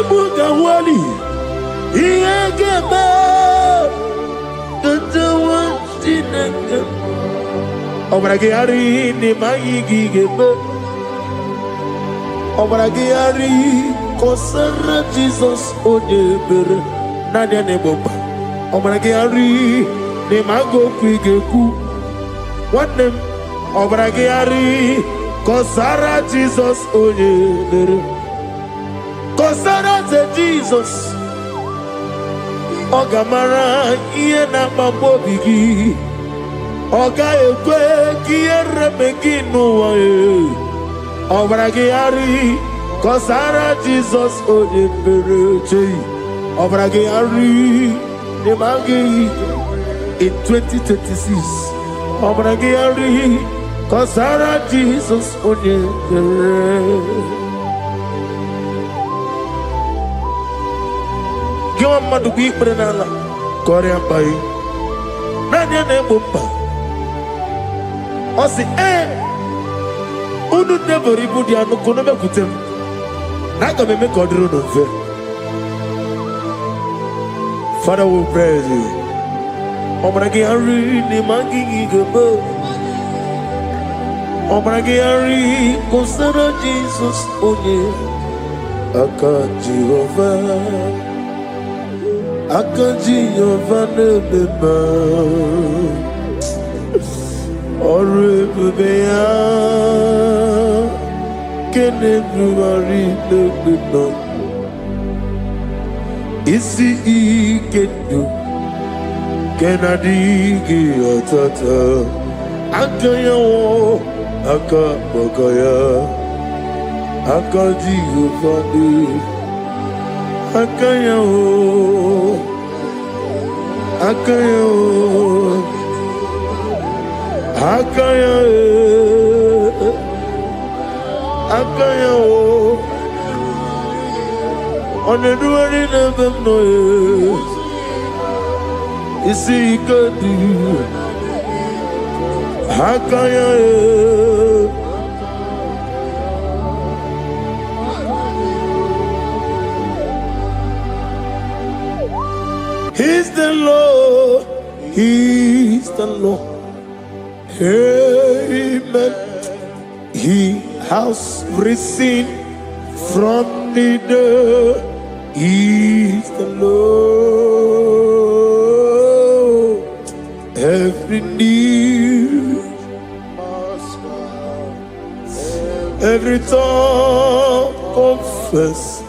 Ebuga wali Iegeba Katawa Stinaka Obragiari ni Maigi Geba Obragiari Kosara Jesus Odebere Nadia Neboba Obragiari ni Mago Kwigeku What name Obragiari Kosara Jesus Odebere Kosara Jesus Ogamara iye na mabobigi Oga ekwe kiye remegi nuwa Obragiari Kosara Jesus Odebere Obragiari Nemagi in 2026 Obragiari Kosara Jesus Odebere Gyon madugi prenala Korean pai Nanya ne bumpa Osi Unu nebori budi anu kono me kutem Naga me kodro no fe Father we praise you Obragi ari ni mangi gebo Obragi ari Kosara Jesus onye Aka Jehovah Akaji Yovanebeba Orebea Kenebruari Nebeba Isi Ikenu Kenadigi Atata Akaya wo Akabakaya Akaji Yovane Akaya wo Akaya wo Akaya Akaya wo Oneduari nebem no Isi ikadu Akaya He's the Lord, He's the Lord. Amen. He has risen from the dead. He's the Lord. Every knee, every tongue confess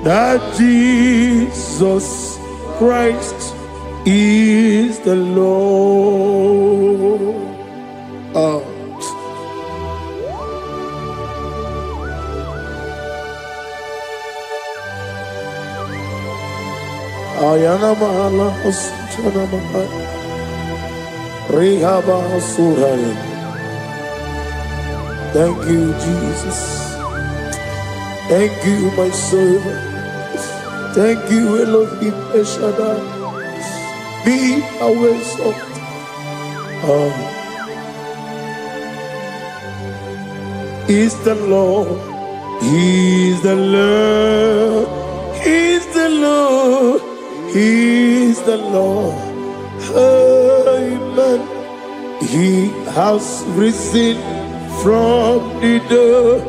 that Jesus Christ is the Lord. Ayana mahala osana mahala Rehaba suraya. Thank you, Jesus. Thank you, my servant. Thank you, Elohim Eshadai. Be our salt. Is the Lord. He's the Lord. He's the Lord. He's the Lord. Amen. He has risen from the dead.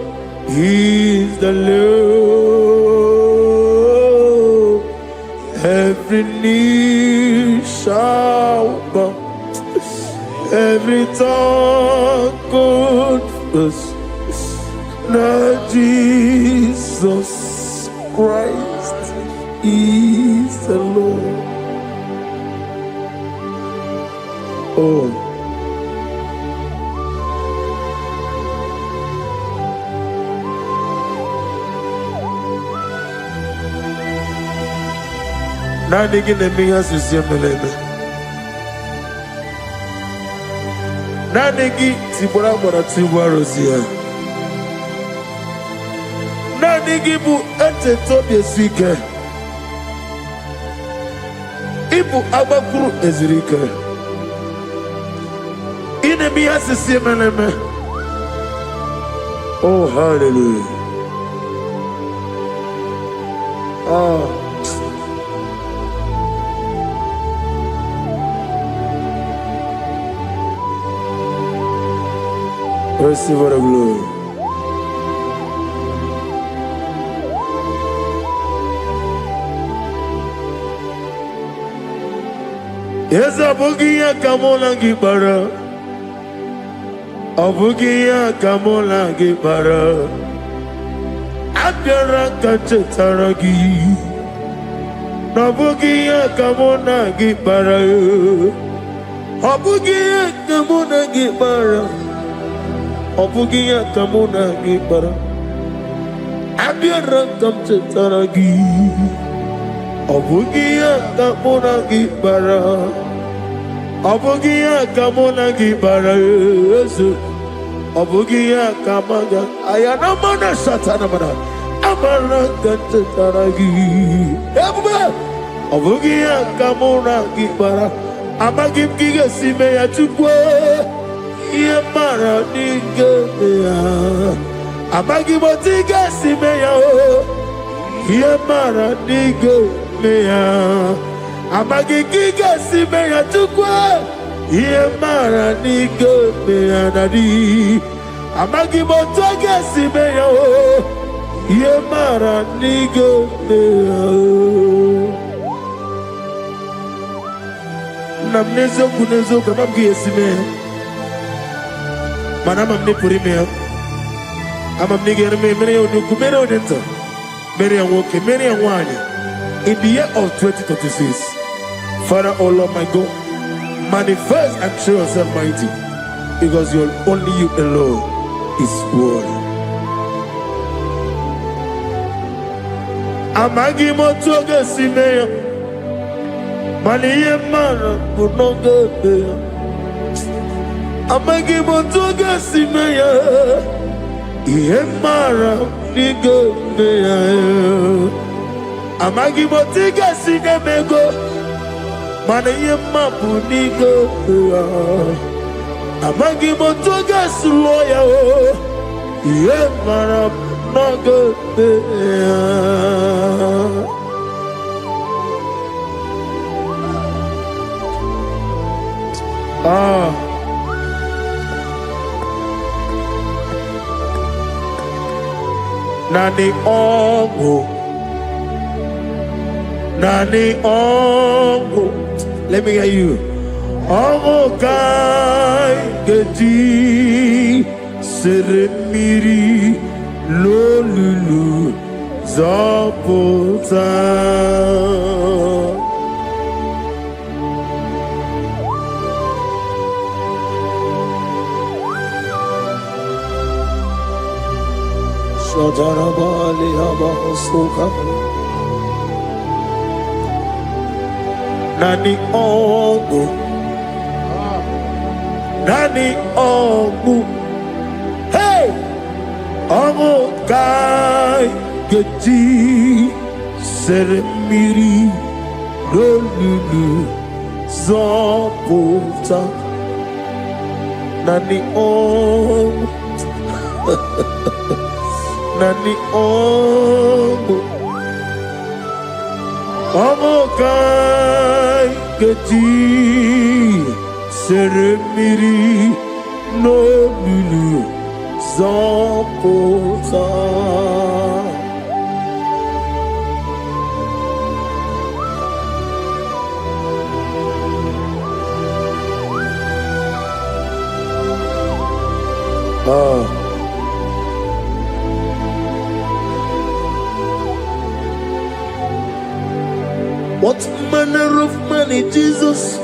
He's the Lord. Every knee shall bow, every tongue confess that Jesus Christ is the Lord. Oh. Nani gine miya sisemeleme. Nani gi tibora bora tibora zia. Nani gi bu ete tobe sike. Ibu abakuru ezirike. Ine miya sisemeleme. Oh, hallelujah. Receive the glory. Yes, Abugia Kamola Gibara. Abugia Kamola Gibara. Abdara Kachetaragi. Abugia Kamona Gibara. Abugia Kamona Gibara. Abugia Kamona Gibara. Abdara Kachetaragi. Abugia Kamona Gibara. Abugia Kamona Gibara. Abugia Kamaga. Ayana Mana Satana Mana. Amara Kachetaragi. Abugia Kamona Gibara. Amagim Giga Simeya Tukwa. Yamara Nigeya. Amagibotiga Simeya. Yamara Nigeya. Amagigiga Simeya Tukwa. Yamara Nigeya Nadi. Amagibotiga Simeya. Yamara Nigeya. Namnezo kunezo kanamgi Simeya. Manam amne puri me am amne gere me mere onuku mere odento mere anwoke mere anwanya in the year of 2026. Father, oh Lord my God, manifest and show yourself mighty, because only you alone is worthy. Amagi motoga simeya maniye mara kunoga beya. Amagi motoga simeya Yemara nigo meya. Amagi motiga sinemego Mana yemapu nigo meya. Amagi motoga suloya Yemara nago meya. Nani ongo. Let me hear you. Ongo kai geti seremiri lolulu zapota. Shadarabali Abahosuka. Nani ongu. Nani ongu. Hey! Ongu kai geti seremiri lolulu zapota. Nani ongu. Nani ongo. Ongo kai geti seremiri no lulu zapota. What manner of money, Jesus?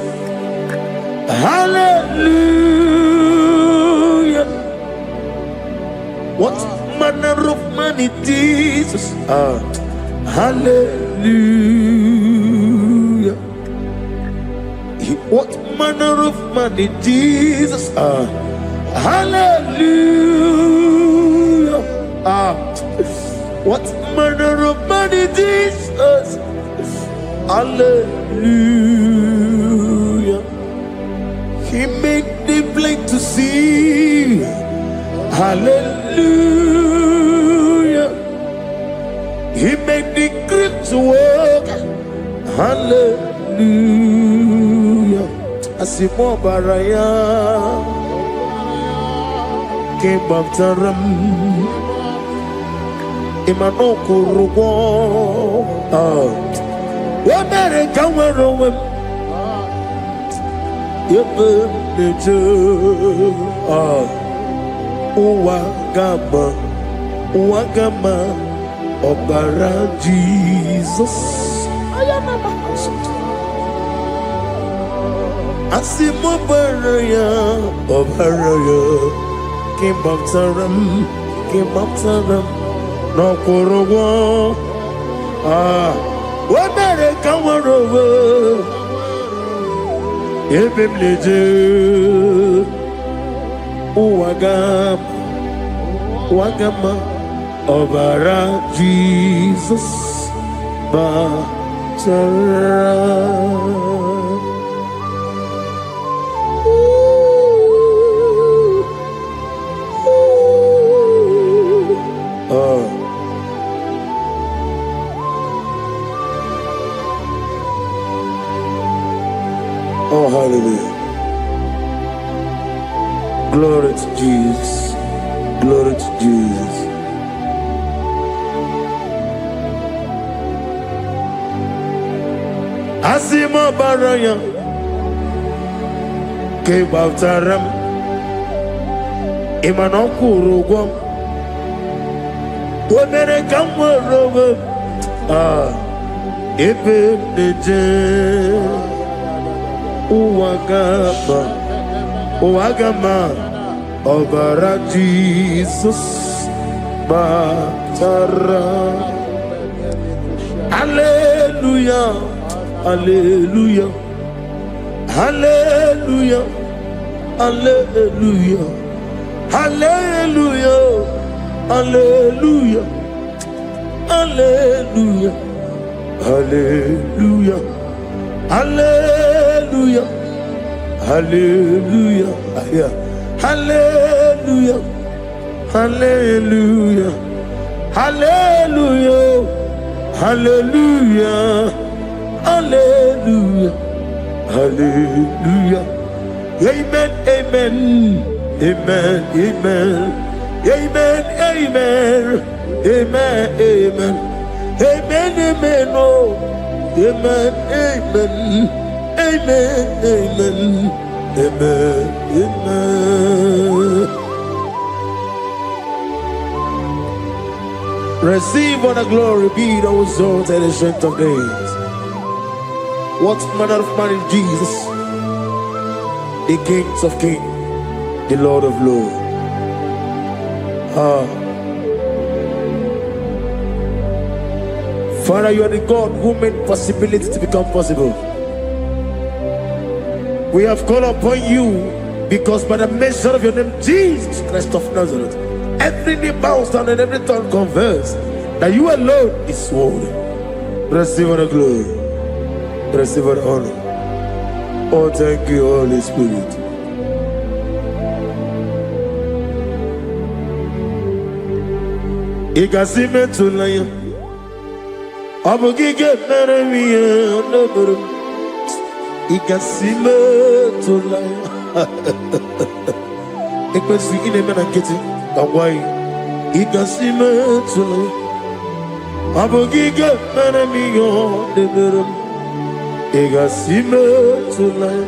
Hallelujah. What manner of money, Jesus? Hallelujah. What manner of money, Jesus? Hallelujah. What manner of money, Jesus? Hallelujah. He made the blind to see. Hallelujah. He made the grip to work. Hallelujah. Asimo baraya. King Baptaram. Imano kurugo. Wabere kawarowe. Yebe neje. Uwagama. Uwagama. Obara Jesus. Asimo baraya. Obaraya. King Baptaram. King Baptaram. No kurugo. Wabere kawarowe. Yebe neje. Uwagama. Obara Jesus Baptara. Oh, hallelujah. Glory to Jesus. Glory to Jesus. Asimo baraya. Ke Baptaram. Imano kurugwam. Wabere kamwarowe. Ebe neje. Uwagama. Obara Jesus Baptara. Hallelujah. Hallelujah. Hallelujah. Hallelujah. Hallelujah. Hallelujah. Hallelujah. Hallelujah. Hallelujah. Hallelujah. Hallelujah. Hallelujah. Hallelujah. Hallelujah. Hallelujah. Hallelujah. Amen. Amen. Amen. Amen. Amen. Amen. Amen. Amen. Amen. Amen. Oh. Amen. Amen. Amen. Amen. Amen. Amen. Receive all the glory, be thou exalted and strength of days. What manner of man is Jesus? The King of kings, the Lord of lords. Father, you are the God who made possibility to become possible. We have called upon you because by the mention of your name, Jesus Christ of Nazareth, every knee bows down and every tongue confesses that you alone is worthy. Receive all the glory. Receive all the honor. Oh, thank you, Holy Spirit. Igasime tulaya, abugige meremiye onoburum. Igasime tulaya. Ekwensi ine mena kiti kawai. Igasime tulaya, abugige meremiye onoburum. Igasime tulaya.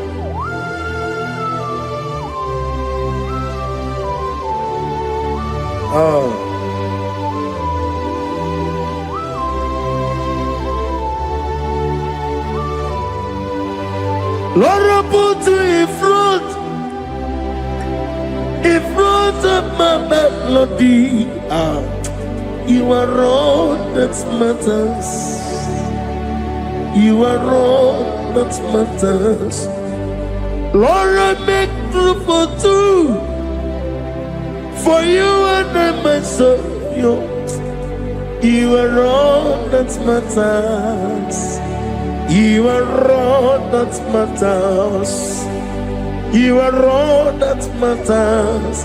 Lord, put you in front of my melody. You are all that matters. You are all that matters. Lord, I make room for two, for you and I myself. You are all that matters. You are all that matters. You are all that matters.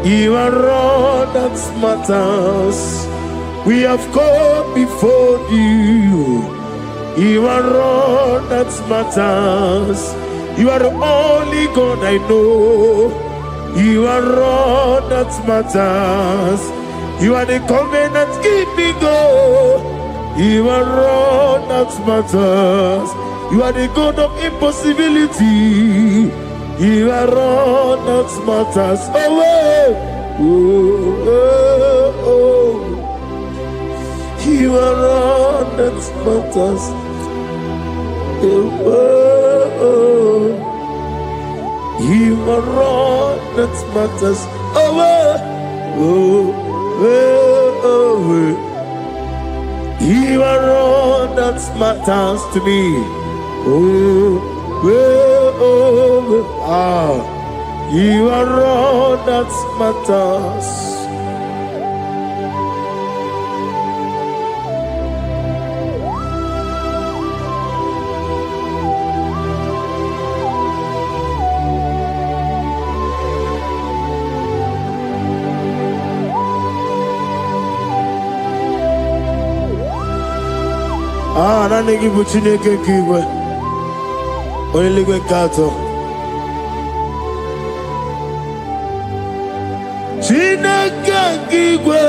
You are all that matters. We have come before you. You are all that matters. You are the only God I know. You are all that matters. You are the covenant keeping God. You are all that matters. You are the God of impossibility. You are all that matters. Oh, oh, oh, oh. You are all that matters. Oh, oh. You are all that matters. Oh, oh, oh, oh. You are all that matters to me. Oh, oh, oh, ah. You are all that matters. Ah, na negi buchine ke kiwe. Oyeligwe kato. Chineke kiwe.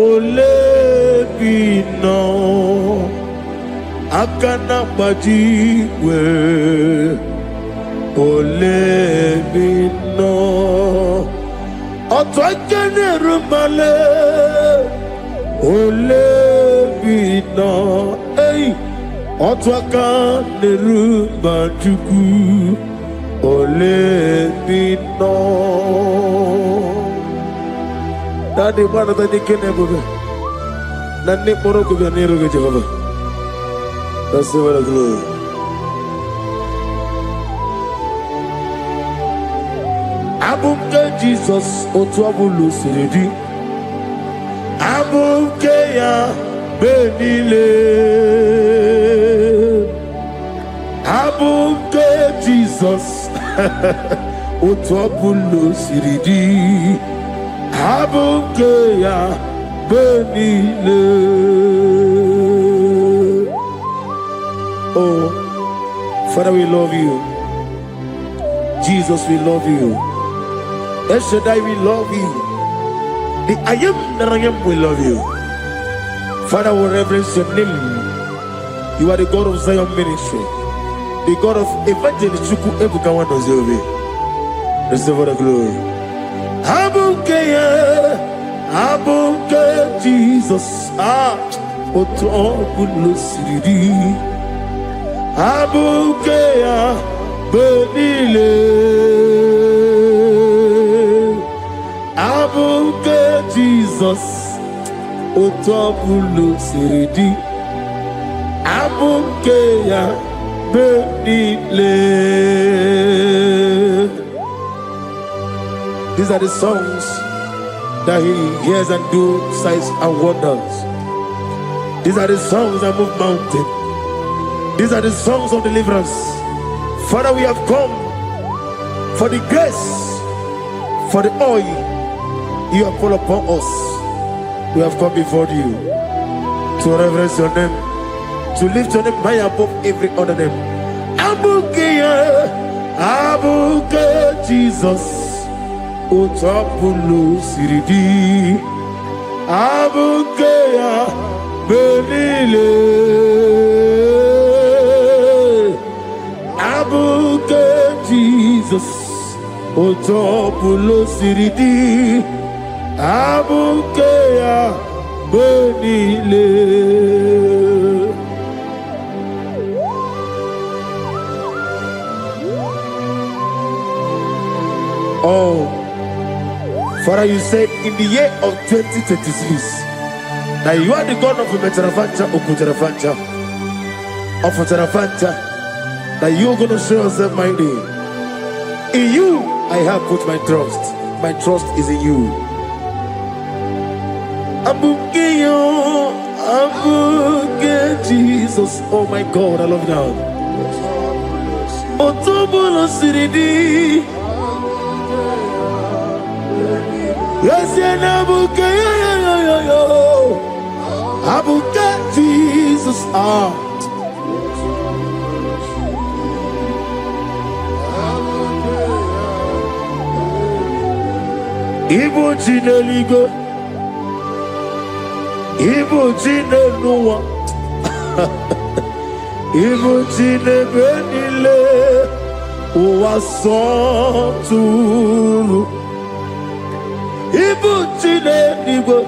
Olebino. Akana bajiwe. Olebino. Otwakene rumale. Olebino, hey, Otwaka nerumba chuku. Olebino. Daddy, one of the Nikanebo. Nani Moroko Nero Jehovah. That's the word of glory. Abunga Jesus, Otwabulu Siridi. Abukeya benile, abuke Jesus, utwapulo siridi, abukeya benile. Oh, Father, we love you. Jesus, we love you. El Shaddai, we love you. The I am that I am will love you. Father, we reverence your name. You are the God of Zion Ministry, the God of Evangelist Chuku Ebukawan Ozeobe. Receive the glory. Abuke Jesus. Otobulo siridi. Abuke benile. Abuke Jesus, Otobulo siridi. Abuke ya benile. These are the songs that he hears and do signs and wonders. These are the songs that move mountains. These are the songs of deliverance. Father, we have come for the grace, for the oil you have put upon us. We have come before you to reverence your name, to lift your name high above every other name. Abuke Jesus, Otobulo siridi. Abuke benile. Abuke Jesus, Otobulo siridi. Abukeya benile. Oh, Father, you said in the year of 2026 that you are the God of Metaravancha, Okutaravancha, of Taravancha, that you are going to show yourself mighty. In you, I have put my trust. My trust is in you. Abukeyo, Abuke Jesus. Oh my God, I love you now. Otobulo siridi. Yes, Abukeyo. I will get Jesus out. Igbo Chineligo, Igbo Chinenuwa, Igbo Chinebenile, Uwasoturu, Igbo Chineligo,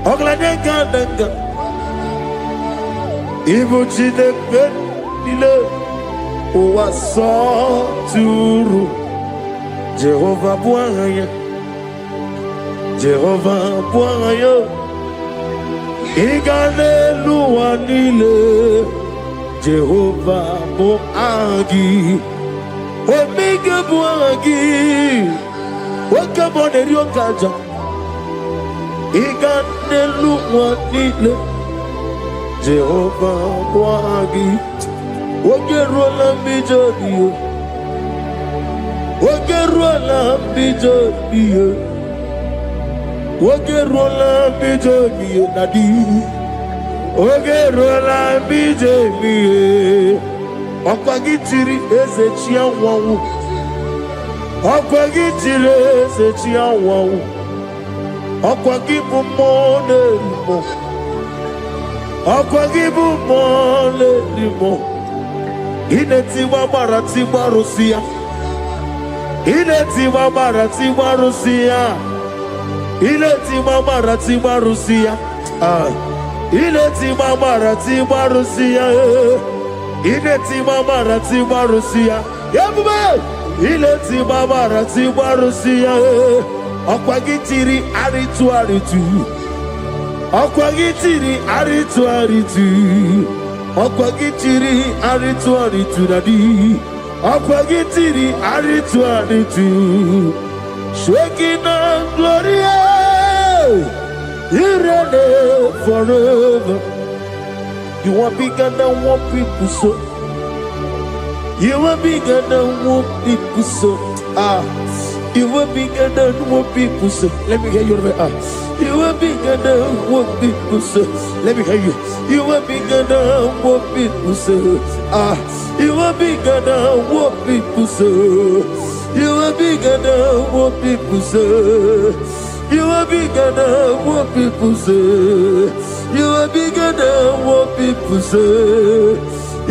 Oglanenga, Igbo Chinebenile, Uwasoturu. Jehovah Bwaya, Jehovah Bwaya, Iganelu Anile, Jehovah Boagi, Omega Boagi, Wakabone Ryokaja, Iganelu Anile, Jehovah Boagi, Wakerola Mijodio. Wakerola bijobiye, Wakerola bijobiye nadi, Wakerola bijobiye. Okwagitiri ezechia wawu, Okwagitiri ezechia wawu, Okwagibu mone limo, Okwagibu mone limo. Ineti wabarati warusia. Ileti mamarati marusia, Ileti mamarati marusia, Ileti mamarati marusia, Ileti mamarati marusia, Yabume, Ileti mamarati marusia, Okwagitiri aritu aritu, Okwagitiri aritu aritu, Okwagitiri aritu aritu nadi. Akwagitiri aritu aritu, Shekinah Gloria, you reign forever. You are bigger than what people so. You are bigger than what people so. You are bigger than what people so. Let me hear you. You are bigger than what people so. Let me hear you. You are bigger than what people so. You are bigger than what people say. You are bigger than what people say. You are bigger than what people say. You are bigger than what people say.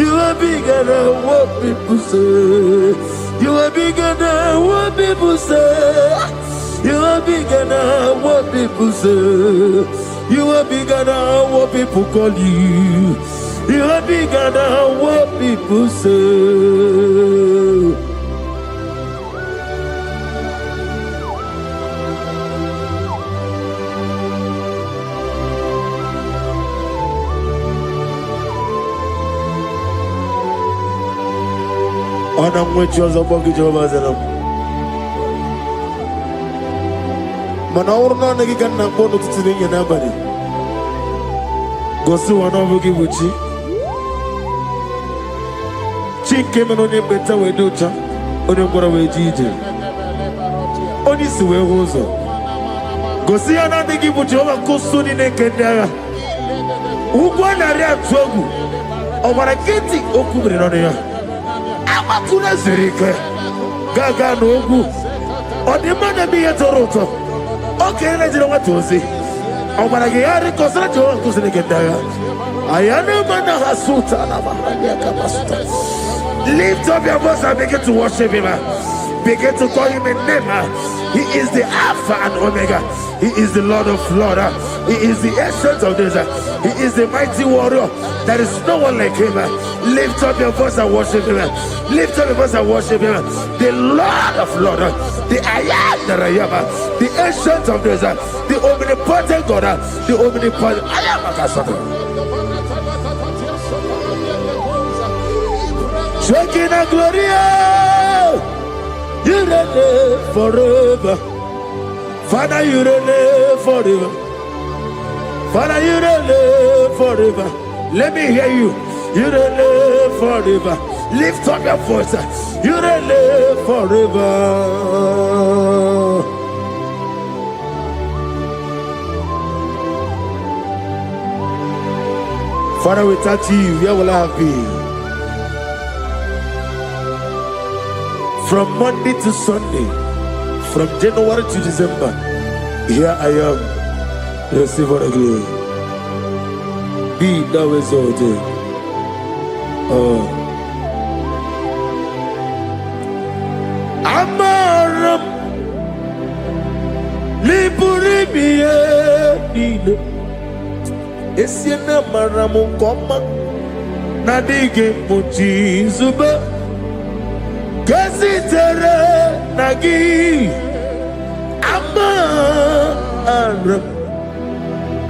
You are bigger than what people say. You are bigger than what people say. You are bigger than what people say. You are bigger than what people call you. You are bigger than what people say. Ana mwecho za bogi Jehovah zelam. Mana urna negi kanna bono tutini yana bani. Gosi wana bogi buchi. Chinke meno ne beta we docha. Oni ngora we jije. Oni siwe hozo. Gosi ana negi buchi oba kusuni ne kendaya. Ugwa na ria twogu. Obara keti okubre no ya. Amakuna zirike gaga n'ogwu ọdịmma bi ya toroto oke na jiri nwata ozi ọgbara gị ya rịkọsara Jehova nkụziri gị ndagha ayana mana hasuta na mahali akabasuta. Lift up your voice and begin to worship him. Begin to call him a name. He is the Alpha and Omega. He is the Lord of Lords. He is the Ancient of Days. He is the mighty warrior. There is no one like him. Lift up your voice and worship him. Lift up your voice and worship him. The Lord of Lords, the I am that I am, the Ancient of Days, the omnipotent God, the omnipotent I am. Shekinah Gloria, you reign forever. Father, you reign forever. Father, you reign forever. Let me hear you. You reign forever. Lift up your voice. You reign forever. Father, without you, where will I have been? From Monday to Sunday, from January to December, here I am. Receive what I give. Be thou exalted. Amaram Liburibie Nino Esiena Maramu Koma Nadige Muchi Zuba Kasitere Nagi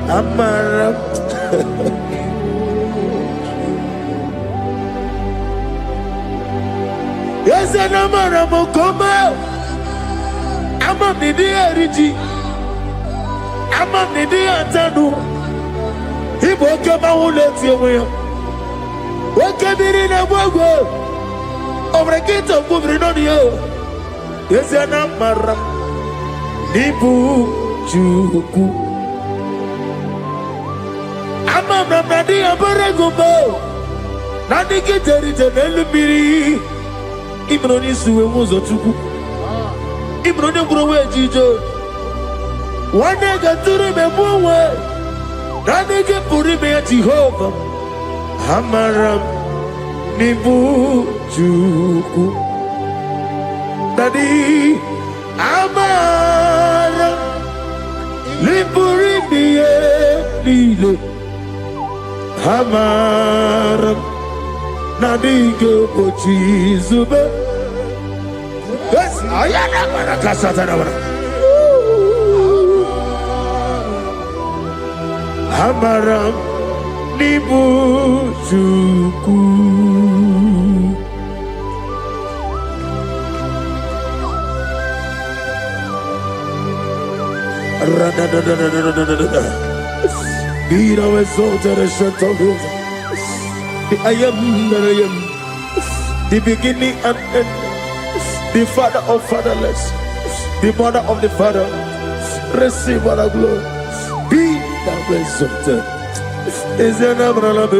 Amaram Yes, and I'm a Mokoma. I'm a Nidia Rigi. I'm a Nidia Tanu. He woke up my own legs away. What can be in a wago? Over a gate of moving on you. Yes, and I'm a Nibu Juku. I'm a Nadia Baragubo. Nandi get a little Ibroni suwe muzo tuku. Ibroni kurowe jijo. Wane gaturi mebuwe. Nane ke puri me Jehovah. Hamaram nibu juku. Dadi amaram nipuri miye lile. Hamaram Nadige pochi zube. Yes, ayana barakasata na bara. Hamaram nibu juku. Be thou exalted and shut up. I am that I am, the beginning and end, the father of fatherless, the mother of the father. Receive all the glory. Be thou exalted. Is an Abraham,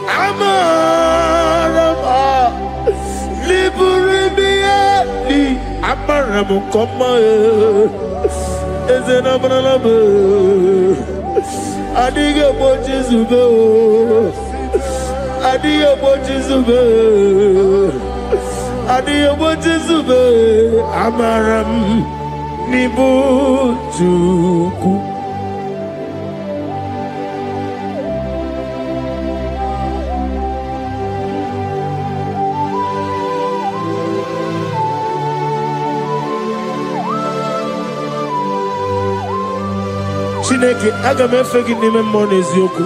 Amarama, Liburibiani, Abraham, come, is an Abraham, Adiga Bojizubo. Adiyo Bojizube, Adiyo Bojizube, Amaram Nibu Juku. Chineke aga mefegi nime mmone ezioku.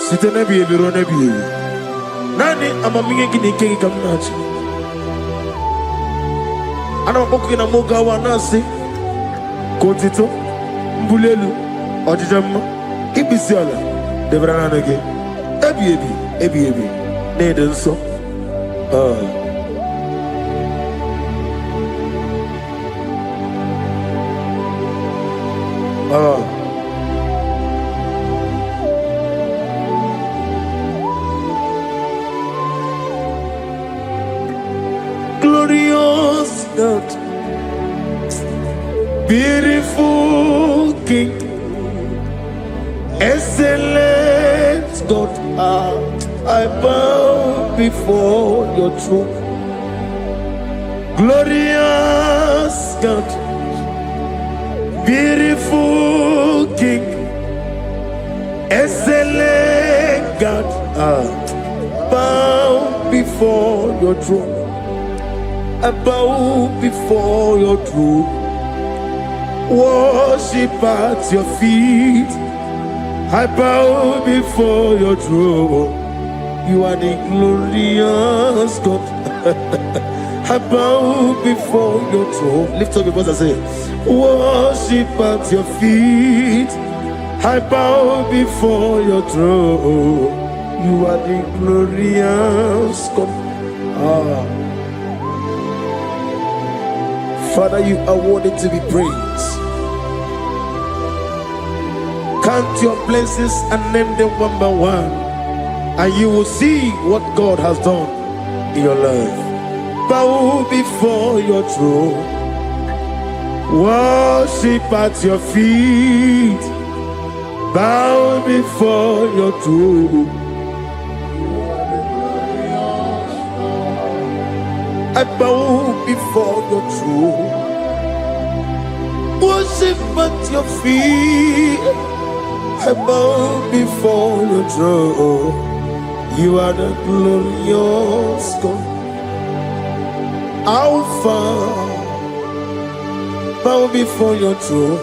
Site nebi ebiro nebi ebi. Nani amaminge gini kegi kamnachi. Ana wapoku na moga wa nasi. Kotito, mbulelu, ojijama, ibisiala, debrana nege. Ebi ebi, nedenso. Glorious God, beautiful King, excellent God, I bow before your throne. Glorious God, beautiful King, excellent God, bow before your throne. I bow before your throne, worship at your feet. I bow before your throne. You are the glorious God. I bow before your throne. Lift up your voice and say, worship at your feet. I bow before your throne. You are the glorious God. Father, you are worthy to be praised. Count your blessings and name them one by one, and you will see what God has done in your life. Bow before your throne, worship at your feet. Bow before your throne. I bow before your throne, worship at your feet. I bow before your throne. You are the glorious God, Alpha. Bow before your throne,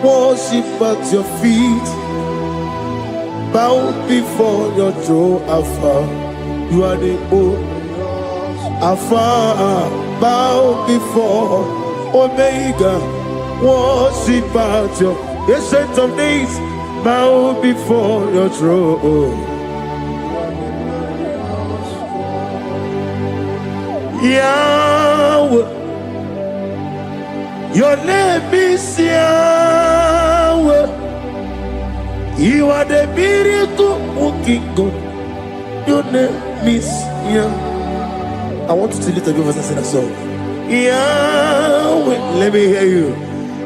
worship at your feet. Bow before your throne, Alpha. You are the old Alpha. Bow before Omega, worship at your Ancient of Days. Bow before your throne. Yahweh, your name is Yahweh. You are the miracle working God. Your name is Yahweh. I want to lift up your voice and sing a song. Yahweh, let me hear you.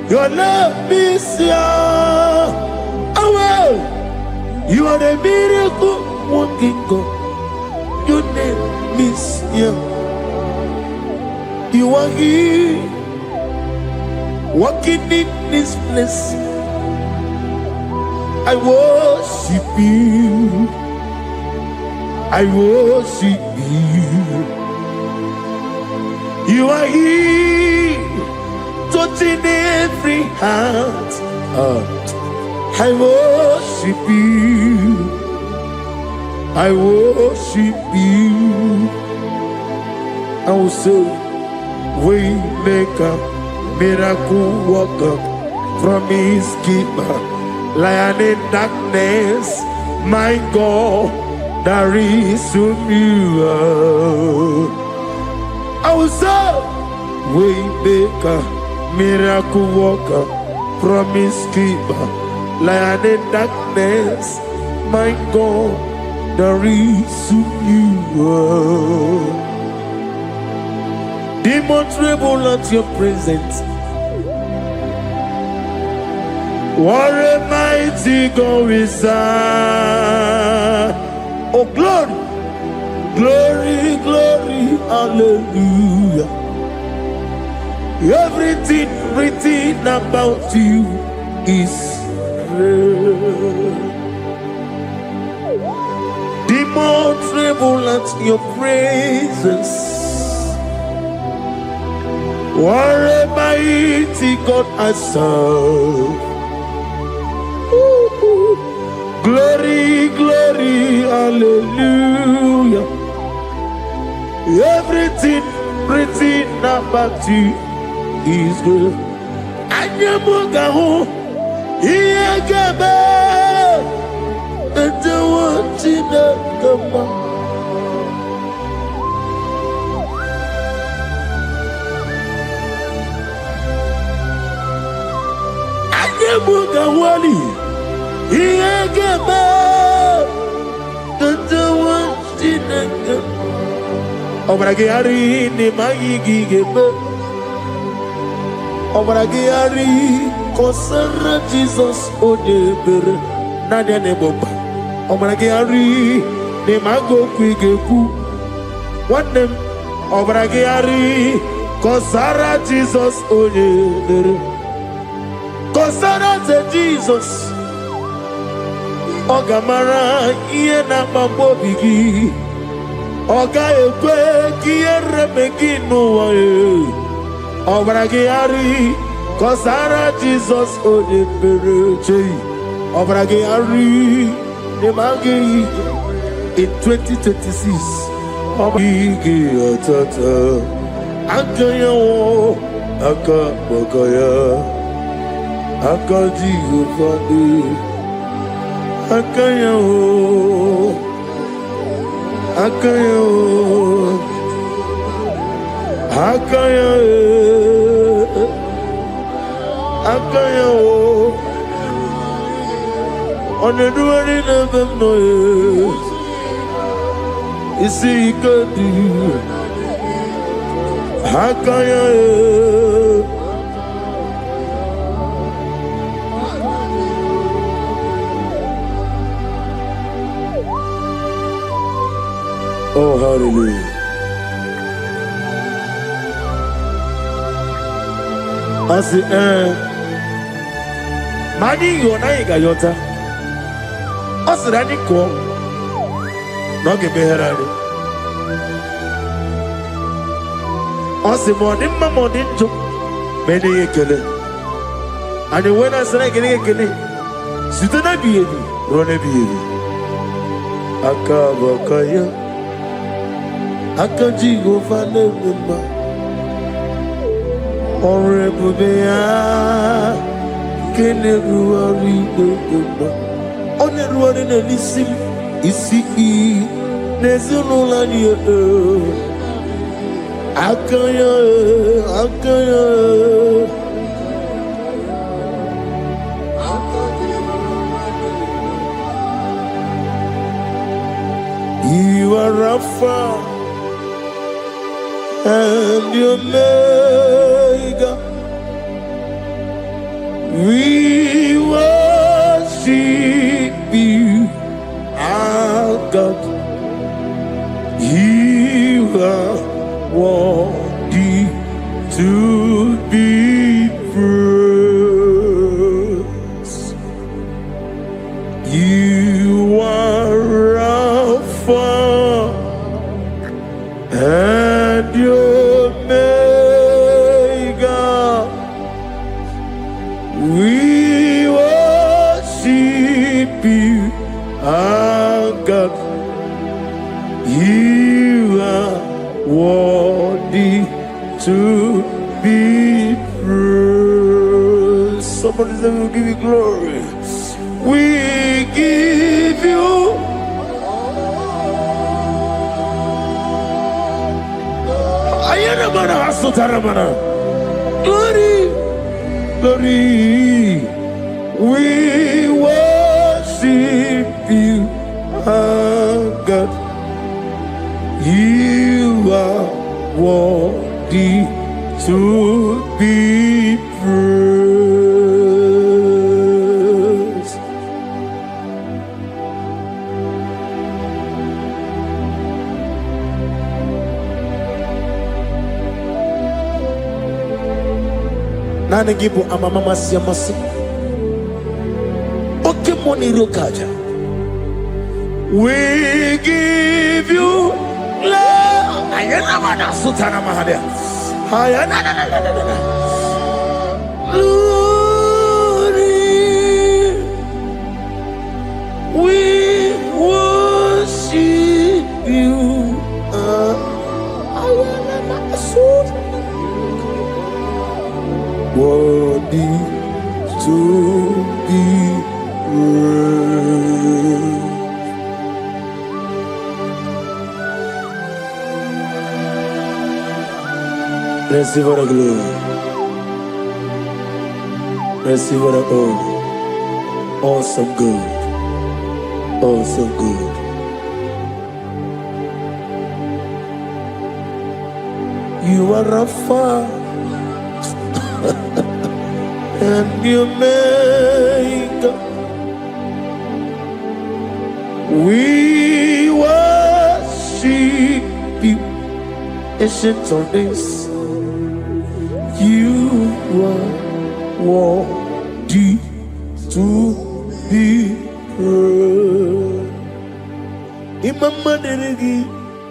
Your name is Yahweh. You are the miracle working God. Your name is Yahweh. You are here, walking in this place. I worship you. I worship you. You are here, touching every heart. I worship you. I worship you. I will say, Waymaker, miracle worker, promise keeper, lion in darkness, my God, there is you. I will say, Waymaker, miracle worker, promise keeper, lion in darkness, my God, there is you. Demon tremble at your presence. What a mighty God is that? Oh, glory, glory, glory, hallelujah. Everything written about you is real. Demon tremble at your presence. What a mighty God I serve. Glory, glory, hallelujah. Everything written about you is good. Anyamugaho, Iyagaba, and the watching of the man. Mugawali, Iyagaba, Tatawatinaka, Obragiari, Nemagi Gaba, Obragiari, Kosara Jesus, Odeber, Nadia Neboba, Obragiari, Nemago Quigeku, what them, Obragiari, Kosara Jesus, Odeber. Kosara te Jesus, Ogamara iena mambobigi, Oga ekwe kiere meginu wae, Obragiari, Kosara Jesus odebereche, Obragiari, Nemagi in 2026, Obrigi atata, Akaya wo, Akabakaya. Akaji ufadi, akaya o, akaya o, akaya e, akaya o, On the doing of them no. You see, you could do. How can you? Oh, hallelujah. I say, Mani, you're not Gayota. I said, I didn't call. Not give me her. I said, morning, my morning, many a killer. And when I said, I get a killer, sit on a baby, run a baby. Akabakaya. Akaji go find them. Honorable Bea, can everyone read the on everyone in a listen? Is see, there's no line. Akaya. You are Rafa. And your Omega, we worship you, our God. You are worthy to be praised. You are Alpha and your Omega, we worship you, our God. You are worthy to be praised. Somebody say, we'll give you glory. We give you glory, glory. We worship you, our God. You are worthy to be praised. Nana gibu amamama siyamasi. Oke moni rokaja. We give you love. Ayana mana sutana mahadia. Ayana na. Glory. We worship you. Ayana mana sutana. Worthy to be praised. Receive the glory. Receive the honor. Awesome God. Awesome God. You are Rafa. And you make we worship you, ancient of days. You are worthy to be praised. Imama deregi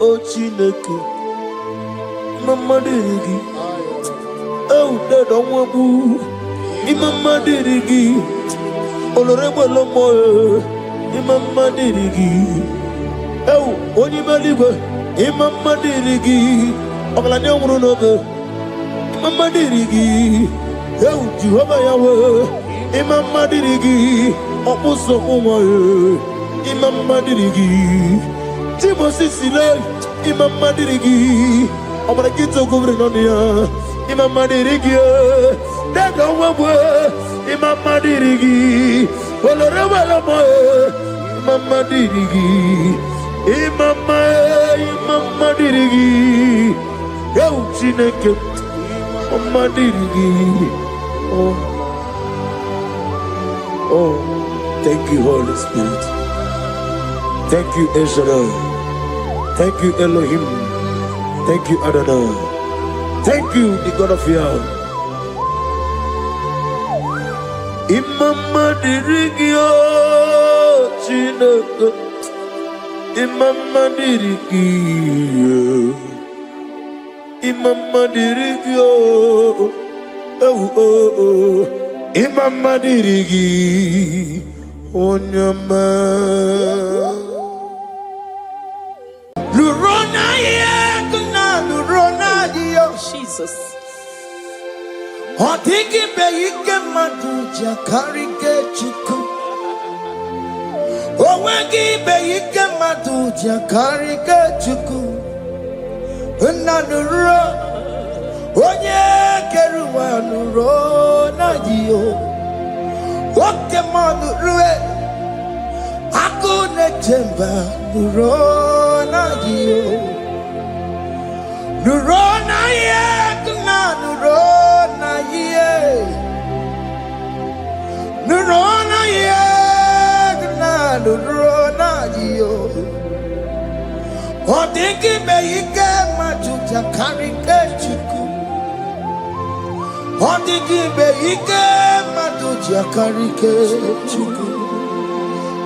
ochineke, Imama deregi, oh dadonwabu. Imama derigi, olorebo lomo. Imama derigi, oh onimaligo. Imama derigi, oglanya umurunobe. Imama derigi, oh Jehovah Yahweh. Imama derigi, opuso umoye. Imama derigi, Timosi sile. Imama derigi, obalakito govrenonia. Imama derigi. Imama dirigi, Mama dirigi, mama dirigi, yo chineke, mama dirigi. Oh, thank you, Holy Spirit. Thank you, Angelic. Thank you, Elohim. Thank you, Adonai. Thank you, the God of Yah. Imama dirigi, oh chineke. Imama dirigi, Imama dirigi, oh, Imama dirigi, Onyama. Lurona yekuna, lurona dio. Jesus. Otiki be yike maduja karike chuku. Owegi be yike maduja karike chuku. Unanuro, onye keruwa nuro na dio. Oke manurue, akune chemba nuro na dio. Nuro na ye, kuna nuro na ye. Nuro na ye, kuna nuro na dio. Odingi me yike majuja karike chuku. Odingi me yike majuja karike chuku.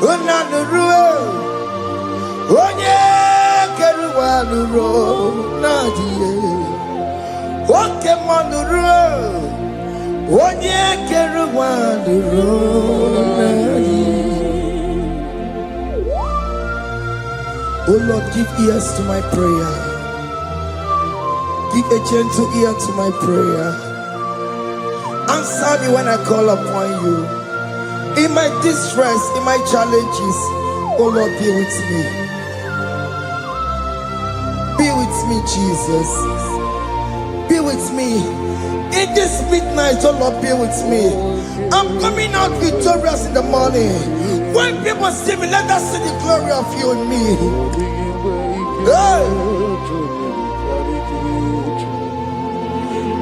Unanurue, onye keruwa nuro nadie. Oke manurue, onye keruwa nuro nadie. Oh Lord, give ears to my prayer. Give a gentle ear to my prayer. Answer me when I call upon you. In my distress, in my challenges, oh Lord, be with me. Be with me, Jesus. Be with me. In this midnight, oh Lord, be with me. I'm coming out victorious in the morning. When people see me, let us see the glory of you in me. Hey.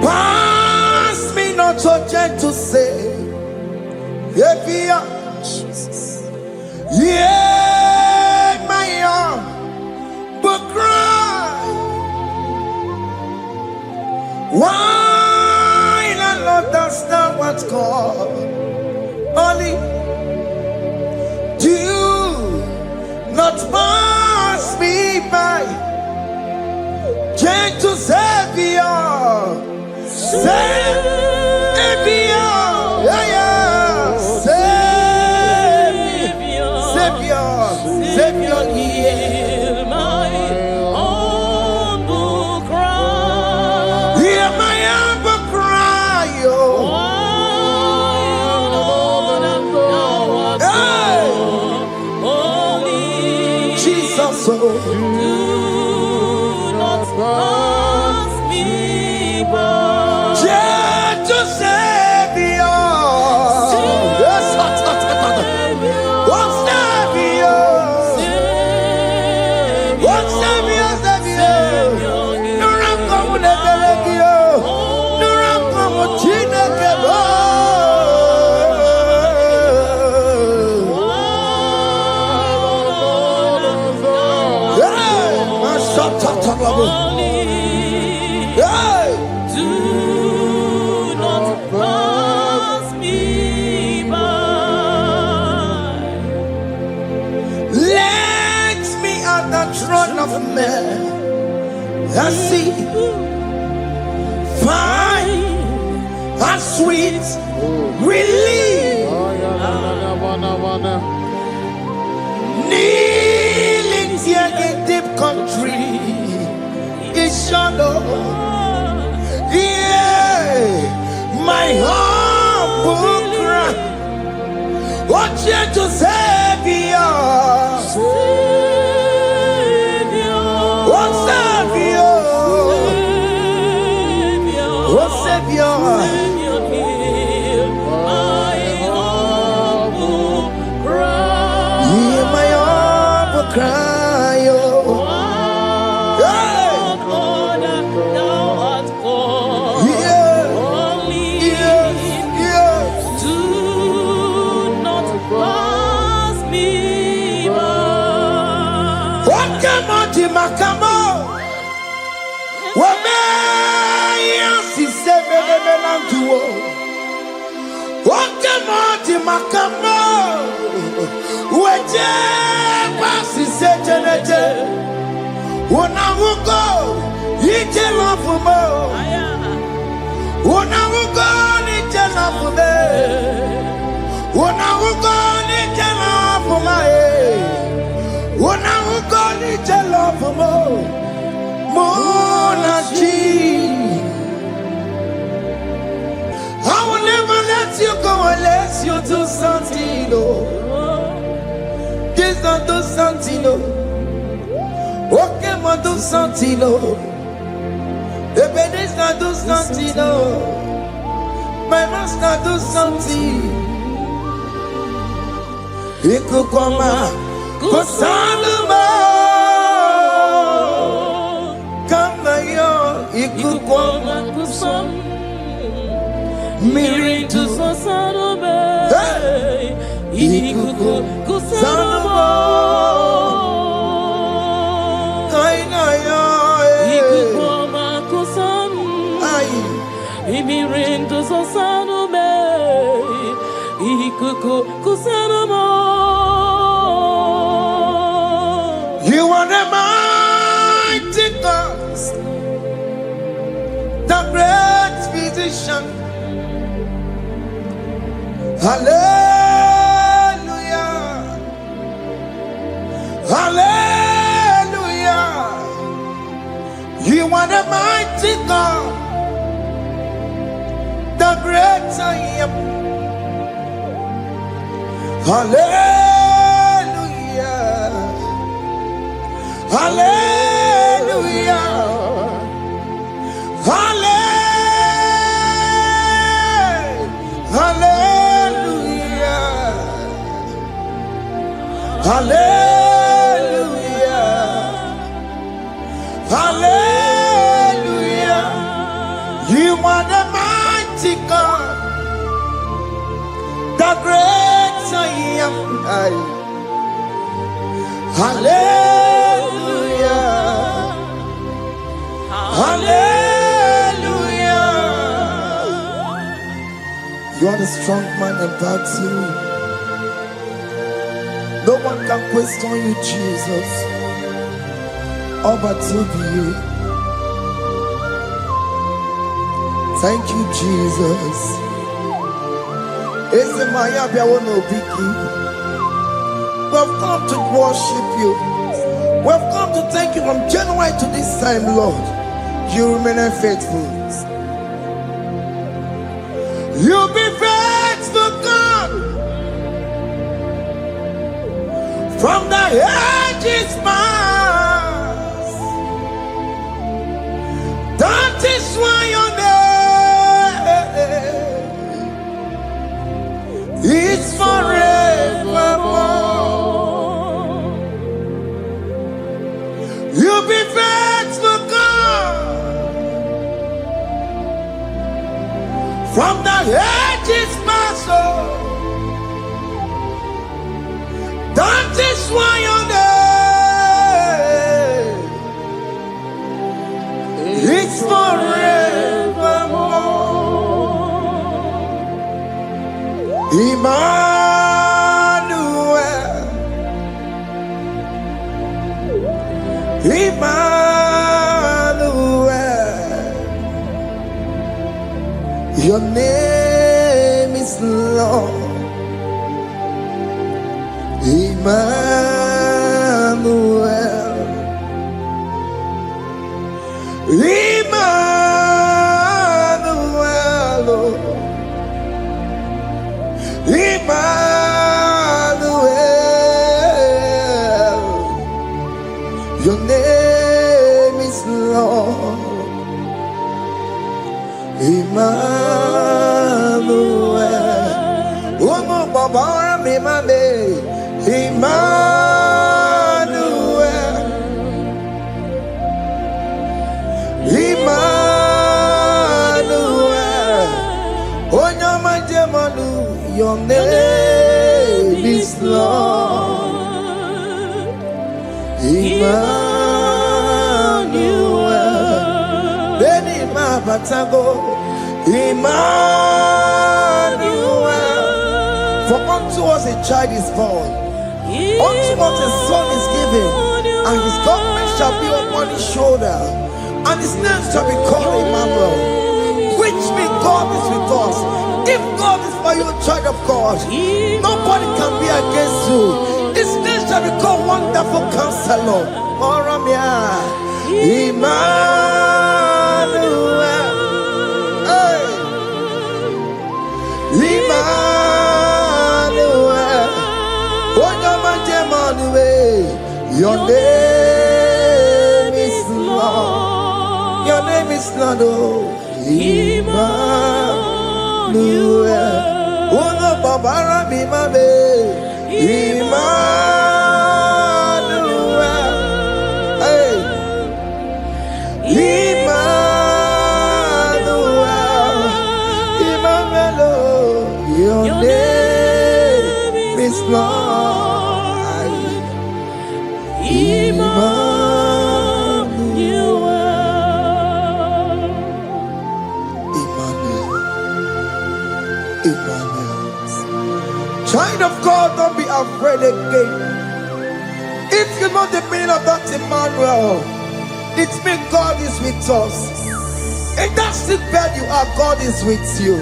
Pass me not so gentle, say, Jesus. Yeah, my arm, but cry. Why not understand what's called? Only do not pass me by. Gentle Savior, Savior, yeah. Savior, hear my humble cry. Hear my humble cry, oh. Jesus, oh. Do not pass me by. Gentle Savior. Do not pass me by. Let me at the throne of men. I see, find a sweet relief. Kneeling here in deep country is shadow. Yeah, my humble cry. What you to Savior? What Savior? What Savior? My humble makamo. Wameya si sebele melanduo. Okemoti makamo. Weje pasi sejeneje. Unawugo ije lafumo. Unawugo ije lafume. Unawugo ije lafume. Unawugo ije lafumo. Monachi, I will never let you go unless you do something. This not do something. Okay, ma do something. Baby, this not do something. My master do something. Ikukoma, kosanuma. Ikukoma kusam miritu sasarobe ikuku kusamo kainaya ikukoma kusam miritu sasarobe ikuku kusamo. You are the mighty God, the great physician. Hallelujah. Hallelujah. You are the mighty God, the great I am. Hallelujah. Hallelujah. Hallelujah. Hallelujah. Hallelujah. You are the mighty God, the great I am. Hallelujah. Hallelujah. You are the strong man in battle. No one can question you, Jesus. All but you be you. Thank you, Jesus. We've come to worship you. We've come to thank you from January to this time, Lord. You remain faithful. You be faithful, God. From the ages past, that is why your name is forevermore. You be faithful, God. From the ages past, that is why your name is forevermore. Emmanuel, Emmanuel, your name is Lord. Emmanuel, Emmanuel, Emmanuel, your name is Lord. Emmanuel, oh no, Baba, me mame. Emmanuel, Emmanuel, oh no, my demonu, your name is Lord. Emmanuel. Batago, Emmanuel. For unto us a child is born, unto us a son is given, and his government shall be upon his shoulder, and his name shall be called Emmanuel, which means God is with us. If God is for you, child of God, nobody can be against you. His name shall be called Wonderful Counselor. Emmanuel. Hey. Emmanuel. Your name is Lord. Your name is Lord. Emmanuel. Uno babara bimabe. Emmanuel. Hey. Emmanuel. Emmanuel. Your name is Lord. Emmanuel. Child of God, don't be afraid again. If you know the meaning of that Emmanuel, it means God is with us. In that sick bed you are, God is with you.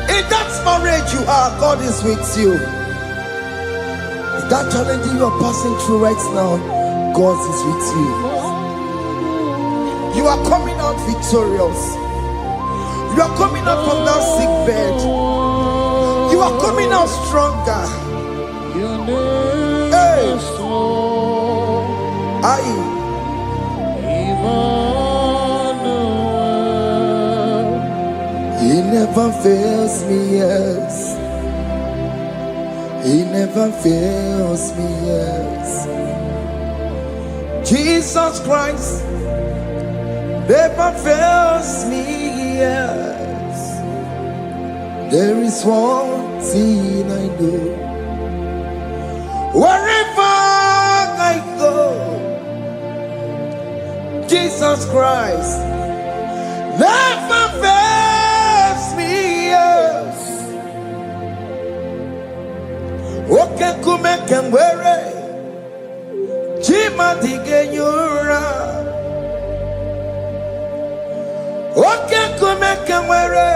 In that marriage you are, God is with you. In that challenge you are passing through right now, God is with you. You are coming out victorious. You are coming out from that sick bed. You are coming out stronger. Hey. He never fails me, yes. He never fails me, yes. Jesus Christ never fails me, yes. There is one thing I know. Wherever I go, Jesus Christ never fails me, yes. Oke kume kemwere, Chima digenyura. Oke kume kemwere,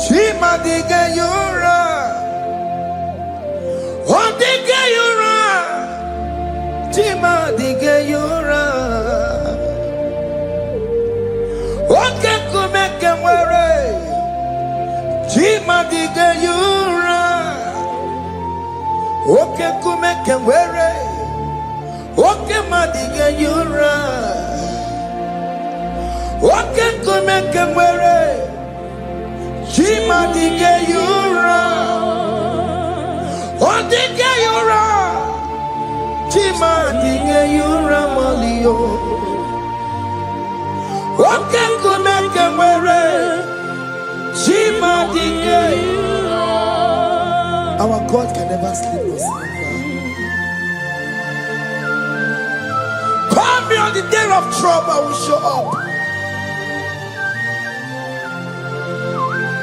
Chima digenyura. Oh digenyura, Chima digenyura. Oke kume kemwere, Chima digenyura. Oke kume kemwere, oke madigenyura. Oke kume kemwere, Chima digenyura. Odigeyura, Chima digenyura malio. Oke kume kemwere, Chima digenyura. Our God can never sleep nor slumber. Call me on the day of trouble, I will show up.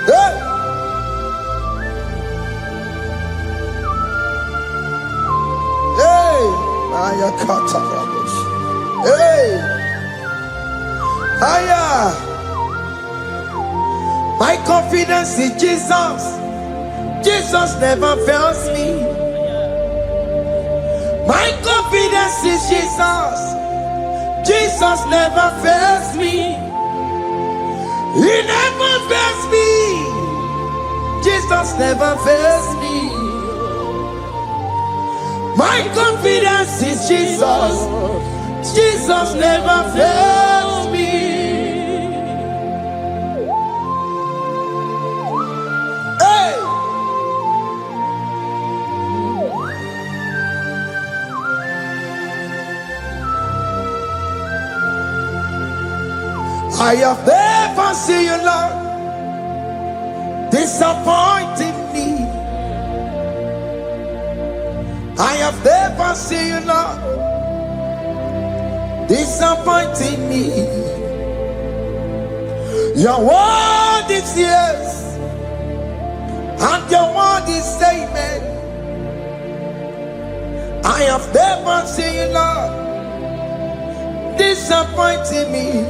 Hey! Hey! Hey! Aya! My confidence in Jesus. Jesus never fails me. My confidence is Jesus. Jesus never fails me. He never fails me. Jesus never fails me. My confidence is Jesus. Jesus never fails me. I have never seen you, Lord, disappointing me. I have never seen you, Lord, disappointing me. Your word is yes, and your word is amen. I have never seen you, Lord, disappointing me.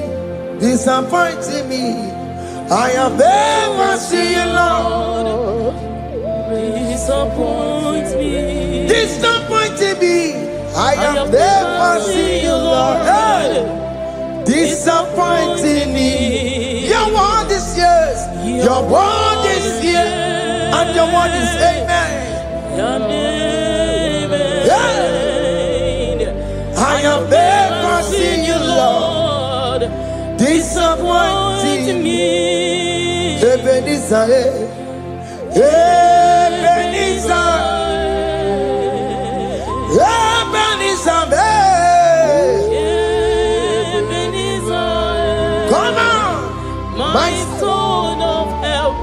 I have never seen you, Lord, disappointing me. I have never seen you, Lord, disappointing me. Your word is yes, your word is yes, and your word is amen. I have never seen you, Lord, disappointing me. Ebenezer, Ebenezer, Ebenezer, come on, my stone of help.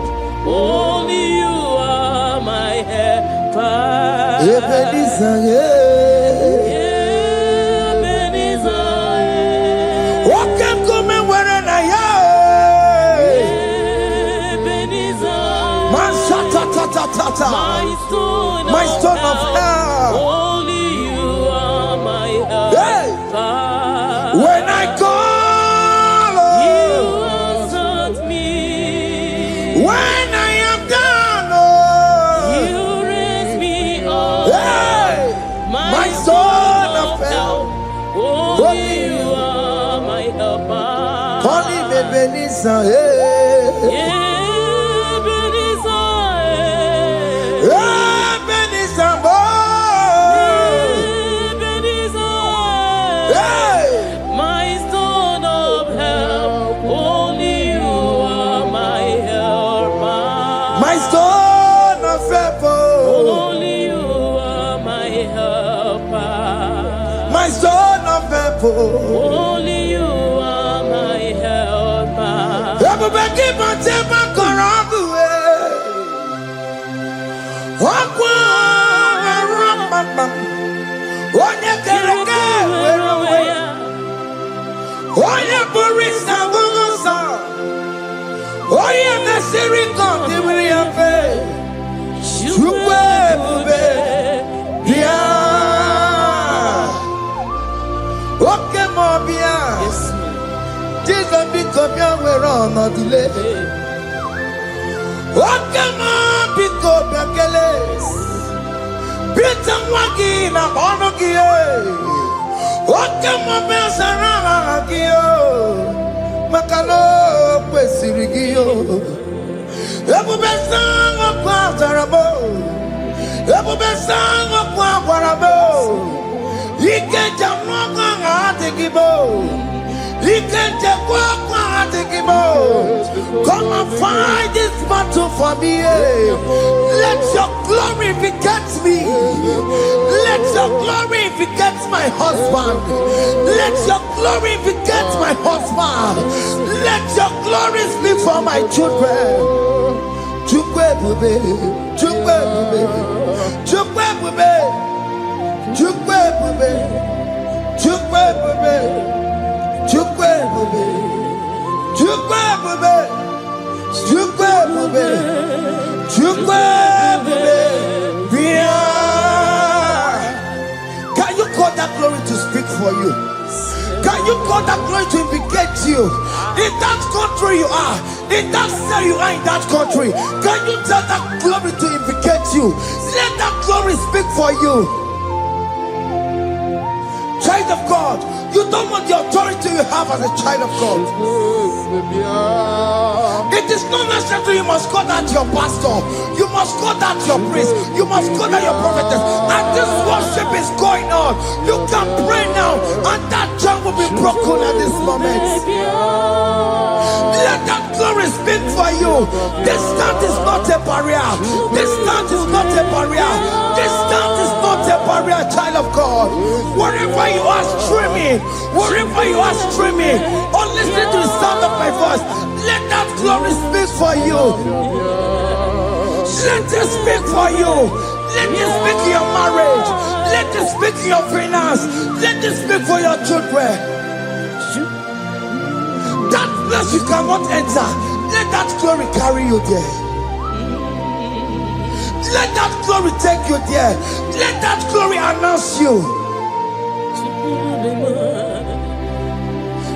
Only you are my helper. Ebenezer, my stone of help. Only you are my helper. When I call, you answered me. When I am down, you raise me up. My stone of help. Only you are my helper. Call him Ebenezer, my stone of help. Only you are my helper. My stone of help. Only you are my helper. My stone of help. Only you are my helper. Everybody but take my corrupt way. Come and fight this battle for me. Let your glory beget me. Let your glory beget my husband. Let your glory beget my husband. Let your glory speak for my children. Chukwe bube, chukwe bube, chukwe bube, chukwe bube, chukwe bube, chukwe bube, chukwe bube, chukwe bube, chukwe bube. Can you call that glory to speak for you? Can you call that glory to indicate you? In that country you are, in that cell you are in that country, can you tell that glory to indicate you? Let that glory speak for you. Child of God, you don't want the authority you have as a child of God. It is not necessary you must call that your pastor, you must call that your priest, you must call that your prophetess. And this worship is going on. You can pray now, and that chain will be broken at this moment. Let that glory speak for you. Distance is not a barrier. Distance is not a barrier. Distance is not a barrier, child of God. Wherever you are streaming, wherever you are streaming, or listening to the sound of my voice, let that glory speak for you. Let it speak for you. Let it speak in your marriage. Let it speak in your finance. Let it speak for your children. That place you cannot enter, let that glory carry you there. Let that glory take you there. Let that glory announce you.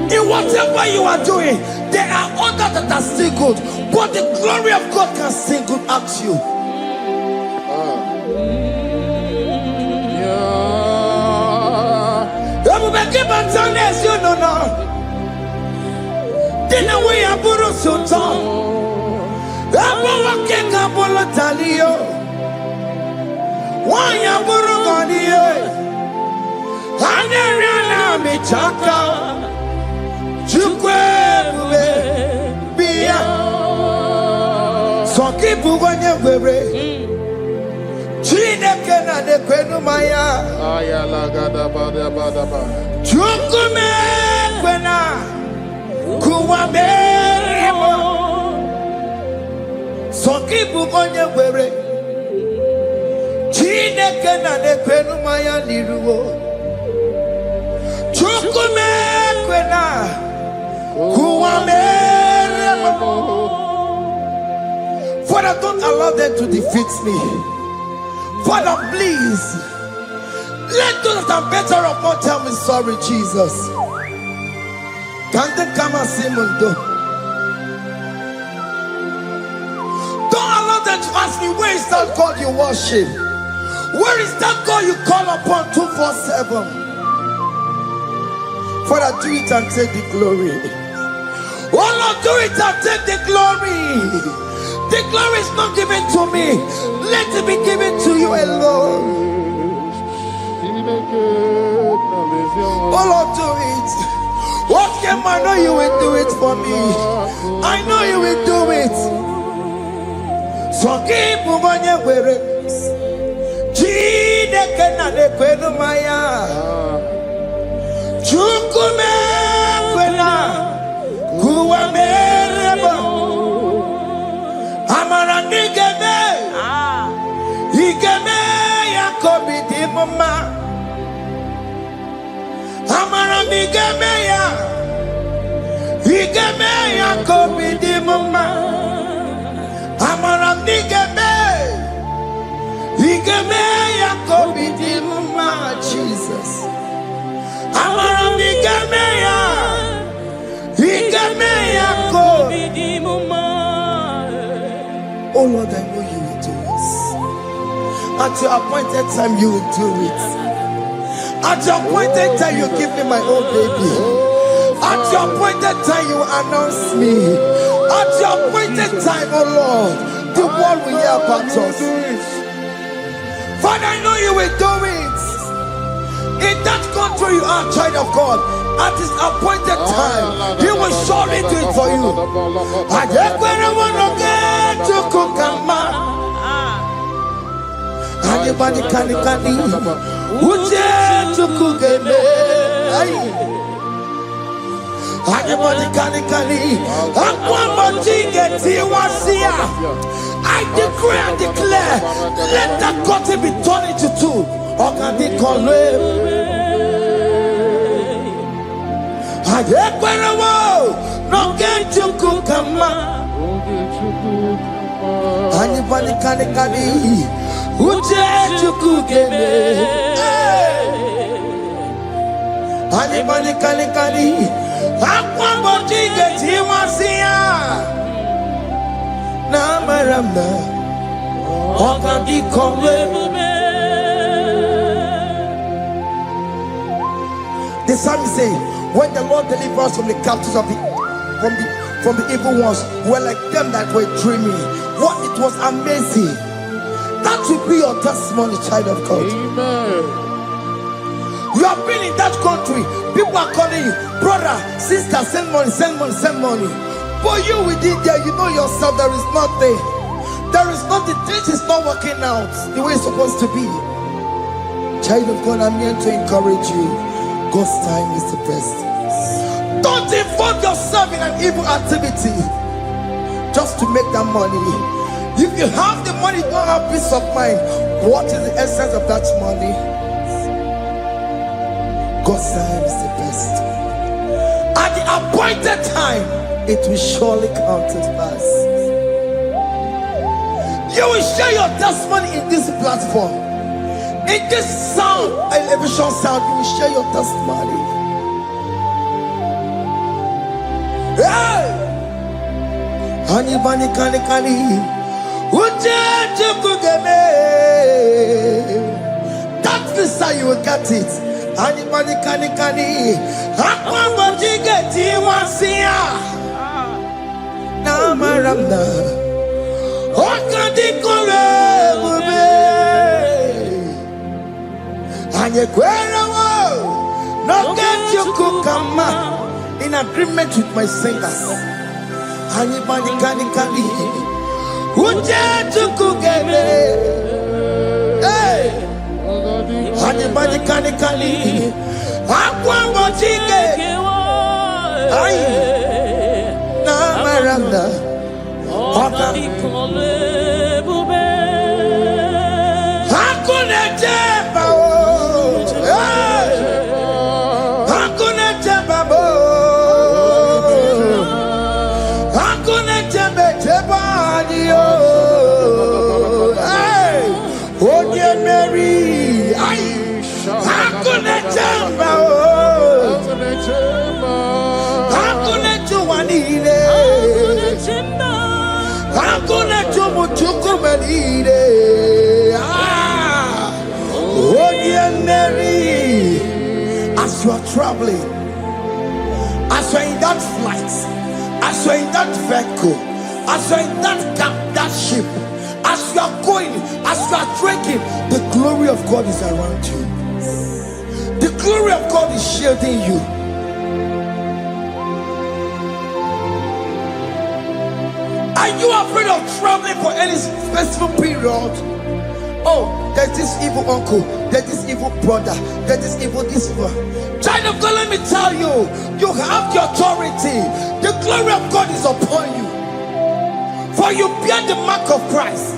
In whatever you are doing, there are others that are still good, but the glory of God can still good at you. You know now. Didn't we have Buru Sultan? Walking up on the Talio. Why are Buru Gania? Hana Michaka. Chukwe Bia. So keep Buganya Webe. China Kena de Kwenumaya. Ayala gada bada bada ba. Chukume Kwena. Kuwame. Sokibu onye were Chineke na nekwenu maya niruo Chukume kwena Kuwamere. Father, don't allow them to defeat me. Father, please let those that are better off not tell me sorry, Jesus. Can they come and see me though? To ask me, where is that God you worship? Where is that God you call upon 247? Father, do it and take the glory. Oh Lord, do it and take the glory. The glory is not given to me. Let it be given to you alone. Oh Lord, do it. What can I know you will do it for me? I know you will do it. So keep Muganya were Chineke na nekwenu maya Chukume kwena Kuwamereba Amara nigeme Igeme Yakobi di mama Amara nigeme ya Igeme Yakobi di mama Amara nigeme Yakobi di mama, Jesus. Amara nigeme Yakobi di mama. Oh Lord, I know you will do it. At your appointed time, you will do it. At your appointed time, you give me my own baby. At your appointed time, you announce me. At your appointed time, oh Lord, the world will hear about us. Father, I know you will do it. In that country you are, child of God, at his appointed time, he will surely do it for you. I just want to get to Kukama. Anybody can Uje to Kugeme. Anybody can I decree and declare, let that curtain be torn into two. Or can they call it? I declare, no get to Kukama. Anybody can Uje to Kugeme. Anybody can the psalmist say, when the Lord delivers us from the captives of from the evil ones, we're like them that were dreaming. What it was amazing. That will be your testimony, child of God. Amen. You have been in that country. People are calling you, brother, sister, send money, send money, send money. But you within there, you know yourself, there is nothing. There is nothing. This is not working out the way it's supposed to be. Child of God, I'm here to encourage you. God's time is the best. Don't involve yourself in an evil activity just to make that money. If you have the money, you don't have peace of mind. What is the essence of that money? God's time is the best. At the appointed time, it will surely come to pass. You will share your testimony in this platform. In this sound, elevation sound, you will share your testimony. Hey! Anybody can that's the sign you will get it. Anybody can in agreement with my singers. Anybody can hey, anybody can as you are traveling, as you are in that flight, as you are in that vehicle, as you are in that ship, as you are going, as you are trekking, the glory of God is around you. The glory of God is shielding you. Are you afraid of traveling for any specific period? Oh, there's this evil uncle, there's this evil brother, there's this evil this one. Child of God, let me tell you, you have the authority. The glory of God is upon you. For you bear the mark of Christ.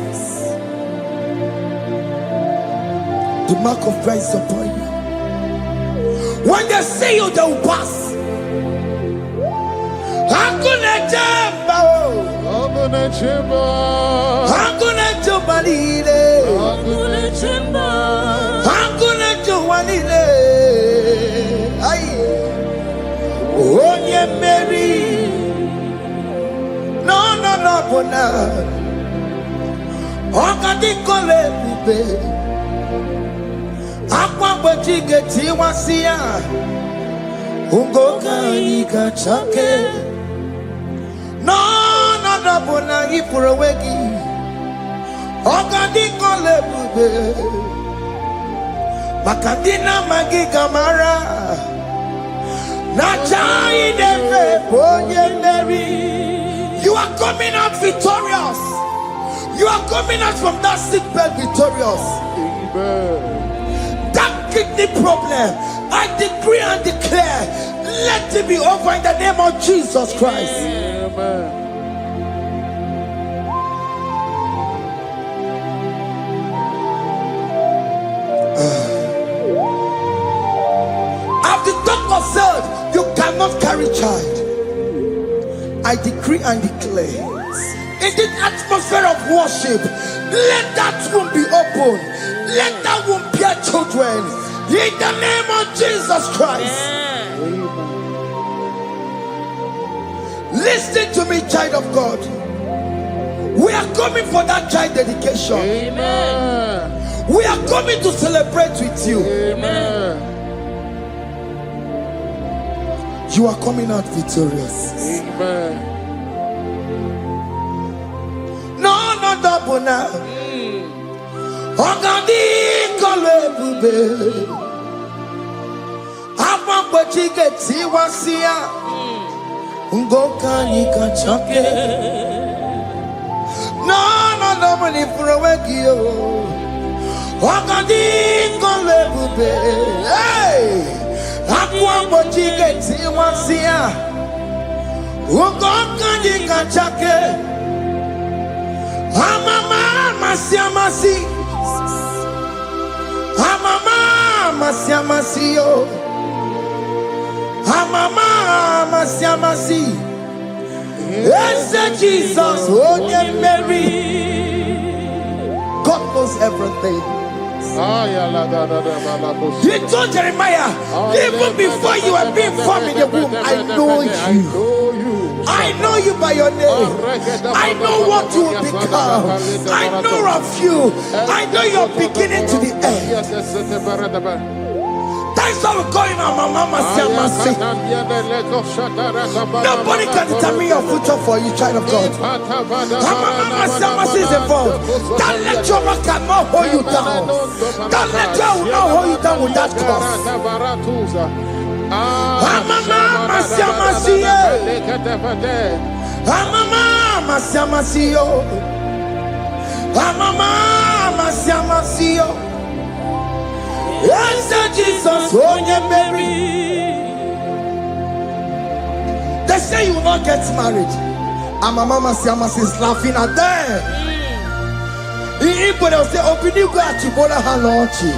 The mark of Christ is upon you. When they see you, they will pass. Mary, no, you are coming out victorious. You are coming out from that sick bed victorious. Amen. That kidney problem, I decree and declare, let it be over in the name of Jesus Christ. Amen. As the doctor said, you cannot carry child. I decree and declare, in this atmosphere of worship, let that womb be open. Let that womb bear children. In the name of Jesus Christ. Listen to me, child of God. We are coming for that child dedication. Amen. We are coming to celebrate with you. Amen. You are coming out victorious. Amen. No, not double now. Ogandi kolebube. Apa pachike tiwasia. Ungoka nikachake. No, not double ni furawekio. Ogandi kolebube. Hey! Apa pachike tiwasia. Ungoka nikachake. Amama masiamasi. Amama masiamasio. Amama masiamasi. Yes, Jesus. Oh, Mary. God knows everything. He told Jeremiah, even before you were being formed in the womb, I know you. I know you by your name. I know what you will become. I know of you. I know your beginning to the end. That's how we're going on, Mama Siamasi. Nobody can determine your future for you, child of God. Mama Siamasi is involved. Don't let your work cannot hold you down. Don't let your will not hold you down with that cause. Mama Siamasi. Mama Siamasi. Mama Siamasi. Yes, Jesus, oh, Mary. They say you will not get married. And my mama Siamas is laughing at them. In Igbo, they'll say, open you go at Chibola Hanochi.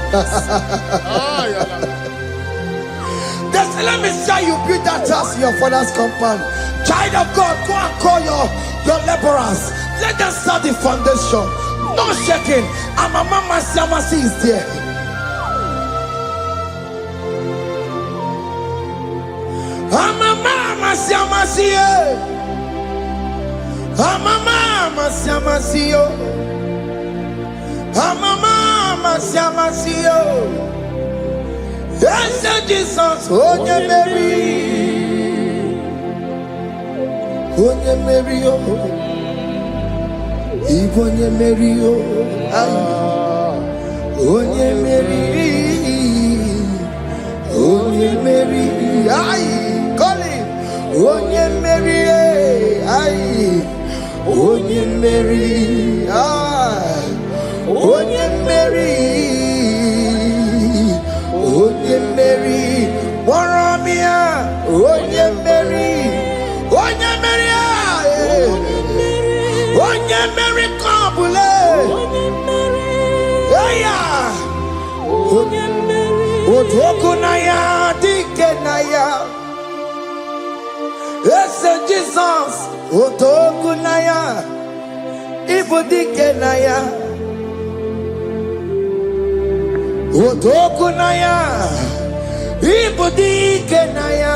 They say, let me say you build that house in your father's compound. Child of God, go and call your laborers. Let them start the foundation. No shaking. And my mama Siamas is there. Mama Siamasi, Mama Siamasi, Mama Siamasi. Yes, Jesus, oh Mary, oh Mary, oh Mary, oh Mary, oh Mary, call him. Onye Mary, ay, Onye Mary, ay, Onye Mary, Onye Mary, Moramia, Onye Mary, Onye Mary, ay, Onye Mary, Kabule, aya, Onye Mary, Otokunaya, Dikenaya. Yes, Jesus, Otokunaya, Ibudikenaya, Otokunaya, Ibudikenaya.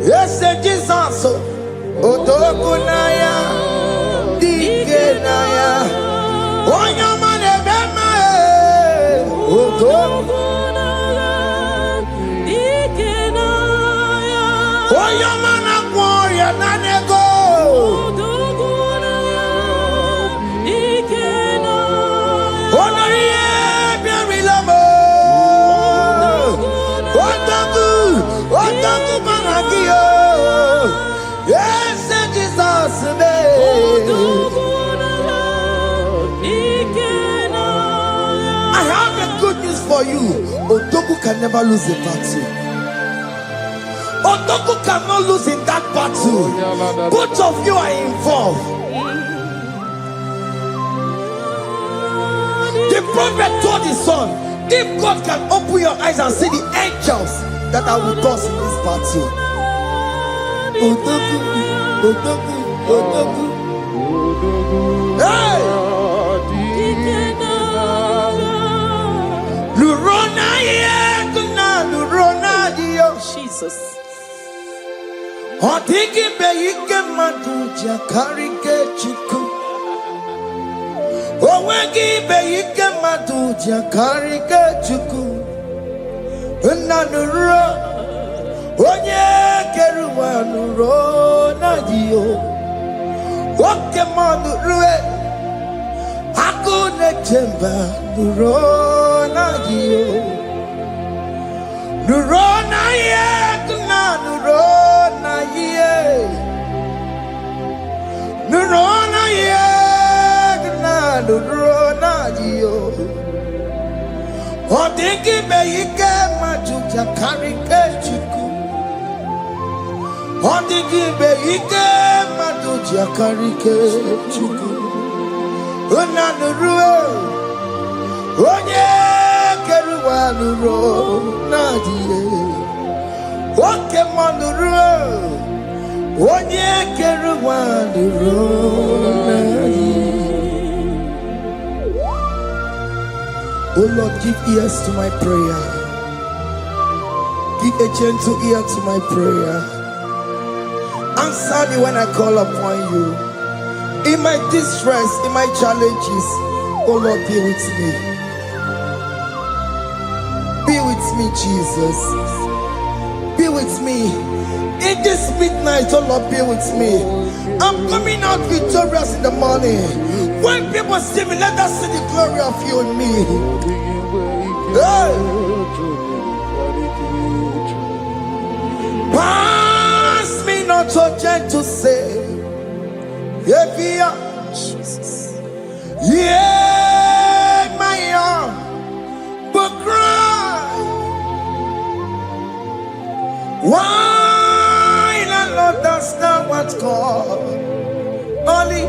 Yes, Jesus, Otokunaya, Dikenaya. Onyamane bema, Otokunaya, Dikenaya. Oyamana warrior nanego. Onoye biarilamo. Otagu managio. Yes, Jesus me. I have a good news for you. Otagu can never lose a battle. Otoku cannot lose in that battle. Both of you are involved. The prophet told his son, if God can open your eyes and see the angels that are with us in this battle. Otoku, Otoku, Otoku. Hey! Lurona yekuna, Lurona dio. Jesus. Otiki beike maduja karike chuku. Owegi beike maduja karike chuku. Nanuro onye keruwa nuro nadio. Oke manurue akune chemba nuro nadio. Nuro na yekuna nuro. Nurona yegna nurona yo. Odiki beike majuja karike chuku. Odiki beike majuja karike chuku. Ona nurue onye keruwa nurona ye. Oke manurue Onye kere waduro. Oh Lord, give ears to my prayer. Give a gentle ear to my prayer. Answer me when I call upon you. In my distress, in my challenges, oh Lord, be with me. Be with me, Jesus. Be with me. In this midnight, oh Lord, be with me. I'm coming out victorious in the morning. When people see me, let us see the glory of you in me. Hey. Pass me not so gentle say, yeah, Jesus. Yeah, my arm, but cry. Why the Lord does not what call? Only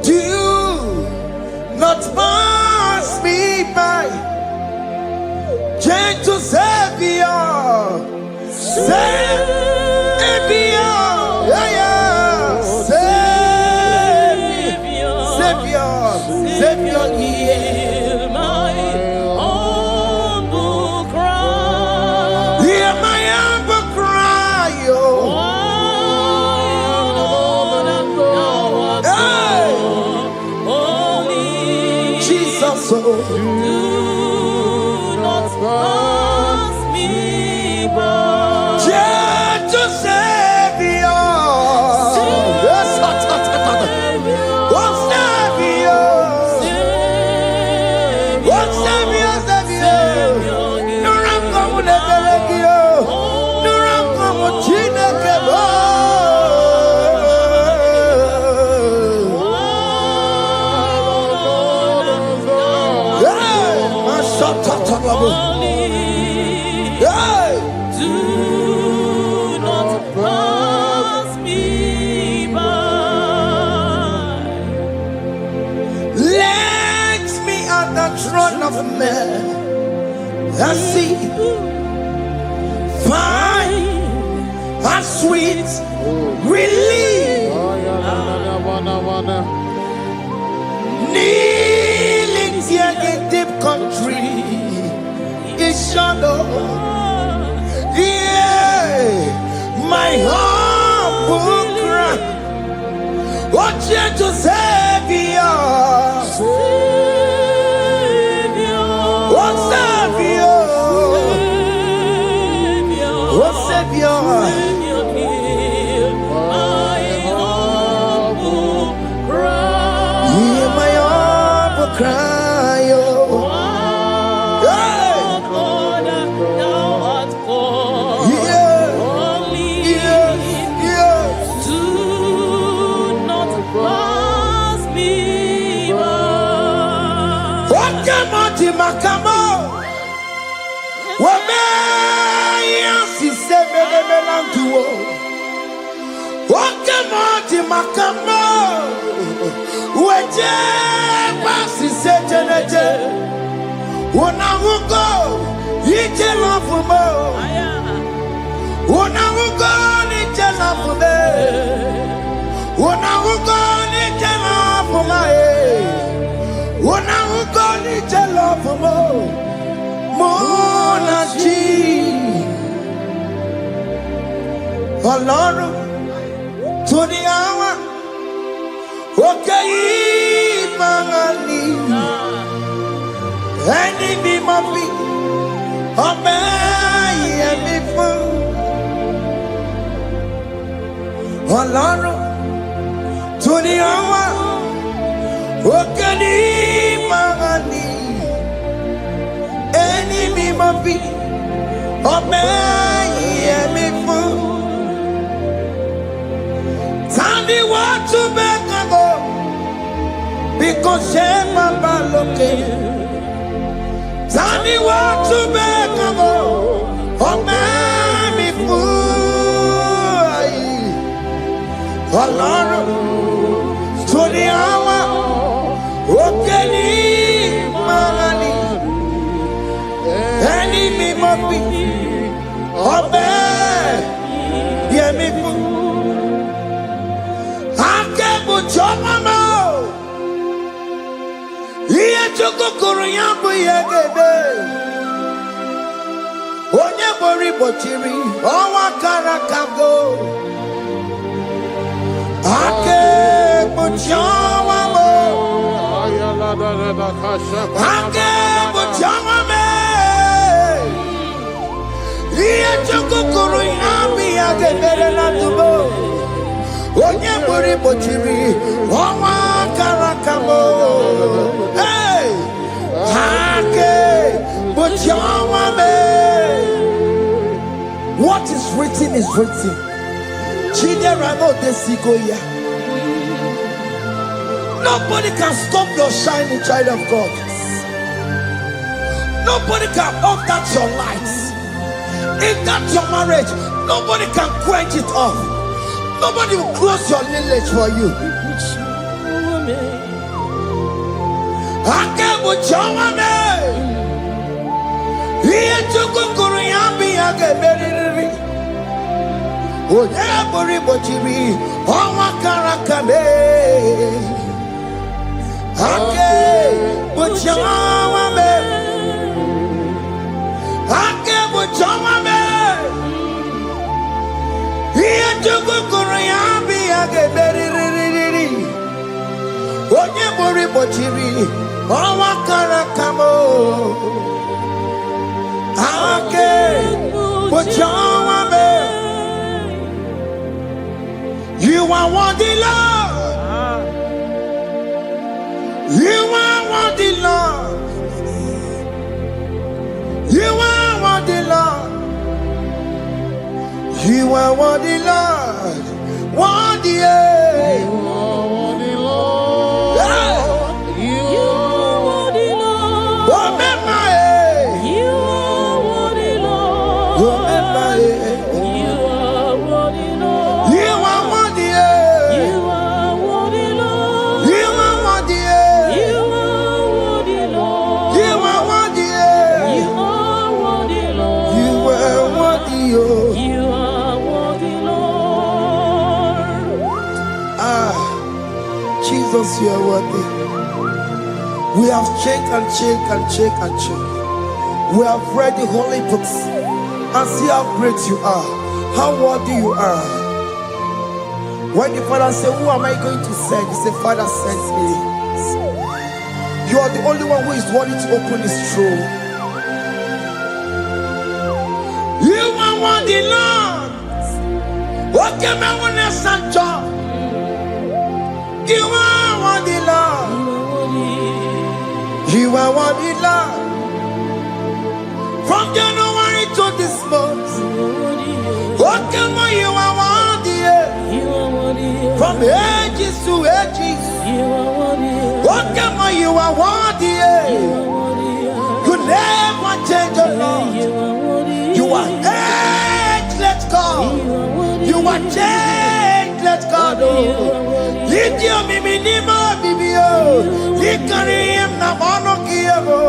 do not pass me by, gentle Savior, Savior, yeah, Savior, hear my humble cry. Hear my humble cry, oh. Jesus, oh. Do not pass me by. Gentle Savior. Yes, do not pass me by. Let me at the throne of men and see, find a sweet relief. Kneeling here in deep country is shadow. Yeah, my humble cry. Oh, gentle Savior. Oh, Savior. Oh, Savior. Hear my humble cry. Hear my humble cry, oh. Hey. Do not pass me by. What come on, Timakamo? What may you say, Melantuo? What come on, Timakamo? What was he said, Jenete? When I will go, you tell off for more. When I will go, you tell off for me. When I will go, you tell off for my head. When I will go, you tell off for more. Monachi. Oh Lord, to the hour. Okay, Mangani. Enemy Mafi. Obey me for. Oh Lord, to the hour. Okay, Mangani. Enemy Mafi. Obey me for. Tandi what to make a go. Because Shema Baloke. Tell me what to make a go. Oh, man, me fool. Oh, Lord, to the hour. Okay, Manani. Any me, Mopi. Oh, man, yeah, me fool. chukukuru yambu yegebe. Onye bori bochiri, owa karakago. Ake buchawa mo. Ake buchawa me. Iye chukukuru yambi yegebe na tubo. Onye bori bochiri, owa karakamo. Hey, ake buchawa me. What is written is written. Nobody can stop your shining, child of God. Nobody can off that your lights. If that's your marriage, nobody can quench it off. Nobody will close your lineage for you. Oye bori bochiri, owa karakame. Ake bochawa me, ake bochawa me. Iye chukukuru yambi ake beri. Oye bori bochiri, owa karakamo. Ake bochawa me. You are worthy, Lord. You are worthy, Lord. You are worthy, Lord. You are worthy, Lord. Worthy, yeah. You are worthy, Lord. Yeah. You are worthy, Lord. Remember, You are worthy, Lord. remember, You are worthy, Lord. you are worthy, You are worthy, Lord. you are worthy, You are worthy, Lord. you are worthy, You are worthy, Lord. you are worthy, oh. You are worthy, Lord. Ah, Jesus, you are worthy. We have checked and checked and checked and checked. We have read the holy books and see how great you are, how worthy you are. When the Father said, "Who am I going to send?" He said, "Father, send me." You are the only one who is worthy to open his throne. You are worthy, Lord. Okay, my one is Sancho. You are worthy, Lord. You are worthy, Lord. From January to this month. Okay, my you are worthy. From ages to ages. Okay, my you are worthy. You never change your Lord. You are ageless God. You are changeless God. Lift your minima bibio. You carry him na mono kiabo.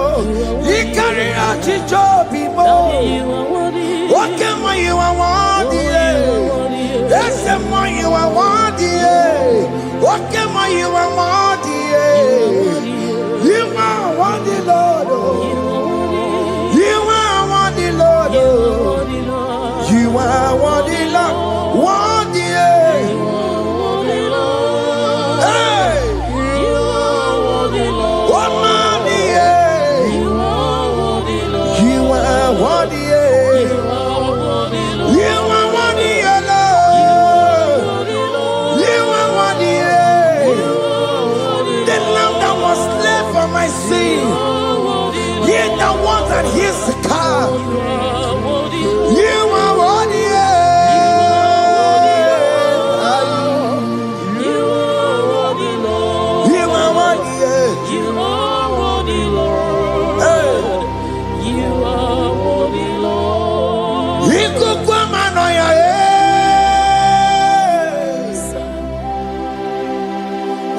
You carry a chicho people. What can you are worthy? That's the more you are worthy. What can you are worthy? You are worthy, Lord. You are worthy, Lord. You are worthy, Lord. Worthy. Hey. What money? You are worthy. You are worthy, Lord. You are worthy. The lamb that was slain for my sin. He the one that hears the car. You are worthy. You are worthy.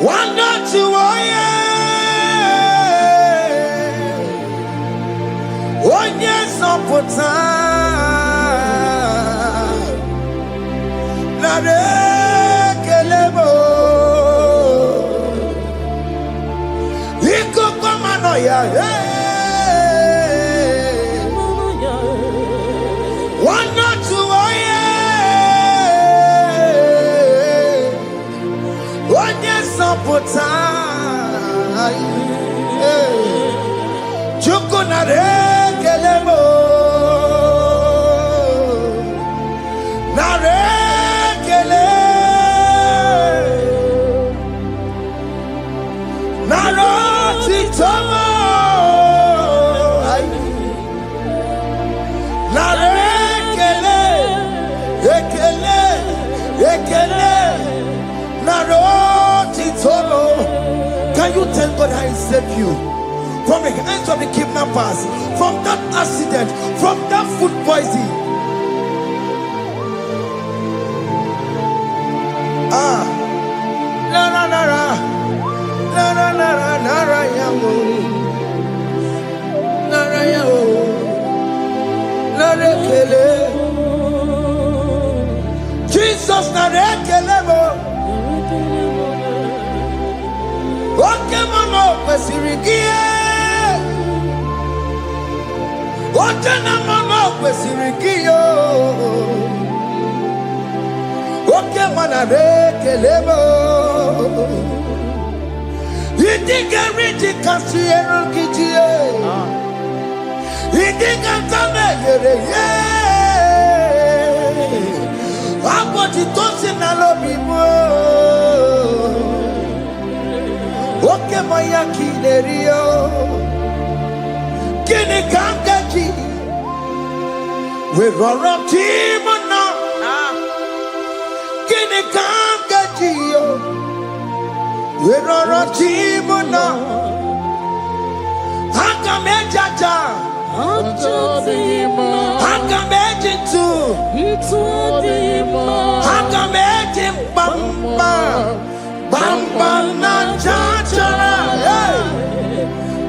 One not to one yes, I'm put ya. One not to one yes up Chukunare kelemo Nare kele Naroti tomo Nare kele Ekele Ekele Naroti tomo. Can you tell God I save you from the hands of the kidnappers, from that accident, from that food poisoning? Jesus narekelemo. Okay, mama, kwesirigie. Okay, mama, kwesirigio. Okay, mana rekelemo. Idiga riti kasiero kijie. Idiga kame yere ye. Aboti tosi na lobi mo. Oke maya kinerio Kini kangaji We roro timona Kini kangaji We roro timona Haka mejaja Haka mejintu Haka mejimbamba Bamba na chachara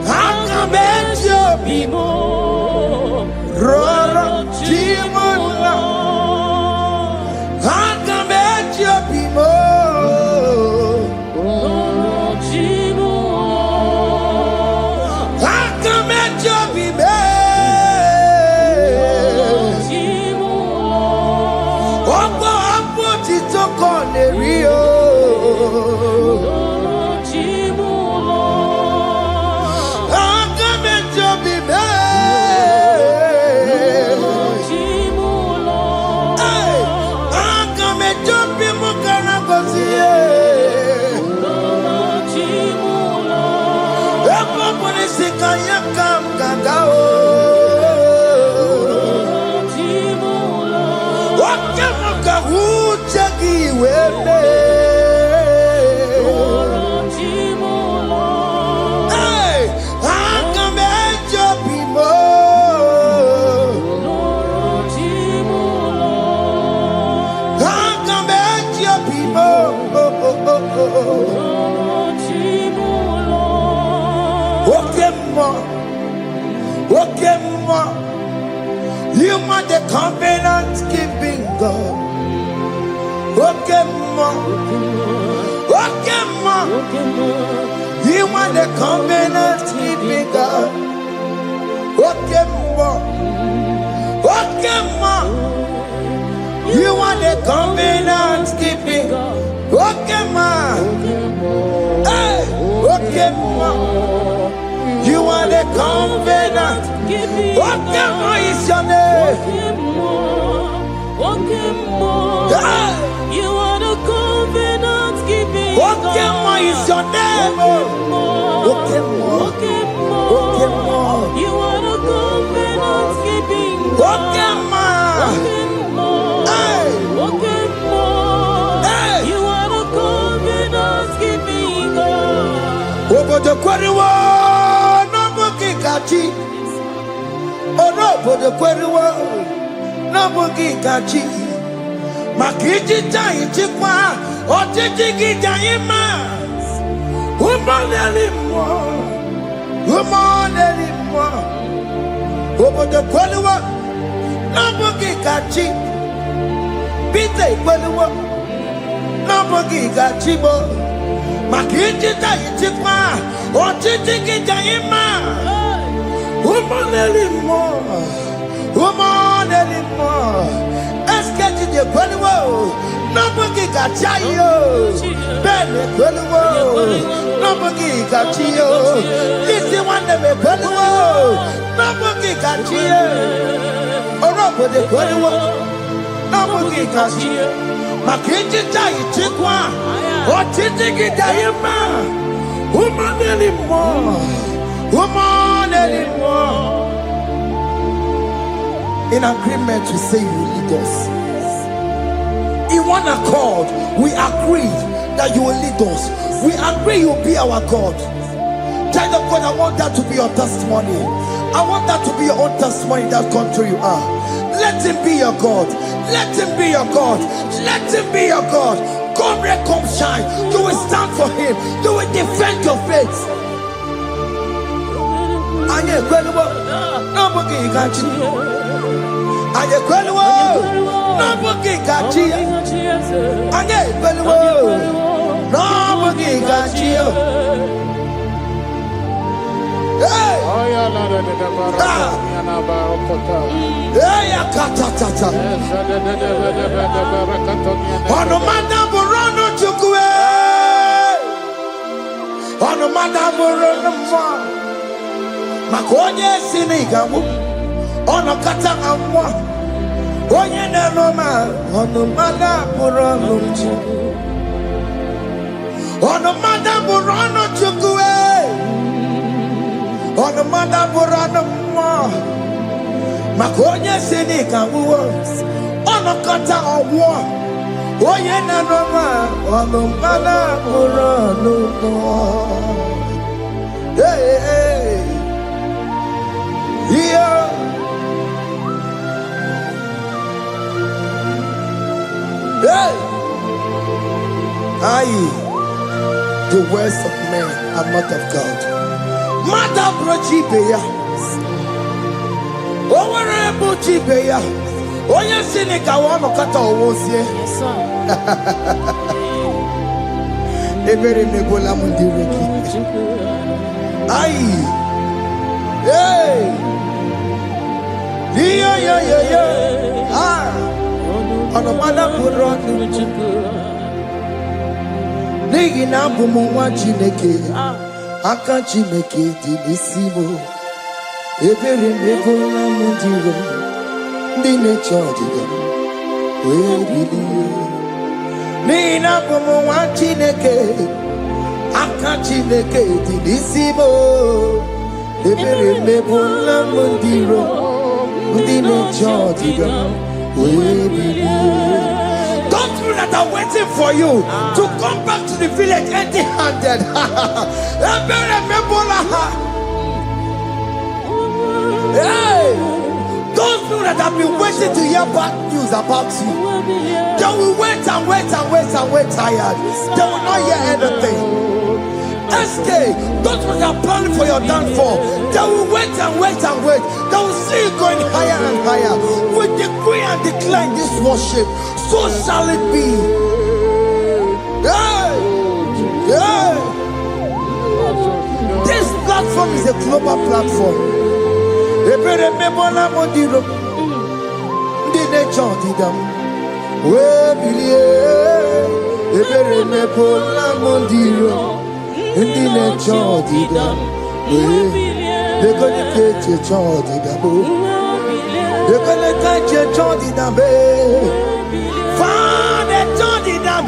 Haka mejo bimo Roro timona Haka mejo bimo Roro timo Haka mejo bime Opo apo titoko nerio You are the covenant keeping God. Okay, ma. You are the covenant keeping God. Okay, ma. You are the covenant keeping God. Okay, ma. Hey, okay, ma. You are the covenant. What is your name? You are the covenant keeping. What is your name? You are the covenant keeping. You are the covenant keeping. Obodo kwariwo no buki kachi. Obodo kwariwo no buki kachi. Makiji tai chikwa otiji gijai ma. Umoneli mo. Obodo kwariwo no buki kachi. Bite kwariwo no buki kachi bo. Makiji tai chikwa otiji gijai ma. woman anymore. Woman anymore. Escape the Quenwo. Nobody got you. Ben Quenwo. Nobody got you. This is one that may Quenwo. Nobody got you. Or nobody Quenwo. Nobody got you. Makinji Jai Chikwa. What did you get? Woman anymore. Woman anymore. In agreement to say you will lead us. In one accord, we agreed that you will lead us. We agree you will be our God. Child of God, I want that to be your testimony. I want that to be your own testimony in that country you are. Let him be your God. Let him be your God. Let him be your God. Come red, come shine. You will stand for him. You will defend your faith. And you're incredible. Nobody got you. And you're incredible. Nobody got you. And you're incredible. Nobody got you. Hey! Hey, katata. Ono madam rono chukwe. Ono madam rono mwa. Makonye sinigamu. Ono kata amwa. Onye nenoma. Ono madam rono chukwe. Ono madam rono chukwe. Ono madam rono mwa. Makonye sinigamu. Ono kata amwa. Oye na noma, ono mana murano mo. Hey, hey, yeah. Hey, the words of men are not of God. Madam Brochibeya, Owerebo Chibeya. Oye sinika wano kata owosie. Yes, sir. Ebere mebola mundireki. Ai. Hey. Yo. Ah. Ono mala buronu. Nigi na bumu wa Chineke. Aka Chineke di nisimo. Ebere mebola mundireki. Dine chodiga, we believe. Nina kumu wa Chineke, aka Chineke dinisimo. Ebere mebola mundiro, dine chodiga, we believe. Don't through that are waiting for you to come back to the village empty-handed. Ebere mebola. Hey. Those people that have been waiting to hear bad news about you, they will wait and wait tired. They will not hear anything. SK, those people that are planning for your downfall, they will wait and wait. They will see you going higher and higher. We decree and declare this worship, so shall it be. Yeah. This platform is a global platform. Ebere mebola mondiro, ndine chondidam, we bilie. Ebere mebola mondiro, ndine chondidam, we bilie. Dekone keche chondidam, dekone keche chondidam, fane chondidam,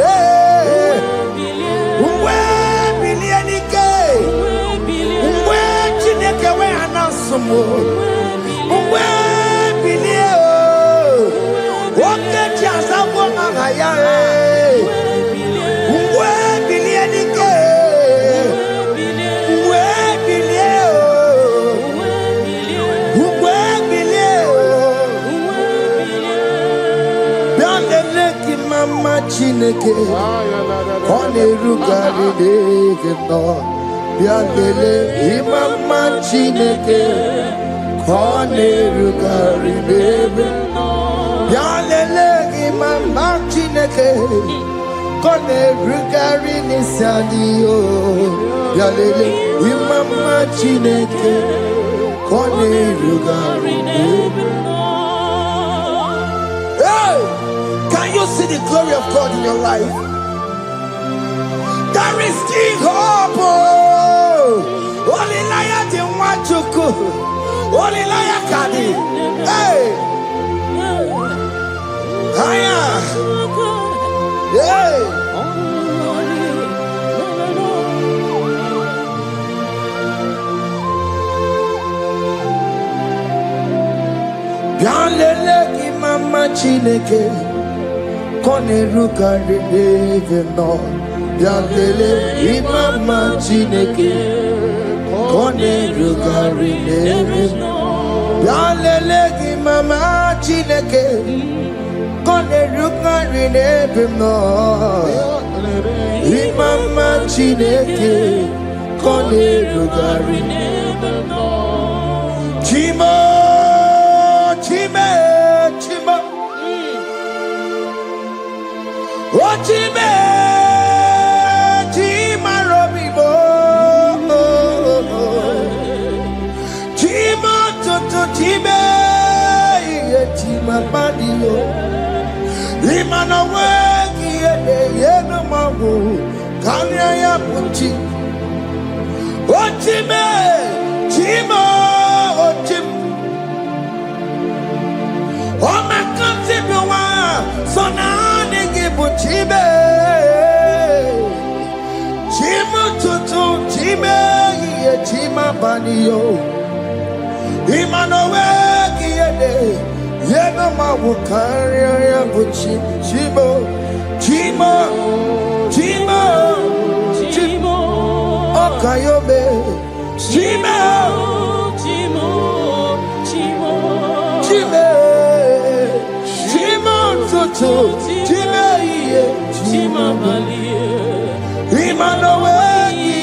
we bilie nike, we chineke we anasumo. Uwe bilie o, woke chiasa wonga ngaya e. Uwe bilie nike, uwe bilie o, uwe bilie o. Biandele ki mama Chineke, kone rugari deke no. Biandele ki mama Chineke. Kone rugari bebe, yalele imama Chineke. Kone rugari nisani o, yalele imama Chineke. Hey, can you see the glory of God in your life? There is still hope. Only liar didn't want to go. Only liar can. Hey, higher. Hey. Bialele ki mama chineke kone rukari neve no. Bialele ki mama chineke kone rukari neve no. Bialele ki mama chineke kone rukari neve no. Ki mama chineke kone rukari neve no. Chimo. Chime, chime, oh chime, chime robibo, chime toto chime, chime badio, imana wegi yeno mawu, kanya ya punchi, oh chime, chime, oh chime. Oh my God, so now they give you chibe, chima tutu chibe, ye chima banio, imano wegi ye no mawukari ya buchi chibo, chima, chima, chimo, okayobe, chima, chimo, chimo, chime. Chime ye, chima balie, imano wegi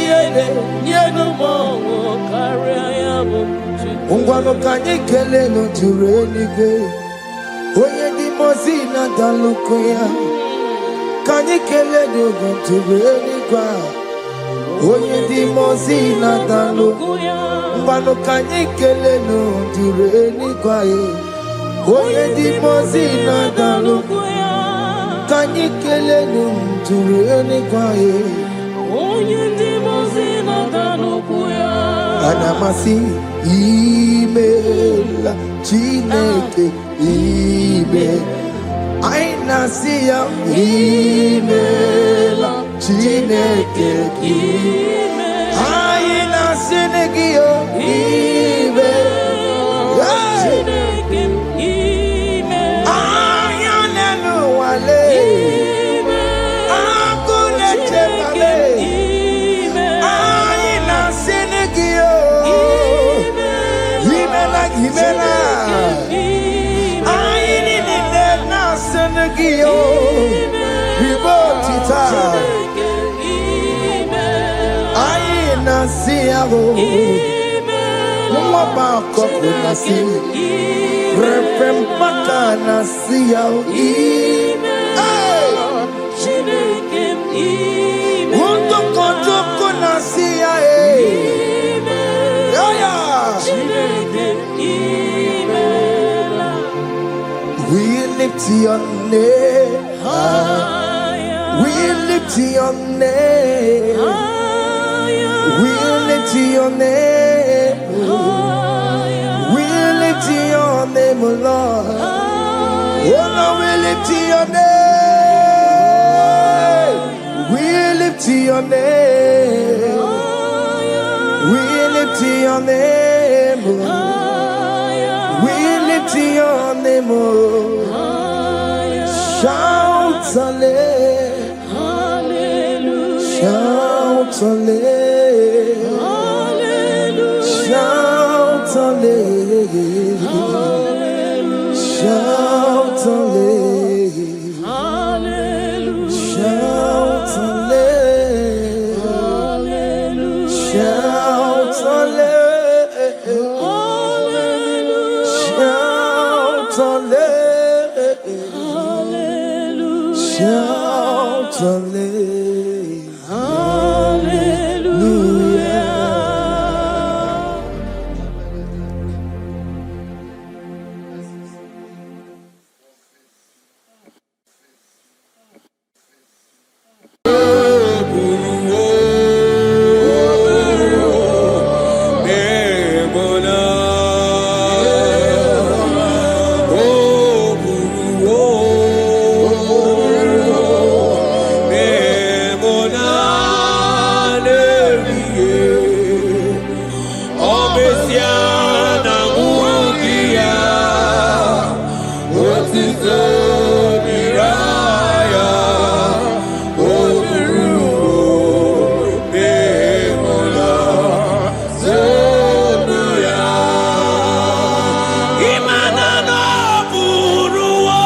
yeno mawo karia yabo. Ungwano kanye kele no turenike, oye di mozina dalukoya. Kanye kele no turenikwa, oye di mozina dalukoya. Ungwano kanye kele no turenikwa ye. Oye di mozina dalukoya, kanyi kele numtureni kwaye. Oye di mozina dalukoya, anamasi email chineke email. Aina siya email chineke email. Aina sinegio email. We lift your name higher. We lift your name higher. We lift your name higher. We lift your name, Lord. Oh Lord, we lift your name. We lift your name. We lift your name. We lift your name. Shout hallelujah. Shout hallelujah. Shout hallelujah. Shout hallelujah. Shout hallelujah. Shout hallelujah. Shout hallelujah. Shout hallelujah. Obesiana Mugia, Otito Miraya, Obiru, Bemola, Zonuya, Imana no Burua,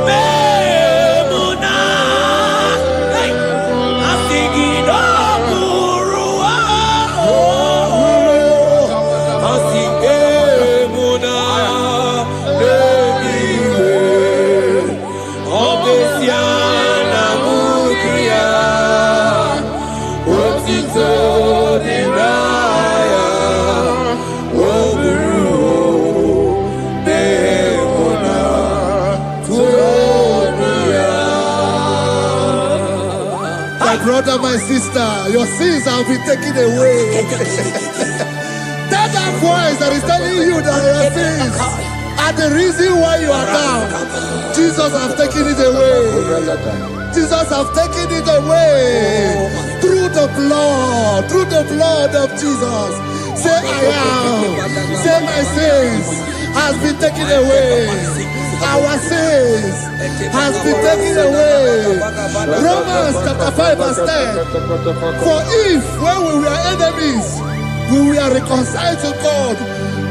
Bemona, Asigido Burua, Asigemona, Legiwe, Obesiana Mugia, Otito Diraya, Obiru, Bemola, Zonuya. My brother, my sister, your sins have been taken away. That voice that is telling you that your sins are the reason why you are down. Jesus has taken it away. Jesus has taken it away. Through the blood of Jesus. Say I am. Say my sins has been taken away. Our sins has been taken away. Romans chapter 5 verse 10. For if when we were enemies, we were reconciled to God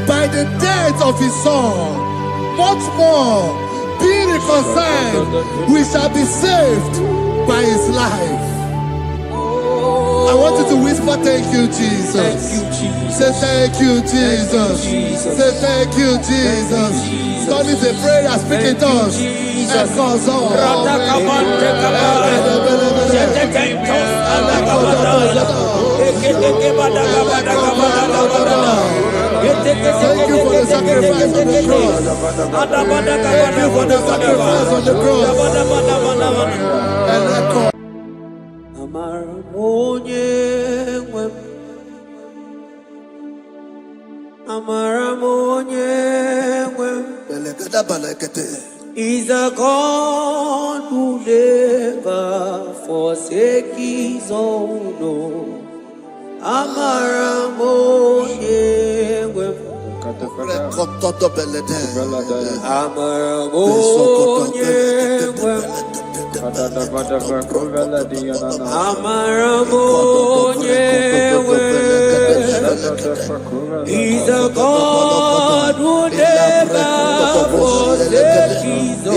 by the death of his son, much more, being reconciled, we shall be saved by his life. I want you to whisper, thank you, Jesus. Thank you, Jesus. Say thank you, Jesus. Say thank you, Jesus. God is a prayer, speak in tongues. Echoes on. Thank you for the sacrifice on the cross. Thank you for the sacrifice on the cross. And echo. Is a God who never forsake his own. He's a God who never forsakes his He's a God who never forsakes his own.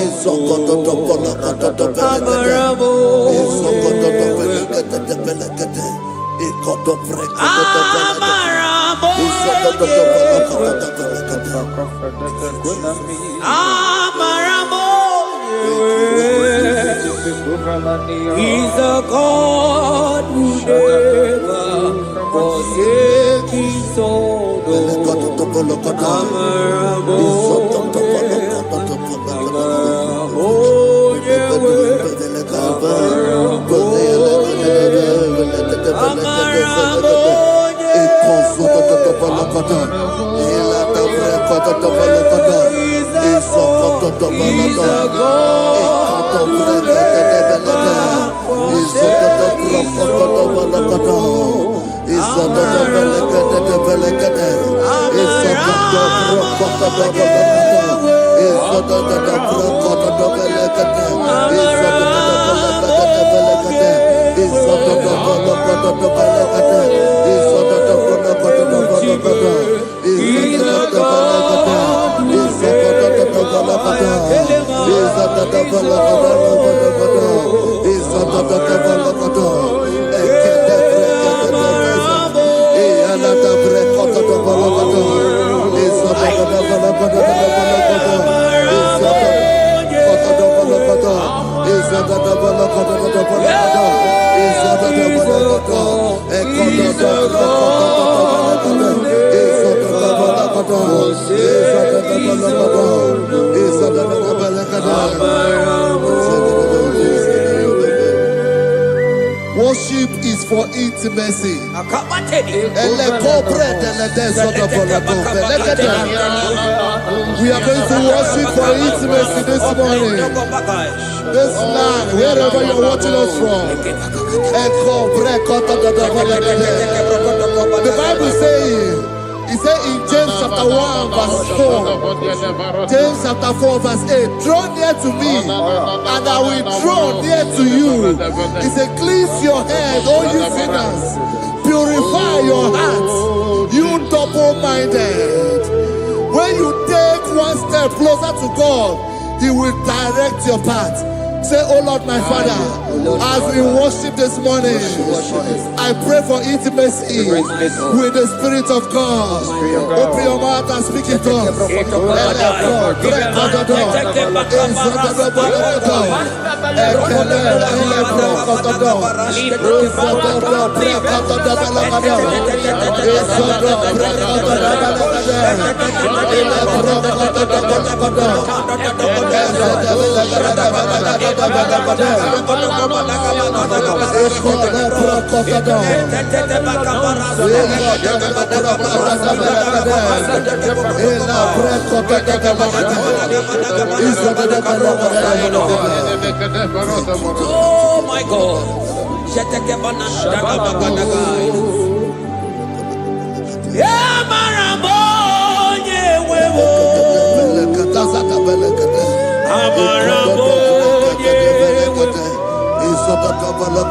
Worship is for intimacy. We are going to worship for intimacy this morning. This land, wherever you're watching us from. The Bible says, he said in James chapter 1 verse 4, James chapter 4 verse 8, draw near to me and I will draw near to you. He said, cleanse your head, all you sinners. Purify your hearts, you double-minded. When you take one step closer to God, He will direct your path. Say, oh Lord, my Father, as we worship this morning, I pray for intimacy with the Spirit of God. Open your mouth and speak it to us. Oh my God.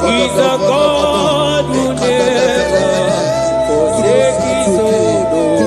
He's a God who never forsakes his own.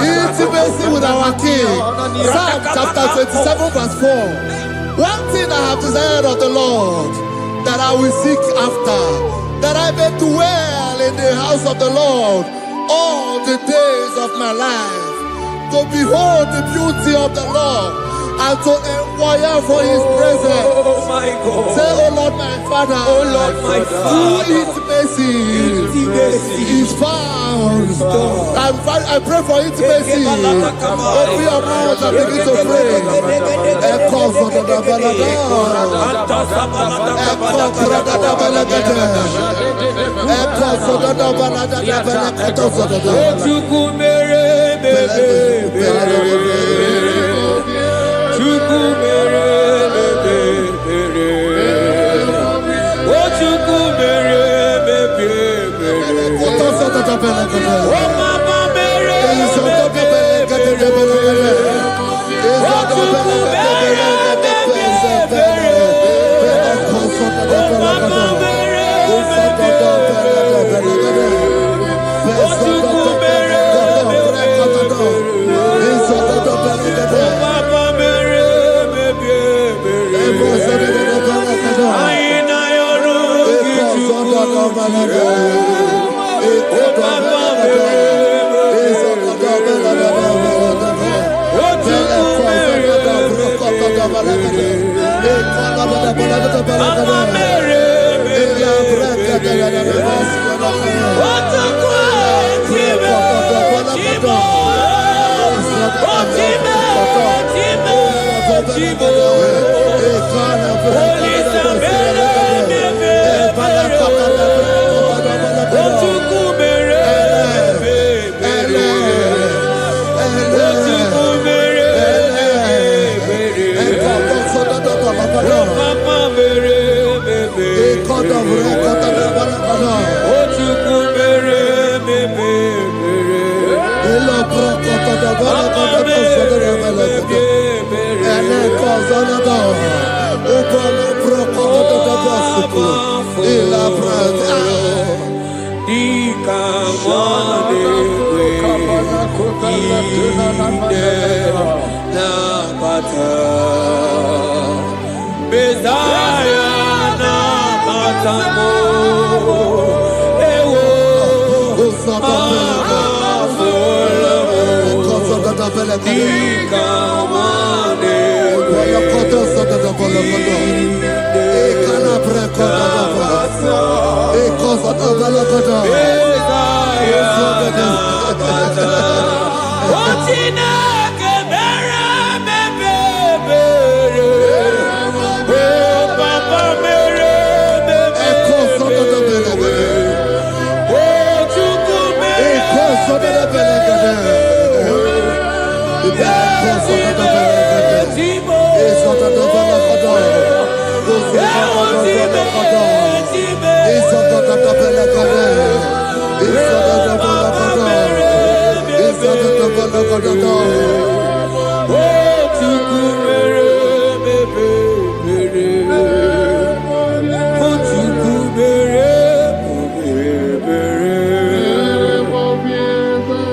Intimacy with our King. Psalm chapter 27 verse 4. One thing I have desired of the Lord, that I will seek after, that I may dwell in the house of the Lord all the days of my life, to behold the beauty of the Lord and to inquire for His presence. Oh my God. Say, oh Lord, my Father, oh Lord, my Father, intimacy is found. I pray for intimacy. Open your mouth and begin to pray. Echoes of the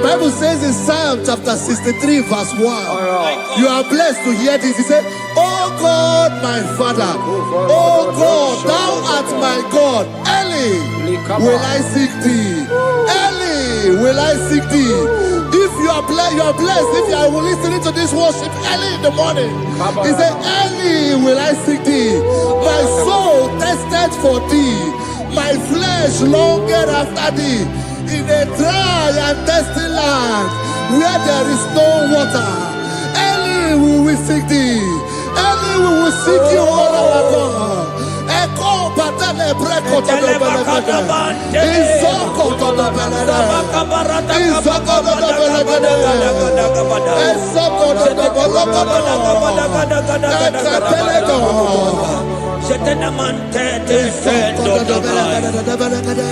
Bible says in Psalm chapter 63 verse 1, you are blessed to hear this. He said, "Oh God, my Father, oh God, thou art my God. Early will I seek thee. Early will I seek thee." If you are blessed if you are listening to this worship early in the morning. He said, "Early will I seek thee. My soul thirsted for thee. My flesh longed after thee. In a dry and thirsty land where there is no water. Early will we seek thee. Early we will seek you, O our God. Echo patele breko to the belagade. Isoko to the belagade. Isoko to the belagade. Isoko to the belagade. Ekapelego. Shetenamante defendo the belagade.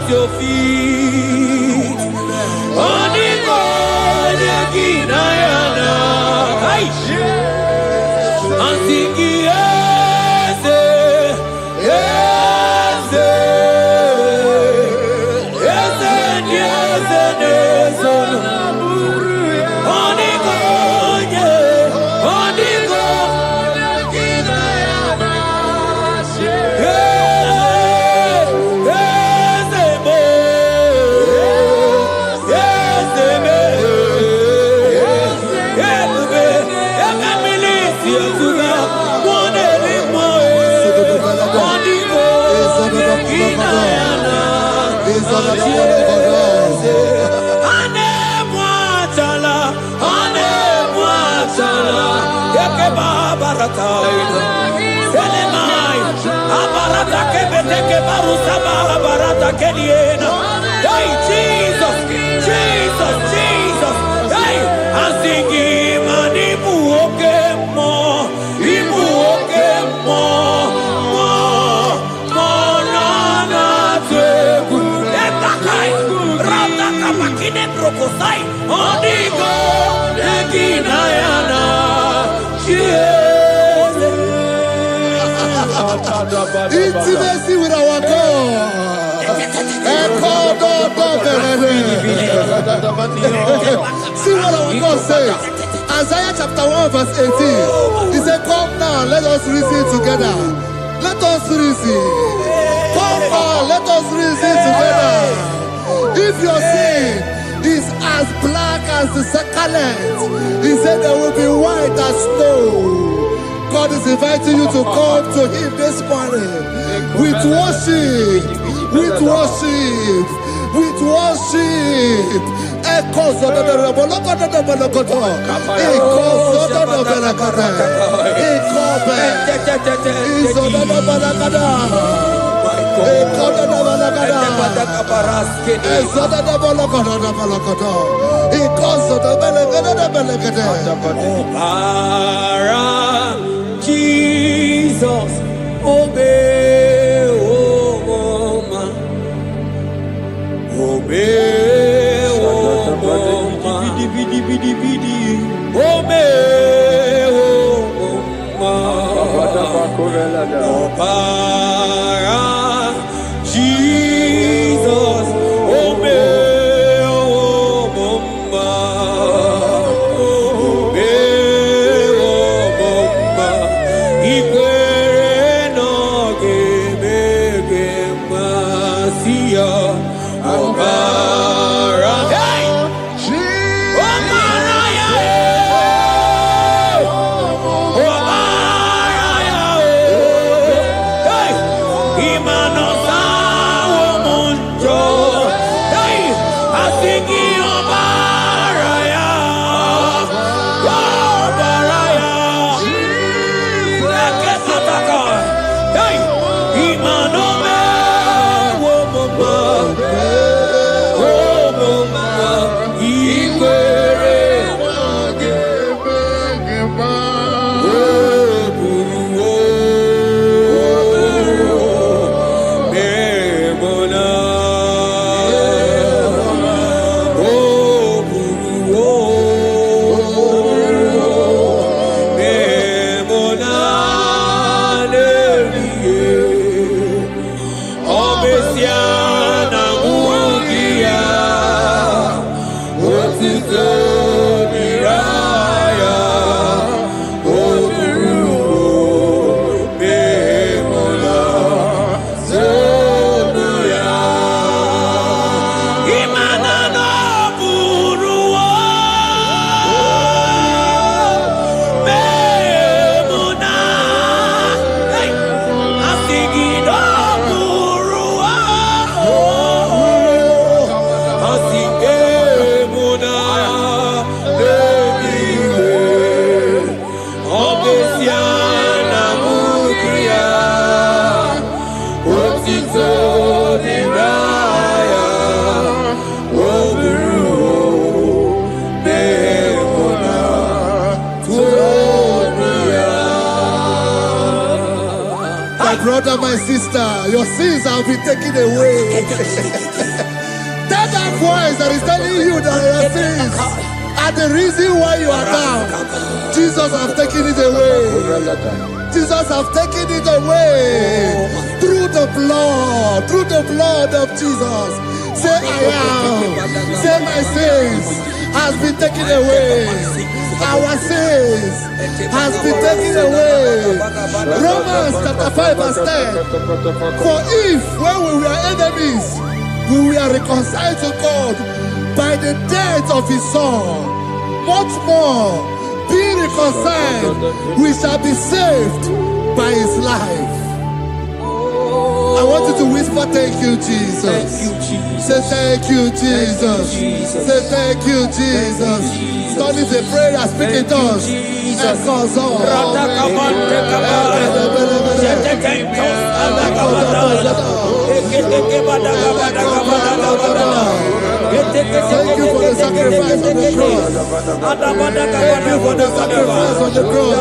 Your feet on the God Ginayana and sing yes, yes, yes, yes, yes, on the God, on the God Ginayana. barataita. Selemai. Abarata kebeteke barusaba abarata keliena. Hey, Jesus, Jesus, Jesus. Hey, asingi manibu okemo. Ibu okemo. Prokosai, Onigo, Eginayana, Intimacy with our God. See what our God says. Isaiah chapter 1 verse 18. He said, come now, let us reason together. Let us reason. Come now, let us reason together. If your sin is as black as the scarlet, he said there will be white as snow. God is inviting you to come to him this morning with worship, with worship, with worship. Echoes of the Jesus, obey, oh mama, obey, oh mama, obey, oh mama, Jesus, obey, oh mama. Brother, my sister, your sins have been taken away. That voice that is telling you that your sins are the reason why you are down. Jesus has taken it away. Jesus has taken it away through the blood of Jesus. Say I am. Say my sins has been taken away. Our sins has been taken away. Romans chapter 5 verse 10. For if when we were enemies, we were reconciled to God by the death of his son, much more, being reconciled, we shall be saved by his life. I want you to whisper Jehovah, thank you, Jesus. Thank you, Jesus. Say thank you, Jesus. Jesus. Say thank you, Jesus. Turn it a prayer, speak in tongues. Echoes all. Thank you for the sacrifice on the cross. Thank you for the sacrifice on the cross.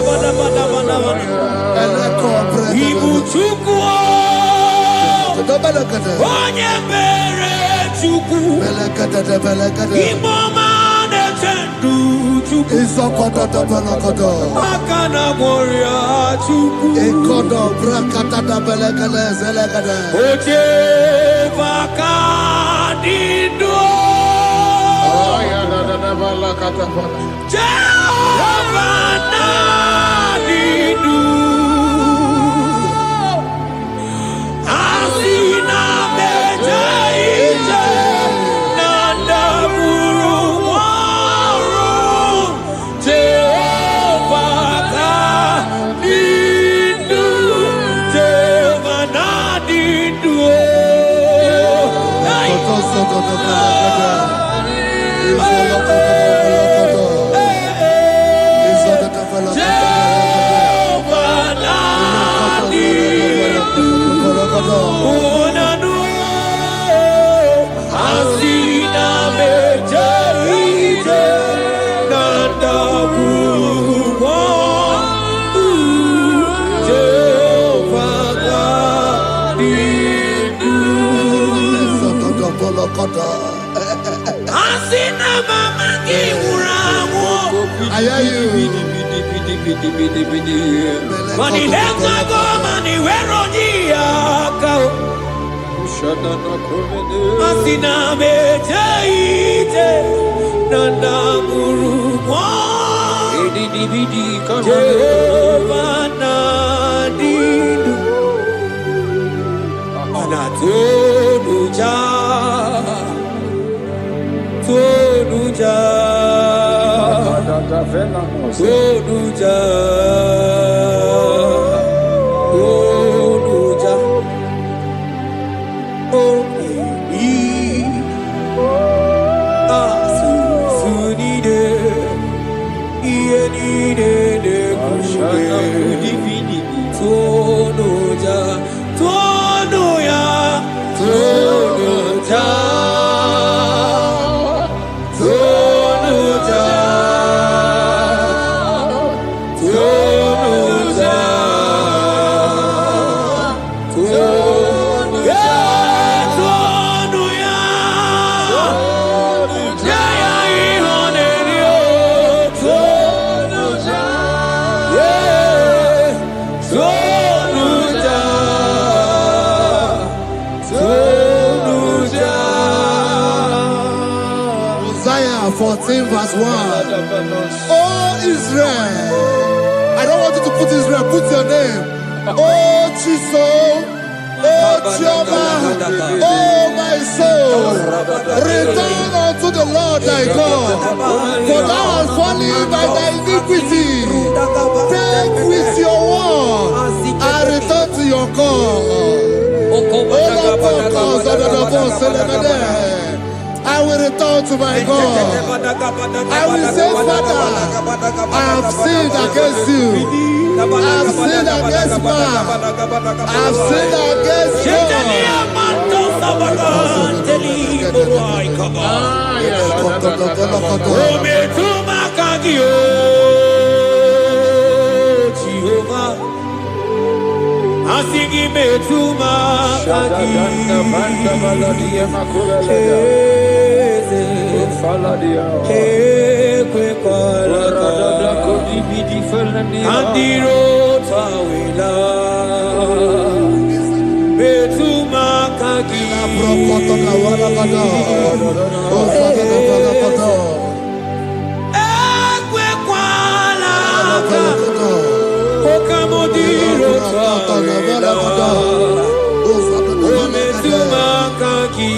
Onye mere Chukwu Igbo mane chendu Chukwu Akana moria Chukwu Oche vakadido Jehovah nadidu Asina meja ije Nanda buru waru Jehovah kadidu Jehovah nadidu I hear you. Mani lenga go mani weroji akao Asina mejaite Nanda guru kwa Jehovah nadidu Anatonuja Tonuja Tonuja Tonuja Oh Asu Sunide Ienide de Tonuja Tonuya Tonuja Isaiah 14 verse 1. Oh Israel, I don't want you to put Israel, put your name. Oh Chiso, oh Chioma, oh my soul, return unto the Lord thy God, for thou hast fallen by thy iniquity. Take with your word and return to your God. I will return to my God. I will say, Father, I have sinned against you. I have sinned against man. I have sinned against Asigi metuma kagi Ekwe kwalaka Andiro tawila Metuma kagi Ekwe kwalaka Okamodiro tawila Metuma kagi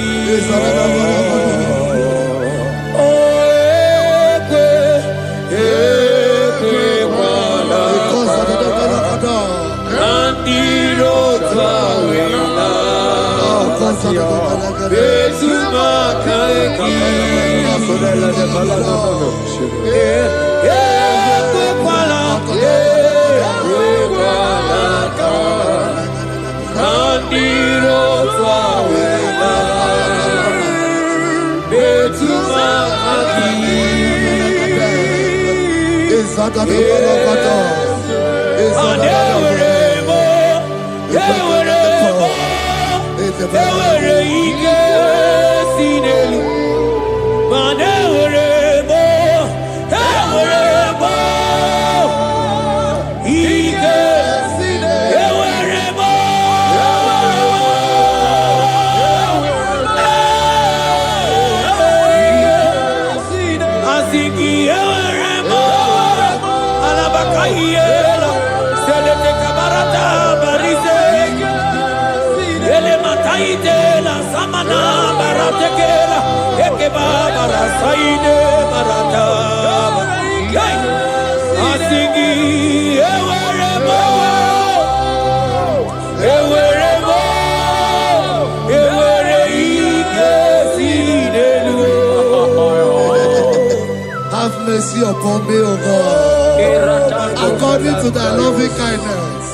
Have mercy upon me, O God, according to thy loving kindness,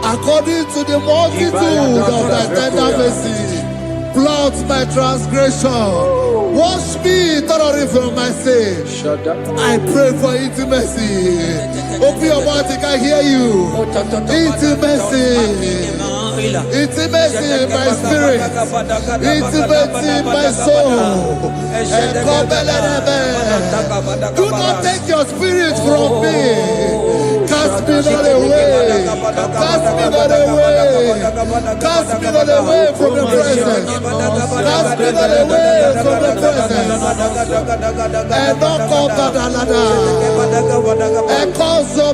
according to the multitude of thy tender mercy. Blot my transgression, wash me thoroughly from my sin. I pray for intimacy. Open your mouth, I can hear you. Intimacy. Intimacy in my spirit, intimacy in my soul. Do not take your spirit from me. Cast me not away. Cast me not away. Cast me not away from the presence. Cast me not away from the presence. And not come back another. And cause of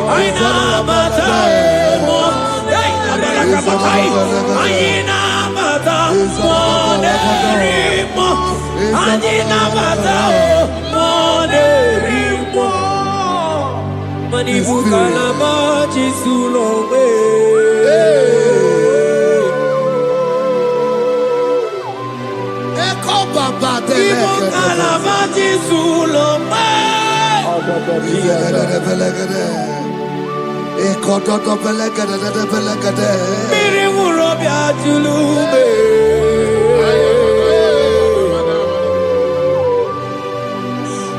Aina Rabakai, Ayina Bata, Monerimo, Ayina Bata, Monerimo, Manibuka Lamachi Sulowe. Manibuka Lamachi Sulowe. Miri Murobia Julube.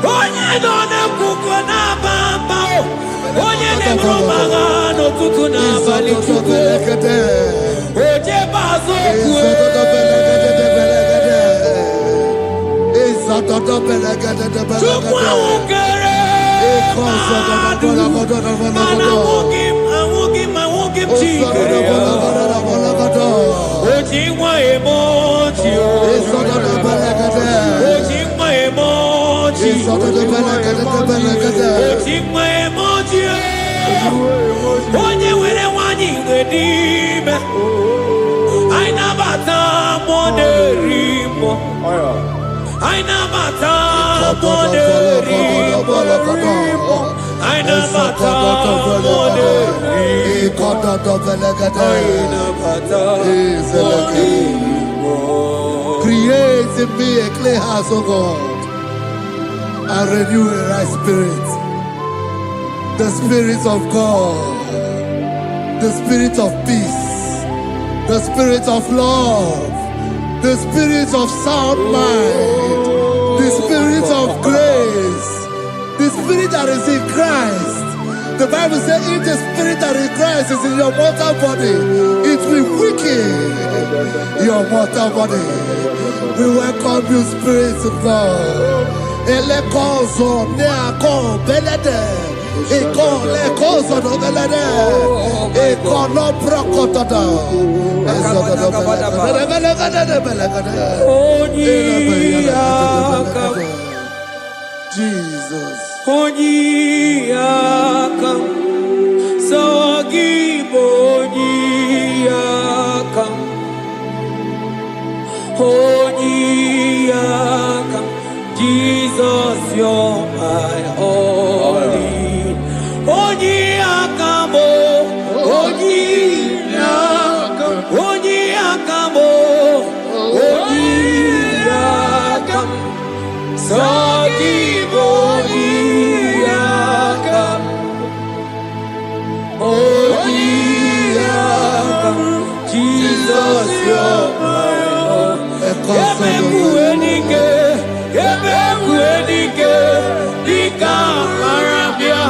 Onye dona kukona bamba. Onye nekromanga no tutuna bali chuku. Oje bazo kue. Chukwa ukere. I won't give chikere. Ojingwa emoji. Ojingwa emoji. Ojingwa emoji. Onye were wanyi wedime. Aina bata monerimo. Aina bata monerimo. Aina bata monerimo. Create in me a clear house, O God, and renew a right spirit. The spirit of God, the spirit of peace, the spirit of love, the spirit of sound mind, the spirit of grace, the spirit that is in Christ. The Bible says, if the spirit that is in Christ is in your mortal body, it will weaken your mortal body. We welcome you, Spirit of God. Elekozo neako belede, eko lekozo no belede, eko no prokotoda. Jesus. Onyiyakam, Sawagibo Onyiyakam, Onyiyakam, Jesus, you're my only. Onyiyakam, Onyiyakam, Onyiyakam, Onyiyakam, Sawagibo Onyiyakam, Onyiyakam, Jesus, you're my Lord. Ebekuenike, ebekuenike, dika marabia,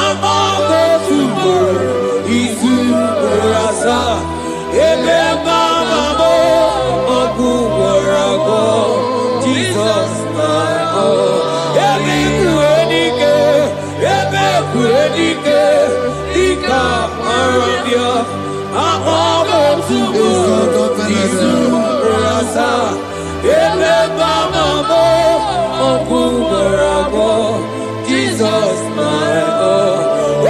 amago tubo, isu rasa, ebebamamo, okuwarago, Jesus, my Lord. Ebekuenike, ebekuenike, dika marabia, amago tubo, isu rasa, ebebamamo, okuwarago, Jesus, my Lord.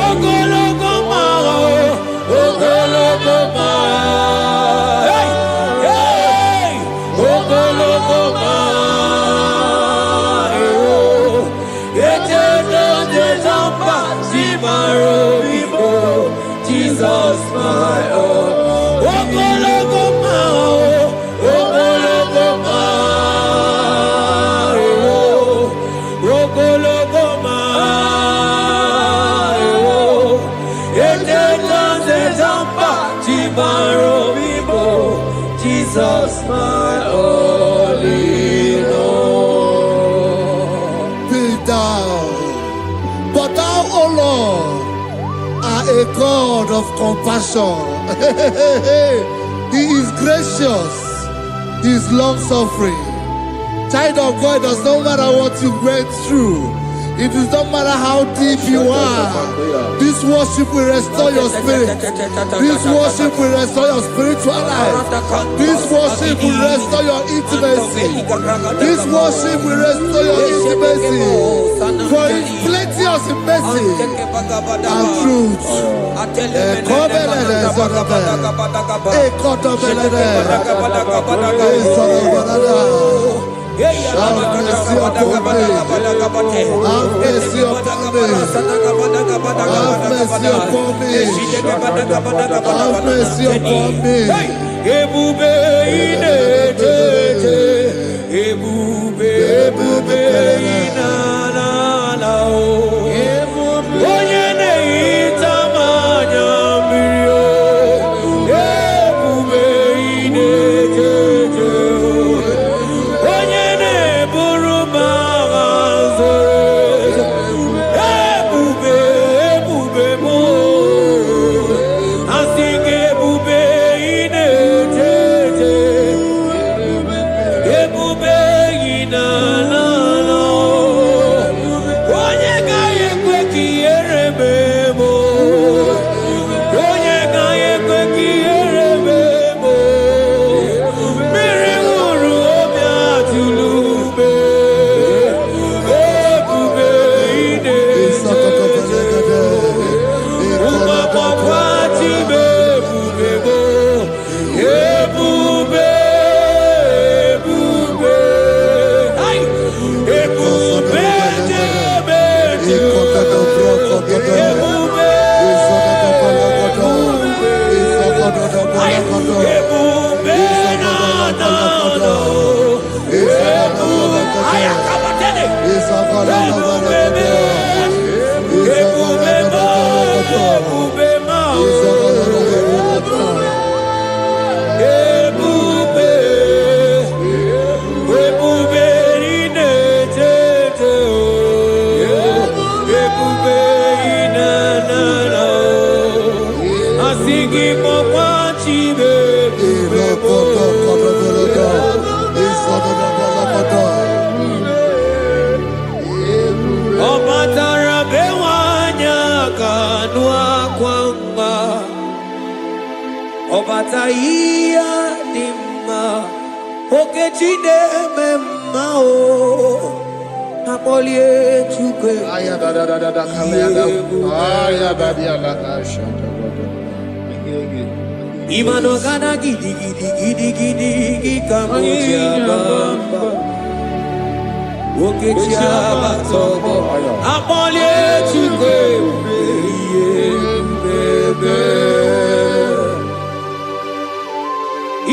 Ogologo maro, ogologo maro, hey, hey, ogologo maro, eternal desamba, simaro vivo, Jesus, my Lord. Ogologo maro, ogologo maro, ogologo maro, eternal desamba, simaro vivo, Jesus, my only Lord. Be thou, but thou, O Lord, are a God of compassion. He is gracious. He is long suffering. Child of God, does no matter what you went through, It does not matter how deep you are. This worship will restore your spirit. This worship will restore your spiritual life. This worship will restore your intimacy. This worship will restore your intimacy. For His plenty of mercy and truth. Have mercy upon me. Have mercy upon me. Have mercy upon me. Have mercy upon me. Ebube inetete, ebube inanana o. Onye na-ehita mmanya mmiri o. Ebube inetete o. Onye na-eburu m agha zoro ezo. Ebube m o. Asị gị ebube inetete, ebube inanana o. Onye gaghị ekwe ka ihere mee m o. Onye gaghị ekwe ka ihere mee m o. Mmiri ṅụrụ obi atụrụ ume. Ebube inetete, ụmụagbọghọ tibe ebube m o. Ebube, ebube, ai, ebube debe ebube, ai, ebube na na na, ebube, ai, akabatene, ebube me, ebube ma, ebube ma, ebube, ebube inetete o, ebube inanana o. Asị gị kpọkwa Chibe ebube m. Ọ batara be nwanyị aka anụ akwa mma. Ọ bata ihe dị mma, Okechi na-eme mma o. Akpọlie Chukwu Imano gana gidi gidi gidi gidi gidi kamoji abamba. Okechi abatobo akpọlie Chukwu ebube.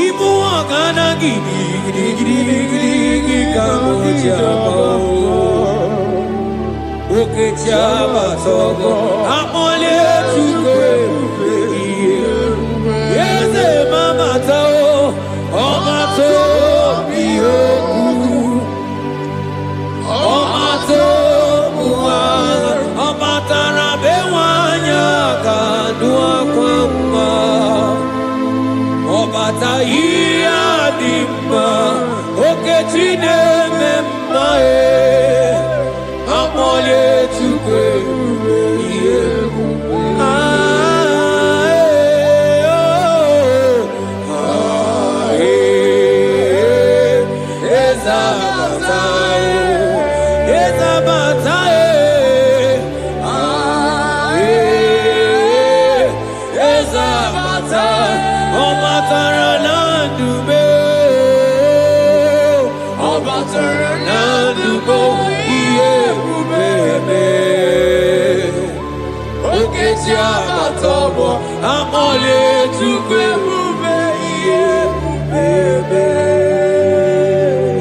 Ibu ọgana gidi gidi gidi gidi gidi kamoji abamba. Okechi abatobo akpọlie Chukwu ebube. Eze mama tao, ọma to biyoku, ọma to buwa, ọma tara be nwanyị aka anụ akwa mma. Ọbata ihe dị mma, Okechi na-eme mma akpọlie Chukwu ebube ihe ebube.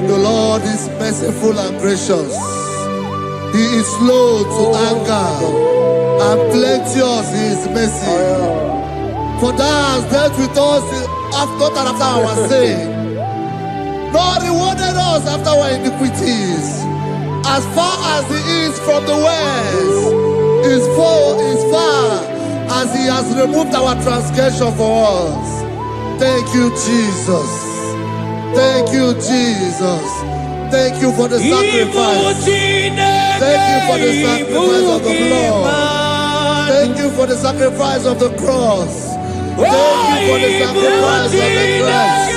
The Lord is merciful and gracious. He is slow to anger and plenteous in His mercy. For thou hast dealt with us not after our sin, nor rewarded us after our iniquities. As far as the east from the west is far as He has removed our transgression for us. Thank you, Jesus. Thank you, Jesus. Thank you for the sacrifice. Thank you for the sacrifice of the blood. Thank you for the sacrifice of the cross. Thank you for the sacrifice of the cross.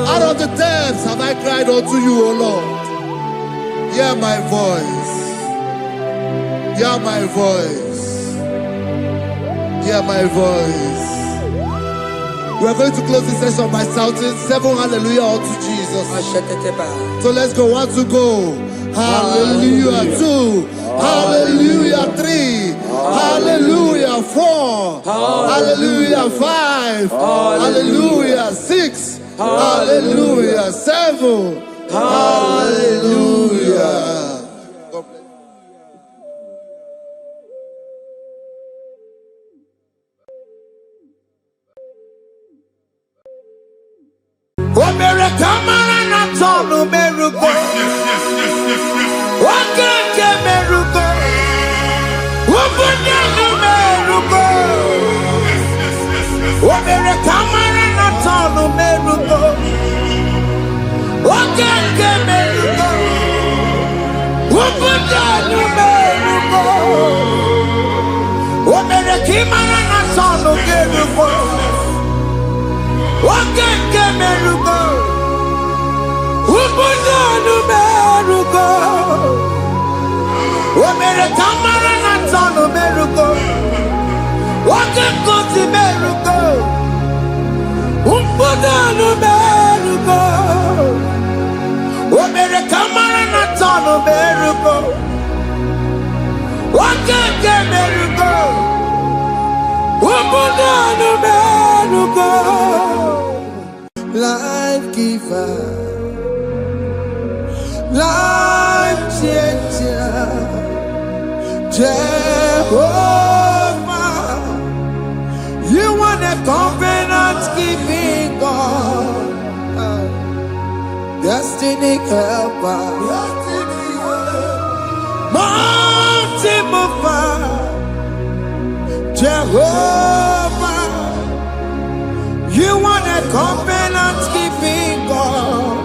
Out of the depths have I cried unto you, O Lord. Hear my voice. Hear my voice. Hear my voice. We are going to close this session by shouting 7 hallelujah unto Jesus. So let's go. 1, 2, go. Hallelujah. 2. Hallelujah. 3. Hallelujah. 4. Hallelujah. 5. Hallelujah. 6. Hallelujah. 7. Hallelujah. God bless you. Life giver, life changer, Jehovah. You want a covenant keeping God, destiny helper, mountain mover, Jehovah. You want a covenant keeping God,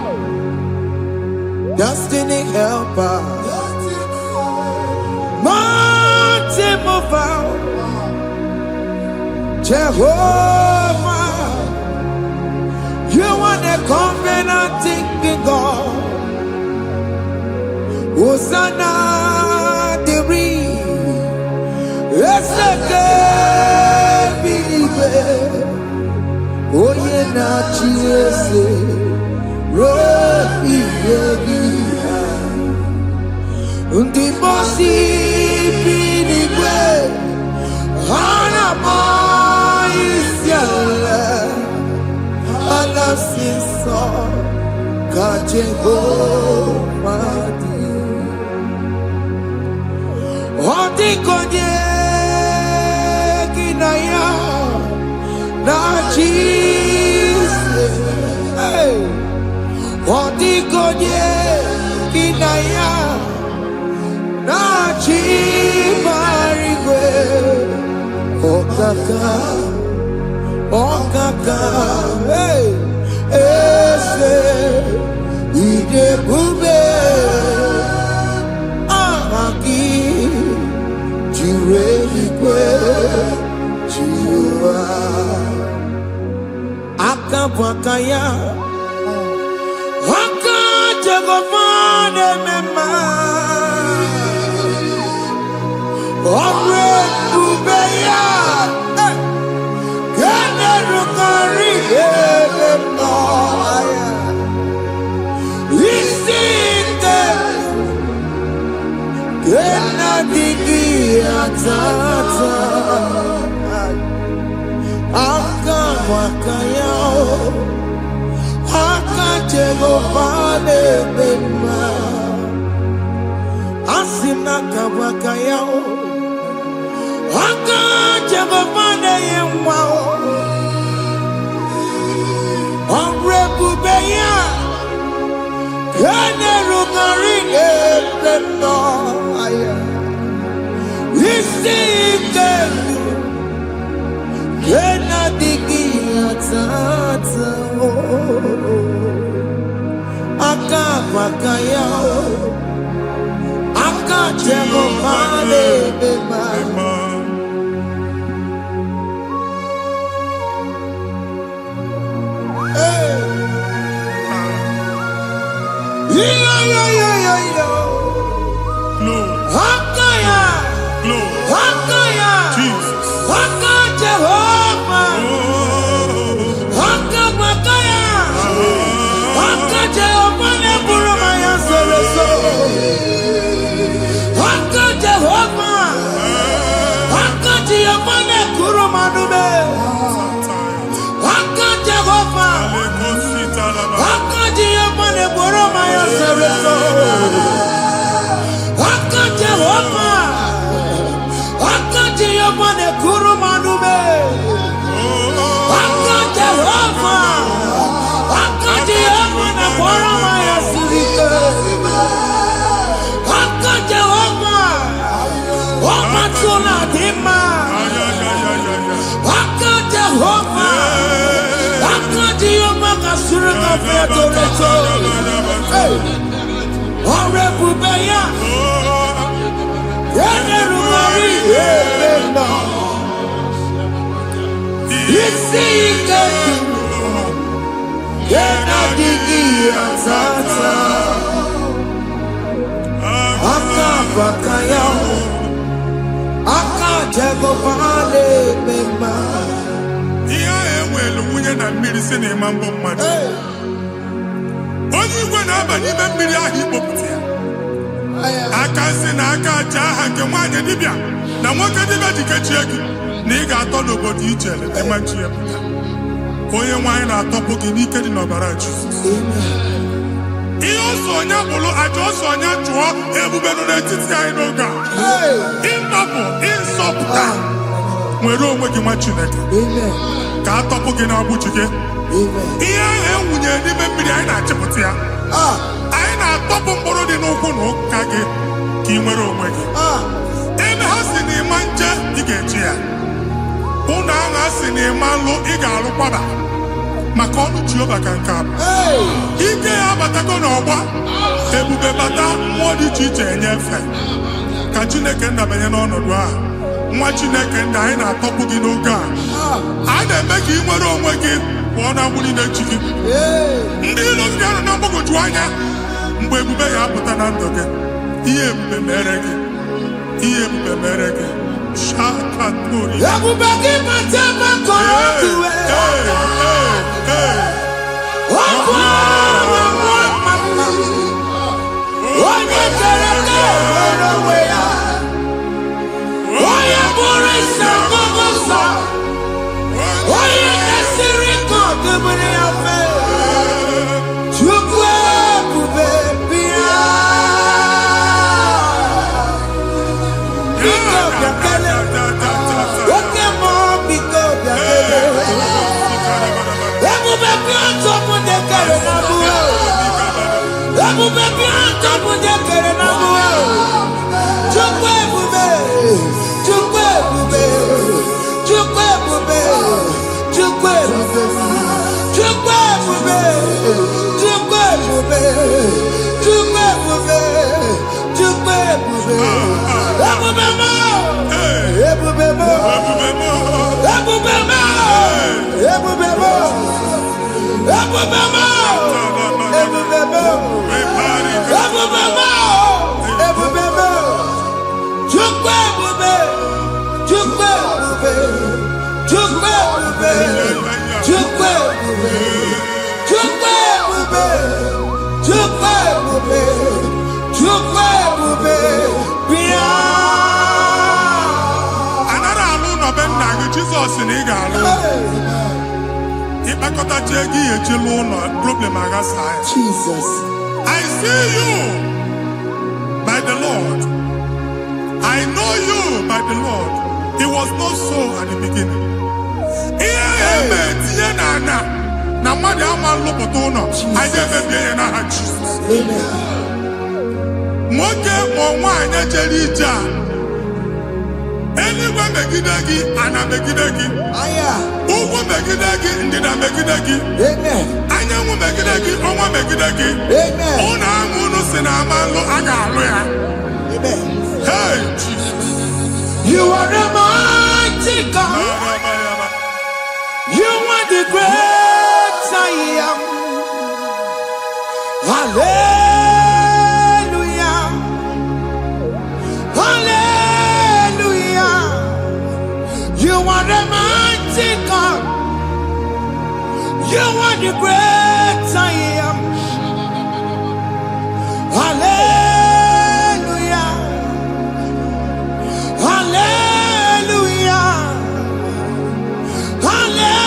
destiny helper, mountain mover, Jehovah. You want a covenant keeping God. Hosanna the Oye na chiese rohi yegia undi bosi binigwe hana maisiala ala siso kachego madi odi konye kinaya na Jesus, hey, odigonye kinaya na chimarigwe, okaka, hey, ese idebube, amaki, jireligwe, jiwa. Akabwakaya Akajagofane mema Omre Ubeya Gene Rukari Emaya Isite Gena Digi Atata Akabwakaya Akajagofane mema Asina kabwakaya Akajagofane yemwa Omrebubeya Kene Rugarine Peno Isite Kena digi atata Akabwakaya Akajagofane mema Hakaya Hakaya Jesus Jehova Hakabwakaya Jehova ne burumaya sereso Jehova Jehova ne kurumanume Jehova Jehova ne burumaya sereso Jehova Jehova ne kurumanume Jehova Jehova ne burumaya sirike Jehova Omatuna dima Jehova Jehova kasurika featoreto Orebubeya Yenerumari Yemena Isiketu Yenadigi Atata Akabwakaya Akajagofane mema Iya enwelu nwunye na mmiri si n'ịma mbọ mmadụ onye igwe na-aba n'ime mmiri ahụ ikpopụta ya aka si na aka aja aha nke nwaanyị dibịa na nwoke dibịa ji kechie gị na ị ga-atọ n'obodo ijele ịmachi ya pụta onye nwaanyị na-atọpụ gị n'ike dị n'ọbara Jizọs ihe ọsọ onye bụrụ aja ọsọ onye chụọ ebube nọ n'etiti anyị n'oge a. Ịtọpụ ịsọpụta nwere onwe gị nwa Chineke ka a tọpụ gị n'agbụchi gị. Ihe ahụ ewunye n'ime mmiri anyị na-achịpụta ya. Anyị na-atọpụ mkpụrụ dị n'ụkwụ na ụka gị ka ị nwere onwe gị. Ebe ha si na ịma nje ị ga-eji ya, ụlọ ahụ ha si na ịma nlụ ị ga-alụkwaba maka ọnụ Jehova ka nke a bụ. Ike ya abatago n'ọgba, ebube bata, mmụọ dị iche iche enyefe ka Chineke ndabanye n'ọnọdụ a. Nwa Chineke ndị anyị na-atọpụ gị n'oge a. A na-eme ka ị nwere onwe gị pụọ na mgbuli na-echi gị. Ndị ilo gị ga-anọ na mgbagwoju anya mgbe ebube ya apụta na ndụ gị. Ihe ebube mere gị, ihe ebube mere gị. Shakatori. Ebube gị mata maka ọdụwe. Onye kere ka nwere onwe ya. Onye bụrụ isi ọgụgụ nsọ. Onye kesịrị ka ọdụbiri ya fe. Chukwu ebube bịa. Biko bịakele. Oke mmụọ biko bịakele. Ebube bịa tọpụ ndị kere na mbuo. Ebube bịa tọpụ ndị kere na mbuo. Chukwu ebube. Chukwu ebube. Chukwu ebube. Chukwu ebube. Chukwu ebube. Chukwu ebube. Chukwu ebube. Chukwu ebube. Ebube mo. Ebube mo. Ebube mo. Ebube mo. Ebube mo. Ebube mo. Ebube mo. Ebube mo. Chukwu ebube. Chukwu ebube. Chukwu ebube. Chukwu ebube. Chukwu ebube. Chukwu ebube. Chukwu ebube. Bịa. Anara alụ n'ọbe nna gị Jizọs na ị ga-alụ. Ịkpakọtacha ego ihe ejelu ụlọ problem aghasa ya. Jesus. I see you by the Lord. I know you by the Lord. It was not so at the beginning. Ihe eme tinye n'ana na mmadụ ama nlụpụta ụlọ, anyị emebie ya n'aha Jizọs. Nwoke ma nwaanyị ejere ije a, eluigwe megide gị, ana megide gị. Ugwu megide gị, ndịda megide gị. Anyanwụ megide gị, ọnwa megide gị. Ụlọ ahụ unu si na ama nlụ, a ga-alụ ya. Hey, Jesus. You are the mighty God. You are the great I am. Hallelujah. Hallelujah. You are the mighty God. You are the great I am. Hallelujah. Hallelujah. Hallelujah.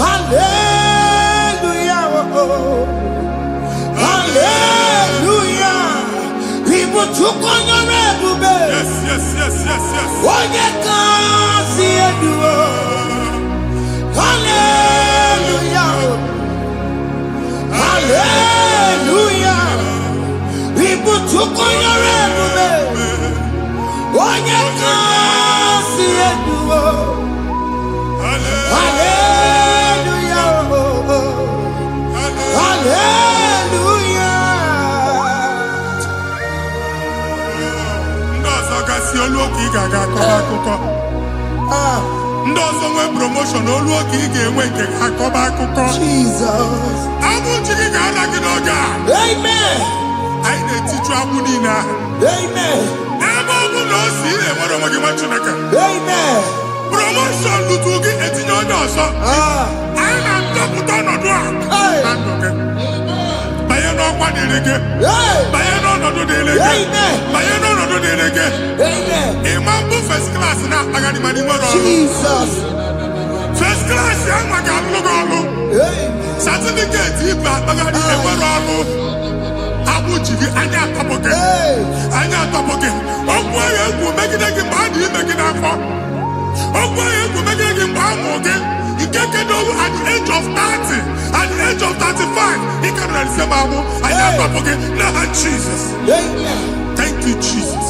Hallelujah. Hallelujah. People took on your red. Yes, yes, yes, yes, yes. When you can see it, hallelujah. Hallelujah. People took on your red. When you can see it, hallelujah. Hallelujah. Ndị ọzọ gasị olu oke ị ga-aga akọba akụkọ. Ndị ọzọ nwee promotion olu oke ị ga-enwe nke akọba akụkọ. Jesus. Agbụ chi gị ga-ala gị n'oge a. Amen. Anyị na-etiju agbụ niile ahụ. Amen. Ebe ọ bụ na o si ị na-enwere onwe gị nwa Chineke. Amen. Promotion lutu gị etinye onye ọzọ. Anyị na-adọpụta ọnọdụ a na ndụ gị. Banye n'ọkwa dịrị gị. Banye n'ọnọdụ dịrị gị. Banye n'ọnọdụ dịrị gị. Amen. Ịma mbụ first class na-akpagharị ma n'ime ọrụ. Jesus. First class ya nwa ga-alụ gị ọlụ. Certificate ibe akpagharị enwere ọlụ. Abụchi gị anya atọpụ gị. Anya atọpụ gị. Okwu ahụ egwu megide gị mgbe a dị ime gị n'afọ. Okwu ahụ egwu megide gị mgbe a mụ gị. Ike kedu at the age of 30, at the age of 35, he can receive abu. I am talking now, Jesus. Thank you, Jesus.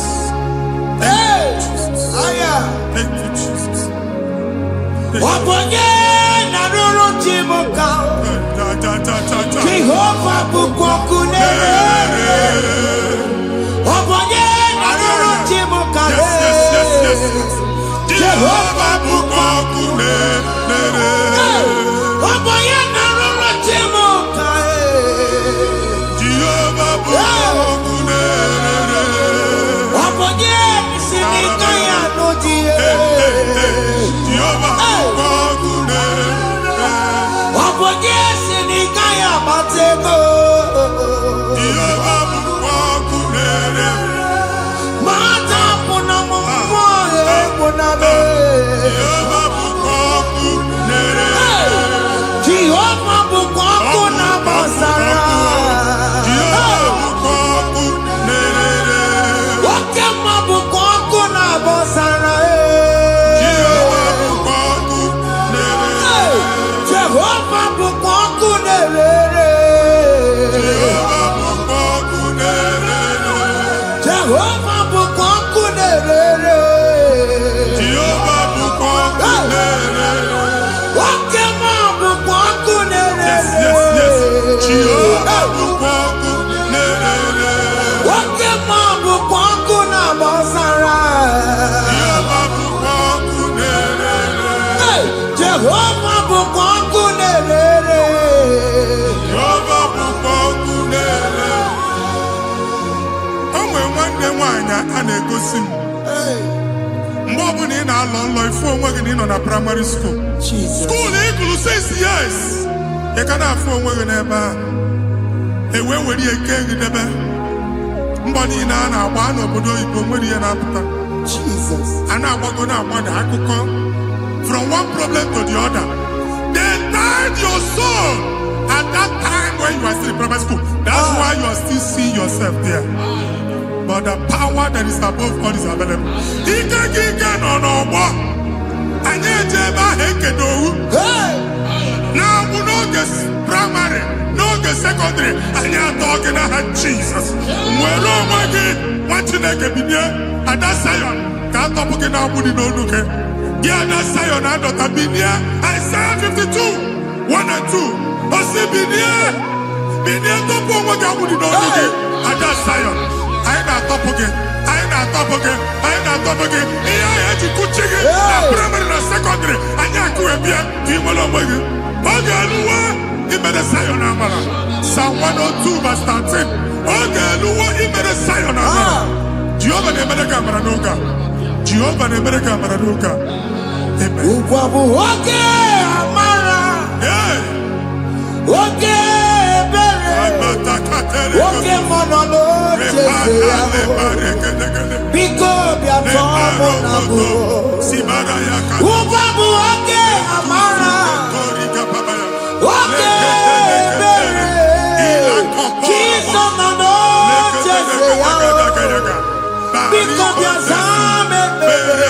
Thank you, Jesus. Thank you, Jesus. Jehovah bukokune. Jehovah bukokune. Oboye naroro chimuka. Jehovah bukokune. Oboye sinika ya noji. Jehovah bukokune. Oboye sinika ya matego. Jehovah bukokune. Mata puna mwa puna be. Jehovah bukokune. Jehovah bukokuna basara. Jehovah bukokune. Wakema bukokuna basara. Jehovah bukokune. Jehovah bukokune. Jehovah bukokune. Jehovah bukokune. Jehovah bukokune. Wakema bukokune. Yes. Jehovah bukokune. Wakema bukokuna basara. Jehovah bukokune. Jehovah bukokune. Jehovah bukokune. O nwere nwanne nwaanyị a na-egosi m. Mgbe ọbụla ị na-alọ nlọ ifu onwe gị na ị nọ na primary school. School ị gụrụ 6 years. Ị ka na-afụ onwe gị n'ebe ahụ. Were ihe nke gị debe. Mbọ niile a na-agba n'obodo oyibo nwere ihe na-apụta. A na-agbago na-agbada akụkọ. From one problem to the other. They tied your soul at that time when you are still in primary school. That's why you are still seeing yourself there. But the power that is above all is available. Ike nọ n'ọgbọ. Anyị eje ebe ahụ ekedowu. Na-abụ n'oge praịmarị, n'oge sekọndịrị, anyị atọ gị n'aha Jizọs. Nwere onwe gị, nwa Chineke binye, Ada Sayọn, ka atọpụ gị na-agbụ dị n'onu gị. Gị Ada Sayọn adọta binye, Isaiah 52, 1 and 2. O si binye tọpụ onwe gị agbụ dị n'onu gị, Ada Sayọn. Anyị na-atọpụ gị. Ihe anyị eji kụchi gị na praịmarị na sekọndịrị, anyị akụwebie ka ị nwere onwe gị. Oge eluwe imere Sayọn amara. Psalm 102 verse 13. Oge eluwe imere Sayọn amara. Jehova na-emere gị amara n'oge a. Jehova na-emere gị amara n'oge a. Amen. Ugwa bụ oge amara. Oge ebere. Oge mmanụ n'oche ya. Biko bịa tọọ mụ na bụ. Ugwa bụ oge amara. Oge ebere. Jizọs nọ n'oche ya. Biko bịa zaa m ekpere.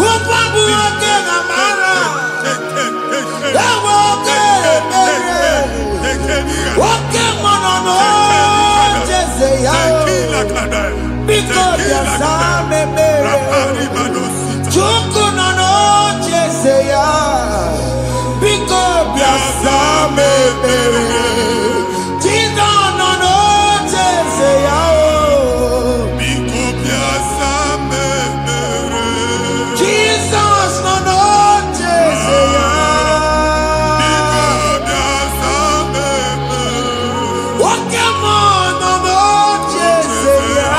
Ugwa bụ oge amara. Ewe oge ebere. Oge mmanụ n'oche ya. Biko bịa zaa m ekpere. Chukwu nọ n'oche ya. Biko bịa zaa m ekpere. Jizọs nọ n'oche ya. Jizọs nọ n'oche ya. Oke mmụọ nọ n'oche ya.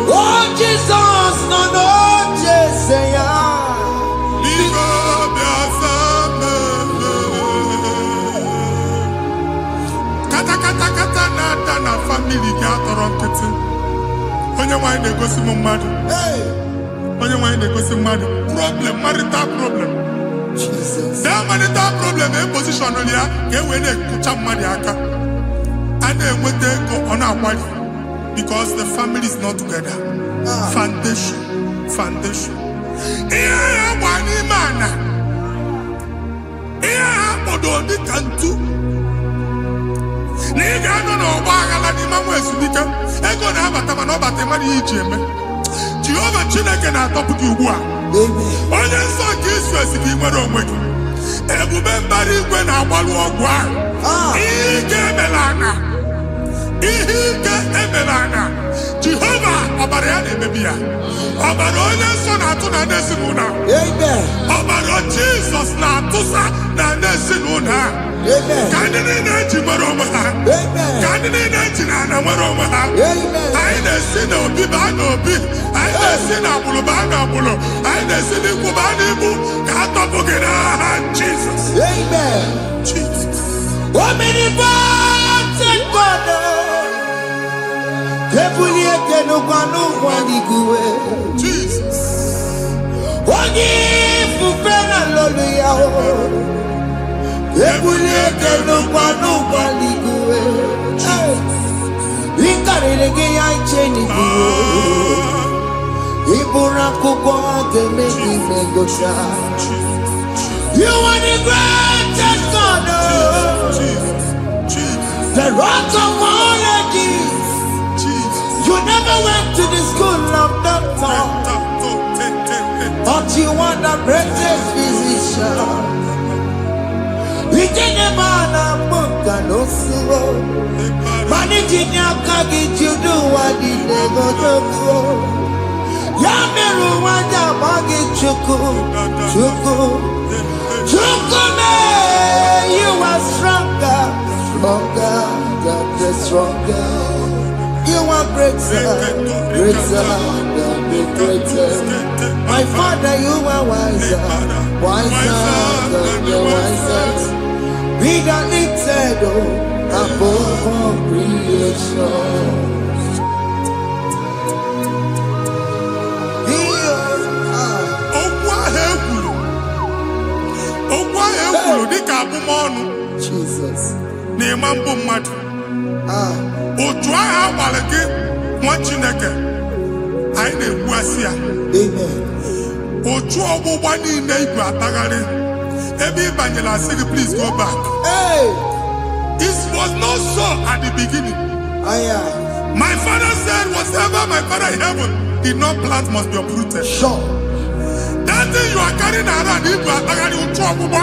O Jizọs nọ n'oche ya. Kata na-ada na famili gị atọrọ nkịtị. Onye nwaanyị na-egosi m mmadụ. onye nwanyị na-egosi mmadụ problem, marital problem. Jesus. That marital problem in position on ya ka e wee na-ekucha mmadụ aka. A na-enweta ego ọ na-akwali because the family is not together. Foundation. Ihe ya gba n'ime ana. Ihe ha kpọdo dịka ntu. Na ị ga-anọ n'ọgba aghara n'ime nwa ezumike. Ego na-abata mana ọ bata mmadụ ihe iji eme. Jehova Chineke na-atọpụ gị ugbu a. Onye nsọ nke isu esi gị nwere onwe gị. Ebube mbara igwe na-agbalụ ọgwụ ahụ. Ihe ike emela ana. Jehova ọbara ya na-emebi ya. Ọbara onye nsọ na-atụ na ndị ezinụlọ. Ọbara Jizọs na-atụsa na ndị ezinụlọ. Ka ndị niile eji nwere onwe ha. Ka ndị niile eji na ana nwere onwe ha. Anyị na-esi n'obi baa n'obi. Anyị na-esi n'agbụrụ baa n'agbụrụ. Anyị na-esi n'ikwu baa n'ikwu. Ka a tọpụ gị n'aha Jizọs. Jesus. Jesus. You are the greatest God. The rock of all ages. You never went to the school of doctor, but you are the greatest physician. We didn't man a book and no sorrow. Managing your kagi, you do what you never do. Yamiru wanja bagi chuku. Me, you are stronger than the stronger. You are greater than the greatest. My Father, you are wiser than the wisest. Be the lifted above all creation. Jesus. Na-ema mbụ mmadụ. Otu ahụ agbalị gị nwa Chineke anyị na-egbu asị ya. Otu ọgbụgba niile igwe atagharị ebe ị banyere asị gị please go back. It was not so at the beginning. My father said whatever my father in heaven did not plant must be uprooted. Sure. That thing you are carrying around igwe atagharị otu ọgbụgba.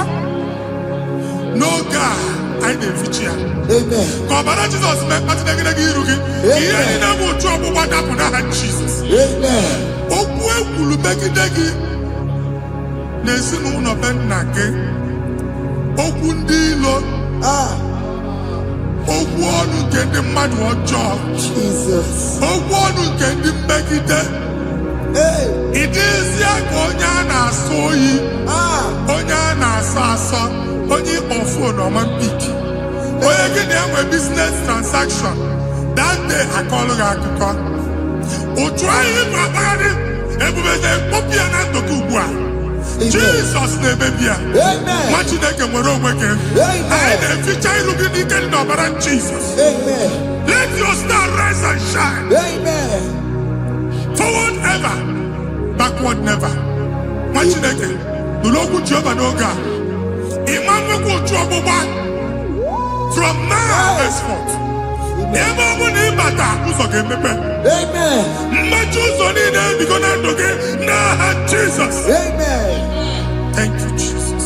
No God, I didn't feature. Amen. Kọbara Jizọs mee kpatụ negidegi iru gị. Ihe niile bụ otu ọgbụgba dapụ n'aha Jizọs. Amen. Okwu ekwuru megide gị n'ezinụlọ be nna gị. Okwu ndị ilo. Okwu ọnụ nke ndị mmadụ ọjọọ. Jesus. Okwu ọnụ nke ndị mmegide. Ịdịzie ka onye a na-asọ oyi. Onye a na-asọ asọ. Onye ịkpọ fon ọma mpiki. Onye gị na-enwe business transaction. That day akọlụ gị akụkọ. Otu anyị bụ akpagharị ebube na-ekpọpụ ya na ndụ gị ugbu a. Jizọs na-emebi ya. Nwa Chineke nwere onwe gị. Anyị na-eficha ilu gị n'ike dị n'ọbara Jizọs. Let your star rise and shine. Forward ever, backward never. Nwa Chineke nụrụ okwu Jehova n'oge a. Imam otu ọgbụgba from now henceforth. Ebe ọ bụ na ịbata ụzọ ga-emepe. Mmachi ụzọ niile ebigo na ndụ gị n'aha Jizọs. Thank you, Jesus.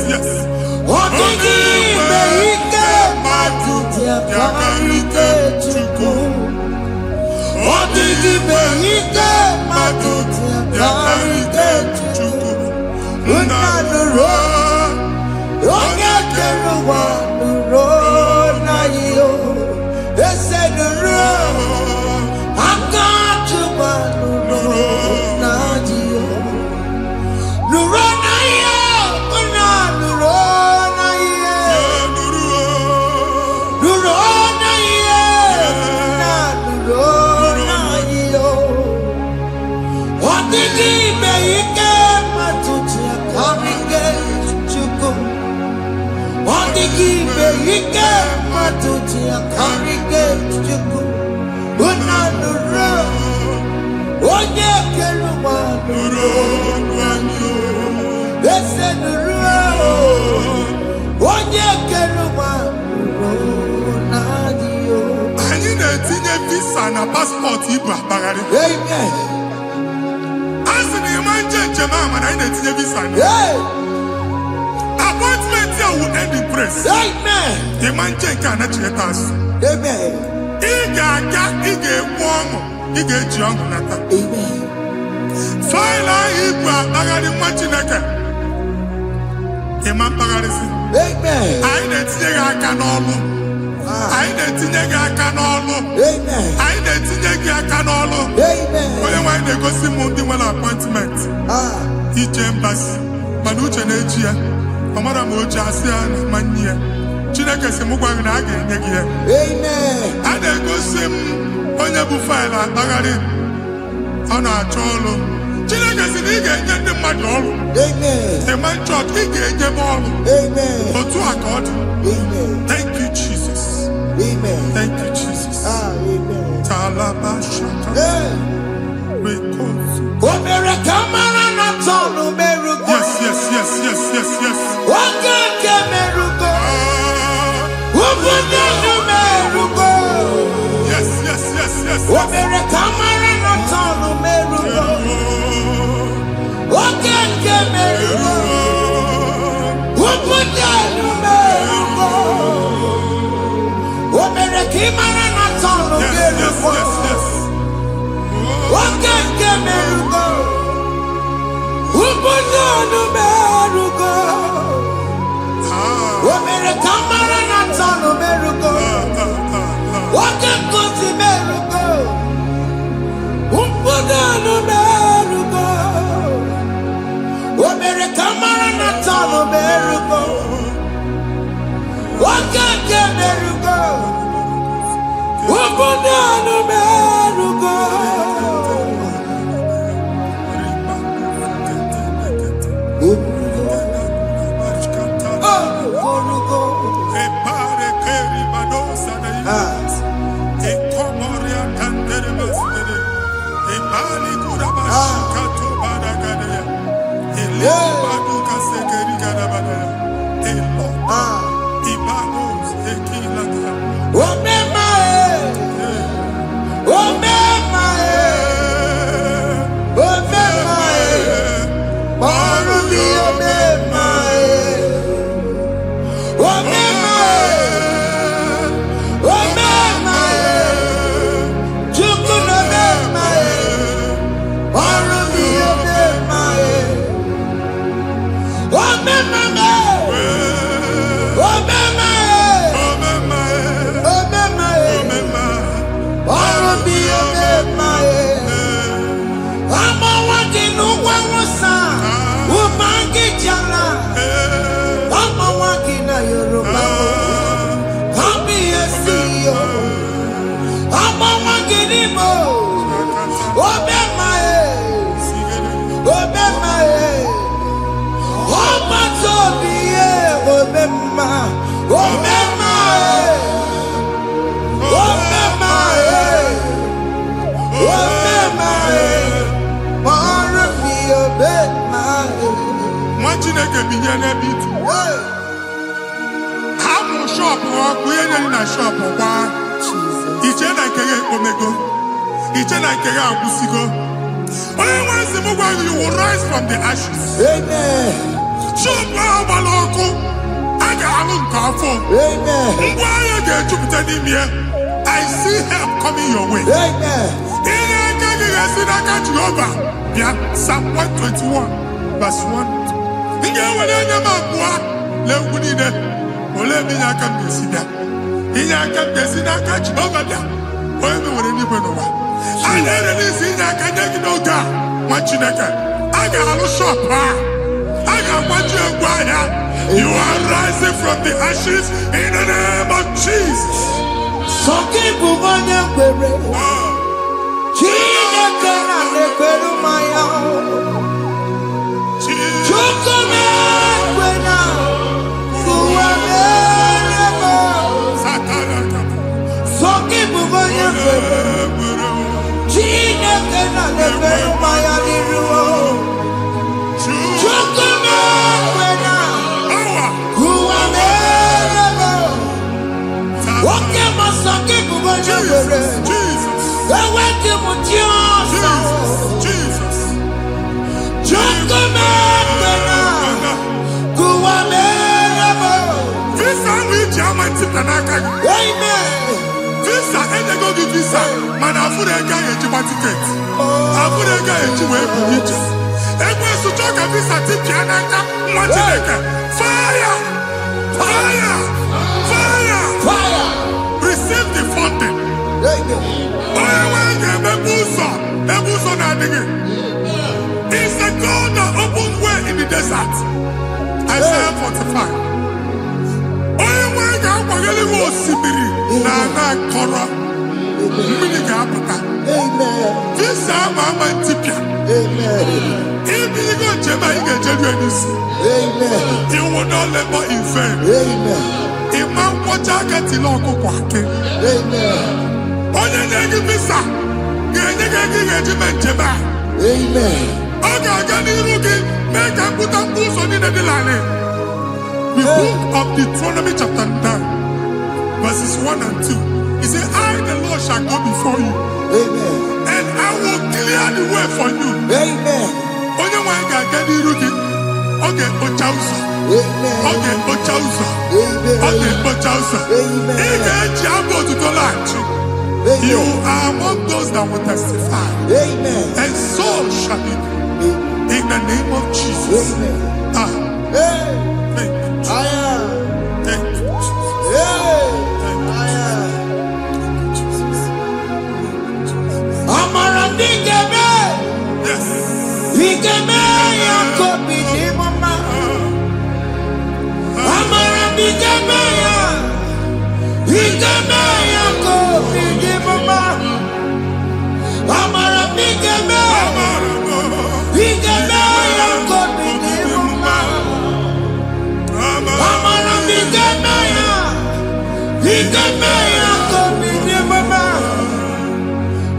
Yes. Oge matuti akarike chuku. Unanuro. Onye keluma nuro. Ese nuro. Onye keluma nuro. Nadio. Anyị na-etinye visa na passport Igbo akpagharị. Amen. Asị na ịma njem ama na anyị na-etinye visa na. Appointment here will end in praise. Amen. Ịma nke a na-echeta asụ. Amen. Ị ga-aga, ị ga-ekwu ọṅụ, ị ga-eji ọṅụ nata. Amen. Faịlụ ahụ Igbo akpagharị nwa Chineke. Ịma mkpagharịsị. Amen. Anyị na-etinye gị aka n'ọlụ. Anyị na-etinye gị aka n'ọlụ. Amen. Anyị na-etinye gị aka n'ọlụ. Amen. Onye nwaanyị na-egosi m ndị nwere appointment ije mbasi mana uche na-eji ya ọ mara ma o ji asị ya na manye ya. Chineke sị m gwa gị na a ga-enye gị ya. Amen. A na-egosi m onye bụ faịlụ akpagharị ọ na-achọ ọrụ. Chineke sị na ị ga-enye ndị mmadụ ọrụ. Amen. Ịma chọọchị ị ga-enye m ọrụ. Amen. Otu a ka ọ dị. Amen. Thank you Jesus. Amen. Thank you Jesus. Amen. Talabashaka. Rekosu. Omere kamara na tonu merugo. Yes. Oge ke merugo. Oge nu merugo. Yes. Omere kamara na tonu merugo. Oge ke merugo. Oge nu merugo. Omere kamara na tonu merugo. Oge ke merugo. Oge nu merugo. Omere kamara na tonu merugo. Oge kosi merugo. Oge nu merugo. Omere kamara na tonu merugo. Oge ke merugo. Oge nu merugo. You will rise from the ashes. Amen. I see help coming your way. Amen. Psalm 121, verse 1. You are rising from the ashes in the name of Jesus. onye kwere. Chineke na na-ekpere mmanya n'iru. Chukwu na-ekwe na ụwa na-erebe. Nwoke masọ gị bụ onye kwere. Enweghị m chi ọzọ. Chukwu na-ekwe na ụwa na-erebe. Visa which I'm a titanaka. Amen. Visa and they go to visa. Man, I put a guy at your ticket. I put a guy at your way for you. And when you talk a visa titanaka, fire! Fire! Fire! Fire. Receive the funding. It's the God that opens way in the desert. Isaiah 45. This Mama Tipia. If you go to Jema, you get you will not labor in vain. If man watch out get the local quack. Only negative visa. Get Jema. Okay, I can make a put up boots on in the line. The book of Deuteronomy chapter 9, verses 1 and 2. He said, I, the Lord, shall go before you. And I will clear the way for you. Only one can get the rookie. Okay, Ochausa. Okay, Ochausa. Okay, Ochausa. To the land. You are among those that will testify. And so shall it be. In the name of Jesus. Thank you,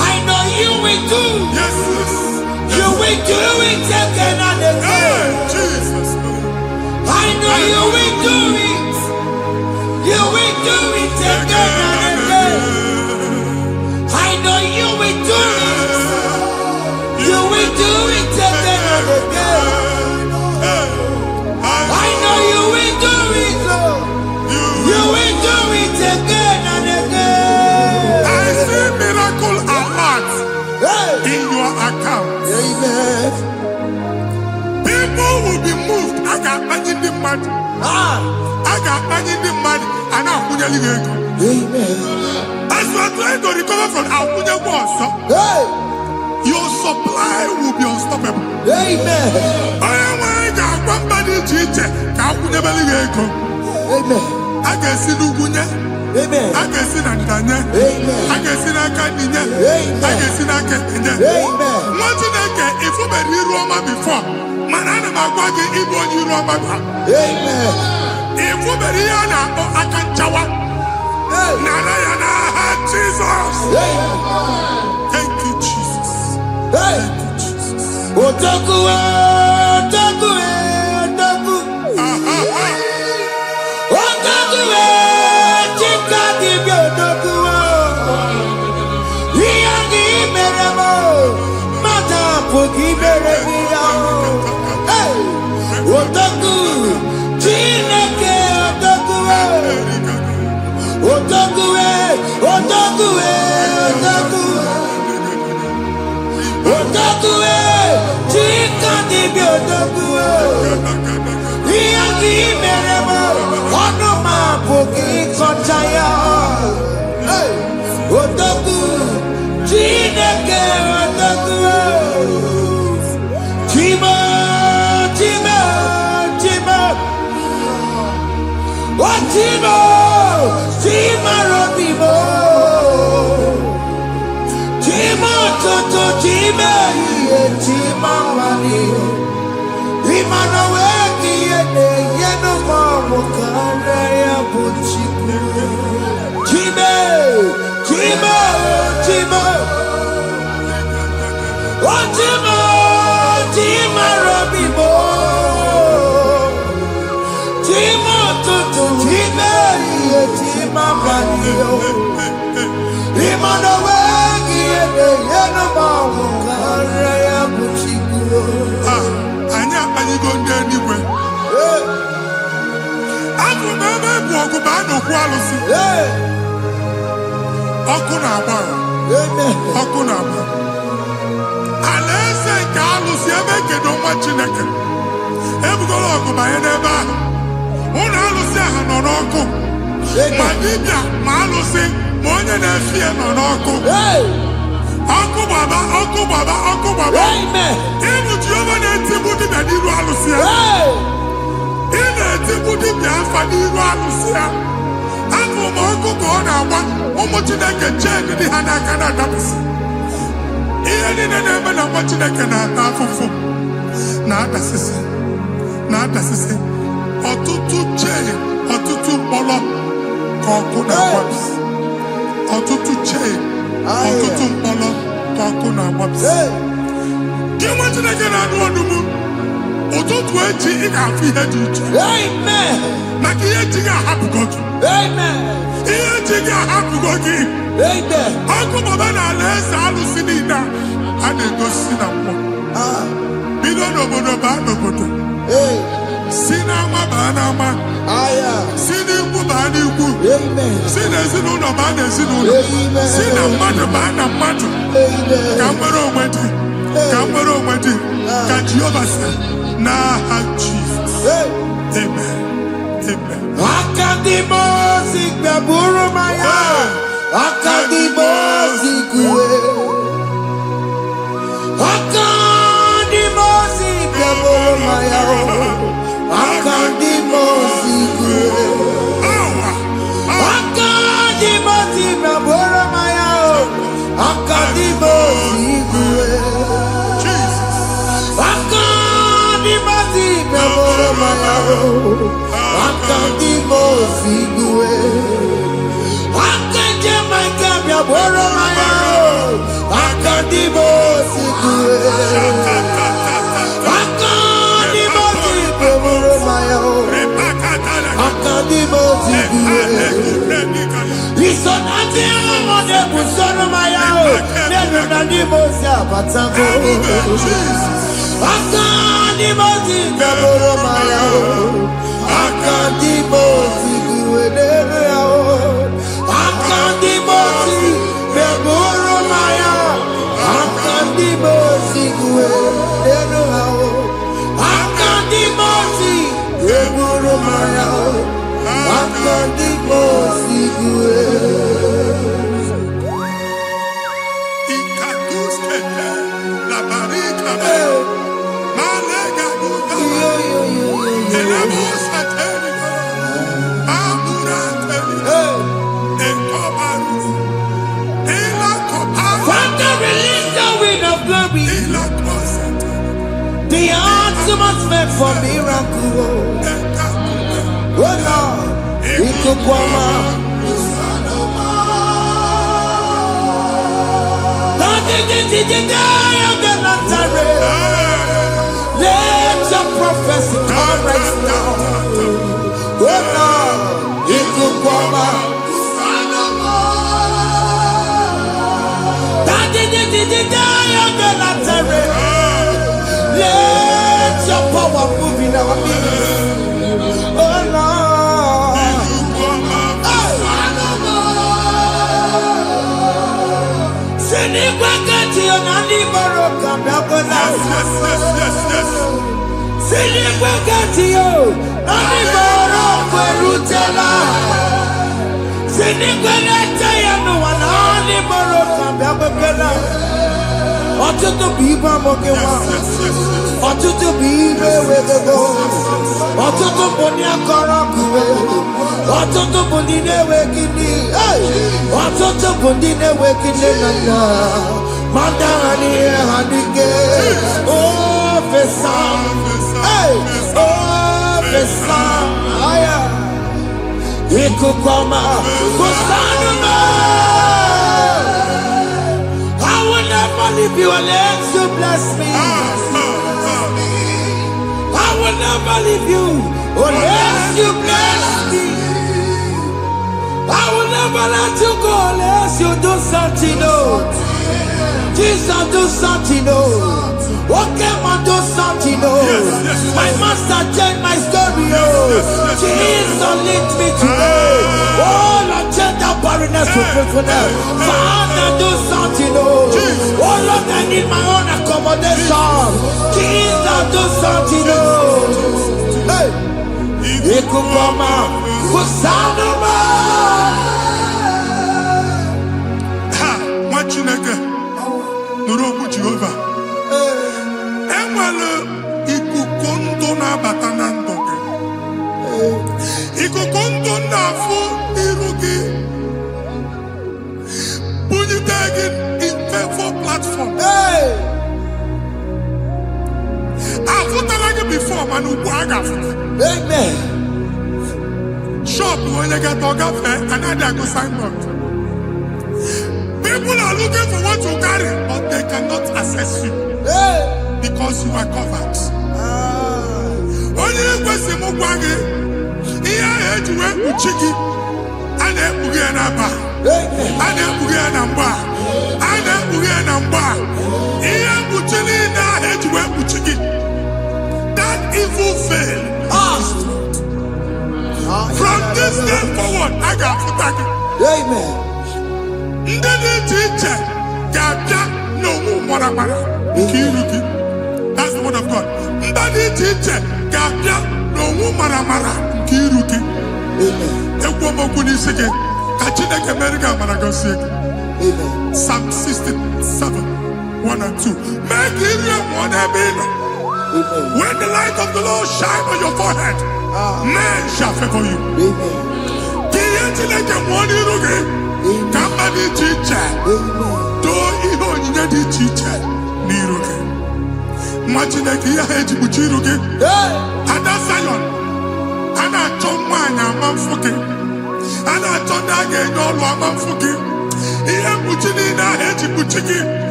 I know you will do. Yes. You will do it again and again. Jesus. I know you will do it. You will do it again and again. I know you will do it. You will do it again and again. I know you will do it, Lord. You will do it again and again. I see miracle alert in your account. Amen. People will be moved. I got money in the mud. I got money in the mud. And I'm going to go. Amen. As you are trying to recover from Abuja Wars, your supply will be unstoppable. Amen. I got one body teacher. Amen. I can see Lugunya. Amen. I can see Nandanya. Amen. I can see Nakaninya. I can see Nakaninya. Amen. What you think if you were Roma before? Manana Magwagi, Igbo, you Roma. Amen. If you were Rihanna or Akanchawa. Narayana, Jesus. Thank you, Jesus. Thank you, Jesus. Otaku. Chime. Imana wegi yena bawo kara ya buchikuo. Anya anyigo ndị eluigwe. Afọ m ebe bụ ọgụ ma a na-okwu alụsị. Ọkụ na-agba. Ọkụ na-agba. Alaeze nke alụsị ebe ekedo nwa Chineke. Ebugoro ọgụ banye n'ebe ahụ. Ụlọ alụsị ahụ nọ n'ọkụ. Ma dibịa ma alụsị ma onye na-efi ya nọ n'ọkụ. Ọkụ gbaba, ọkụ gbaba, ọkụ gbaba. Ịbụ Jehova na-etigbu dibịa n'iru alụsị ya. Ị na-etigbu dibịa afa n'iru alụsị ya. Afọ m ọkụ ka ọ na-agba ụmụ Chineke chee dị ha n'aka na-adapụsị. Ihe niile na-eme na nwa Chineke na-ata afụfụ na-adasịsị ọtụtụ chee, ọtụtụ mkpọrọ ka ọkụ na-agbapụsị. Ọtụtụ chee, ọtụtụ mkpọrọ ka ọkụ na-agbapụsị. Gị nwa Chineke na-anụ ọdụm, ụtụtụ echi ị ga-afụ ihe dị iche. Maka ihe ji gị ahapụgo gị. Ihe ji gị ahapụgo gị. Ọkụ baba na alaeze alụsị niile a na-egosi na mmụọ. Bido n'obodo baa n'obodo. Si n'ama baa n'ama. Si n'ikwu baa n'ikwu. Si n'ezinụlọ baa n'ezinụlọ. Si na mmadụ baa na mmadụ. Ka nwere onwe dị. Ka nwere onwe dị. Ka Jehova sị n'aha Jizọs. Amen. Amen. Akadimosi gbaburu maya. Akadimosi kuwe. Akadimosi gbaburu maya. Akadimosi kuwe. Akadimosi gbaburu maya. Akadimosi kuwe. Akadimosi gbaburu maya. Akadimosi kuwe. Akadimosi kuwe. Akadimosi kuwe. Isonati amode busono maya o. Nenu nadimosi abatango. Akadimosi kaboro maya o. Akadimosi kuwe nenu ya o. Akadimosi kaboro maya. Akadimosi kuwe nenu ya o. Akadimosi kaboro maya o. Akadimosi kuwe. La barika malega duta. Elamos ateligo. Amura ateligo. Enkobaru. Ela kobaru. Father, release the wind of glory. Ela kosete. The ultimate meant for miracle. Oh Lord, Ikukwama. Let your prophecy come right now. Oh Lord, Ikukwama. Let your power move in our midst. Oh Lord. Ọtụtụ bụ ibe amụghị nwa. Ọtụtụ bụ ibe ewegego. Ọtụtụ bụ ndị akọrọ ọkụwe. Ọtụtụ bụ ndị na-enweghị nne. Ọtụtụ bụ ndị na-enweghị nne na nna. Ma ndị agha n'ihe ha n'ike. Ofesa. Ofesa. Ikuku ọma. Kusanụ m. I will never leave you unless you bless me. I will never leave you unless you bless me. I will never never let you go unless you do something, oh. Jesus, do something, oh. Okay, man, do something, oh. My master changed my story, oh. Jesus, lead me today. Oh, Lord, change that barrenness to fruitfulness. Father, do something, oh. Oh, Lord, I need my own accommodation. Jesus, do something, oh. Hey. Ikukoma, kusanuma. Ha, Machineke, Nurobu Jehovah. Enwere ikuku ndụ na-abata na ndụ gị. Ikuku ndụ na-afụ iru gị. Bunyite gị in favor platform. Afụtala gị before mana ugbu a ga-afụta. Amen. Shop when you get to cafe and then they go signboard. People are looking for what you carry, but they cannot access you because you are covered. Only question mugwagi, iya ejuwe uchiki, ane uge namba, ane uge namba, ane uge namba, iya uchili na ejuwe uchiki. That evil veil. From this day forward, I got to thank you. Amen. That's the word of God. Amen. Psalm 67, 1 and 2. Make Israel one Amen. When the light of the Lord shine on your forehead, men shall favor you.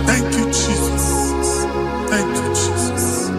Thank you, Jesus. Thank you, Jesus.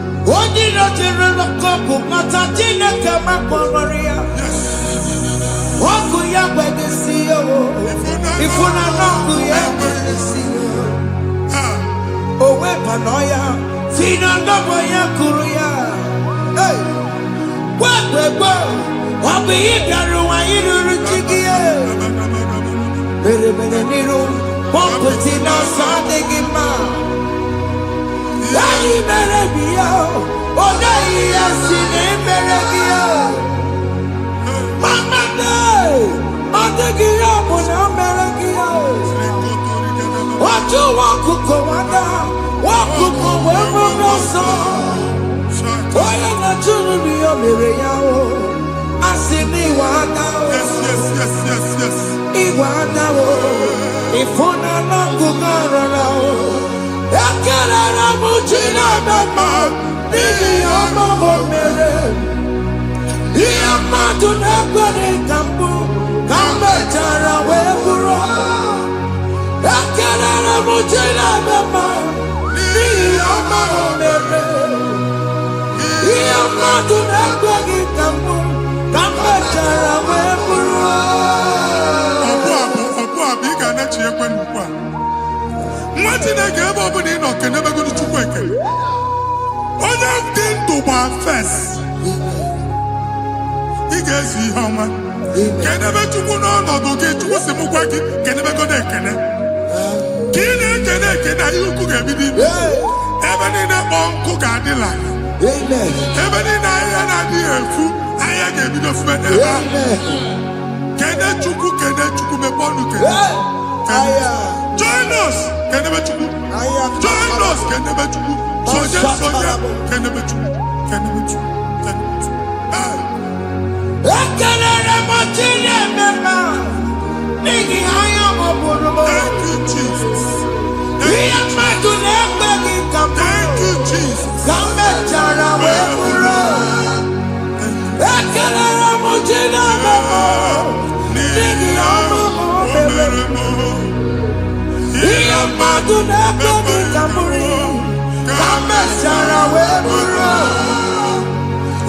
Join us.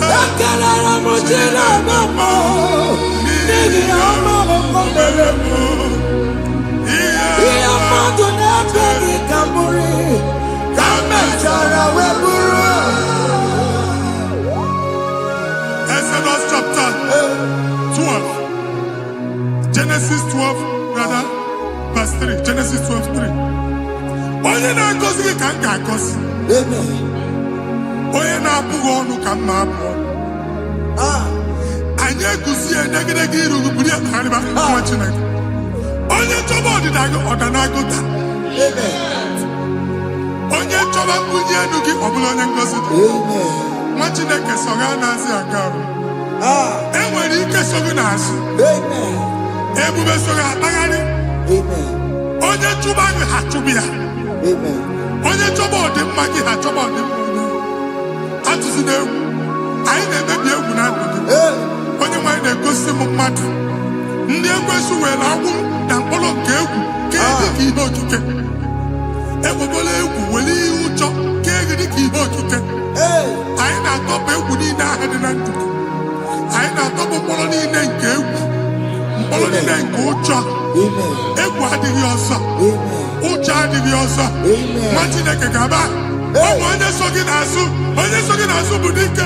Akalala mojina mama. Nigi ama okomelemu. Iya maduna begi kamburi. Kamechara weburu. Exodus chapter 12. Genesis 12, rather, verse 3. Genesis 12, 3. Onye na-agọzi gị ka m ga-agọzi. Onye na-abụghị ọnụ ka m na-abụ ọnụ. Anyị eguzi edegedege iru gị buru ya karịba nwa Chineke. Onye chọba ọdịda gị ọdanagoda. Onye chọba mbunye elu gị ọ bụla onye ngọzi dị. Nwa Chineke so gị anaghịzi aga arụ. Enwere ike so gị n'azụ. Ebube so gị akpagharị. Onye chụba gị ha chụba ya. Onye chọba ọdịmma gị ha chọba ọdịmma onye. Atụzina egwu. Anyị na-emebi egwu na ndụ gị. Onye nwe anyị na-egosi m mmadụ. Ndị ekwensu were agwụ na mkpụrụ nke egwu kee dị ka ihe okike. Ekwebola egwu were ihe ụjọ kee gị dị ka ihe okike. Anyị na-atọpụ egwu niile ahụ dị na ndụ gị. Anyị na-atọpụ mkpụrụ niile nke egwu. Mkpụrụ niile nke ụjọ. Egwu adịghị ọzọ. Ụjọ adịghị ọzọ. Nwa Chineke ga-aba. Ọ bụ onye so gị n'azụ. Onye so gị n'azụ bụ dike.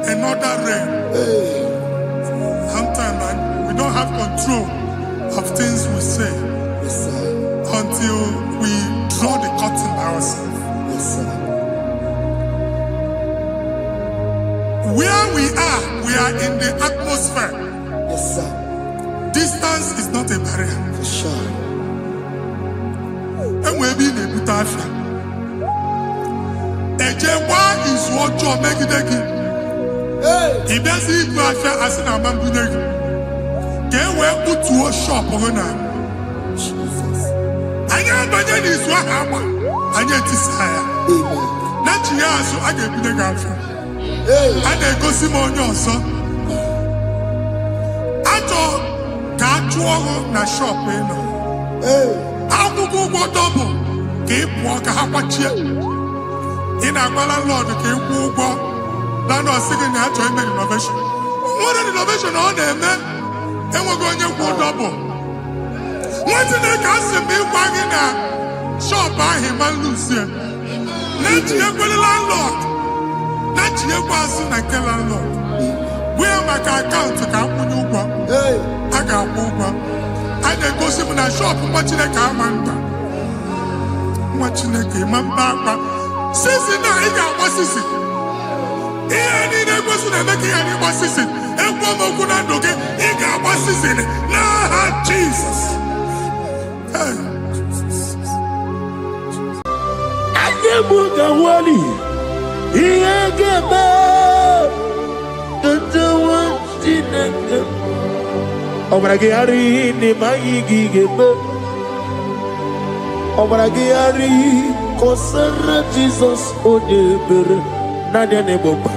Another realm. Sometimes we don't have control of things we say until we draw the curtain ourselves. Where we are in the atmosphere. Distance is not a barrier. And we'll be in a butafia. Ejewa is what you're making. If there's a affair as an amambuneg, can we put to a shop on now? I am by then is what happened. I get desire. Not here, so I get the girlfriend. And then go see more your son. I thought, can't you na shop, you know? How to go double? Keep walk a half a chair. In a landlord, keep walk. Now, no second year to innovation. What an innovation on them, man. And we're going to go double. What did they cast him? Be wagging a shop by him and lose him. Not your landlord. Not your person like a landlord. We have my account to come when you go. I got over. I then go see in a shop watching a car man. Watching a game and back. Since now, he got what's this? Any person making any assistant, and woman could not look at it. Got assistant. Nah, Jesus. I get book a wally. He get back. The one didn't. Obragari ni maigi get back. Obragari, Kosara Jesus, Odebere. Nadia Neboba,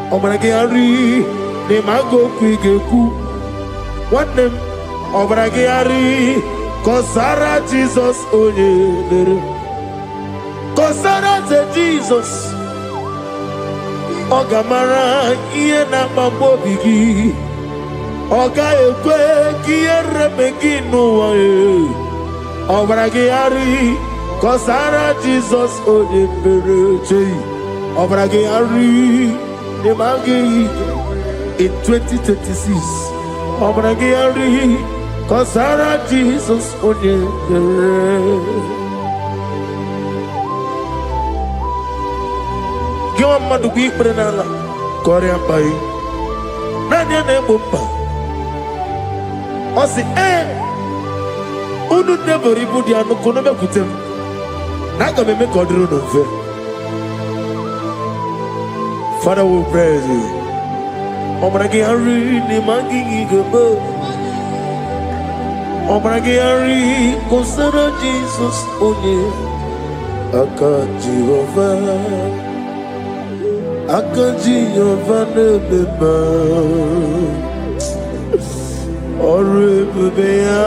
Obragiari, Nemago Pigeku, what name? Obragiari, Kosara Jesus, Oye, Kosara Jesus, Ogamara, Iena Mambobigi, Oga Ekwe, Kiere Begino, Obragiari, Kosara Jesus onye mere chei. Ọbara gị arị n'ime gị in 2026. Ọbara gị arị kosara Jesus onye mere. Gị nwa mmadụ bụ ikpere n'ala kọrịa mkpa gị. Naanị ya na-egbo mkpa. Ọ sị unu neboro ibu dị anụ ka unu mekwute m na aga m eme ka ọ dịrị unu mfe. Father, we praise you. Ọbara gị arị n'ime gị ga-eme. Ọbara gị arị kọsara Jesus onye aka Jehova. Aka Jehova na-ememe ọrụ ebube ya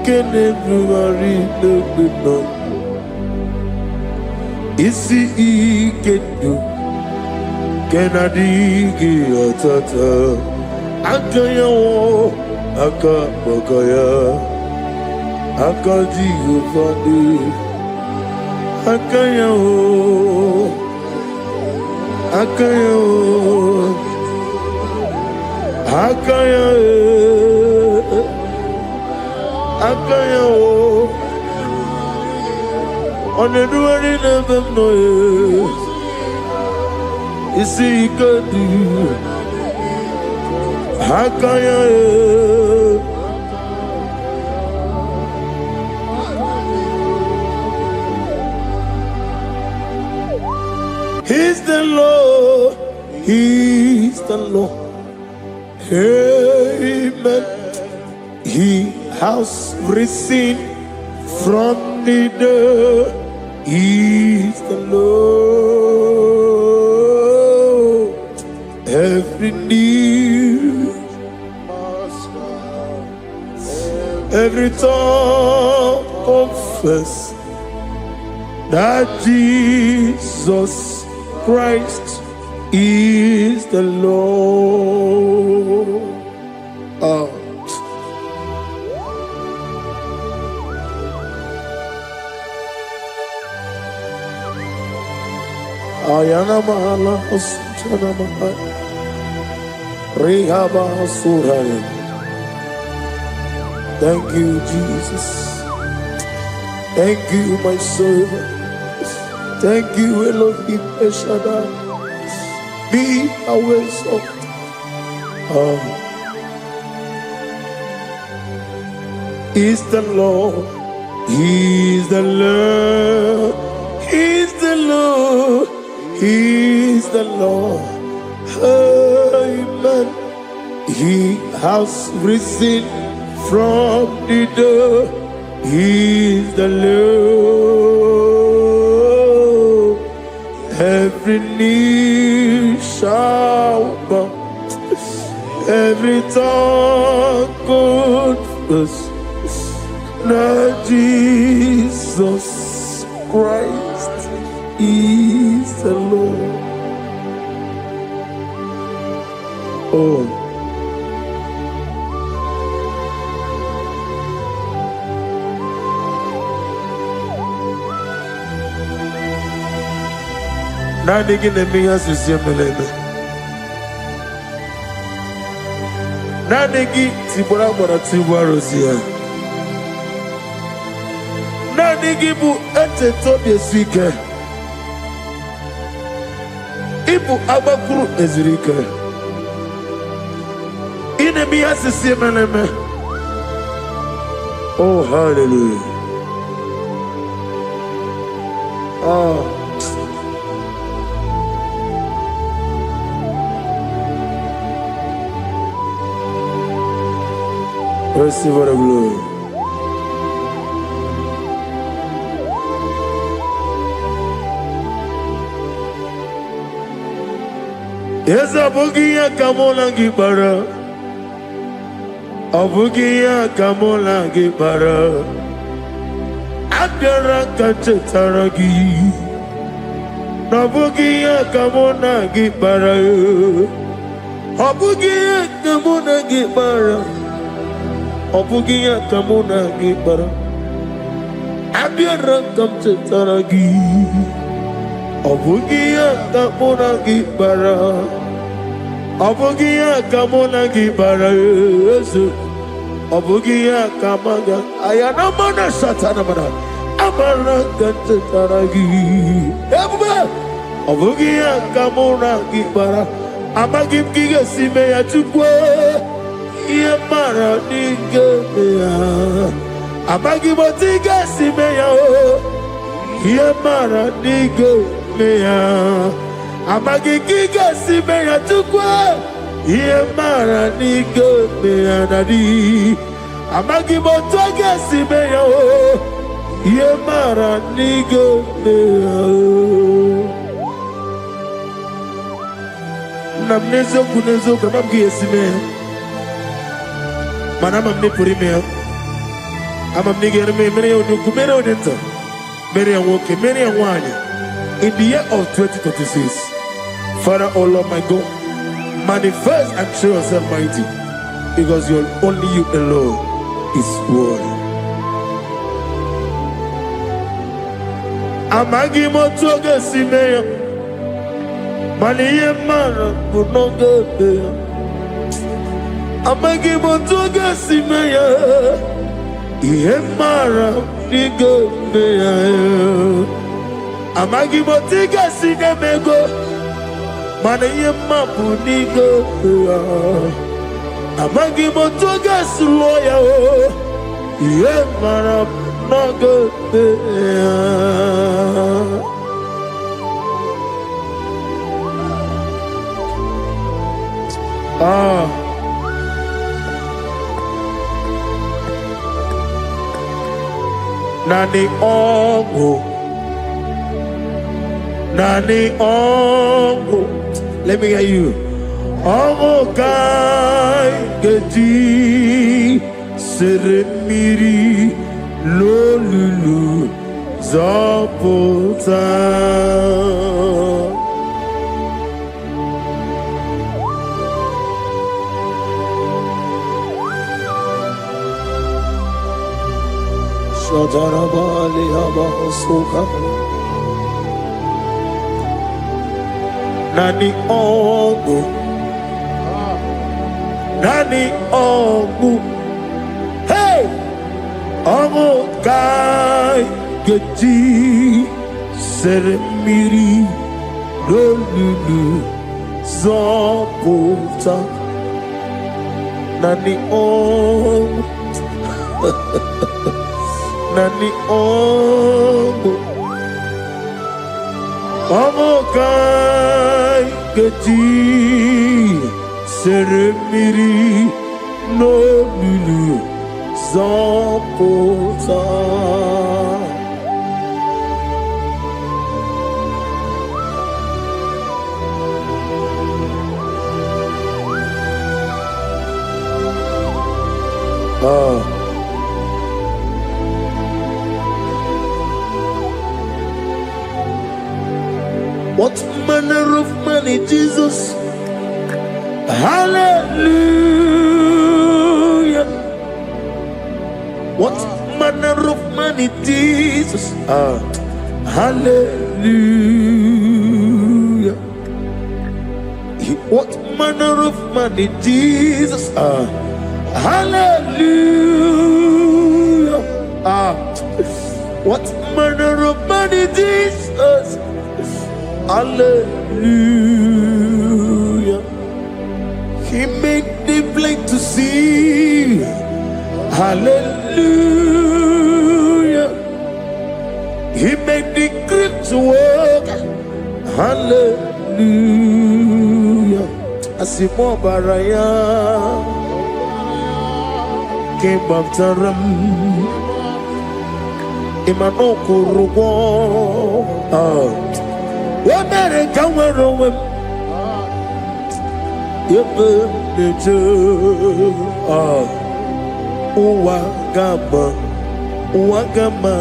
ke na-ebugharị n'ogbe nọ. Isi ike ndụ ke na-adịghị ọtata. Aka ya wụ aka maka ya. Aka Jehova dị aka ya wụ aka ya wụ aka ya aka ya wụ ọ na-edugharị n'ebe m nọ isi ike dị aka ya He's the Lord, He's the Lord. Amen. He has risen from the dead. He is the Lord. Every knee, every tongue confess that Jesus Christ is the Lord. Ayana mahala osana mahala rehaba suraya. Thank you, Jesus. Thank you, my servant. Thank you, Elohim Eshadai. Be our salt. Is the Lord. He is the Lord. He is the Lord. He is the Lord. Amen. He has risen from the dead. He is the Lord. Every knee shall bow. Every tongue confess that Jesus Christ is the Lord. Oh. Nani gine miya sisi meleme. Nani gi tibora bora tibora rosia. Nani gi bu ete tobi esike. Ibu abakuru ezirike. Ine miya sisi meleme. Oh, hallelujah. Oh. Receive the glory. Yes, Abugia Kamola Gibara. Abugia Kamola Gibara. Adara Kachetaragi. Nabugia Kamona Gibara. Abugia Kamona Gibara. Obugia Kamuna Gibara. abịara ka m chetara gị ọ bụghị ya ka mụ na gị kpara ọ bụghị ya ka mụ na gị kpara eze ọ bụghị ya ka maga aya na mana satana mana abara ka m chetara gị ebube ọ bụghị ya ka mụ na gị kpara amaghị m ka ị ga-esi mee ya tupu ihe mara n'ike ya amaghị m otu ị ga-esi mee ya ihe mara n'ike ya amaghị ka ị ga-esi mee ya tupu ihe mara n'ike ya na di amaghị m otu ọ ga-esi mee ya ihe mara n'ike ya na m n'eziokwu n'eziokwu ama m ga-esi mee ya mana ama m n'epụrụ ime ya ama m n'igere mere ya onye ukwu mere onye nta mere ya nwoke mere ya nwaanyị in the year of 2026 Father, oh Lord my God, manifest and show yourself mighty because only you alone is worthy. Amaghị m otu ọ ga-esi mee ya mana ihe mara bụ n'oge ebe ya amaghị m otu ọ ga-esi mee ya ihe mara n'ige ebe ya amaghị m otu ị ga-esi nye m ego mana ihe mma bụ n'ige ebe ya amaghị m otu ọ ga-esi lụọ ya ihe mara n'oge ebe ya Nani ongo let me hear you ongo kai geti seremiri lolulu zapota Shadarabali Abahosuka Nani Ongu Hey Ongu Kai Geti Seremiri Lolulu Zapota Nani Ongu Nani ongo kai geti seremiri no lulu zapota What manner of money, Jesus? Hallelujah. What manner of money, Jesus? Hallelujah. What manner of money, Jesus? Hallelujah. What manner of money, Jesus? Hallelujah. He made the blind to see. Hallelujah. He made the crippled to walk. Hallelujah. Asimo baraya came after him. Imano kurugo. Wamere kawero wem yebe neje uwagama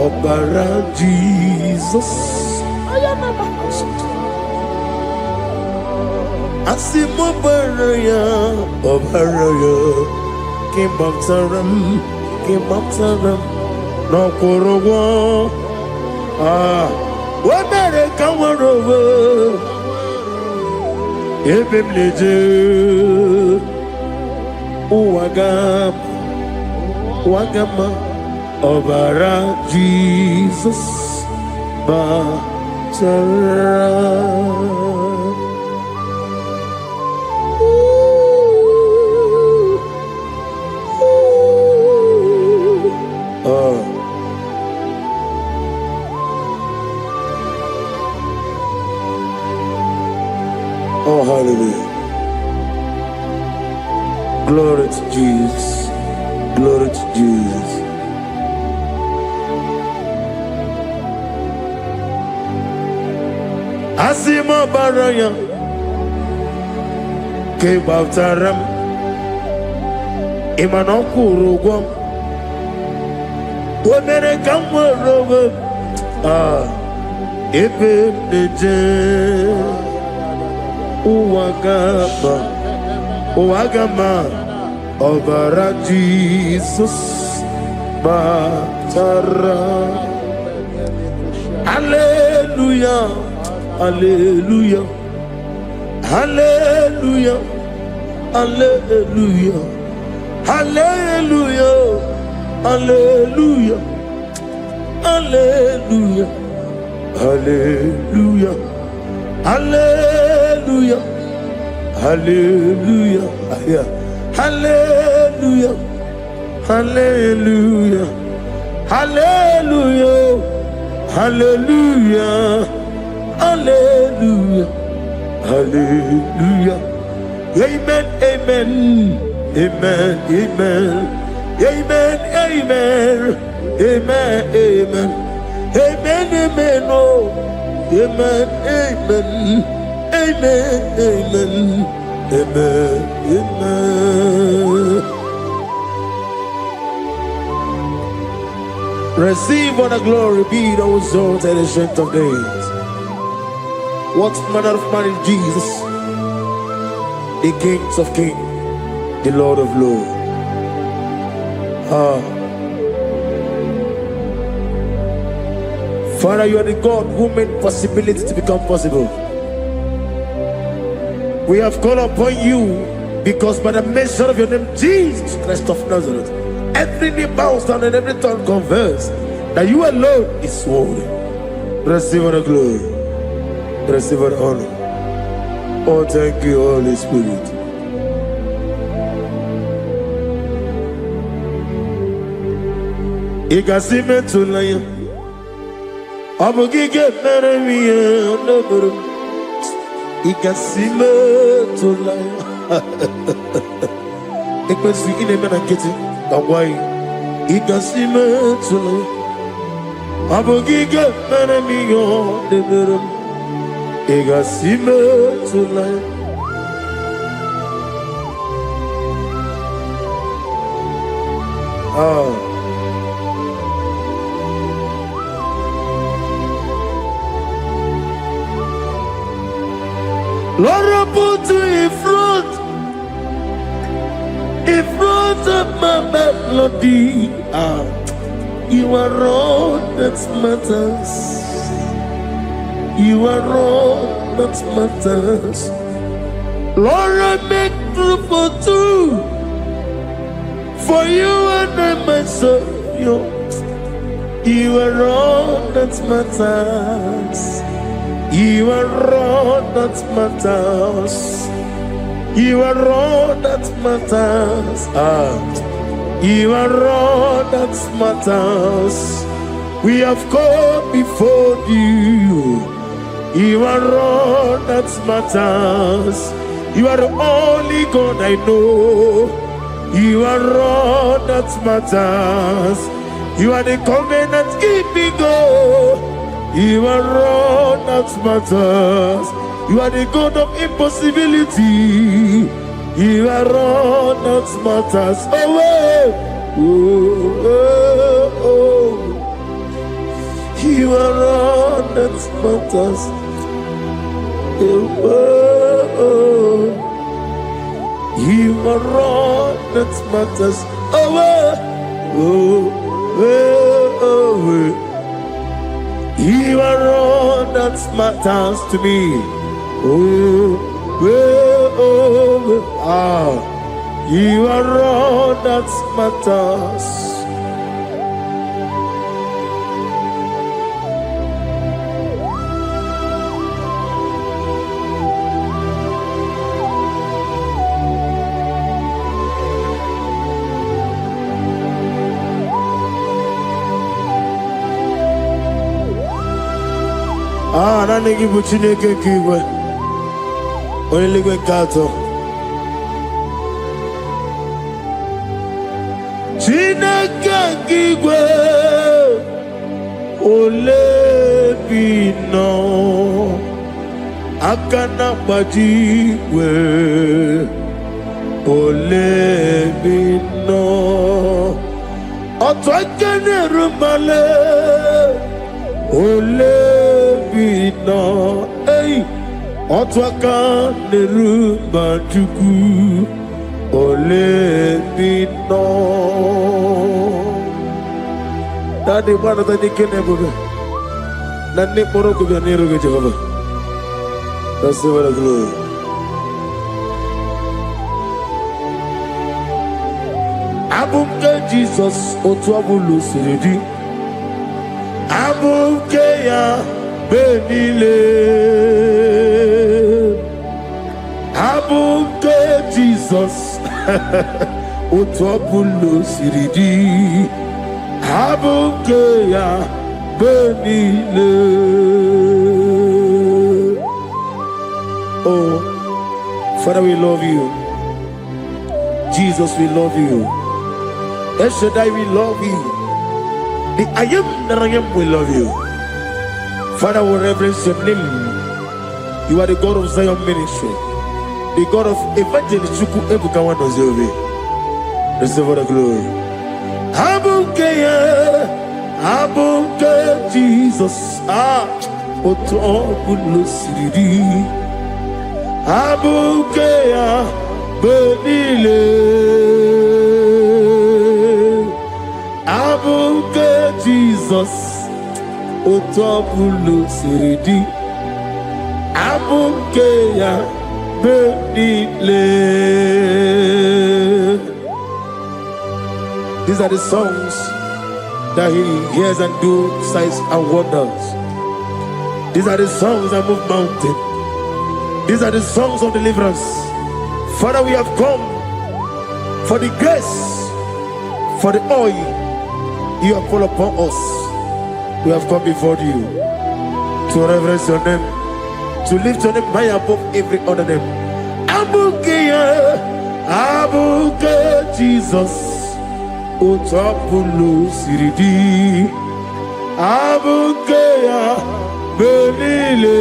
ọbara Jesus asimo baraya ọbara ya kimbaptaram no korogo. What better come over? Ebem leje. Wagama. Obara Jesus. Batara. Oh, hallelujah. Glory to Jesus. Glory to Jesus. Asima baraya ke baftaram imanokuru gwam wemere kamworogo ebe neje Uwagama Obara Jesus Batara. Hallelujah, hallelujah, hallelujah, hallelujah, hallelujah, hallelujah, hallelujah, hallelujah. Hallelujah, hallelujah, hallelujah, hallelujah, hallelujah, hallelujah, hallelujah, hallelujah. Amen, amen, amen, amen, amen, amen, amen, amen, amen, amen, oh. Amen, amen, amen, amen, amen, amen. Receive all the glory, be thou exalted and the strength of days. What manner of man is Jesus? The Kings of Kings, the Lord of Lords. Father, you are the God who made possibility to become possible. We have called upon you because by the mention of your name, Jesus Christ of Nazareth, every knee bows down and every tongue confess that you alone is worthy. Receive the glory. Receive the honor. Oh, thank you, Holy Spirit. Igasime tulaya. Abugige meremiye oneburu. Igasime tulaya. Ekwesu ineme na kiti kawai. Igasime tulaya. Abugige meremiye oneburu. Igasime tulaya. Lord, I put you in front of my melody. You are all that matters. You are all that matters. Lord, I make room for two. For you and I myself, you are all that matters. You are all that matters. You are all that matters. You are all that matters. We have come before you. You are all that matters. You are the only God I know. You are all that matters. You are the covenant keeping God. You are all that matters. You are the God of impossibility. You are all that matters. Oh, oh, oh. You are all that matters. Oh, oh. You are all that matters. Oh, oh, oh. You are all that matters to me. You are all that matters. Nani gibu Chineke kigwe. Oyeligwe kato. Chineke kigwe. Olebino. Akana bajiwe. Olebino. Otwakene rumale. Olebino, hey, otwaka nerumba juku. Olebino. Daddy, what are the Kennebuga? Nani Morocco, the Nero Jehovah. That's the word of glory. Abumke Jesus, Otwabulu Siridi. Abukeya benile, abuke Jesus, Otwabulo siridi, abukeya benile. Oh, Father, we love you. Jesus, we love you. El Shaddai, we love you. The I am that I am will love you. Father, we reverence your name. You are the God of Zion Ministry, the God of Evangelist Chuku Ebukawan Ozeovi. Receive all the glory. Abuke Jesus, Otobulo Siridi, Abuke Benile. Abuke Jesus, Otobulo Siridi, Abuke ya benile. These are the songs that he hears and do signs and wonders. These are the songs that move mountain. These are the songs of deliverance. Father, we have come for the grace, for the oil you have poured upon us. We have come before you to reverence your name, to lift your name high above every other name. Abuke Jesus, Otobulo Siridi, Abuke benile,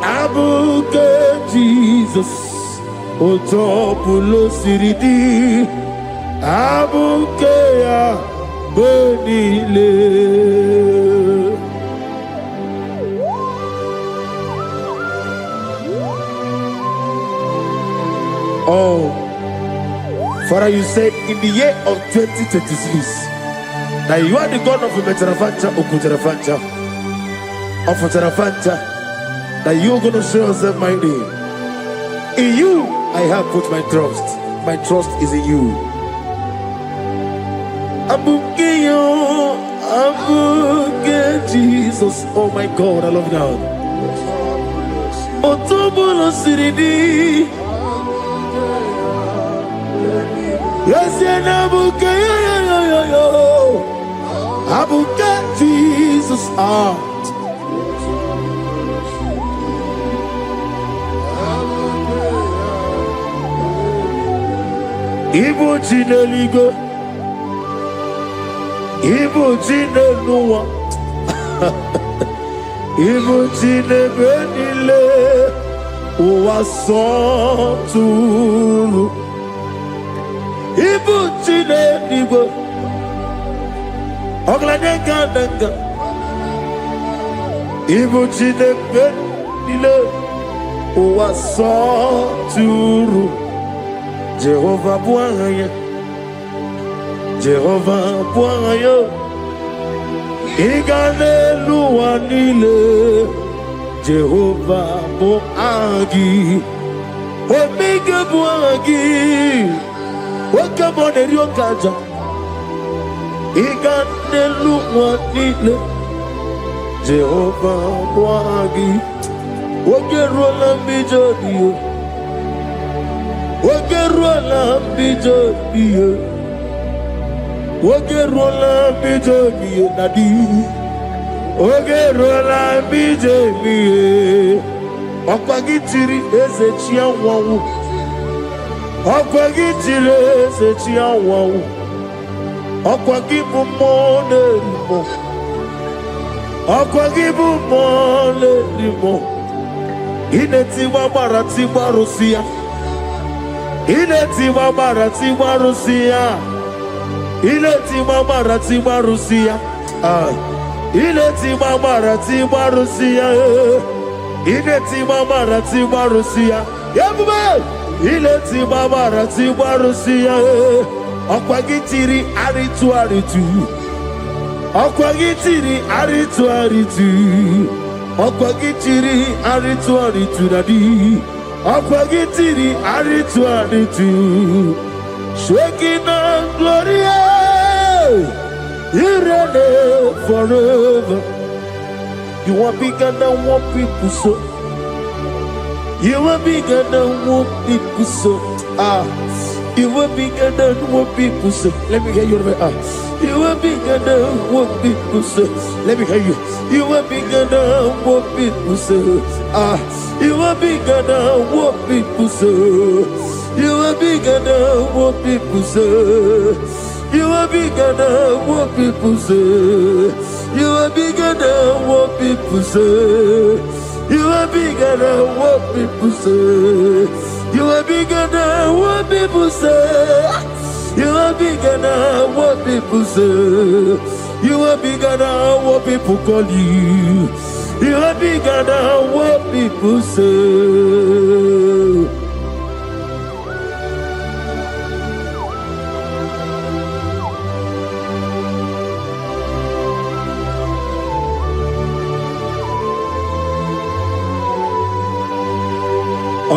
Abuke Jesus, Otobulo Siridi, Abukeya benile. Oh, Father, you said in the year of 2026 that you are the God of Metarafancha, Okutarafancha, of Tarafancha, that you are going to show yourself mighty. In you, I have put my trust. My trust is in you. Abukeyo, Abuke Jesus. Oh my God, I love God. Otobulo Siridi. Yes, Abuke, Abuke Jesus. Igbo Chineligo, Igbo Chineluwa, Igbo Chinebenile, Uwasotulu, Igbo Chineligo, Oglanenga, Igbo Chinebenile, Uwasotulu. Jehovah Buanya, Jehovah Bwayo, Igane Luanile, Jehovah Boagi, Omega Boagi, Wakabone Ryokaja, Igane Luanile, Jehovah Boagi, Wagerola Bijodio, Wagerola Bijodio. Oge rola bije mi nadi. Oge rola bije mi. Okwagitiri ezechi anwawu. Okwagitiri ezechi anwawu. Okwagibu mone limo. Okwagibu mone limo. Ineti wabara tiwa Rusia. Ineti wabara tiwa Rusia. Ileti mamara tiba Rusia, ileti mamara tiba Rusia, ileti mamara tiba Rusia, yabube, ileti mamara tiba Rusia, okwagitiri aritu, okwagitiri aritu nadi, okwagitiri aritu. Shekinah Gloria, you reign forever. You are bigger than what people so. You are bigger than what people so. You are bigger than what people so. Let me hear you. You are bigger than what people so. Let me hear you. You are bigger than what people so. You are bigger than what people so. You are bigger than what people say. You are bigger than what people say. You are bigger than what people say. You are bigger than what people say. You are bigger than what people say. You are bigger than what people say. You are bigger than what people call you. You are bigger than what people say.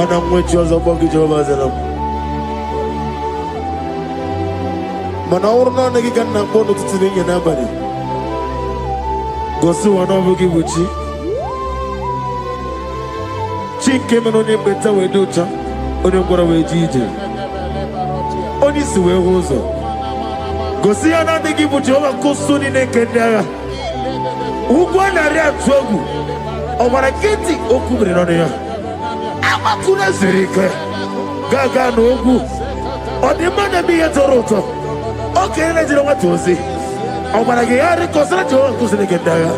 Ana mwechi wazabogi Jehovah Zelam. Mana urna nagi kanna kono tutuni nabari. Gosu wana bogi buchi. Chike menoni beta wedocha. Oni ngora wejije. Oni siwe hozo. Gosi ana nagi buchi owa kusuni nekendaya. Ugwa na ria twogu. Obara kiti okubire no ya. Amakuna zirike gaga n'ogwu ọdịmma na-eme ihe tọrọ ụtọ okenye na-ejiri nwata ozi ọ gwara gị ya rịkọsara Jehova nkụziri gị ndị agha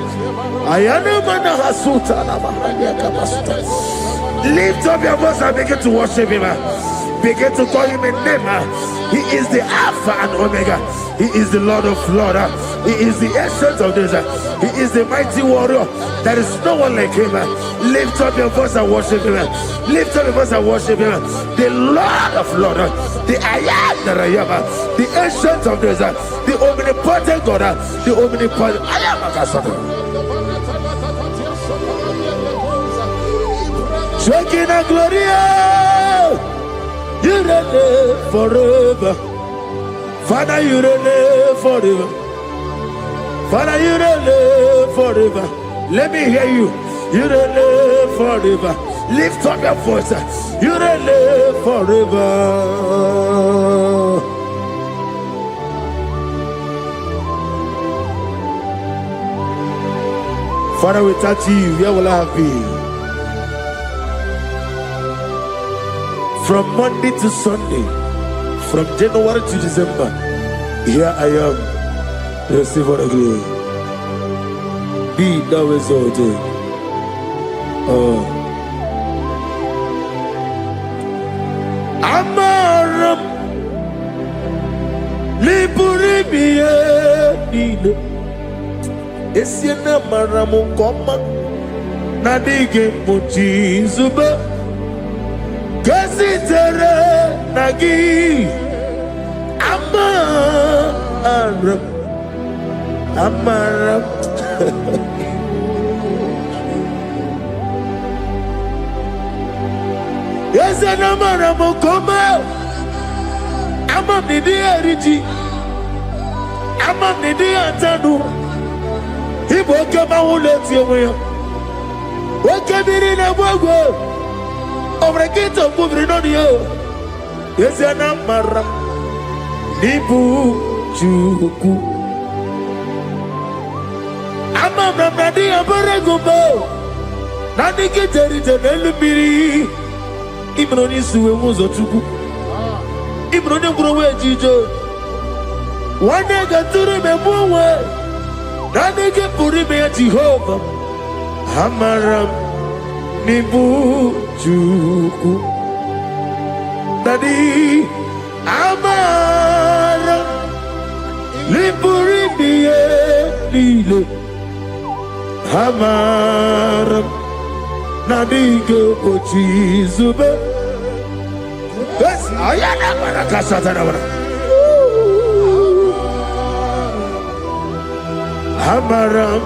aya na-eme na ha sụta na mahadum aka masuta. Lift up your voice and begin to worship him. Begin to call him a name. He is the Alpha and Omega. He is the Lord of Lords. He is the Ancient of Days. He is the mighty warrior. There is no one like him. Lift up your voice and worship him. Lift up your voice and worship him. The Lord of Lords, the I am that I am, the Ancient of Days, the omnipotent God, the omnipotent I am. Shekinah Gloria, you reign forever. Father, you reign forever. Father, you reign forever. Let me hear you. You reign forever. Lift up your voice. You reign forever. Father, without you, where will I have been? From Monday to Sunday, from January to December, here I am. Receive all the glory. Be thou exalted. Amaram Liburimiye Nine Esiena Maramu Koma Nadige Muchi Zuba Kasitere Nagi Ama Amaram. Yes, and Amaram, come out. Amam the Diarity. Amam the Diantanu. He woke up my own let you away. What can be in a world? Over a gate of moving on you. Yes, and Amaram. Nibu Chuku. Amam Nadi Abaragumbo. Nadi get it and Elmiri. Even on his was a Chuku. Even on the Growe Jijo. One day got to remember. Nadi get put him at Jehovah. Amaram Nibu Chuku. Nadi Amaram Liburi Lilo Amaram Nadigo Ochizube. Yes, I am a Casatana. Amaram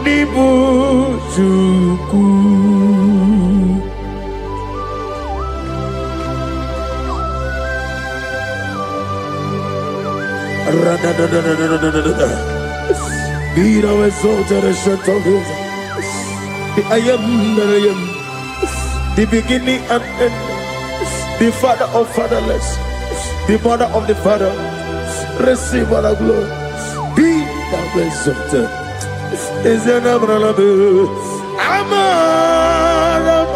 Nibu Chuku. Be thou exalted and shut of his. I am that I am, the beginning and end, the father of fatherless, the mother of the father. Receive all the glory. Be thou exalted. Is an Abraham. Amaram.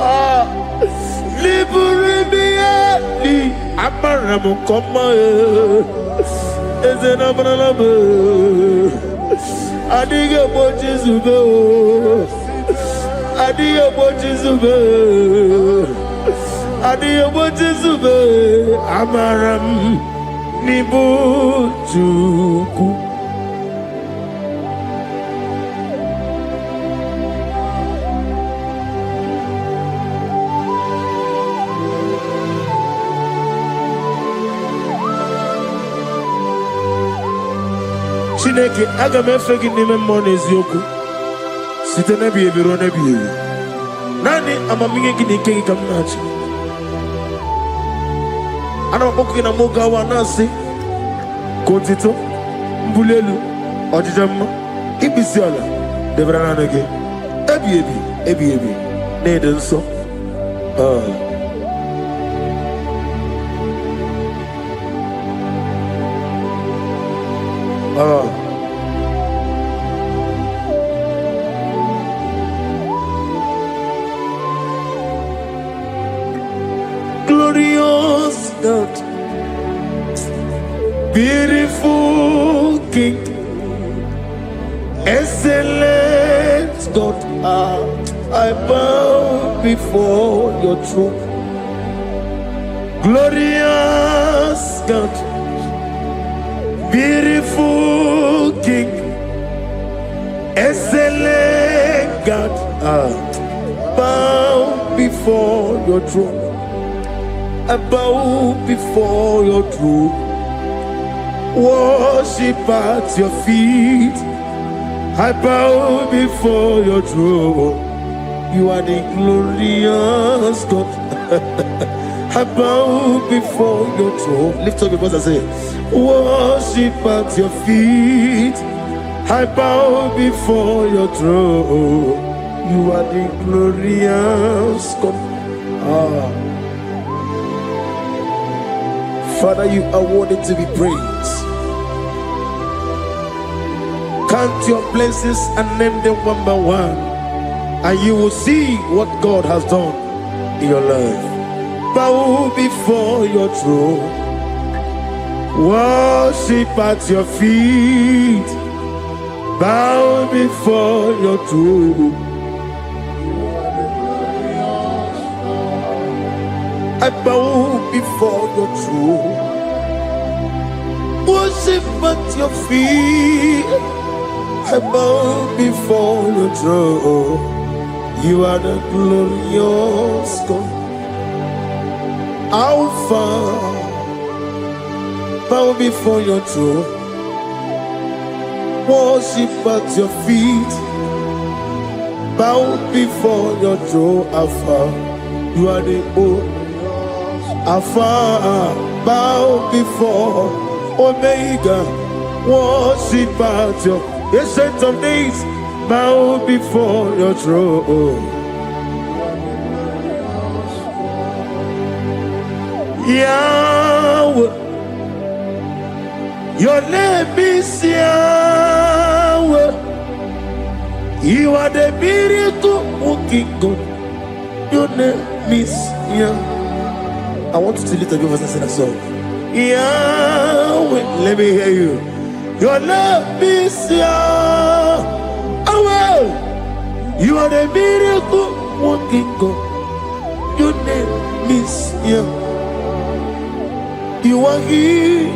Liberate. Amaram. Come. Is an Abraham. Adiga Bochizube. Adiga Bochizube. Adiga Bochizube. Amaram Nibu Chuku. Chineke aga m efe gị n'ime mmụọ na eziokwu site n'ebighị ebi ruo n'ebighị ebi. Naanị amamihe gị na ike gị ka m na-achị. Ana m akpọkụ gị na m oge awa na-asị ka otito, mbuli elu, ọjịja mma, ikpisi ala debere naanị gị. Ebighị ebi, ebighị ebi, na-ede nsọ. Glorious God, beautiful King, excellent God, I bow before your throne. Glorious God, beautiful King, excellent God, bow before your throne. I bow before your throne, worship at your feet. I bow before your throne. You are the glorious God. I bow before your throne. Lift up your voice and say, worship at your feet. I bow before your throne. You are the glorious God. Father, you are worthy to be praised. Count your blessings and name them one by one, and you will see what God has done in your life. Bow before your throne, worship at your feet. Bow before your throne. I bow before your throne, worship at your feet. I bow before your throne. You are the glorious God. Alpha, bow before your throne. worship at your feet, bow before your throne, Alpha. You are the old Alpha, bow before Omega, worship at your ancient of days, bow before your throne. Yahweh, your name is Yahweh. You are the miracle working God. Your name is Yahweh. I want you to lift up your voice and sing a song. Yahweh, let me hear you. Your name is Yahweh. You are the miracle working God. Your name is Yahweh. You are here,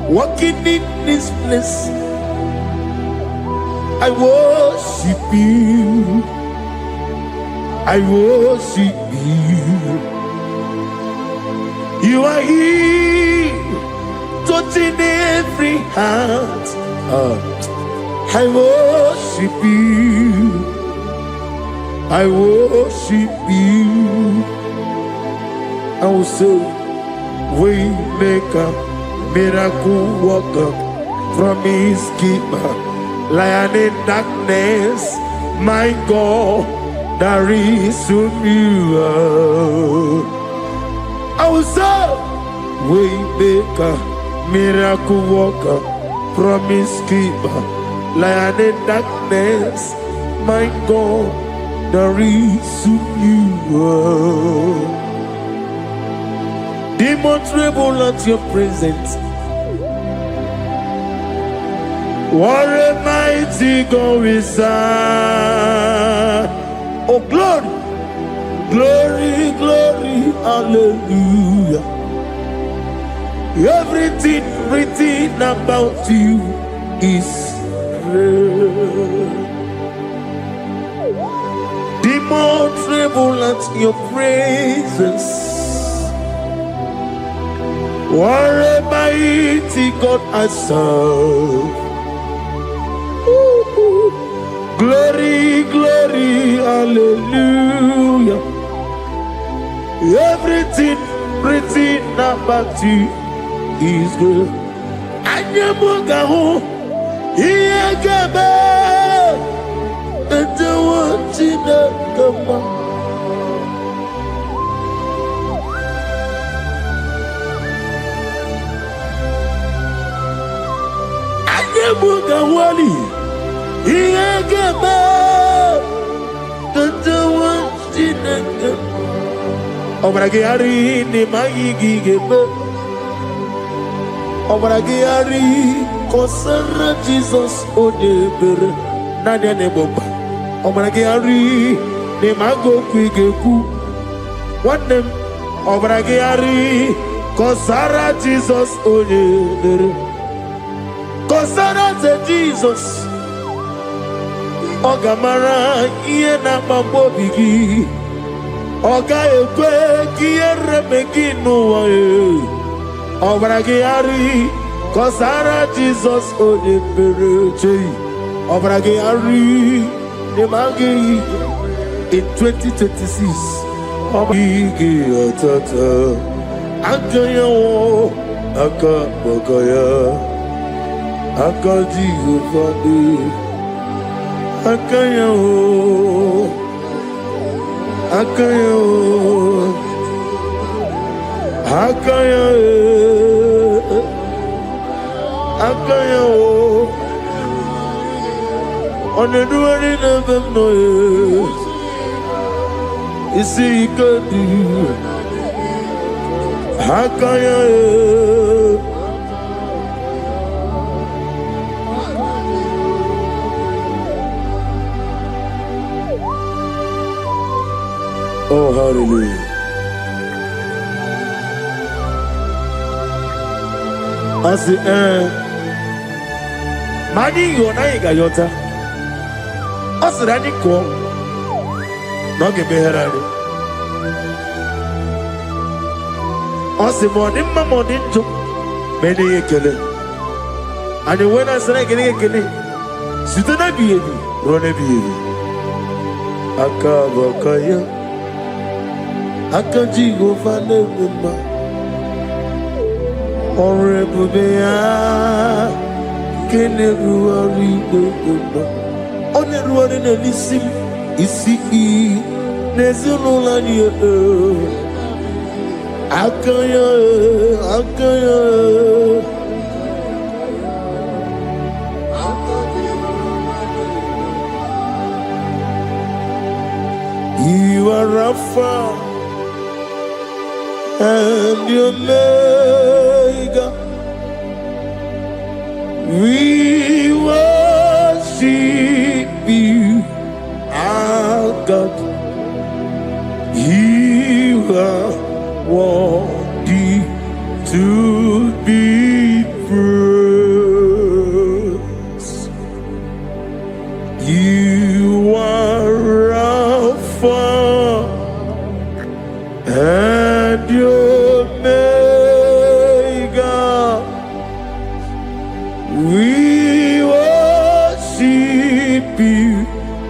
walking in this place. I worship you. I worship you. You are here, touching every heart. I worship you. I worship you. I will say, Waymaker, miracle worker, promise keeper, lion in darkness, my God, there is you. I will say, Waymaker, miracle worker, promise keeper, lion in darkness, my God, there is you. Demons tremble at your presence. What a mighty God we serve. Oh, glory, glory, glory, hallelujah. Everything written about you is real. Demons tremble at your presence. What a mighty God I serve. Glory, glory, hallelujah. Everything written about you is good. Anyamugahu, Iyagaba, and the one in the come. Buga wali, Iyagaba, Tantawa, Jinaka. Obragiari, Nimagi Gaba. Obragiari, Kosara Jesus, Odeber, Nadia Neboba. Obragiari, Nimago Quigeku. One name, Obragiari, Kosara Jesus, Odeber. Kosara te Jesus, Ogamara iye na mambo bigi, Oga ekwe kiye remeki nuwae, Obragi ari, Kosara Jesus ode pereche, Obragi ari, Nemagi in 2026, Obragi atata, Akaya wo, Akabakaya. Akaji ufade, akaya o, akaya o, akaya e, akaya o. Oneduari na bemno e, isi ikadi, akaya e. Oh, hallelujah. As the Mani Yona Gayota, as Rani Ko, Nogi Beherari. As the morning, Mamonin took many a killer. And when I say again, sit on a baby, run a baby. Akabakaya, Akajigo Fanema, Honorable Bea, Keneruari, on the road in a listen, Isi, Nezulania, Akaya. You are Alpha and Omega. We worship you, our God. You are worthy to be praised. You are Alpha and Omega. We worship you,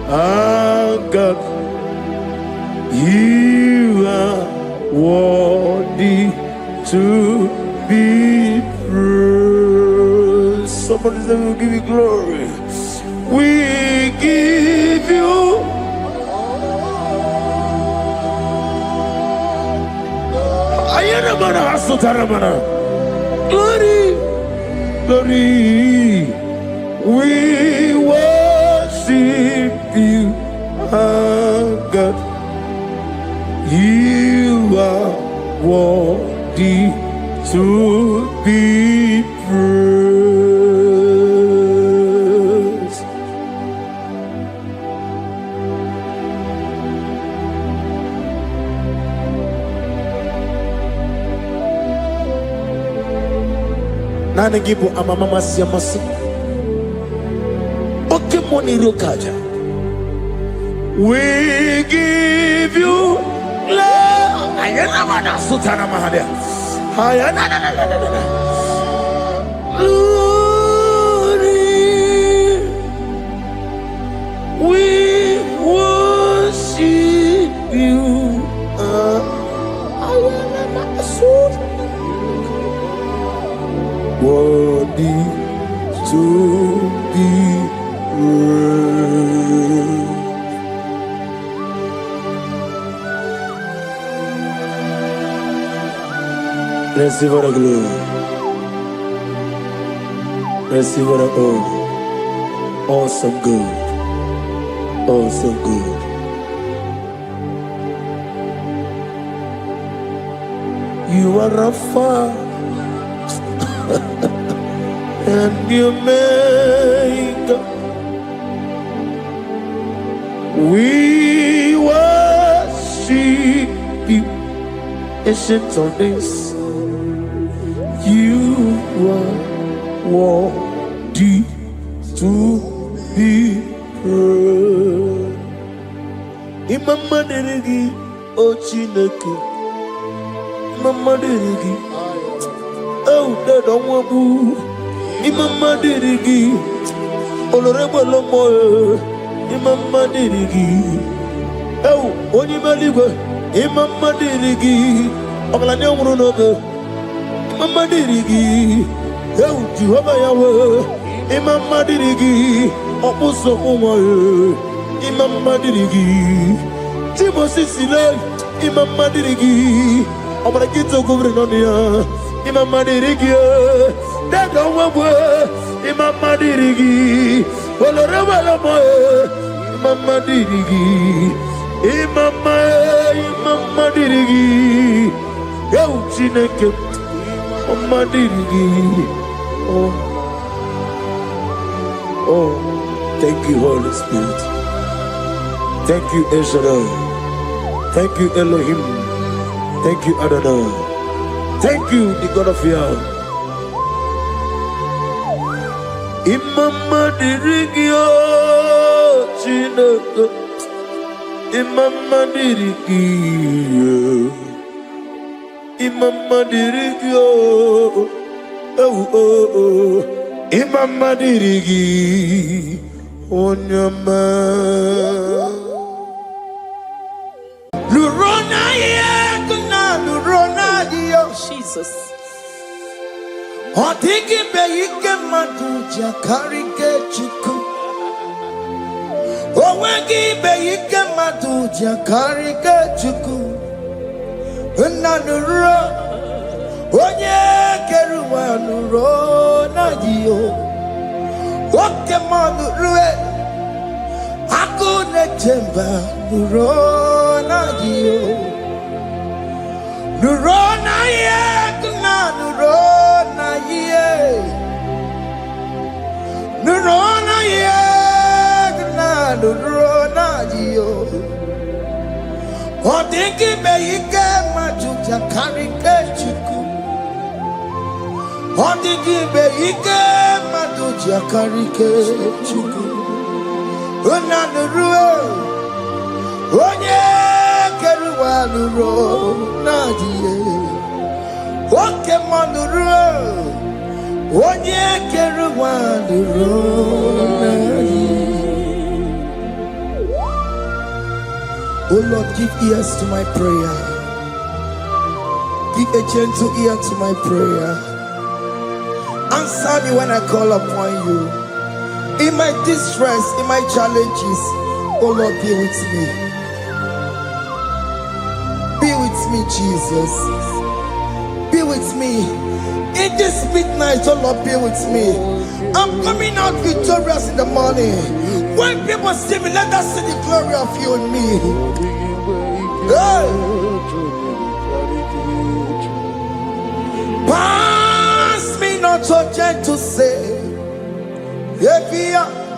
our God. You are worthy to be praised. Somebody say, we'll give you glory. We give you glory, glory. We worship you, our God. You are worthy to be praised. Nana Gibo Amama Siamasi. Okay, money rokaja. We give you love. Ayana mana sutana mahade. Ayana glory. We worship you. Ayana mana sutana. Worthy to be praised. Receive the glory. Receive the honor. Awesome God. Awesome God. You are Alpha and Omega. We worship you, ancient of days. You are worthy to be praised. Imama deregi o Chineke. Imama deregi o Dadonwabu. Imama deregi Olorebo Lomo. Imama deregi o Onimaligwe. Imama deregi Oglane Omurunobe. Imama dirigi, eu Jehovah Yahweh. Imama dirigi, opuso umoye. Imama dirigi, Timosi Sile. Imama dirigi, Obarakito Gubrinonia. Imama dirigi, Dada Wabwe. Imama dirigi, Oloreba Lomoye. Imama dirigi, Imama dirigi, eu Chineke. Oh, thank you, Holy Spirit. Thank you, El Shaddai. Thank you, Elohim. Thank you, Adonai. Thank you, the God of Yah. Imama dirigio, Chineke. Imama dirigio. Imama dirigio, oh, Imama dirigi onyama. Lurona yekuna lurona dio. Jesus. Otiki beyike maduja karike chuku. Owegi beyike maduja karike chuku. Unanuro onye keruwa nuro na dio. Oke manurue akune chemba nuro na dio. Nuro na ye kuna nuro na ye. Nuro na ye kuna nuro na dio. Odingi beyike majuja karike chuku. Odingi beyike majuja karike chuku. Unanurue onye keruwa nuro na die. Oke manurue onye keruwa nuro na die. Oh Lord, give ears to my prayer. Give a gentle ear to my prayer. Answer me when I call upon you. In my distress, in my challenges, oh Lord, be with me. Be with me, Jesus. Be with me. In this midnight, oh Lord, be with me. I'm coming out victorious in the morning. When people see me, let us see the glory of you in me. Hey. Pass me not so gentle, say.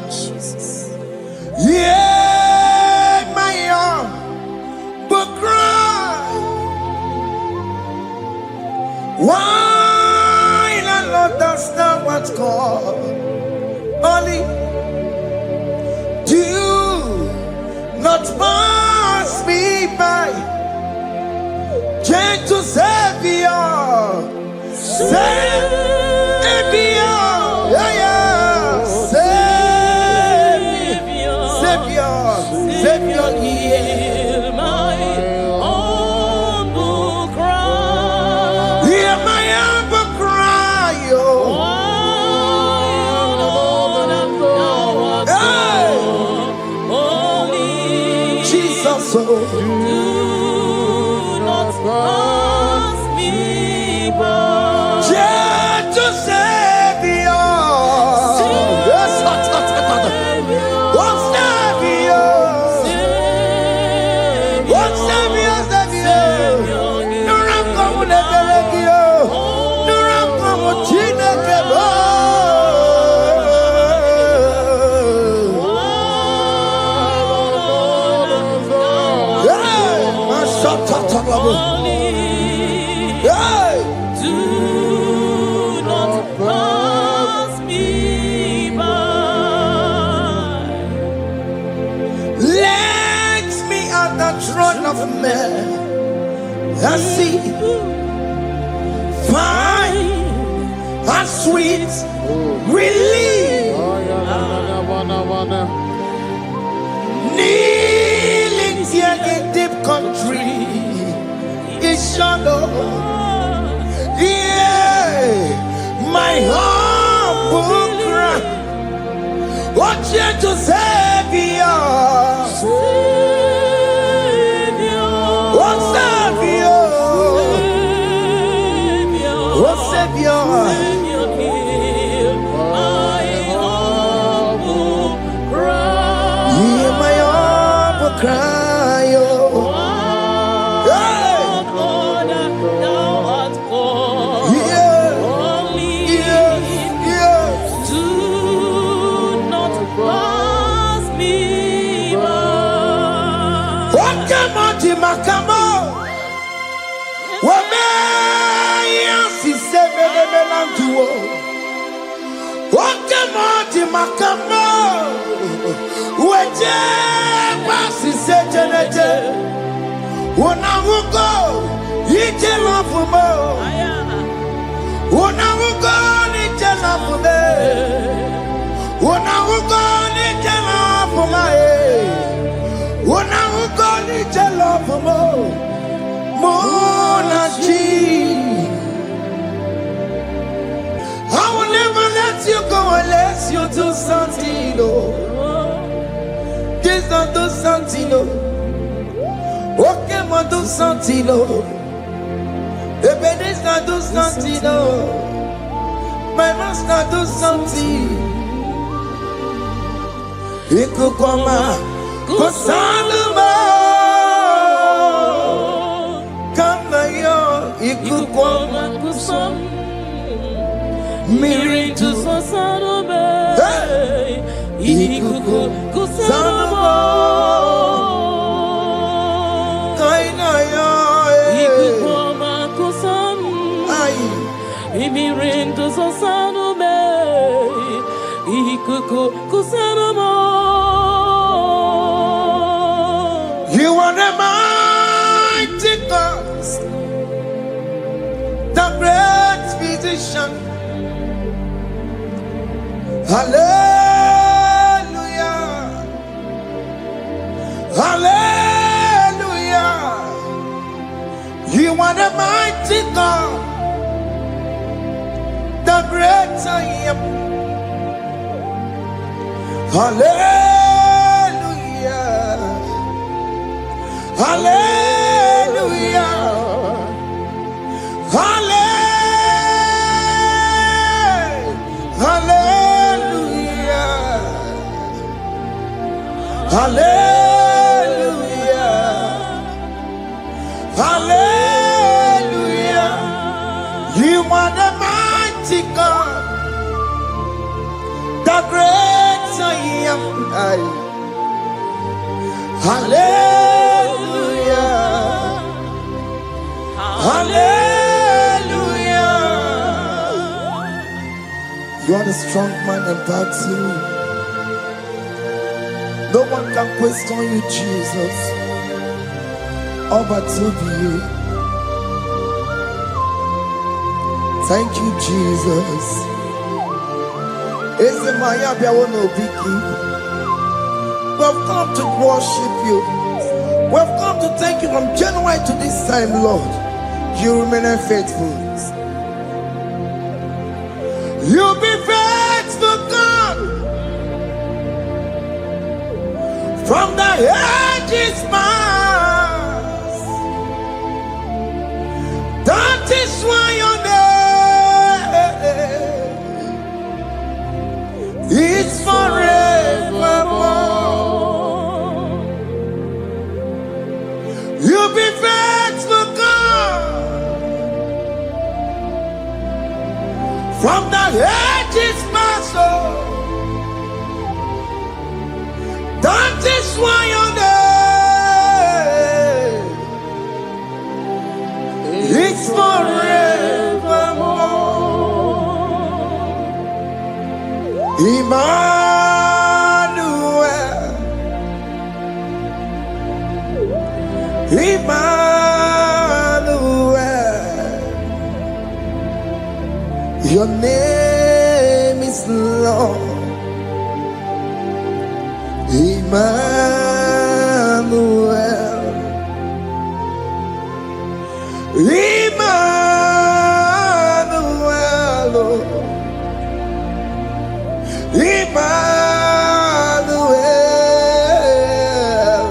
Jesus. Yeah, my arm, but cry. Why not understand what's called? Only do not pass me by. Gentle Savior, Savior, yeah, yeah. Savior, hear my humble cry. Hear my humble cry, oh. Jesus, oh. Do not pass me by. Gentle Savior. I see fine and sweet relief. Kneeling here in deep country is shadow. Yeah, my humble cry. What you to Savior? Savior, hear my humble cry. Hear my humble cry, oh. Lord, thou art called. Only do not pass me by. What come on, Timakamo? What Wakamati makamo weje kwasi sejenete unamugo ije mafumo unamugo nije mafume do santino. Okay, mo do santino. Ebenezer do santino. My master do something. Ikukoma kusanuma. Kama yo ikukoma kusam. Miri tu sasanuma. Ikukoma kusanuma. Kaina yo Ikukoma kusam. Miri tu sasanuma. Ikukoma kusanuma. You are the mighty God, the great physician. Hallelujah. Hallelujah. You are the mighty God, the great I am. Hallelujah. Hallelujah. Hallelujah. Hallelujah. Hallelujah. You are the mighty God, the great I am. Hallelujah. Hallelujah. You are the strong man in battle. No one can question you, Jesus. All but to be you. Thank you, Jesus. Is the Maya Biawono Biki? We've come to worship you. We've come to thank you from January to this time, Lord. You remain faithful. You be faithful, God. From the ages past. That is why your name is forevermore. You be faithful, God. From the ages past, that is why your name is forevermore. Emmanuel, Emmanuel, your name is Lord. Emmanuel, Emmanuel, Emmanuel,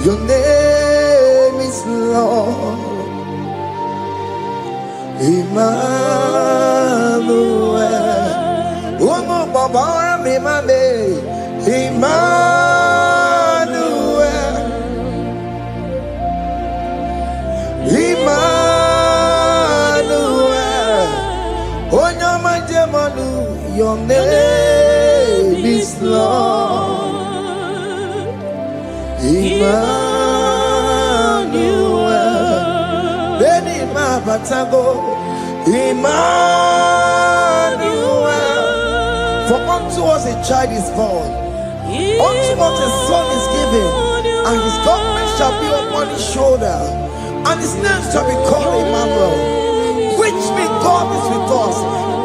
your name is Lord. Emmanuel, oh no, Baba, me mame. Emmanuel, Emmanuel, oh no, my demonu, your name is Lord. Emmanuel, Beni Mabatago, Emmanuel, for unto us a child is born. Unto us a son is given, and his government shall be upon his shoulder, and his name shall be called Emmanuel, which means God is with us.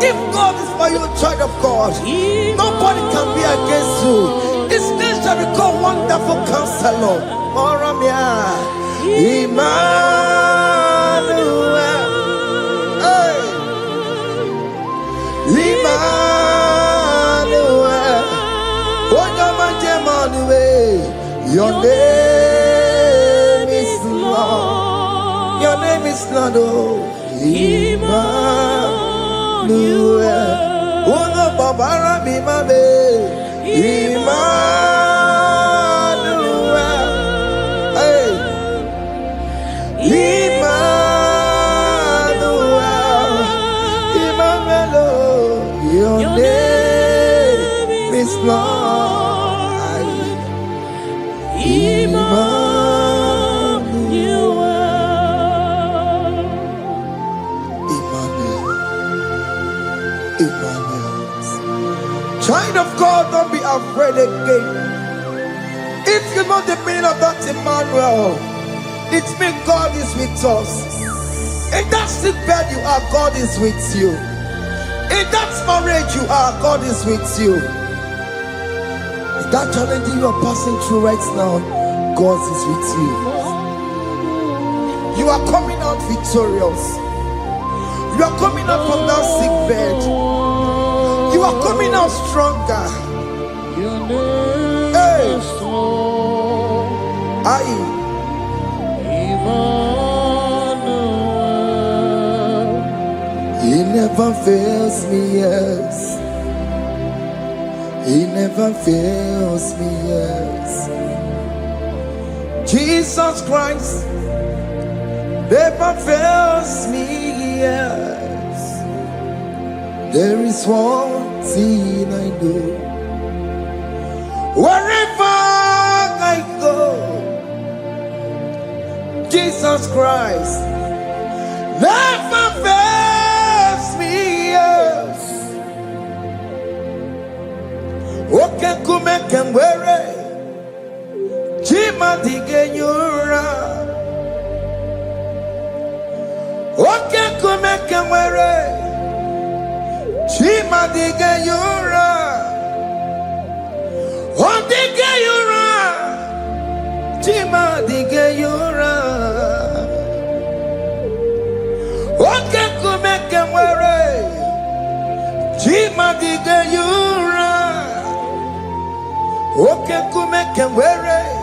If God is for you, child of God, nobody can be against you. His name shall be called Wonderful Counselor. Moramia, Emmanuel, hey, Emmanuel. Your name is Lord. Your name is Lord. Oh, Emmanuel. Uno babara bimabe. Emmanuel. Hey. Emmanuel. Emmanuel. Your name is Lord. Emmanuel. Child of God, don't be afraid again. If you know the meaning of that Emmanuel, it means God is with us. In that sick bed you are, God is with you. In that marriage you are, God is with you. In that challenge you are passing through right now, God is with you. You are coming out victorious. You are coming out from that sick bed. You are coming out stronger. Hey. He never fails me, yes. He never fails me, yes. Jesus Christ never fails me, yes. There is one thing I know. Wherever I go, Jesus Christ never fails me, yes. Okay, come and wear it. Chima dige yura. Okay, come and wear it. Chima dige yura. Oh, dige yura. Chima dige yura. Okay, come and wear it. Chima dige yura. Okay, come and wear it.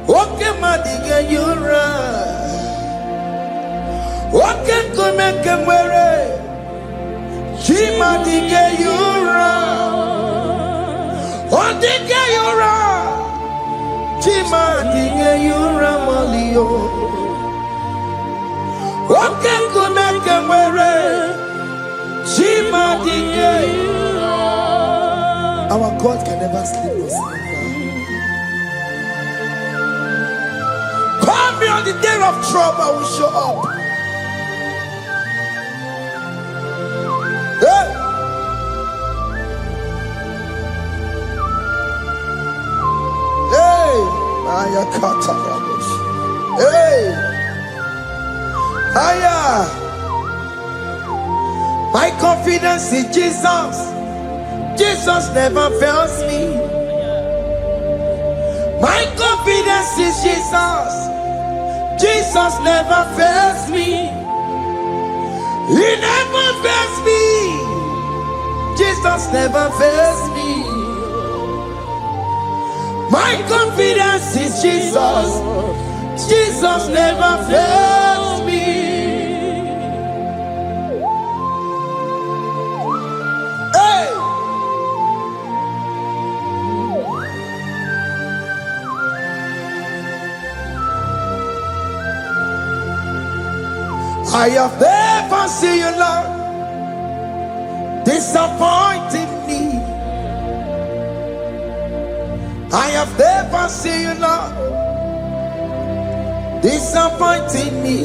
Okay, ma dige yura. Okay, come and wear it. Chima dige yura. Oh, dige yura. Chima dige yura malio. Okay, come and wear it. Chima dige yura. Our God can never sleep or slumber. Call me on the day of trouble, I will show up. Hey! Hey! Aya kata rabosh. Hey! Aya! My confidence in Jesus. Jesus never fails me. My confidence is Jesus. Jesus never fails me. He never fails me. Jesus never fails me. My confidence is Jesus. Jesus never fails me. Hey! I have never seen you, Lord, disappointing me. I have never seen you, Lord, disappointing me.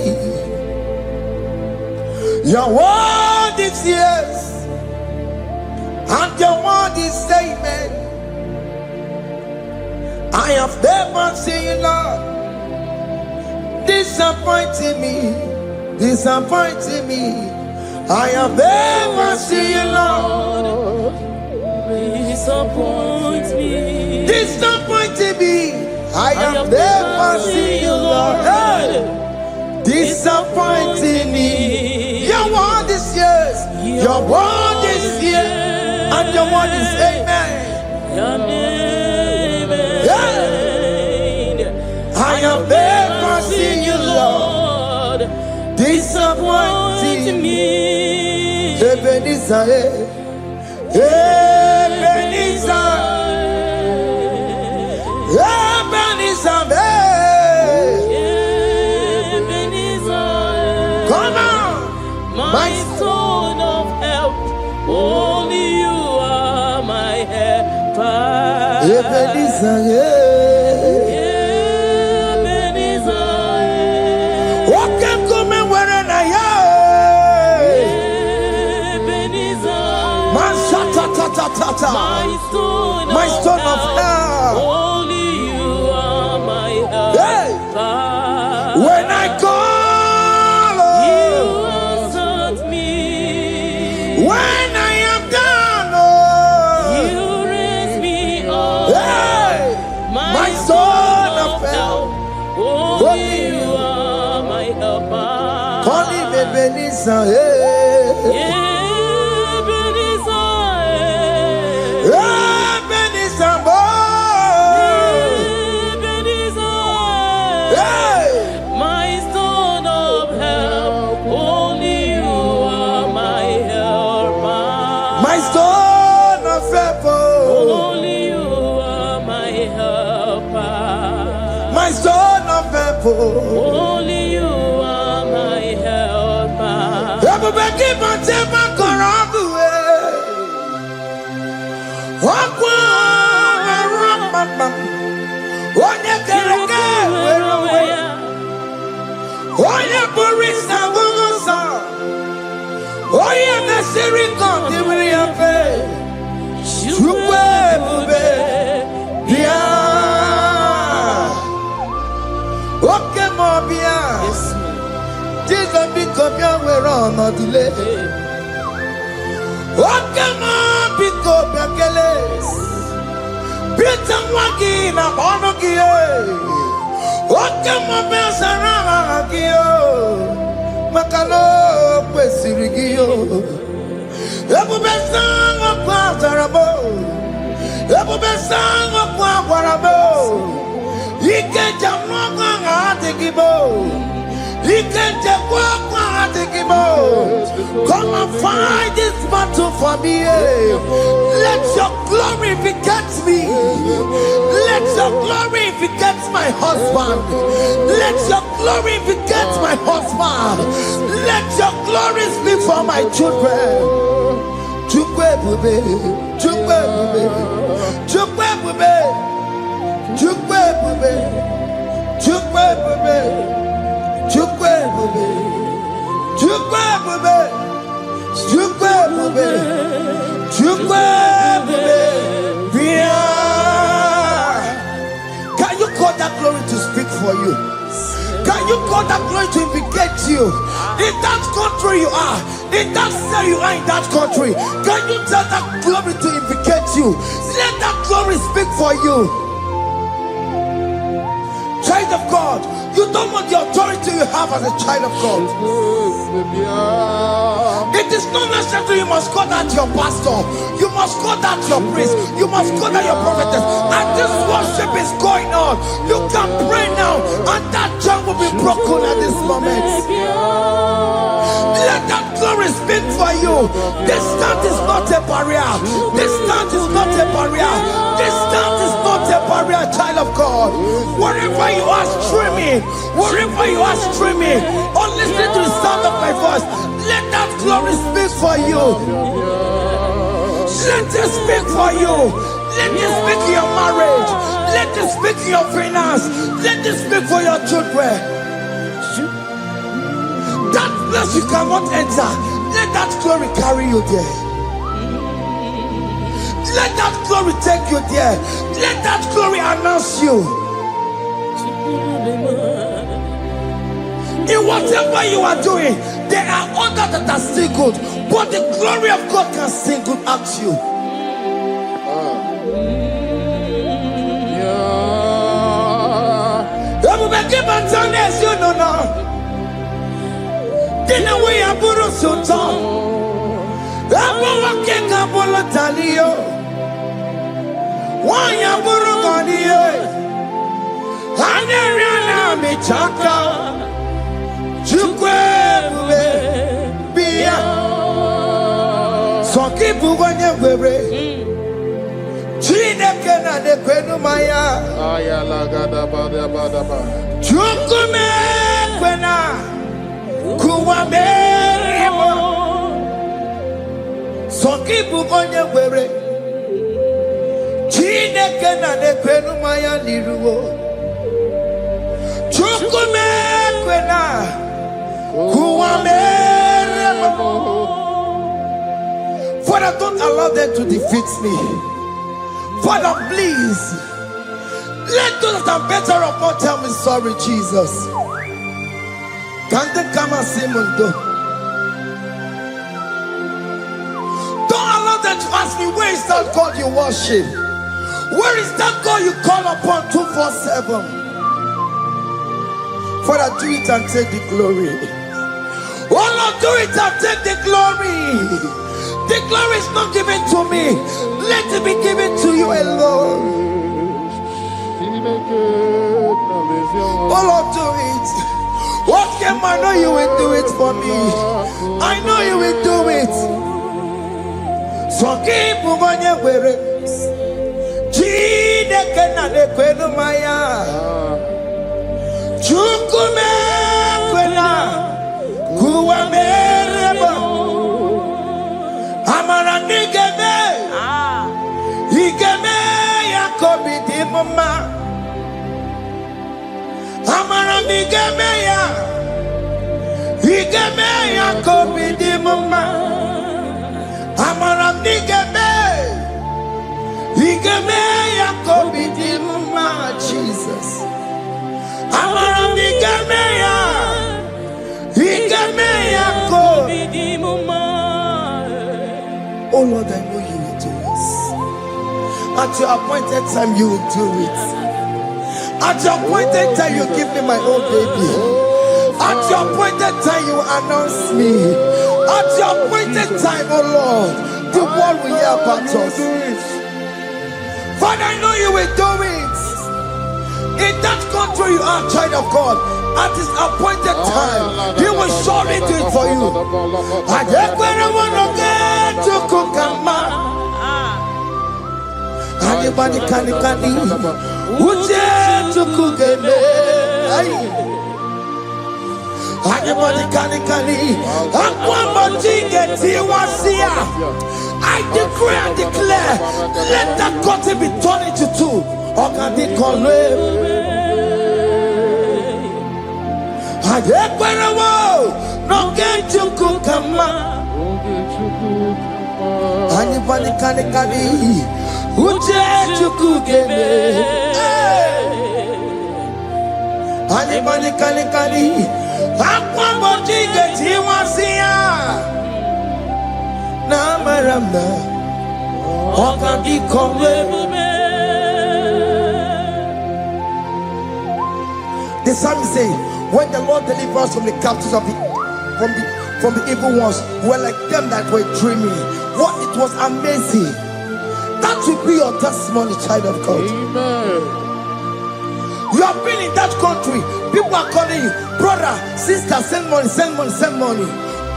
Your word is yes, and your word is amen. I have never seen you, Lord, disappointing me. Disappointing me. I have never seen you, Lord. Disappoint me. Disappointing me. I have never seen you, Lord. Hey. Disappointing me. Your word is yes. Your word is yes. And your word is amen. Your name is Yeah. I have never seen you, Lord, disappointing me. Ebenezer, Ebenezer, Ebenezer, Ebenezer. Come on, my stone of help. Only you are my helper. Ebenezer, Ebenezer. what can come and where I Ebenezer. My stone of help. Only you are my helper. Hey. When I call, you answered me. When I am down, you raise me up. hey. My stone of help. Only you are my helper. Call him Ebenezer, Ebenezer, hey. My stone of help, only you are my helper. My stone of help, Only you are my helper. my stone of help. Only you are my helper. Everybody keep on telling my Jesus become your way on no delay. Oh, come on, pick up your keles. Peter Wagina, Bonogie. Oh, come on, Bessaragio. Macano, Quessirigio. Ebu Bessang of Quatarabo. Ebu Bessang of Quatarabo. He can't jump on Atikibo. He can't jump on Atikibo. Come and fight this battle for me. Let your glory beget me. Let your glory beget my husband. Let your glory beget my husband. Let your glory speak for my children. Chukwe bube, chukwe bube, chukwe bube, chukwe bube, chukwe bube, chukwe bube, chukwe bube, chukwe bube, chukwe bube. Can you call that glory to speak for you? Can you call that glory to indicate you? In that country you are, in that city you are, in that country, can you tell that glory to indicate you? Let that glory speak for you. Child of God, you don't want the authority you have as a child of God. It is not necessary you must call that your pastor, you must call that your priest, you must call that your prophetess. And this worship is going on. You can pray now, and that chain will be broken at this moment. Let that glory speak for you. Distance is not a barrier. Distance is not a barrier. Distance is not a barrier, child of God. Wherever you are streaming, wherever you are streaming, or listening to the sound of my voice, let that glory speak for you. Let it speak for you. Let it speak in your marriage. Let it speak in your finance. Let it speak for your children. That place you cannot enter, let that glory carry you there. Let that glory take you there. Let that glory announce you. In whatever you are doing, there are others that are still good, but the glory of God can still good at you. You know now. Dina we aburu sultan. Abo wake kabolo talio. Wanya buru gadiye. Aneriana michaka Chukwe Bia Sokibu Wanyewere Chineke na de kwenu maya Ayala gada bada bada ba. Chukume kwena Kuwa meremo Sokibu Wanyewere Chineke na de kwenu maya niruwo Chukume kwena Kuwa meremo. Father, don't allow them to defeat me. Father, please, let those that are better off not tell me sorry, Jesus. Can't they come and see me? Don't allow them to ask me, where is that God you worship? Where is that God you call upon 247? Father, do it and take the glory. Oh Lord, do it and take the glory. The glory is not given to me. Let it be given to you alone. Oh Lord, do it. What can I know you will do it for me? I know you will do it. So keep moving where it is. Chineke na de kwenu maya. Chukume kwena kuwa merebo. Amara nigeme, igeme ya kobi di mama. Amara nigeme ya, igeme ya kobi di mama. Amara nigeme, igeme ya kobi di mama. Jesus. Amara nigeme ya, igeme ya kobi di mama. Oh Lord, I know you will do it. At your appointed time, you will do it. At your appointed time, you give me my own baby. At your appointed time, you announce me. At your appointed time, oh Lord, the world will hear about us. Father, I know you will do it. In that country, you are a child of God. At his appointed time, he will surely do it for you. I just want to get to Kukama. Anybody can Uche to Kugeme. Anybody can I decree and declare, let that curtain be torn into two. Or can they call him? No get to Kukama. Anybody can Uche to Kugeme. Anybody can Aquabody get him was here. Namaramba. Or can he come? The psalmist say, when the Lord delivers us from the captives of from the evil ones, we're like them that were dreaming. What it was amazing. That will be your testimony, child of God. Amen. You have been in that country. People are calling you, brother, sister, send money, send money, send money.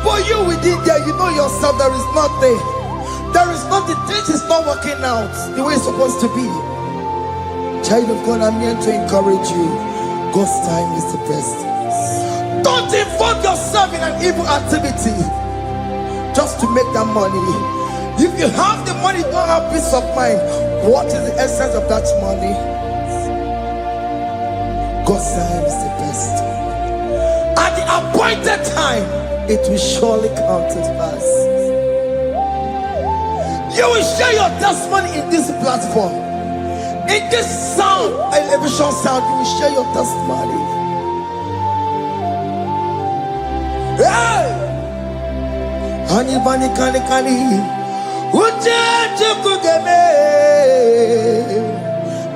But you within there, you know yourself, there is nothing. There is nothing. This is not working out the way it's supposed to be. Child of God, I'm here to encourage you. God's time is the best. Don't involve yourself in an evil activity just to make that money. If you have the money, you don't have peace of mind. What is the essence of that money? God's time is the best. At the appointed time, it will surely come to pass. You will share your testimony in this platform. In this sound, elevation sound, you will share your testimony. Hey! Anybody can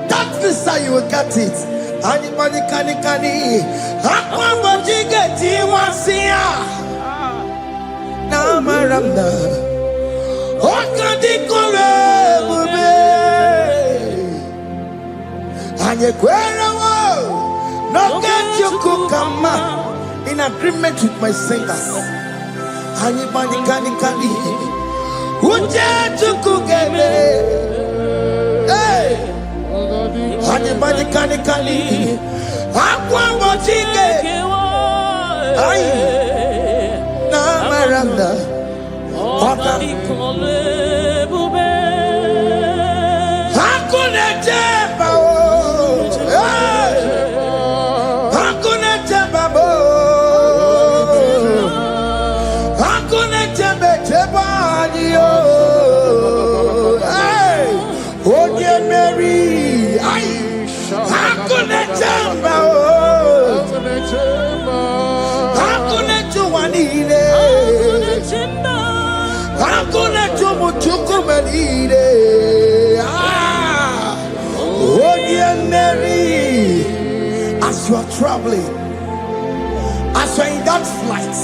that visa, you will get it. Anybody can Aquabody get him was here. Namaranda. What can they call it? And you No get you kukama in agreement with my singers. Anybody can Uja chukugebe. Hey, anybody can Aqua wachike. Ay, na maranda. Hakuna jeba oh. Hakuna jeba oh. Hakuna jeba jeba yo. Hey, oh dear Mary. Ay, hakuna jeba oh. Hakuna juanile. Hakuna jumuchukumelide. Oh dear Mary, as you are traveling, as you are in that flight,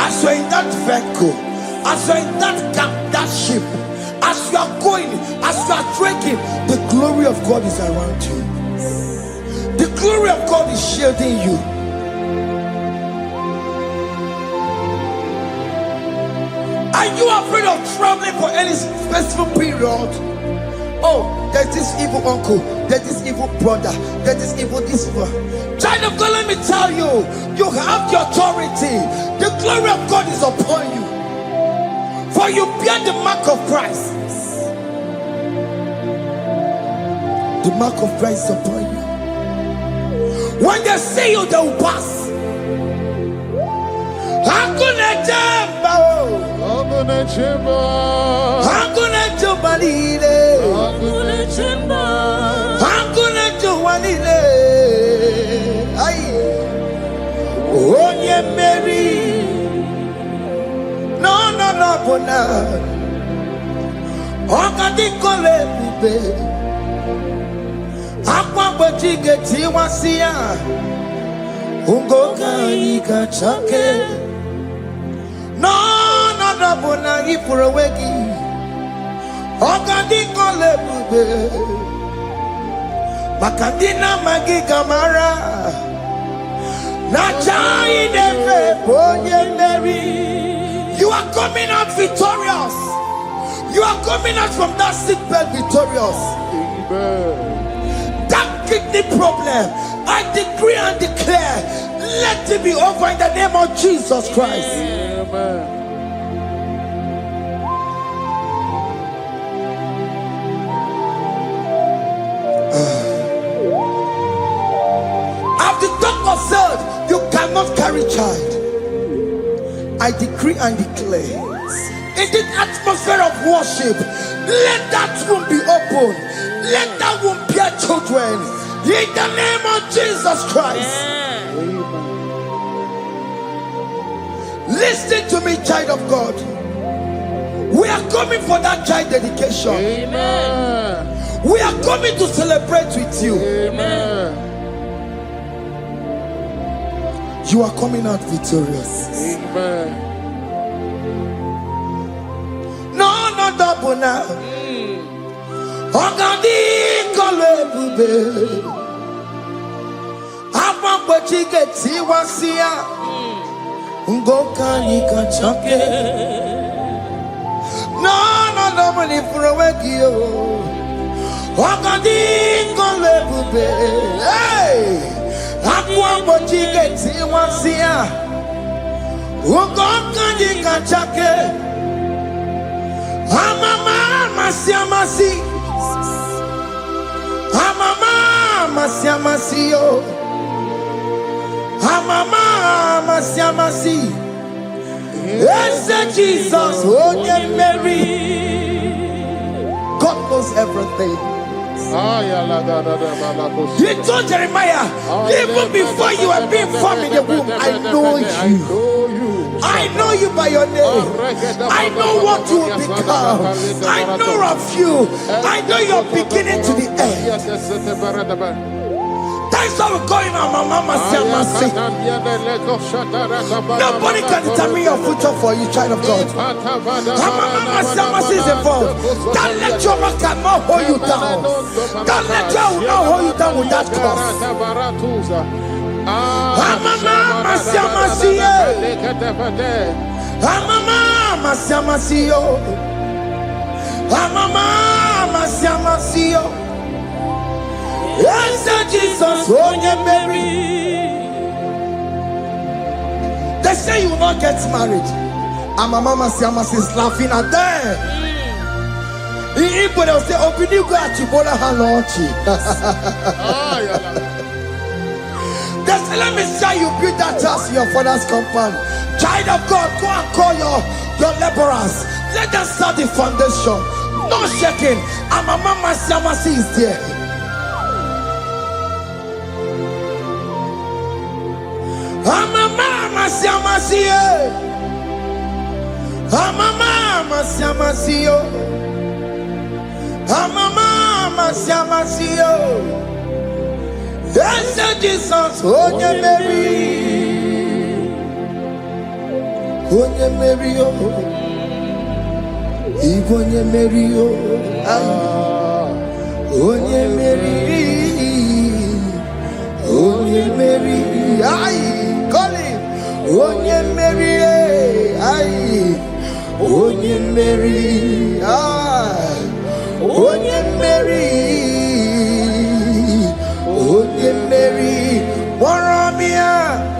as you are in that vehicle, as you are in that cab, that ship, as you are going, as you are trekking, the glory of God is around you. The glory of God is shielding you. Are you afraid of traveling for any specific period? Oh, there's this evil uncle, there's this evil brother, there's this evil this one. Child of God, let me tell you, you have the authority. The glory of God is upon you. For you bear the mark of Christ. The mark of Christ is upon you. When they see you, they will pass. Hakuna jamba oh. Hakuna jamba. Hakuna jubalile. Hakuna jamba. Hakuna jubalile. Ay. Oh yeah, Mary. No bona. Okadi kole bube. Akwa bojige tiwasia. Ungoka ikachake. No bona ipurowegi. Okadi kole bube. Makadina magiga mara. Nachai neve bonye Mary. You are coming out victorious. You are coming out from that sick bed victorious. That kidney problem, I decree and declare, let it be over in the name of Jesus Christ. Amen. As the doctor said, you cannot carry child. I decree and declare, in the atmosphere of worship, let that room be open. Let that room bear children. In the name of Jesus Christ. Amen. Listen to me, child of God. We are coming for that child dedication. Amen. We are coming to celebrate with you. Amen. You are coming out victorious. Amen. No double now. Ogadi kole bube. Apa bojige tiwasia. Ngoka ikachake. No money for a wegio. Ogadi kole bube. Hey. Akwa bojige tiwasia. Ngoka ikachake. Amama masiamasi. Amama masiamasi yo. Amama masiamasi. Yes, Jesus, oh yeah, Mary. God knows everything. He told Jeremiah, even before you were being formed in the womb, I know you. I know you by your name. I know what you will become. I know of you. I know your beginning to the end. That's how we're going on, Mama Siamasi. Nobody can determine your future for you, child of God. Mama Siamasi is involved. Don't let your man cannot hold you down. Don't let your not hold you down with that cross. Amama masiamasiye. Amama masiamasiyo. Amama masiamasiyo. Yes, Jesus, oh yeah, Mary. They say you will not get married. And my mama is laughing at them. In Igbo, they'll say, open you go at Chibola Halochi. They say, let me say you build that house in your father's compound. Child of God, go and call your laborers. Let them start the foundation. No shaking. And my mama is there. Amama masiamasiye. Amama masiamasiyo. Amama masiamasiyo. Yes, Jesus, onye Mary. Onye Mary, Onye Mary, Onye Mary. Onye Mary, call him. Onye Mary, Onye Mary, Onye Mary, Onye Mary, Moramia,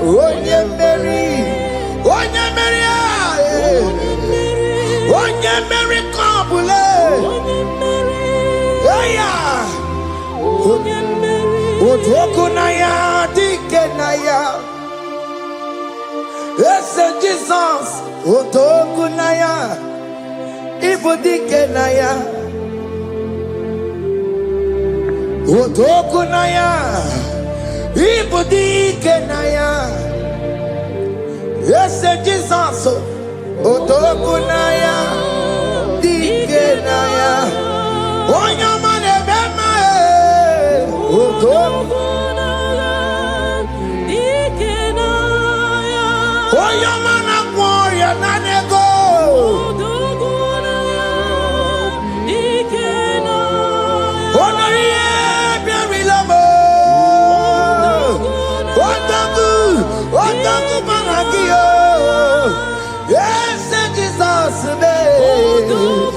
Onye Mary, Onye Mary, Onye Mary, Kabule, Onye Mary, Otokunaya, Dikenaya. Yes, Jesus, Otokunaya, Ibudikenaya, Otokunaya, Ibudikenaya. Yes, Jesus, Otokunaya, Dikenaya. Onyamane bema, Otokunaya, Dikenaya. Oyamana warrior nanego. Onoye biarilamo. Otaku managio. Yes, Jesus name.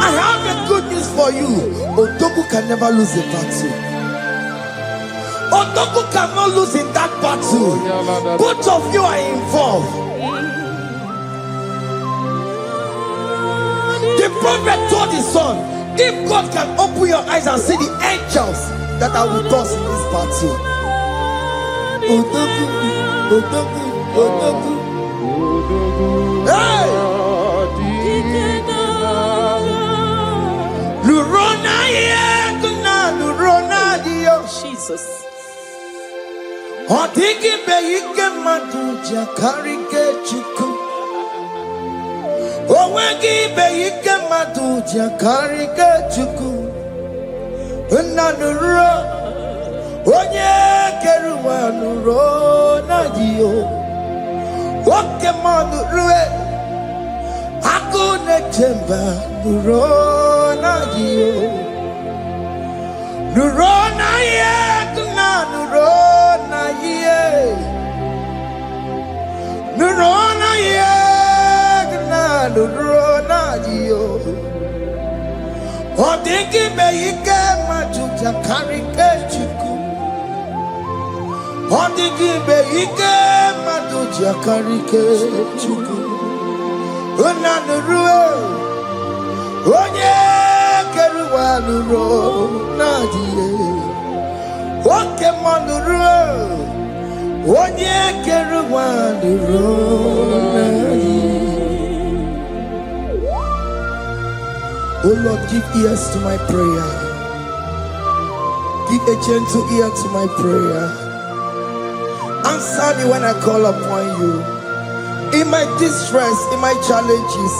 I have a good news for you. Otoku can never lose a battle. Otoku cannot lose in that battle. Both of you are involved. The prophet told his son, if God can open your eyes and see the angels that are with us in this battle. Otoku, Otoku, Otoku. Hey! Lurona yekuna, Lurona dio. Jesus. Otiki beike maduja karike chuku. Owegi beike maduja karike chuku. Unanuro, onye keruwa nuro nadio. Oke manurue, akune chemba nuro nadio. Nuro na ye, kuna nuro na ye. Nuro na ye, kuna nuro nadio. Odingi beike majuja karike chuku. Odingi beike majuja karike chuku. Unanurue, onye keruwa nuro nadie. Oke manurue, onye keruwa nuro nadie. Oh Lord, give ears to my prayer. Give a gentle ear to my prayer. Answer me when I call upon you. In my distress, in my challenges,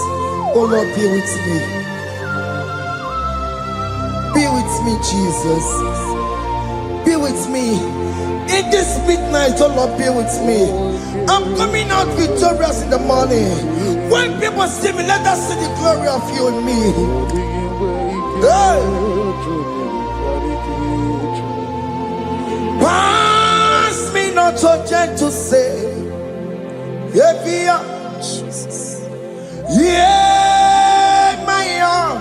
oh Lord, be with me. Be with me, Jesus. Be with me. In this midnight, oh Lord, be with me. I'm coming out victorious in the morning. When people see me, let us see the glory of you in me. Hey. Pass me not so gentle say, Jesus. Yeah, my arm,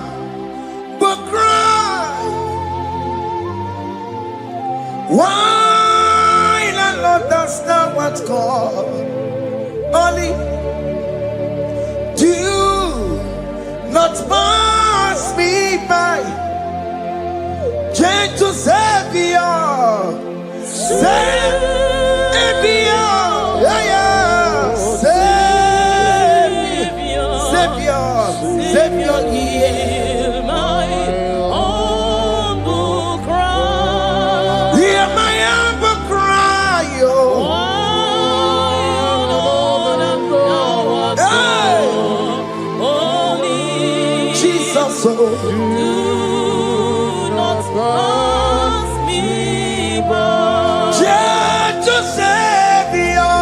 but cry. Why not understand what's called? Only do not pass me by, gentle Savior, Savior, Savior, hear my humble cry. Hear my humble cry, Jesus, do not pass me by. Gentle Savior,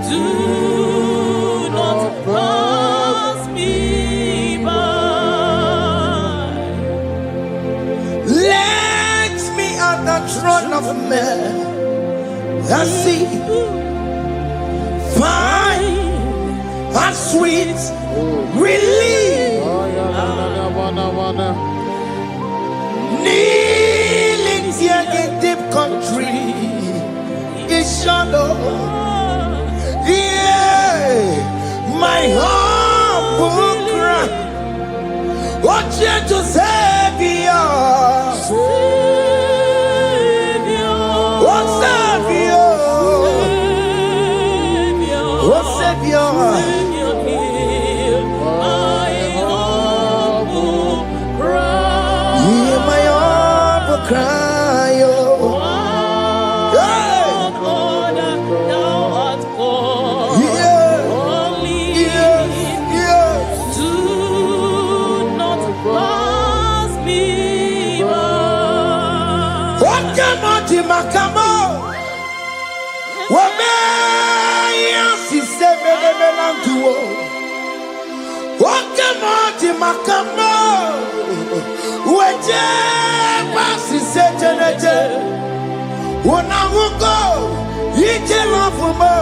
do not pass me by. Let me at the throne of men and see, find and sweet relief, kneeling here in deep country is shadow. Yeah, my humble cry, oh gentle Savior, oh Savior, oh Savior, hear my humble cry. hear my humble cry, oh. Makamo, Wamea, si sebe de melantuo. Wakamoti Makamo, Weje, Basi Setenete, Wanamugo, Ije Lafumo,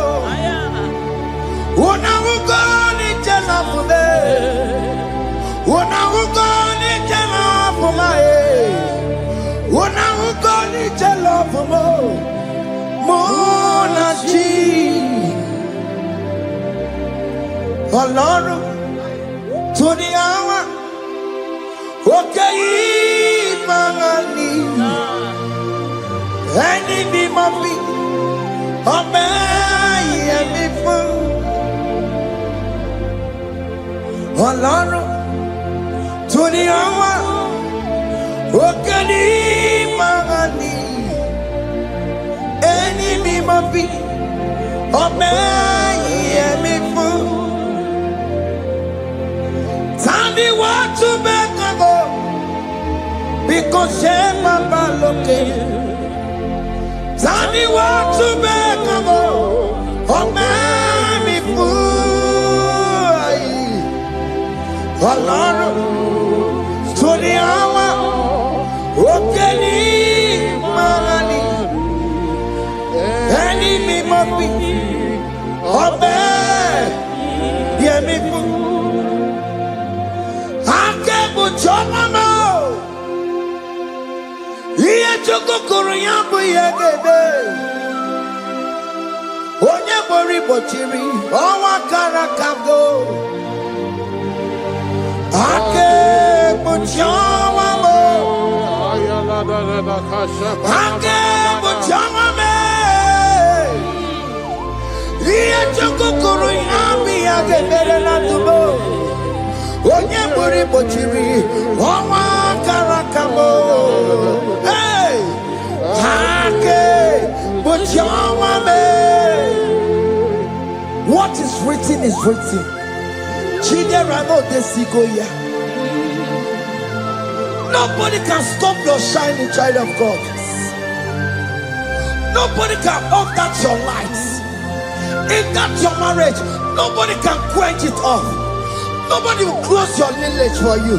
Wanamugo, Ije Lafume, Wanamugo, Ije Lafume. When I will go to love for more Lord, to the hour, okay, Mangani, any be my feet, obey me for Lord, to the hour, okay. Enemy must be obey me for. Tell me what to make a go, because shame Papa looking. Tell me what to make a go, obey me for. Lord, to the hour, okay, Mangani. Enemy must be obey me for. I can't put your mama. Here to go Korean boy again. Onye bori bochiri, owa karakago. I can't put your mama. I can't put your mama. Here to go Korean boy again. Onye bori bochiri, owa karakamo. Hey, hake, but What is written is written. Nobody can stop your shining, child of God. Nobody can off that your lights. If that's your marriage, nobody can quench it off. Nobody will close your lineage for you.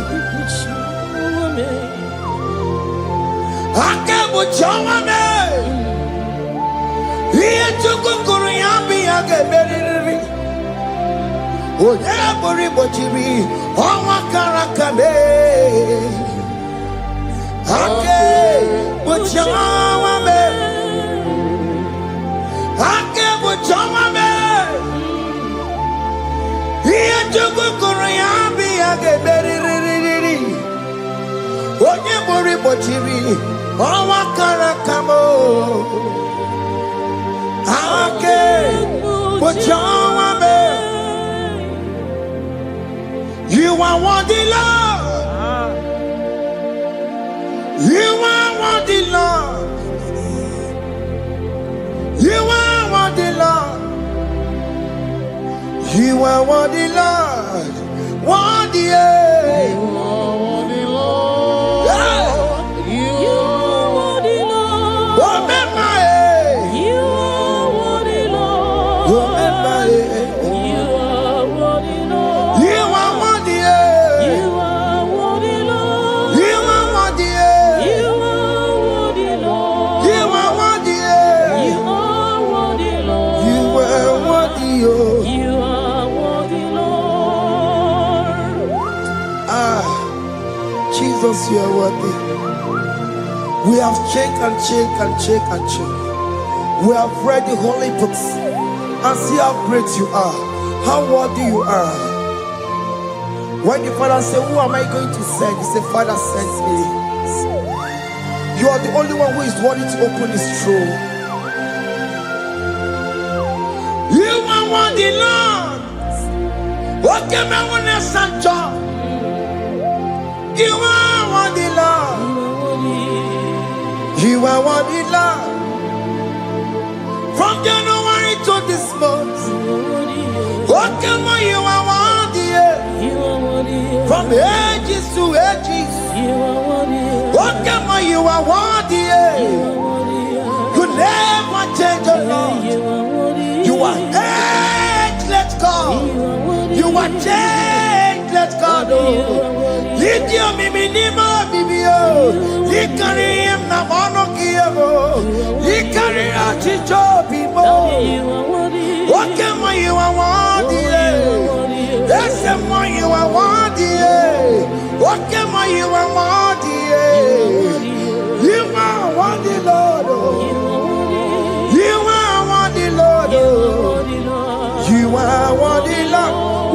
You are worthy, Lord. You are worthy, Lord. You are worthy, Lord. You are worthy, Lord. Worthy, You are worthy, Lord. You are worthy, Lord. Remember, You are worthy, Lord. remember, You are worthy, Lord. you are worthy, You are worthy, Lord. you are worthy, You are worthy, Lord. you are worthy, You are worthy, Lord. you are worthy, oh. You are worthy, Lord. Jesus, you are worthy. We have checked and checked and checked and checked. We have read the holy books and see how great you are, how worthy you are. When the Father said, "Who am I going to send?" He said, "Father, send me." You are the only one who is worthy to open this throne. You are worthy, Lord. What can I want to send you? You are worthy, Lord. You are worthy, Lord. From January to this month, what can you are worthy? From ages to ages, what can you are worthy? You never change, oh Lord. You are ageless God. You are changeless God. Lift your minima, bibio. You carry him na monokio. You carry a chicho bimo. What can you are worthy? That's the one you are worthy. What can you are worthy? You are worthy, Lord. You are worthy, Lord. You are worthy, Lord.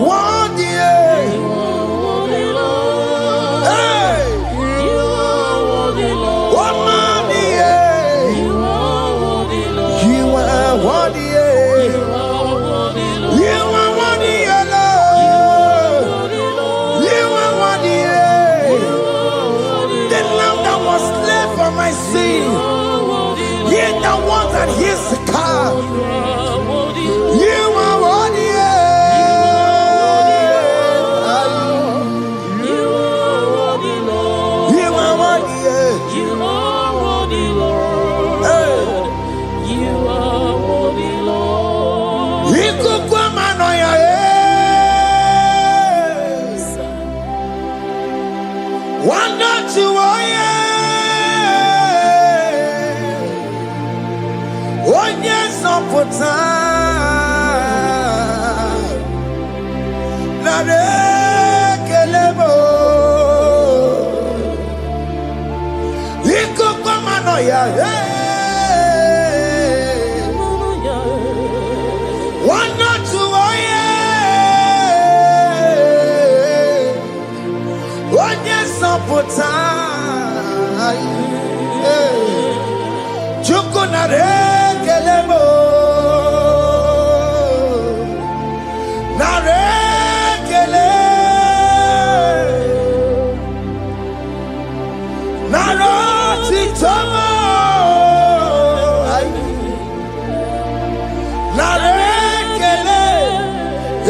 Worthy. Hey. What money? You are worthy. You are worthy, Lord. You are worthy. The lamb that was slain for my sin. He that was at his car. You are worthy. You are worthy. One not to one yes on put kelebo Ikukwamanaya one not to one yes on put Chukunare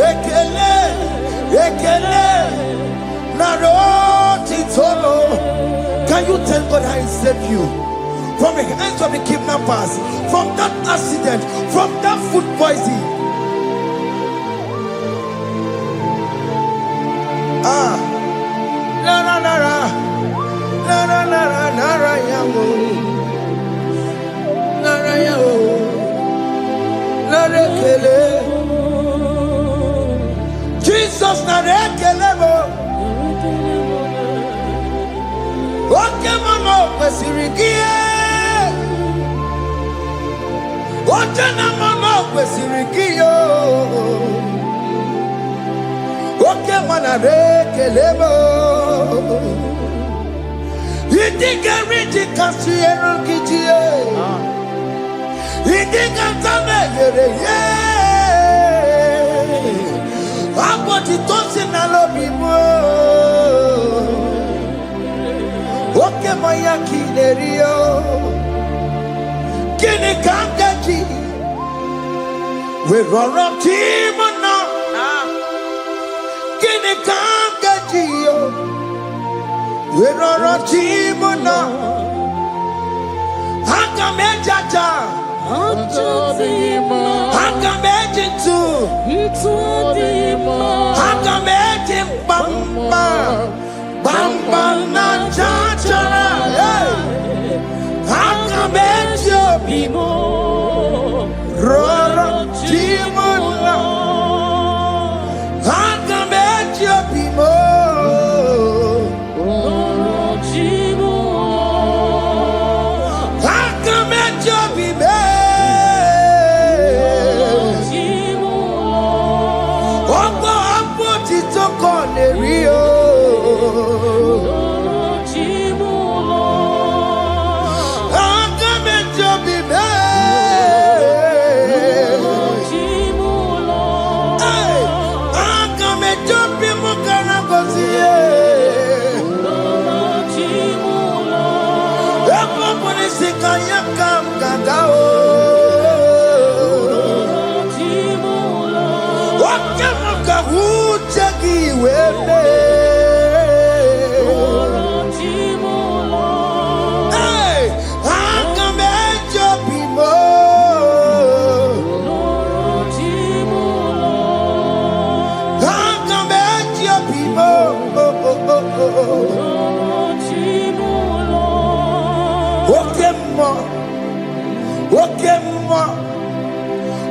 ekele, ekele, naroti tolo. Can you tell God how He saved you from the hands of the kidnappers, from that accident, from that food poisoning? Ah, na na na na, na na na na na na yamu, na na yamu, na rekele. Jesus na rekele mo. Oke mama kwesirigie, oke na mama kwesirigie. Oke mana rekele mo. Idiga riji kasiero kijie. Idiga tame yere ye. Aboti tosi na lobi mo. Oke moya kinerio. Kini kangaji. We run up timona. Kini kangaji yo. We run up timona. Hanga mejaja. Hanga mejintu. Hanga mejin bamba. Bamba na chachara. Hanga mejo bimo. Rora timona. Hanga mejo bimo. Hanga mejo bimo. Ogo apo titoko ne rio.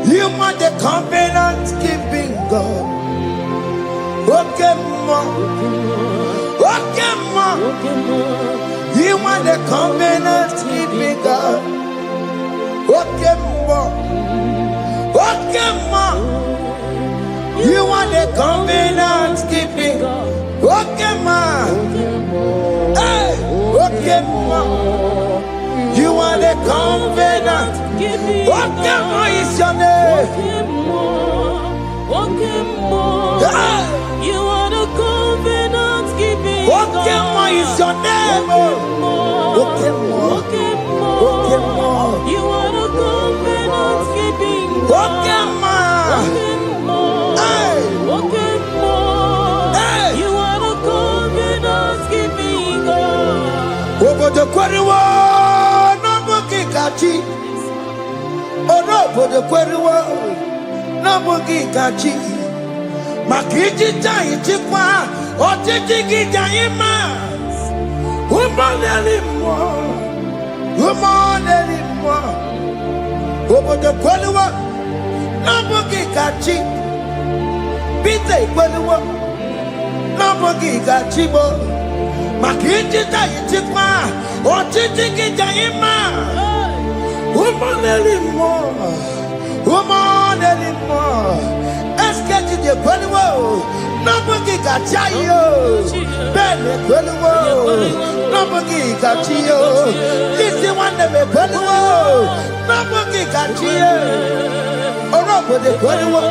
You are the covenant keeping God. Okay, ma. You are the covenant keeping God. Okay, ma. You are the covenant keeping God. Okay, ma. Hey, okay, ma. You are the covenant. What is your name? You are the covenant keeping. What is your name? You are the covenant keeping. You are the covenant keeping. Over the quarry. Orobo de kweruwa na bugi kachi makiji tai chikwa otiti gijai ma umoneli mo obo de kweruwa na bugi kachi bite kweruwa na bugi kachi bo makiji tai chikwa otiti gijai ma woman anymore. Est-ce que tu te connais? Nobody got you. Benny Quello. Nobody got you. Listen one of the Quello. Nobody got you. Or nobody Quello.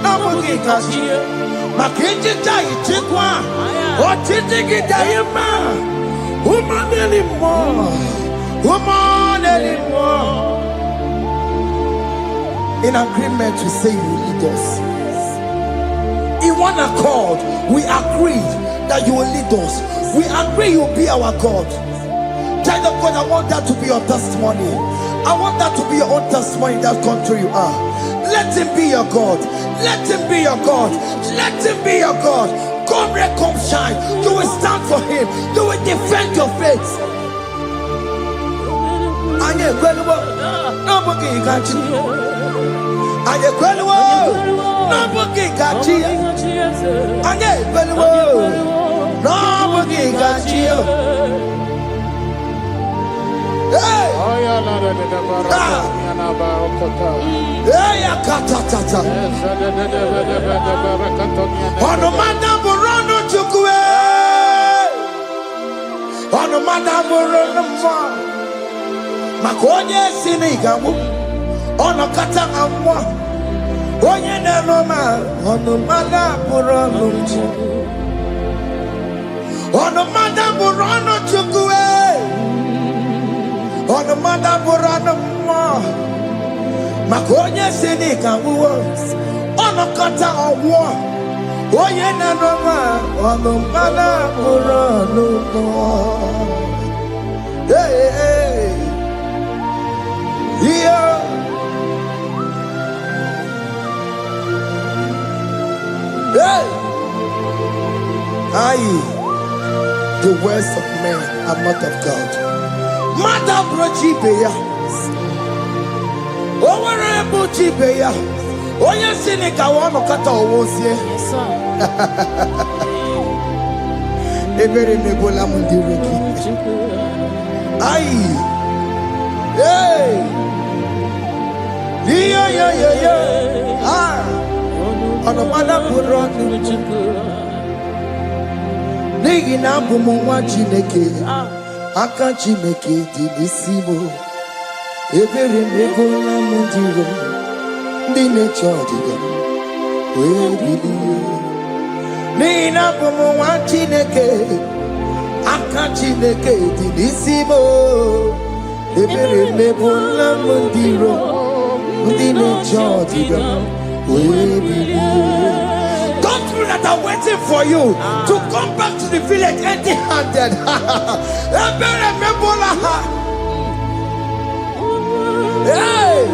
Nobody got you. Makinji Jai Chikwa. Or Titiki Diama. Woman anymore. Woman anymore. In agreement to say you lead us. one accord, we agreed that you will lead us. We agree you will be our God. Child of God, I want that to be your testimony. I want that to be your own testimony in that country you are. Let him be your God. Let him be your God. Let him be your God. Come red, come shine. You will stand for him. You will defend your faith. Anye kweliwo, nobody got you. Anye kweliwo, nobody got you. Anye kweliwo, nobody got you. Hey! Hey, katatata. Ono madam Borono chukwe. Ono madam Borono mwa. Makonye sinigamu. Ono kata amwa. Onye nenoma. Ono madam Borono chukwe. Ono madam Borono chukwe. Ono madam Borono mwa. Makonye sinika uwo ono kata owo oye na noma ono mana urano hey hey yeah hey the words of men are not of God. Mother brochi beya Owere buchi beya. Oye sinika wano kata owosie. Ebere nebola mundireki. Aye. Hey. Yeah. Ah. Ono mana buronu. Nigi na bumu wa Chineke. Aka Chineke di nisimo. Ebere nebola mundiro ndi nechodiga webilie nina pomo wa Chineke aka Chineke di nisimo ebere nebola mundiro ndi nechodiga webilie. Those people that are waiting for you to come back to the village empty-handed. Ebere nebola hey!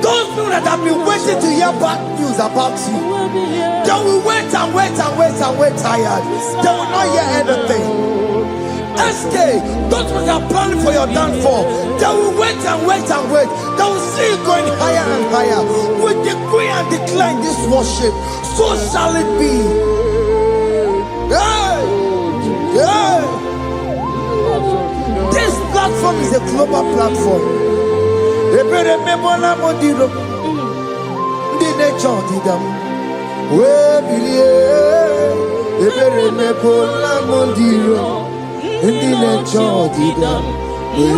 Those people that have been waiting to hear bad news about you, they will wait tired. They will not hear anything. SK, those people that are planning for your downfall, they will wait. They will see you going higher and higher. We decree and declare this worship, so shall it be. Hey! This platform is a global platform. Ebere mebola modiro ndi necho didam we bilie. Ebere mebola modiro ndi necho didam we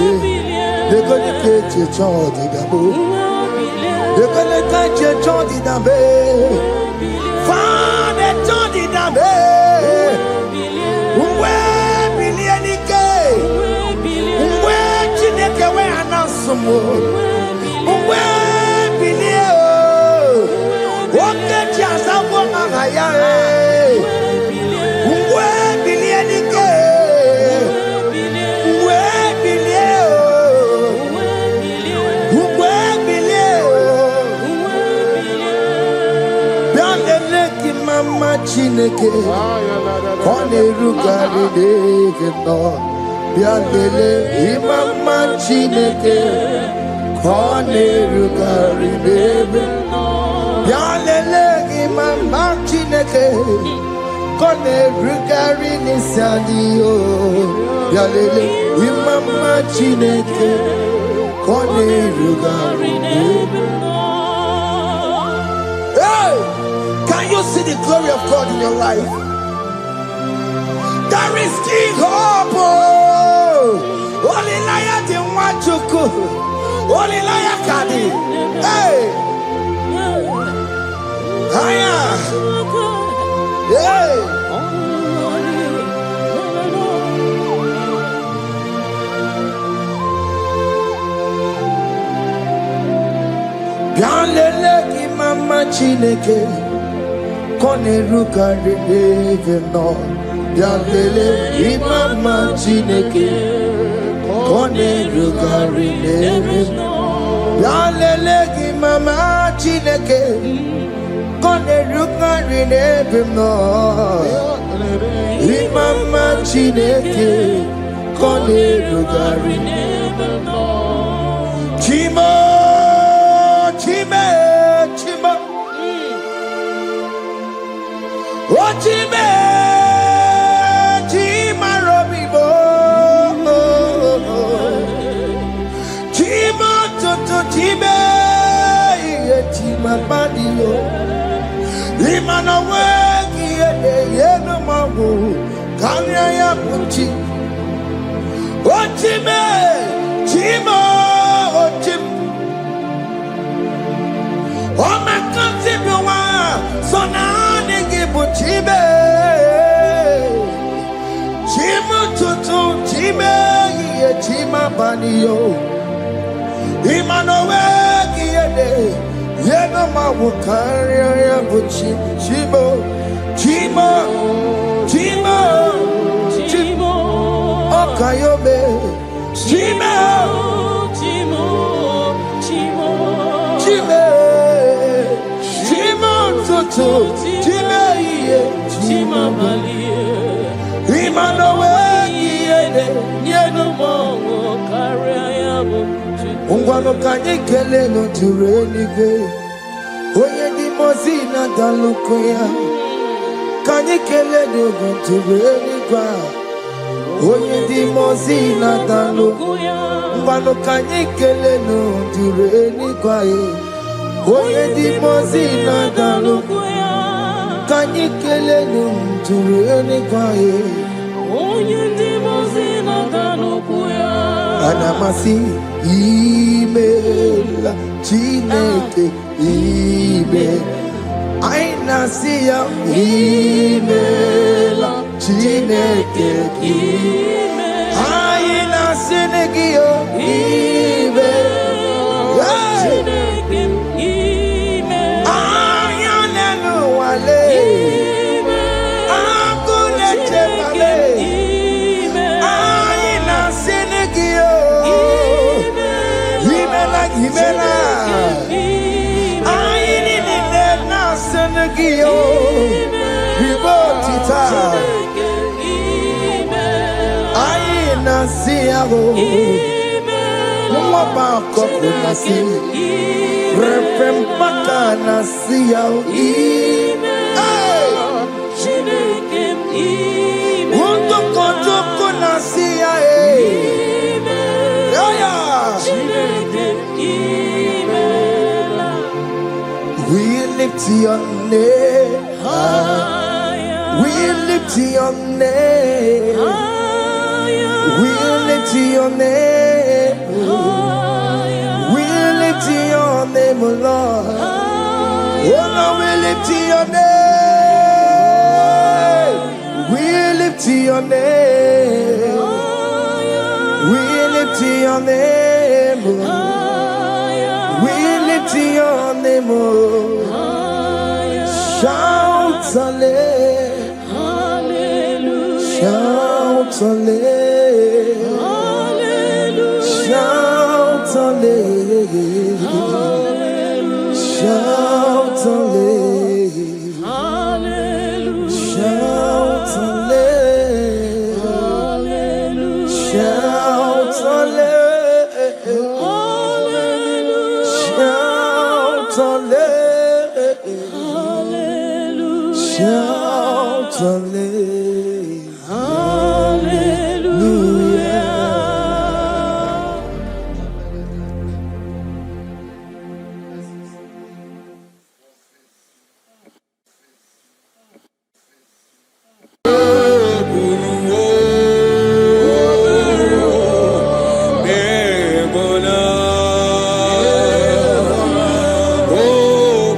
dekoni keche cho didam dekoni keche cho didam fa ne cho didam we bilie nike we Chineke we anasumo. Chineke kone rugari deke no biandele imama Chineke kone rugari deke biandele imama Chineke kone rugari nisadio biandele imama Chineke kone rugari deke. Can you see the glory of God in your life? There is King Hope. Only liar didn't want to go. Only liar Kadi. Hey. Hiya. Hey. Bianlele ki mama Chineke. Koneruka Rebe no Yalele Imama Chineke Koneruka Rebe Yalele Imama Chineke Koneruka Rebe no Imama Chineke Koneruka Rebe no Chimo Chime Chimo Ochime, Chima Robibo, Chima Toto Chime, Chima Badio, Imana Wagi, Yeno Mabu, Kanya Puchi, Ochime, Chima, Ochim, Omakantibiwa, Sonani Gibuchibe, Chima Tutu, Chime, Chima Banio, Imanowe, Yeno Mawukaria Buchi, Chimo, Chima, Chima, Chimo, Okayobe, Chima, Chimo, Chimo, Chime. Chime ye, chima malie. Imanowe yede, yeno mongo karia yabo. Ungwano kanye kele no tureni ge. Oye di mozina dalukoya. Kanye kele no tureni kwa. Oye di mozina dalukoya. Ungwano kanye kele no tureni kwa ye. Oye di mozina dalukoya. Kanye kele no tureni kwa ye. Oye di mozina dalukoya. Anamasi email Chineke email. Aina siya email Chineke email. Aina sinegio email. We lift your name higher. We lift your name higher. We lift your name higher. We lift your name, Lord. Oh no, we lift your name. We lift your name. We lift your name. We lift your name. Shout hallelujah. Shout hallelujah. Shout hallelujah. Shout hallelujah. Shout hallelujah. Shout hallelujah. Shout hallelujah. Shout hallelujah. Oh,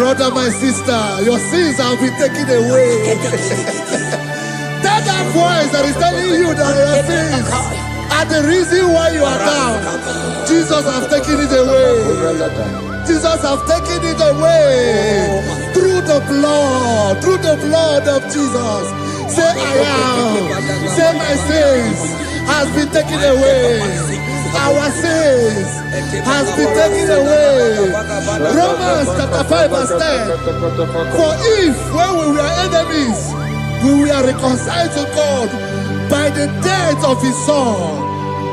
brother, my sister, your sins have been taken away. That voice that is telling you that your sins are the reason why you are down. Jesus has taken it away. Jesus has taken it away through the blood of Jesus. Say I am. Say my sins has been taken away. Our sins has been taken away. Romans chapter 5 verse 10. For if when we were enemies, we were reconciled to God by the death of his son,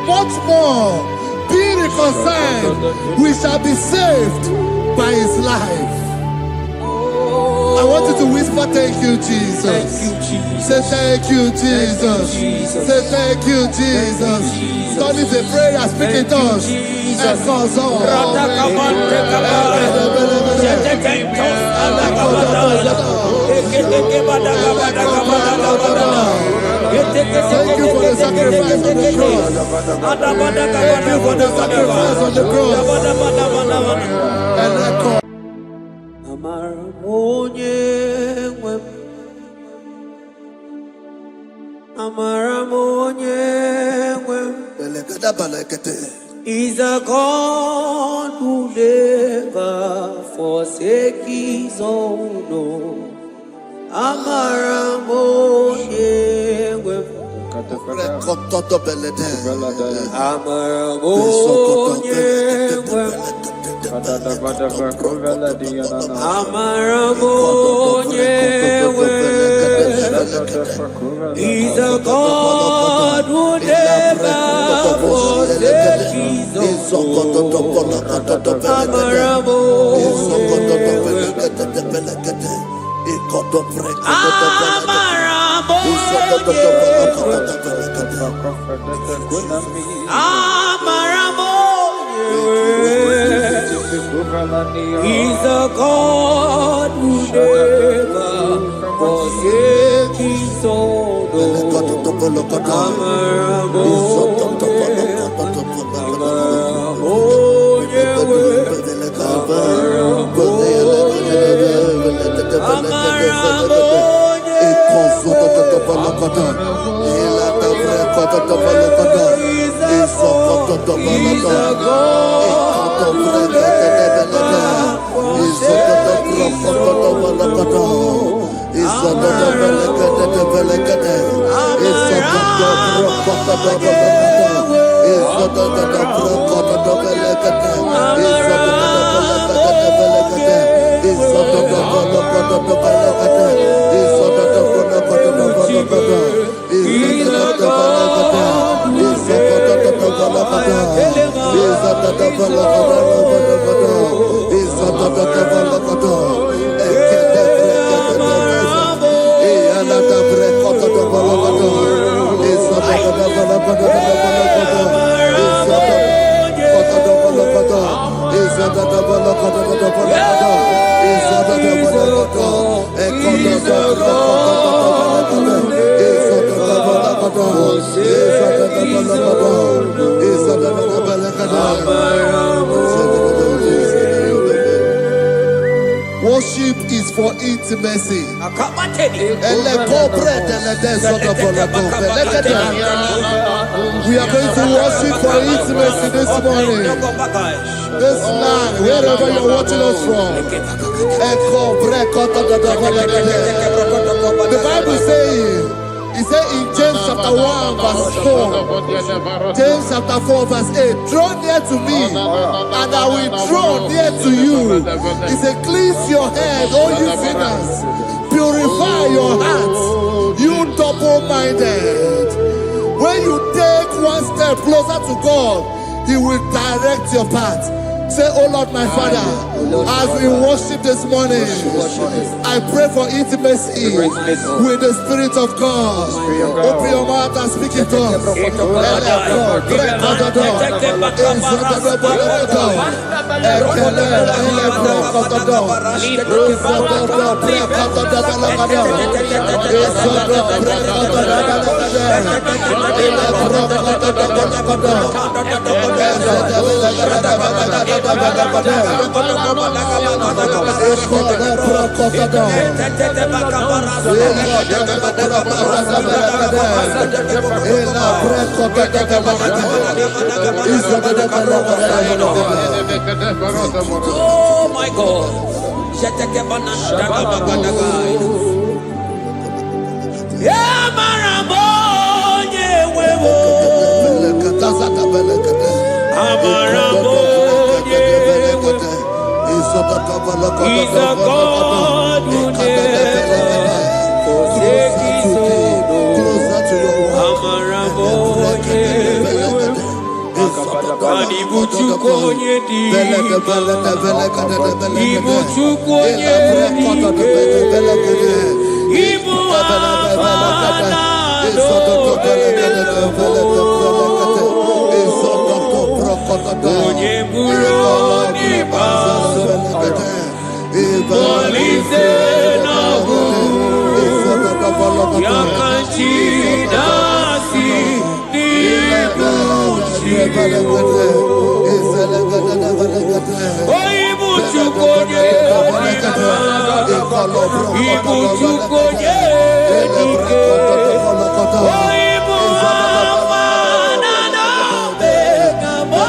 much more, being reconciled, we shall be saved by his life. I want you to whisper, thank you, Jesus. Say thank you, Jesus. Say thank you, Jesus. Don't need a prayer, speak in tongues. Thank you for the sacrifice on the cross. Thank you for the sacrifice on the cross. And echo. Is a God who never forsake his own. He's a God who never forsakes his He's a God who never forsakes his own. Worship is for intimacy. We are going to worship for intimacy this morning. This land, wherever you're watching us from. The Bible says, it said in James chapter 1 verse 4, James chapter 4 verse 8, draw near to me and I will draw near to you. It said, cleanse your head, all you sinners, purify your hearts, you double-minded. When you take one step closer to God, he will direct your path. Say, oh Lord, my Father, as we worship this morning, I pray for intimacy with the Spirit of God. Open your mouth and speak it to us. Oh my God. Yeah, Marabonye wewo. Amarabonye wewo. He's a God who never forsakes his own. Amarabonye wewo. Ibuchukonye di. Ibuchukonye di. Ibu afana onye buru ni baso Molise na hu yakanchi nasi ni Ibu chukonye Ibu chukonye Ibu afana na begamo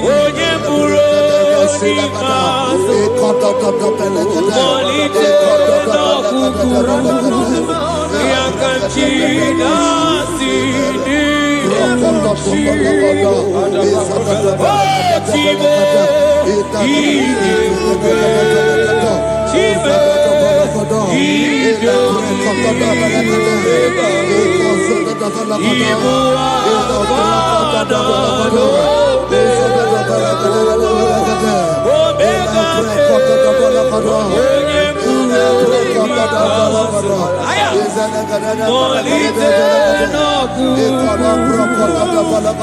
Onye buru ni maso Molite na kukuru yakanchi nasi ni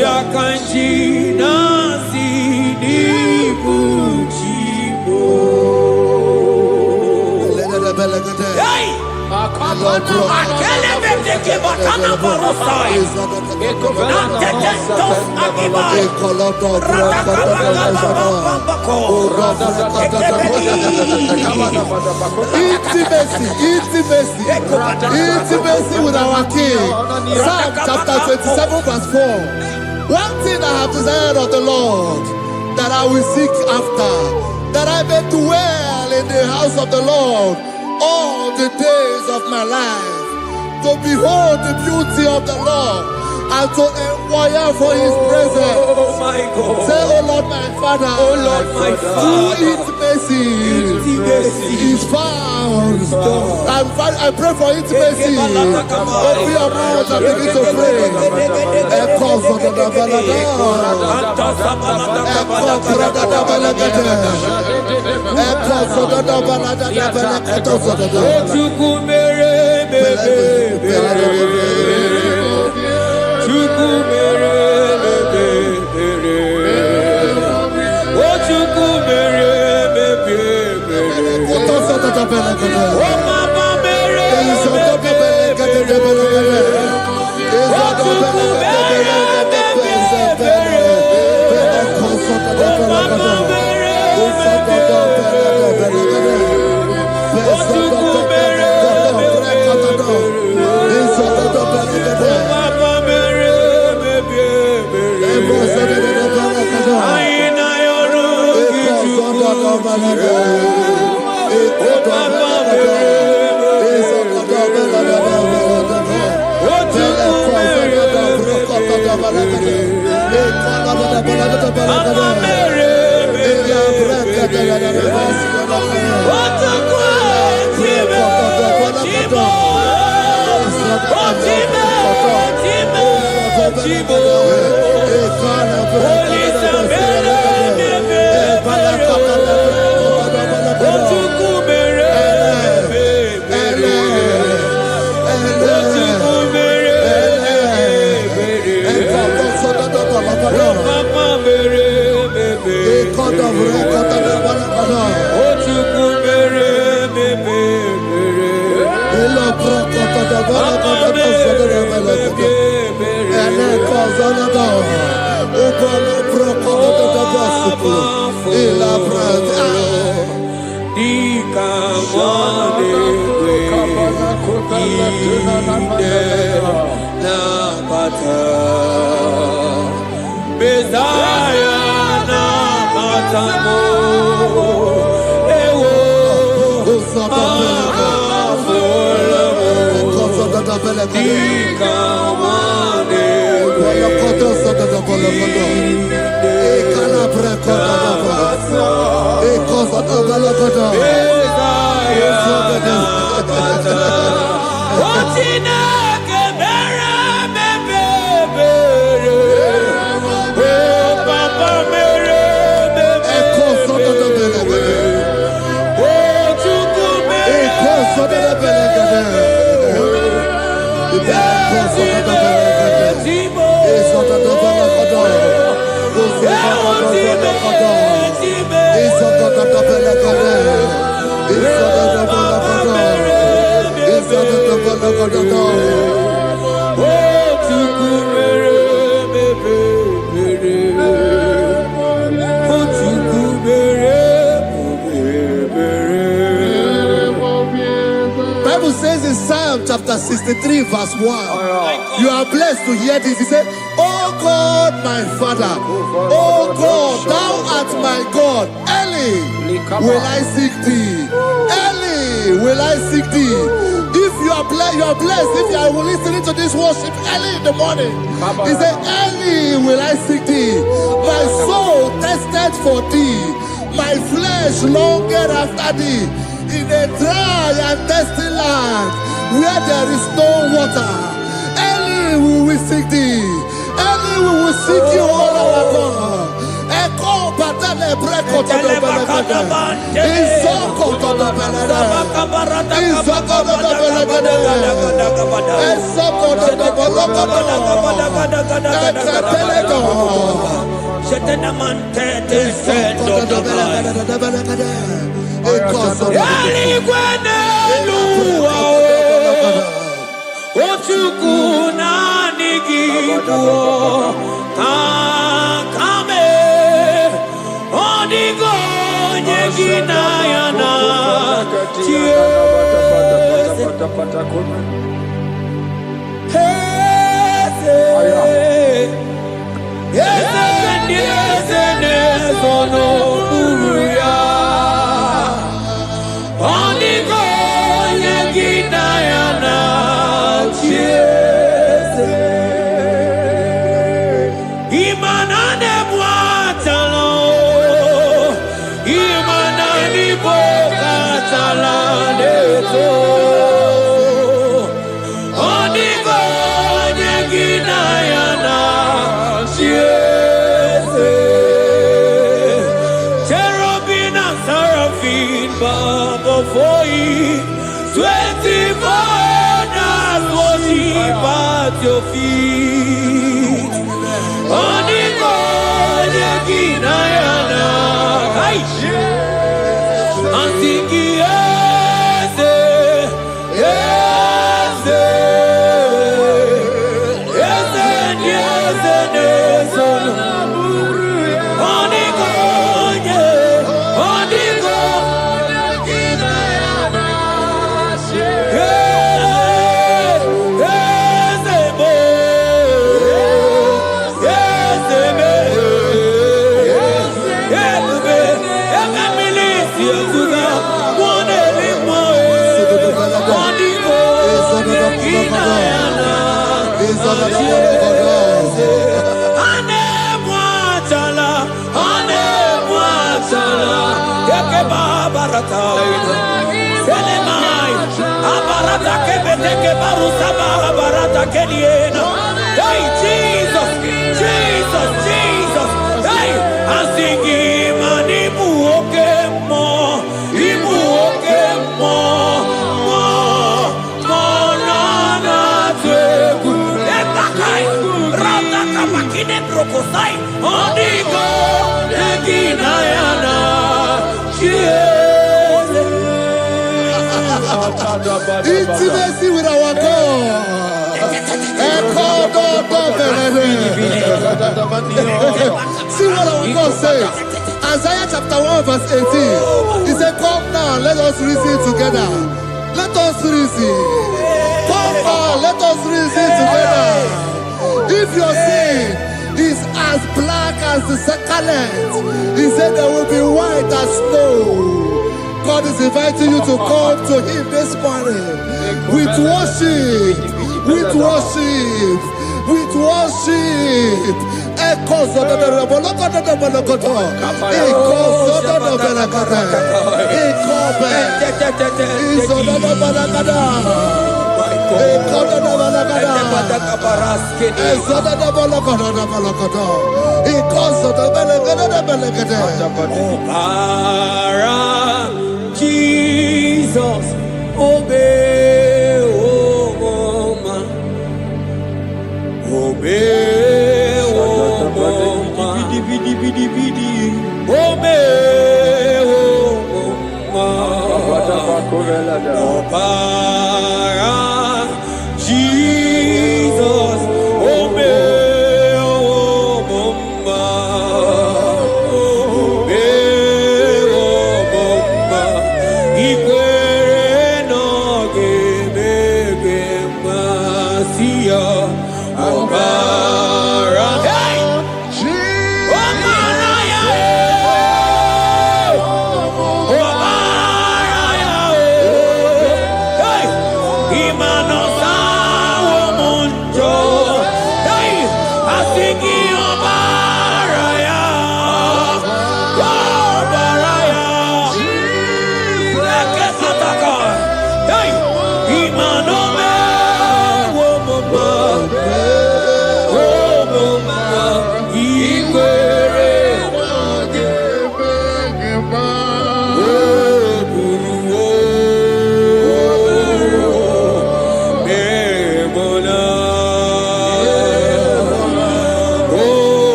yakanchi nasi ni buchibo. Hey! Akele bete batana barosai. Nantetentos akibai. Intimacy with our King. Psalm chapter 27 verse 4. One thing I have desired of the Lord, that I will seek after, that I may dwell in the house of the Lord all the days of my life, to behold the beauty of the Lord and to inquire for his presence. Oh my God. Say, oh Lord my Father, Oh Lord my Father, intimacy is found. I pray for intimacy. Open your mouth and begin to pray. Echoes of the Bible says in Psalm chapter 63 verse 1, you are blessed to hear this. He said, "Oh God, my Father, oh God, thou art my God. Early will I seek thee. Early will I seek thee." If you are blessed if you are listening to this worship early in the morning. He said, "Early will I seek thee. My soul tested for thee. My flesh longed after thee. In a dry and thirsty land where there is no water. Early will we seek thee. Early we will seek you, all our God. Echo batale breko to the belekade. Izoko to the belekade. Izoko to the belekade. Izoko to the belekade. For you, 24 hours worship at your feet. Oniko yeginayana, ansiki yeze, yeze, yeze, yeze, yeze. Oniko ye, oniko. Hey, Jesus, Jesus, Jesus. Hey, I'm singing, man, Ibu okemo, na teku. Etakai, rata kamakine brokosai, onigo, neginayana, Intimacy with our God. See what our God says. Isaiah chapter 1 verse 18. He said, come now, let us reason together. Let us reason. Come now, let us reason together. If your sin is as black as the scarlet, he said there will be white as snow. God is inviting you to come to him this morning with worship, with worship, with worship. Echoes of the Jesus, obey, oh man, obey, oh man, obey, oh man, Jesus, obey, oh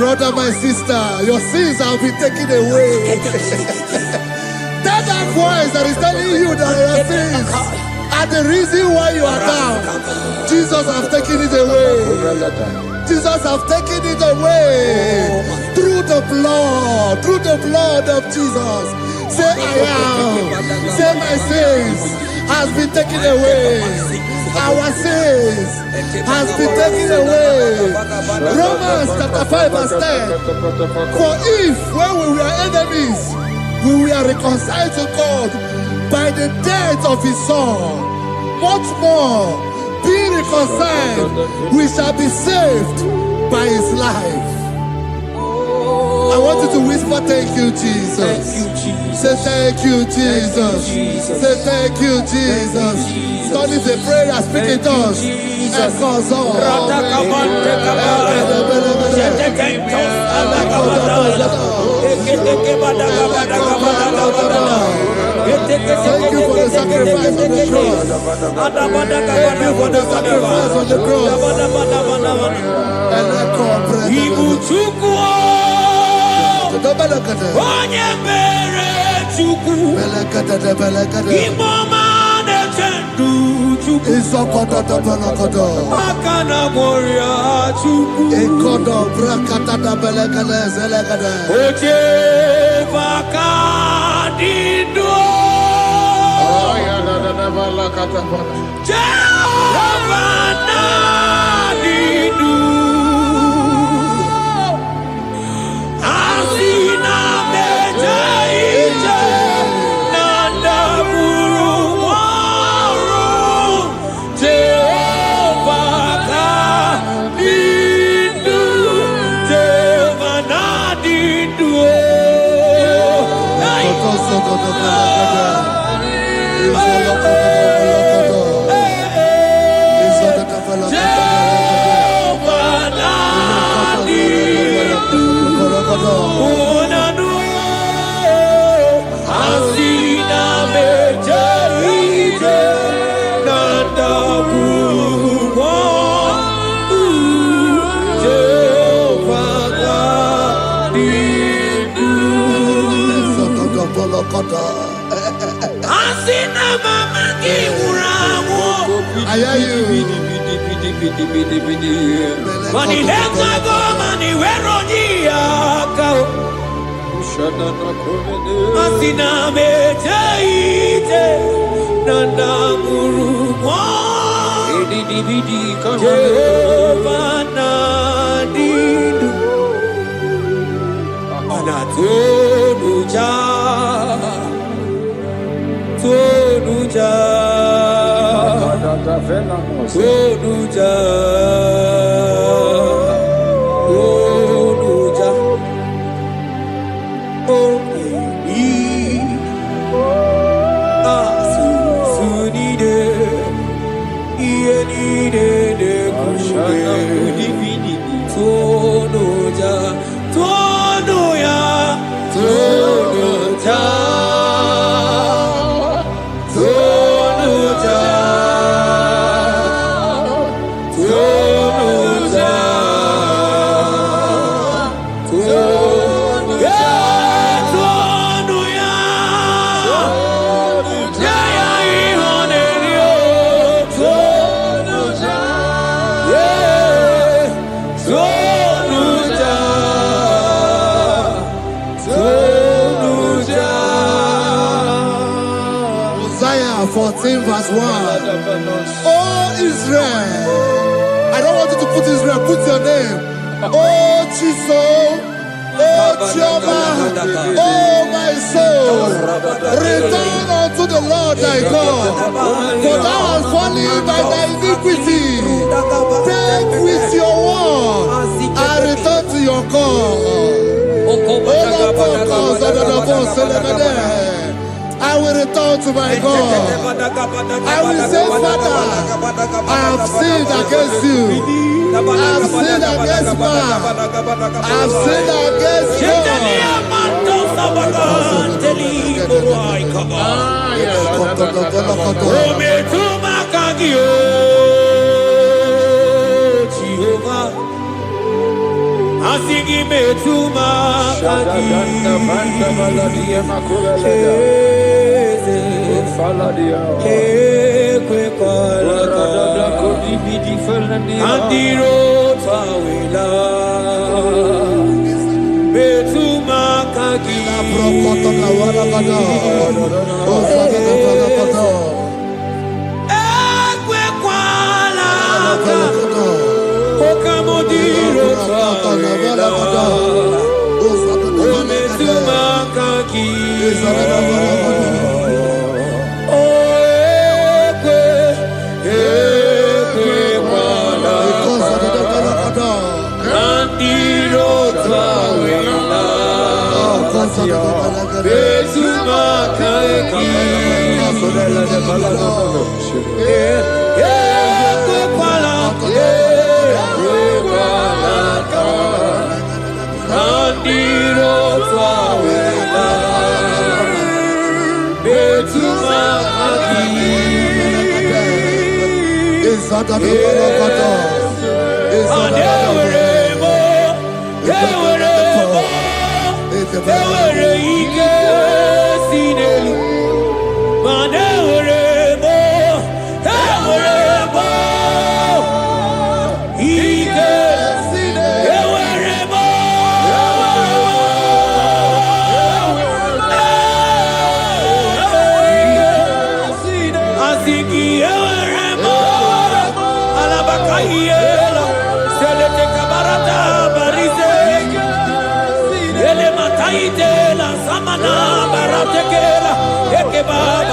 brother, my sister, your sins have been taken away. That voice that is telling you that your sins are the reason why you are down. Jesus has taken it away. Jesus has taken it away through the blood of Jesus. Say I am. Say my sins has been taken away. Our sins has been taken away. Romans chapter 5 verse 10. For if when we were enemies, we were reconciled to God by the death of his son, much more, being reconciled, we shall be saved by his life. I want you to whisper, thank you, Jesus. Thank you, Jesus. Say thank you, Jesus. Say thank you, Jesus. Turn it a prayer, speak in tongues. Echoes all. Thank you for the sacrifice on the cross. Thank you for the sacrifice on the cross. And onye mere Chukwu Imoma na-eche ndụ Chukwu aka na gboria Chukwu oche baka dị ndụ I hear you. Money leka go money wero niaka. Asina meteite nanda murumo. Jehovah nadidu. Anatonuja. Tonuja. Tonuja. Tonuja. Oh, Asunide. Ienide de Tonuja. Tonuya. Tonuja. Isaiah 14 verse 1. Oh Israel, I don't want you to put Israel, put your name. Oh Chiso, oh Chioma, oh my soul, return unto the Lord thy God, for thou hast fallen by thy iniquity. Take with your word and return to your God. I will return to my God. I will say, Father, I have sinned against you. I have sinned against man. I have sinned against Asingi metuma kagi ekwe kwalaka andiro tawela metuma kagi ekwe kwalaka okamodiro tawela ometuma kagi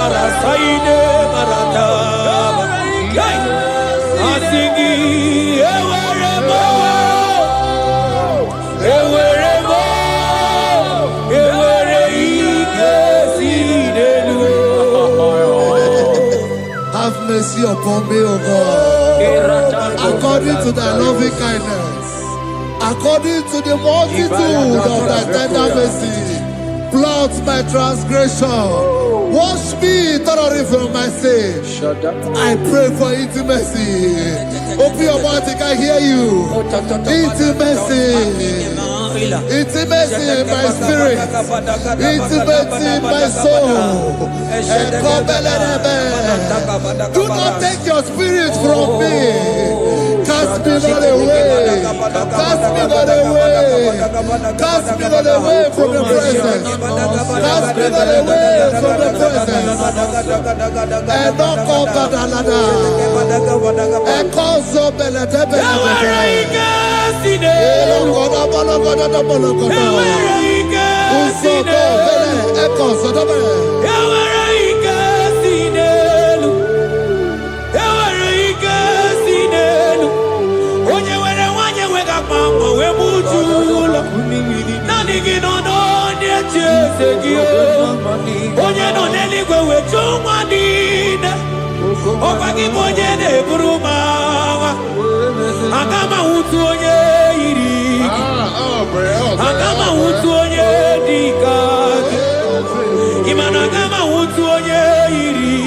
marasaide marata. Asingi eweremo, eweremo, ewere ikesidelu. Have mercy upon me, O God, according to thy loving kindness, according to the multitude of thy tender mercy. Blot my transgression, wash me thoroughly from my sin. I pray for intimacy. Open your mouth, I can hear you. Intimacy. Intimacy in my spirit, intimacy in my soul. Do not take your spirit from me. Cast me not away. Cast me not away. Cast me not away from the presence. Cast me not away from the presence. And not come back another. And cause of Agama hutu onye iri, agama hutu onye dikaki, imana agama hutu onye iri.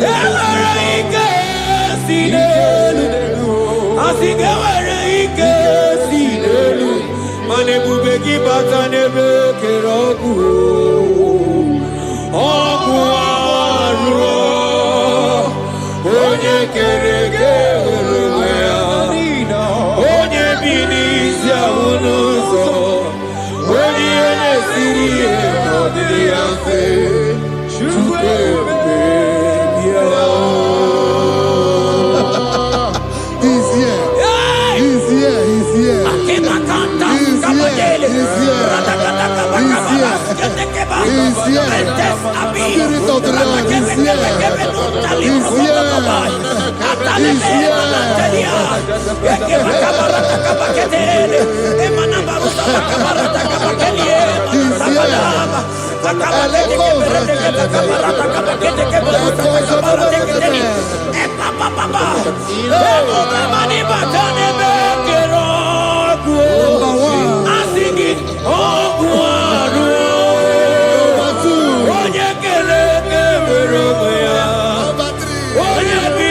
Ewere ike si n'elu, asige were ike si n'elu, mana ebube gị bata n'ebe kere ọgwụ, ọgwụ arụrụ. Onye kere eke hụrụ ya, onye bi n'isi ahụ n'ụzọ, onye ihe na-esiri ihe ọdịdị ya mfe, Chukwu ebube bịa. He's here. He's here. He's here. He's here. He's here. He's here. Spirit of the Lord is here. He's here. He's here.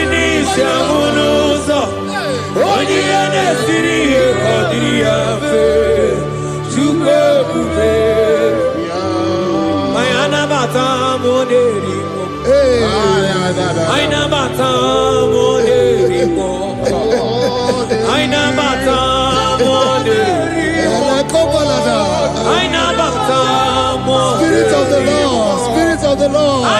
Spirit of the Lord, Spirit of the Lord.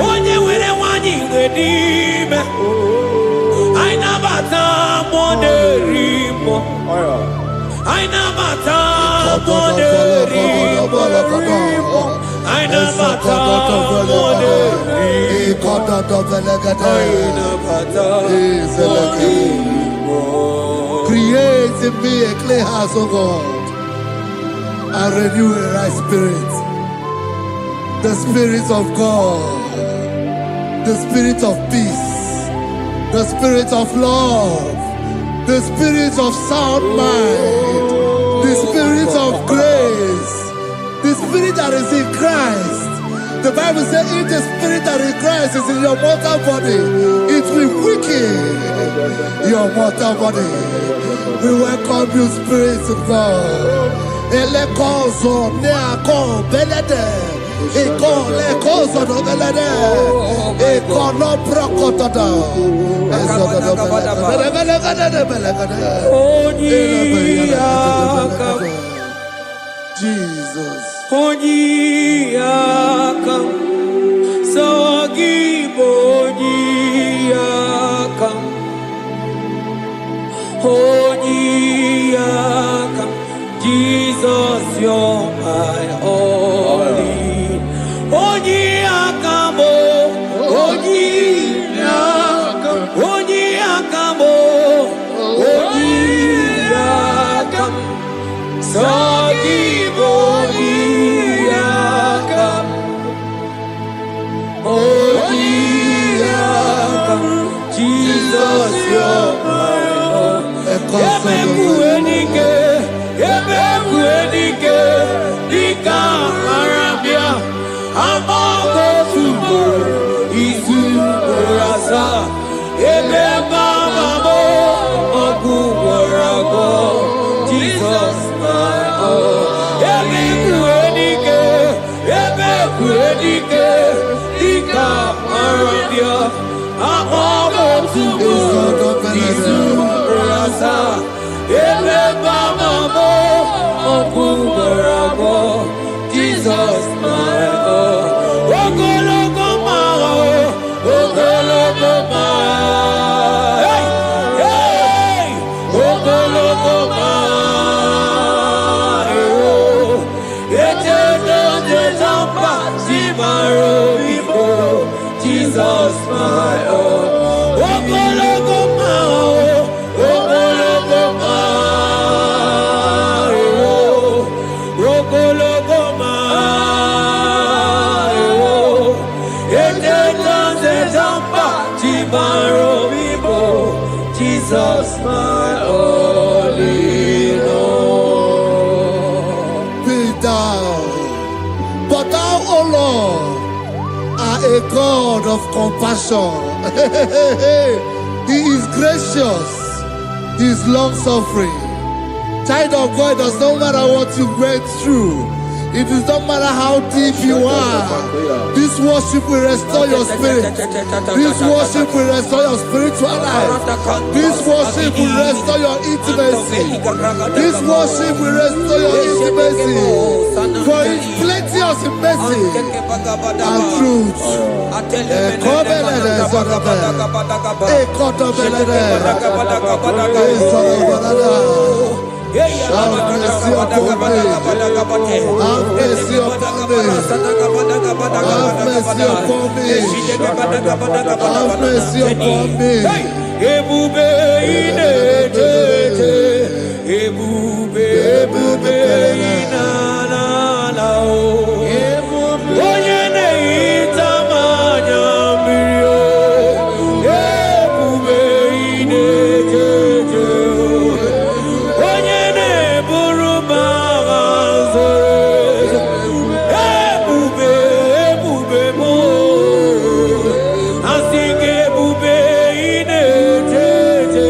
onye were nwanyị wedime anyị nabata monerimo anyị nabata monerimo anyị nabata Create in me a clean house, O God, and renew a right spirit. The Spirit of God, the Spirit of peace, the Spirit of love, the Spirit of sound mind, the Spirit of grace, the Spirit that is in Christ. The Bible says, if the Spirit that is in Christ is in your mortal body, it will weaken your mortal body. We welcome you, Spirit of God. Elekozo neako belede, eko lekozo no belede, eko no prokotada, Jesus. Onyiyakam, Sawagibo Onyiyakam, Onyiyakam, Jesus, you're my only. Onyiyakam, Onyiyakam, Onyiyakam, Onyiyakam, Sawagibo Onyiyakam, Onyiyakam, Jesus, you're my own. Ebekuenike, Dika Arabia, Amoko Tumor, Izu Rasa, Ebebamamo, Okuwarago, Jesus, my own. Ebekuenike, Dika Arabia, Amoko Tumor, Izu Rasa, Ebebamamo, Okuwarago, Jesus, my own. Ogologoma, Ogologoma, hey, hey, Ogologoma, oh, Eternal Zimaro, Jesus, my own. Ogologoma, Ogologoma, Ogologoma, Jesus, my only Lord. Be thou, but thou, O Lord, are a God of compassion. He is gracious, He is long suffering. Child of God, it does not matter what you went through. It does not matter how deep you are. This worship will restore your spirit. This worship will restore your spiritual life. This worship will restore your intimacy. This worship will restore your intimacy. For His plenty of mercy and truth. Have mercy upon me. Have mercy upon me. Have mercy upon me. Have mercy upon me. Ebube inetete, ebube, ebube inanana o. Onye na-ehita mmanya mmiri o. Ebube inetete o. Onye na-eburu m agha zoro ezo. Ebube, ebube m o. Asị gị ebube inetete.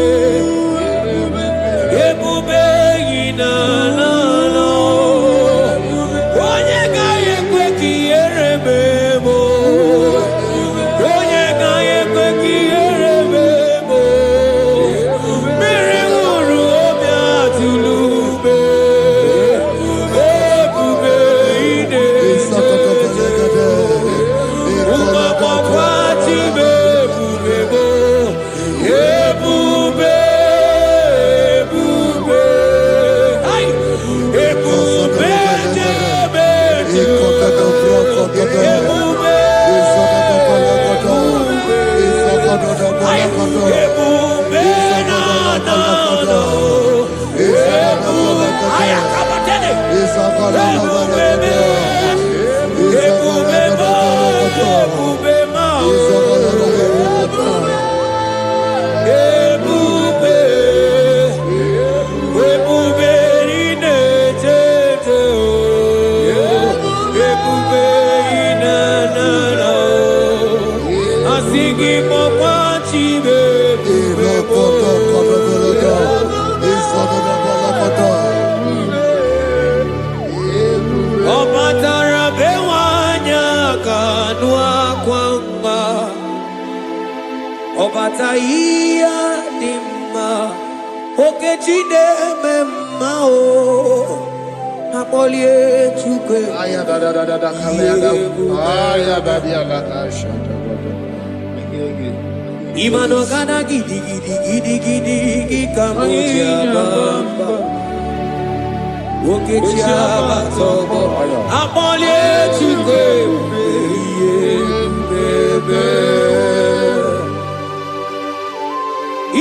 Ebube inanana o. ebube, ebube inetete, ebube inanana, asigi mokwachi Obatara bewanya kanua kwamba Obataiya dimma Okechide memma o Apolie chukwe Imano kana gidi gidi gidi gidi gidi kamuja bamba Okechia batobo Apolie chukwe bebe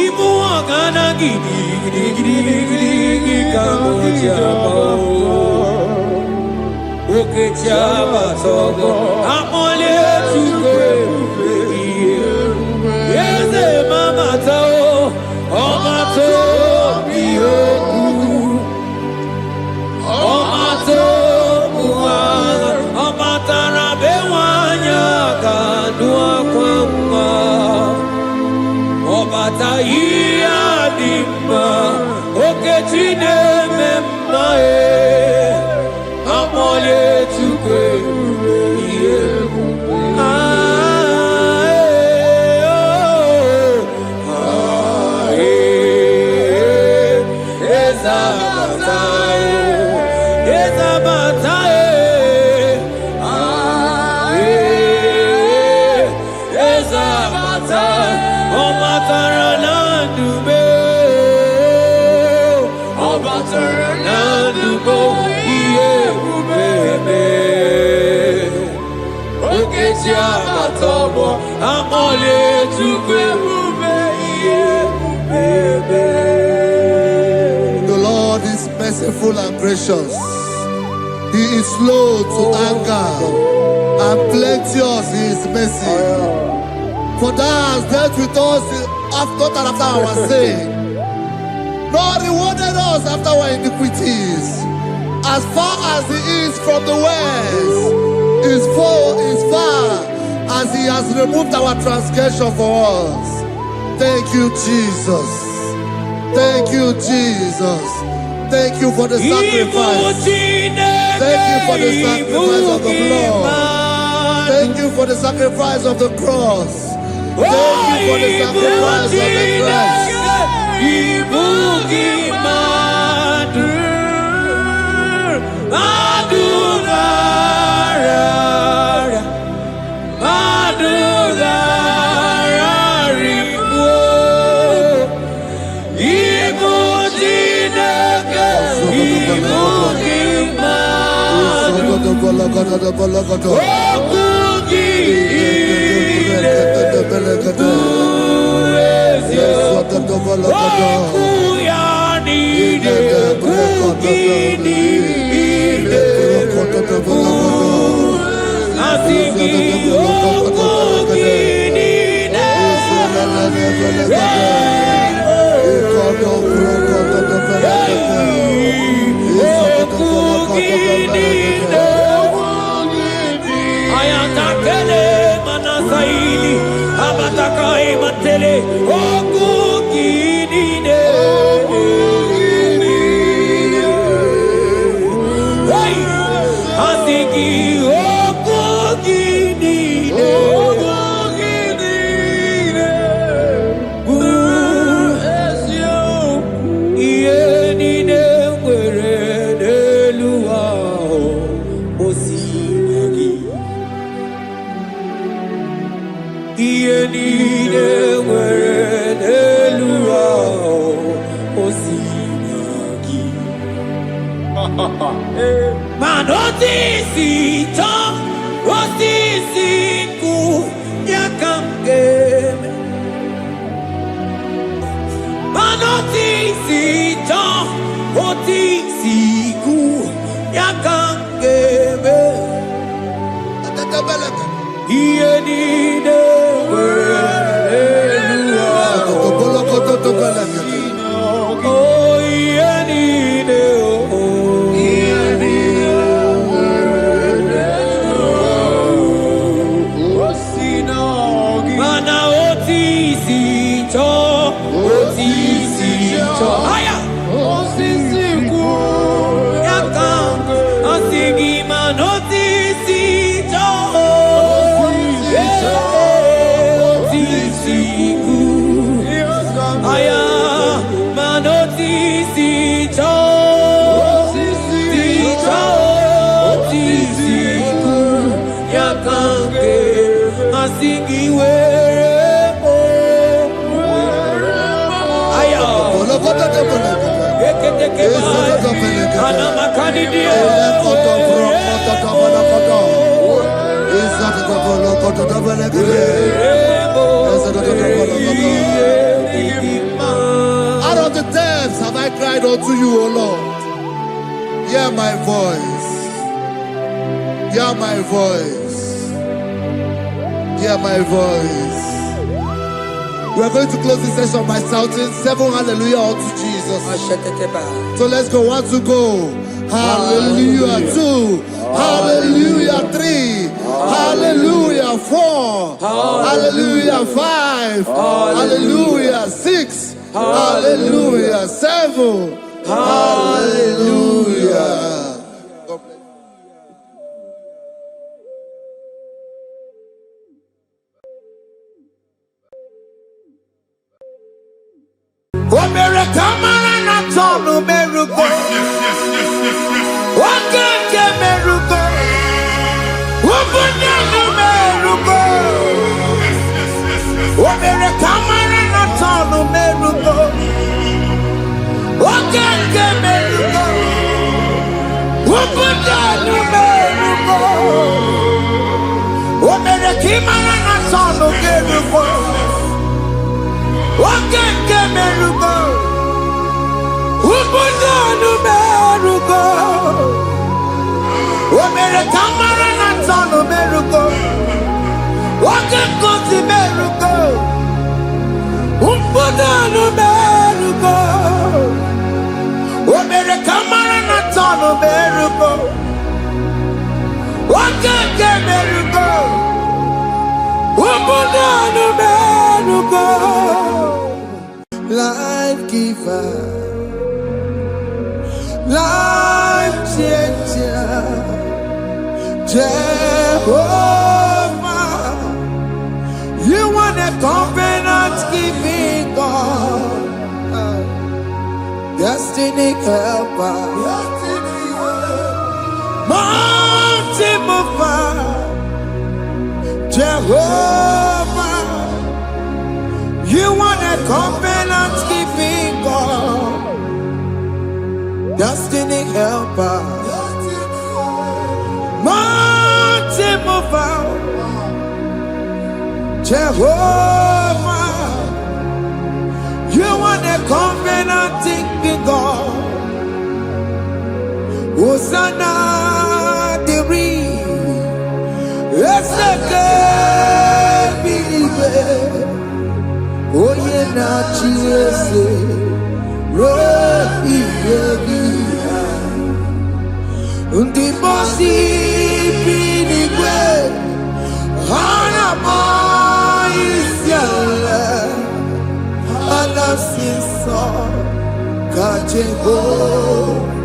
Imu kana gidi gidi gidi gidi kamuja bamba Okechia batobo Apolie chukwe Yeze mama tao Omato biyoku Omato buwana Omatara bewanya Kanua kwamba Obata iya dimma Okechine memmae Amole tukwe The Lord is merciful and gracious. He is slow to anger and plenteous in his mercy. For thou hast dealt with us after our sin, nor rewarded us after our iniquities. As far as he is from the west, is far as he has removed our transgression for us. Thank you, Jesus. Thank you, Jesus. Thank you for the sacrifice. Thank you for the sacrifice of the blood. Thank you for the sacrifice of the cross. Thank you for the sacrifice of the cross. Out of the depths have I cried unto you, O Lord. Hear my voice. Hear my voice. Hear my voice. We are going to close this session by shouting 7 hallelujah unto Jesus. So let's go. 1, 2, go. Hallelujah. 2. Hallelujah. 3. Hallelujah. 4. Hallelujah. 5. Hallelujah. 6. Hallelujah. 7. Hallelujah. God bless you. Life giver, life changer, Jehovah, you want a covenant keeping God, destiny helper, mountain mover, Jehovah, you want a covenant keeping God, destiny helper, mountain mover, Jehovah, you want a covenant keeping God. Hosanna diri, eseke bilibe. Oye na chiese rohi yegia undi bosi binigwe hana maisiala anasiso kajego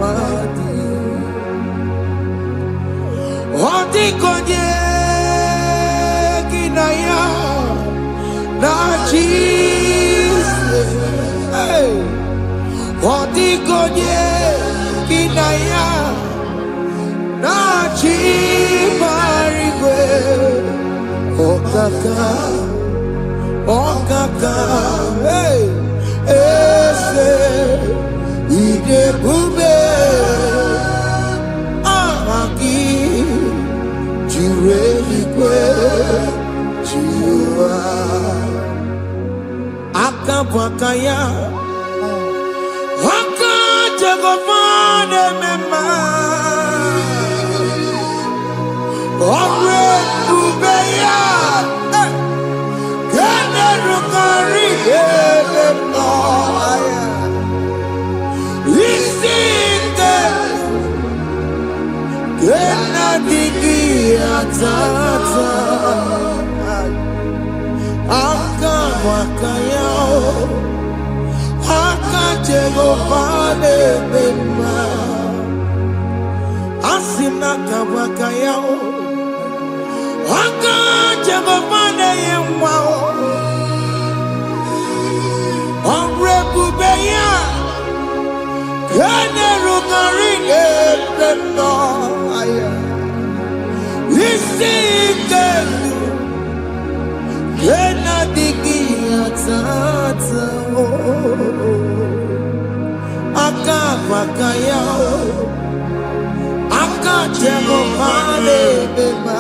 madi odi konye kinaya na Jesus, hey, odigonye kinaya na chibarigwe, okaka, hey, ese idebube, amaki, jireligwe, jiwa. Akabwakaya Akajagofane mema Omre ubeya Kene rukari Kene noaya Isinde Kena digi atata Akabwakaya Akajagofane mema Asina kabwakaya Akajagofane yemwa Omrebubeya Kene rukari Kene aya Isinde Kena digi atata bakaya akaje mofane bema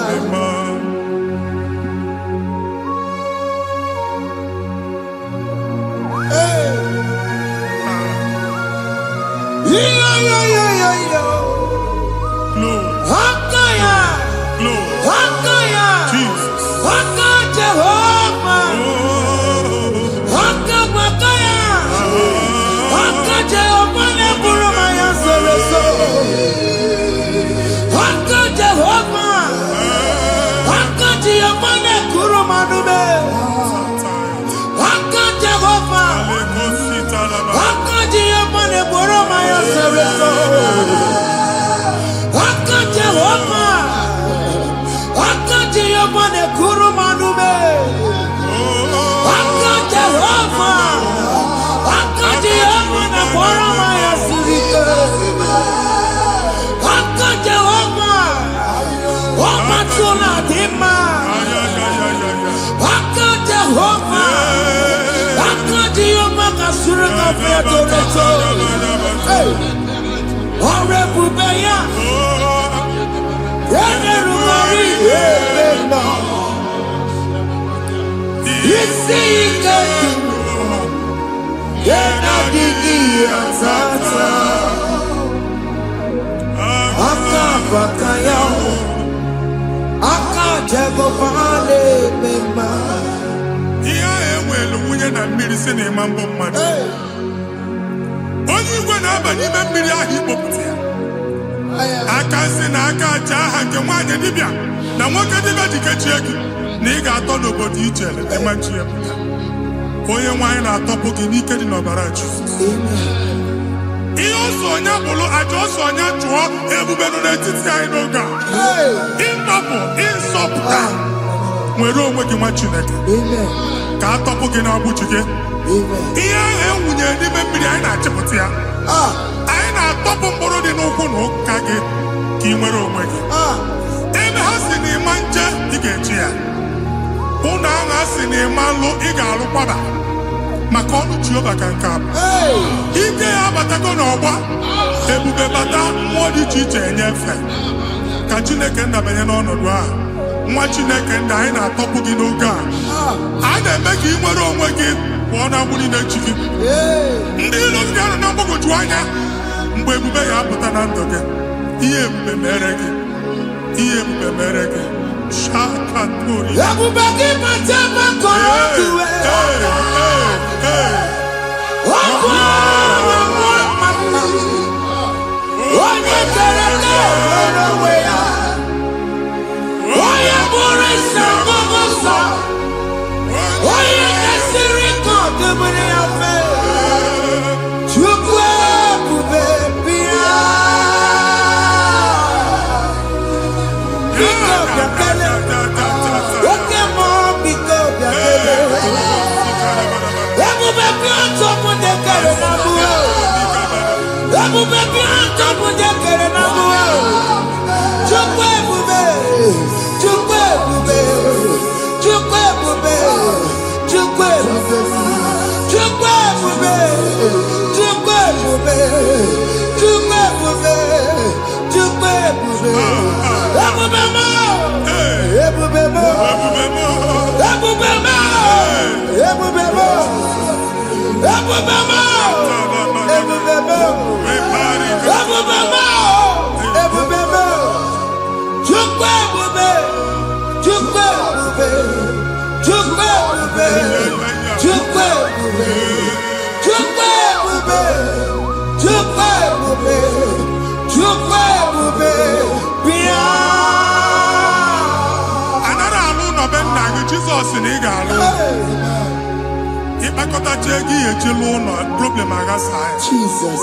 Jesus,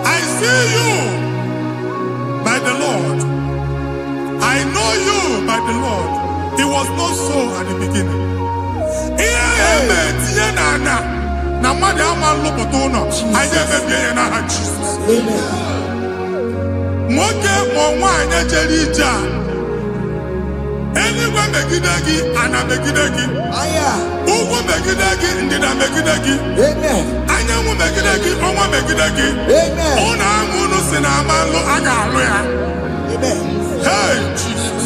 I see you by the Lord. I know you by the Lord. It was not so at the beginning. Eluigwe megide gị, ana megide gị. Ugwu megide gị, ndịda megide gị. Anyanwụ megide gị, ọnwa megide gị. Ụnụ ahụ unu si na ama nlụ, a ga-alụ ya. Hey, Jesus.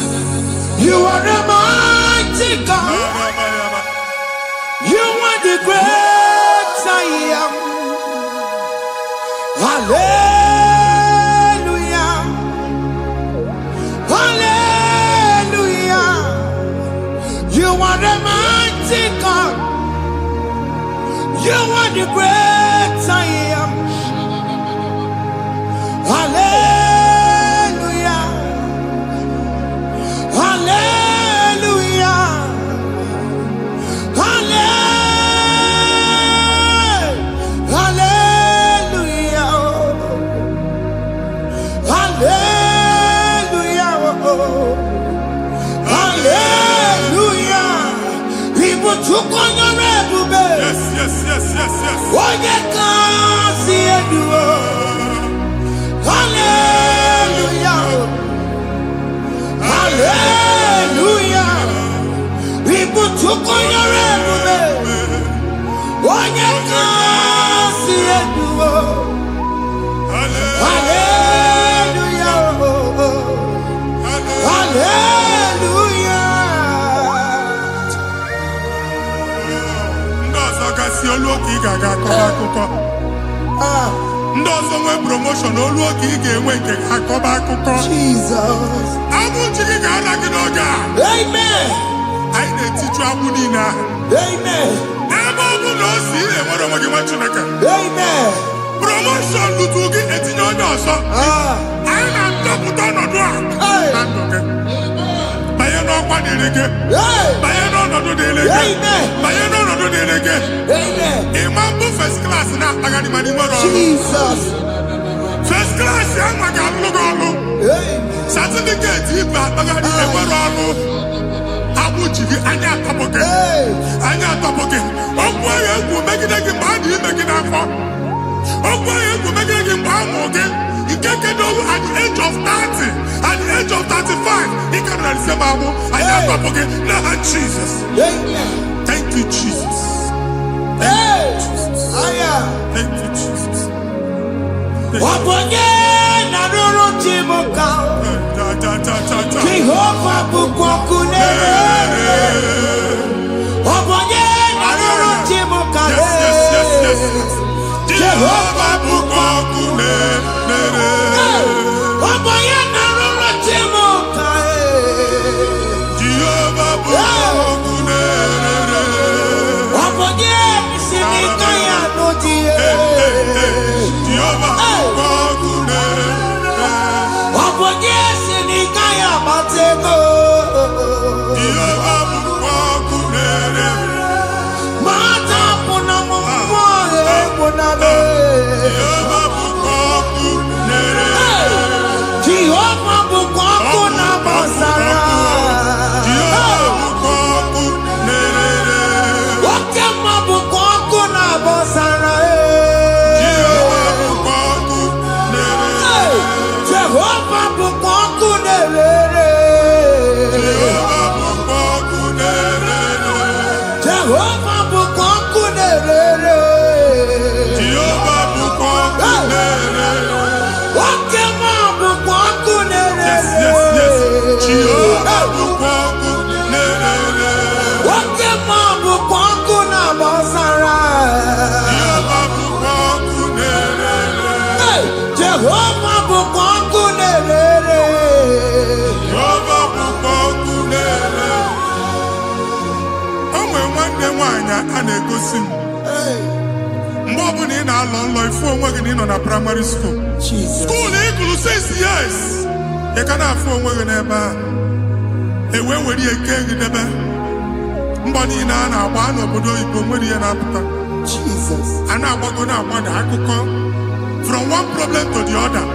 You are the mighty God. You are the great I am. Hallelujah. Hallelujah. You are the mighty God. You are the great I am. Hallelujah. Hallelujah. Hallelujah. Hallelujah. Hallelujah. People took on your red. Yes, yes, yes, yes, yes. Why you can't see it? Hallelujah. Hallelujah. People took on your red. Why you can't see it? Hallelujah. Hallelujah. Ndị ọzọ gasị olu oge ị ga-aga akọba akụkọ. Ndị ọzọ nwee promotion olu oge ị ga-enwe nke akọba akụkọ. Jesus. Agbụ chi gị ga-ala gị n'oge a. Amen. Anyị na-etiju agbụ niile ahụ. Amen. Ebe ọ bụ na o si ị na-enwere onwe gị nwa Chineke. Amen. Promotion lutu gị etinye onye ọzọ. Anyị na-ndọpụta ọnọdụ a na ndụ gị. Banye n'ọkwa dịrị gị. Banye n'ọnọdụ dịrị gị. Banye n'ọnọdụ dịrị gị. Ịma mbụ first class na-akpagharị ma n'ime ọrụ. Jesus. First class ya nwa ga-alụ gị ọlụ. Certificate ibu akpagharị enwere ọlụ. Agbụchi gị anya atọpụ gị. Anya atọpụ gị. Okwu ahụ egwu megide gị mgbe a dị ime gị n'afọ. Okwu ahụ egwu megide gị mgbe a mụrụ gị. Nke kedowu at the age of 30, at the age of 35, ị ka nọ n'ise ma abụ anya atọpụ gị n'aha Jesus. Thank you, Jesus. Thank you, Jesus. Wabonye na ruru chimuka. Jehovah bukwakunere. Wabonye na ruru chimuka. Jehovah bukwakunere. Wabonye na ruru chimuka. Jehovah bukwakunere. Wabonye sinika ya nodie. Jehovah bukwakunere. Wabonye sinika ya batego. Jehovah bukwakunere. Mata puna mumwe puna be. Jehovah bukwakunere. Jehovah bukwakuna basara. Jehovah bukwakunere. Wakema bukwakuna basara. Jehovah bukwakunere. Jehovah bukwakunere. Jehovah bukwakunere. Jehovah bukwakunere. Jehovah bukwakunere. Wakema bukwakunere. Yes, yes, yes. Jehovah bukwakunere. Wakema bukwakuna basara. Jehovah bukwakunere. Jehovah bukwakunere. Jehovah bukwakunere. O nwere nwanne nwaanyị a na-egosi m. Mgbe ọbụla ị na-alọ nlọ ifu onwe gị na ị nọ na praịmarị skuul. Skuul ị gụrụ 6 years. Ị ka na-afụ onwe gị n'ebe ahụ. Were ya eke gị debe. Mbọ niile a na-agba n'obodo oyibo nwere ihe na-apụta. A na-agbago na-agbada akụkọ. From one problem to the other.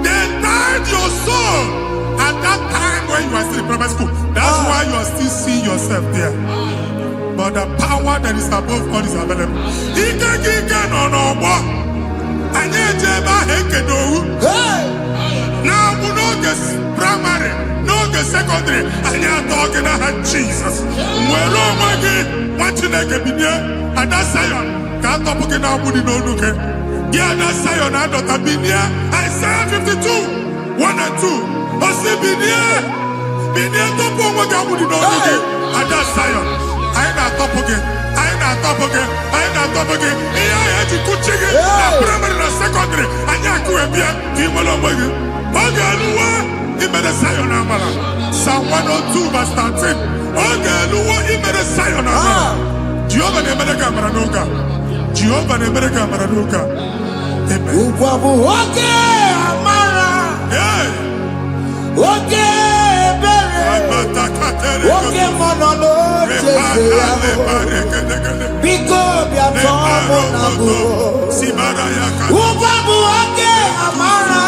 They tied your soul at that time when you are still in primary school. That's why you are still seeing yourself there. But the power that is above all is available. Ike nọ n'ọgbọ. Anyị eje ebe ahụ ekedowu. Na-abụ n'oge praịmarị, n'oge nke sekọndịrị anyị atọ gị n'aha Jizọs. Nwere onwe gị nwa Chineke binie. Ada Zion ka atọpụ gị n'agbụ dị n'olu gị. Gị Ada Zion adọta binie. Isaiah 52 1 and 2. Osi binie. Binie tọpụ onwe gị agbụ dị n'olu gị. Ada Zion anyị na-atọpụ gị. Anyị na-atọpụ gị. Anyị na-atọpụ gị. Ihe anyị eji kụchi gị na praịmarị na sekọndịrị anyị akụwebie ka ị nwere onwe gị. Oge eluwa imere Zion amara. Psalm 102 verse 13. Oge eluwa imere Zion amara. Jehova na-emere gị amara n'oge a. Jehova na-emere gị amara n'oge a. Amen. Ugwa bụ oge amara. Oge ebere. Oge mmanụ n'oche ya. Biko bịa tọọ mụ na bụ. Ugwa bụ oge amara.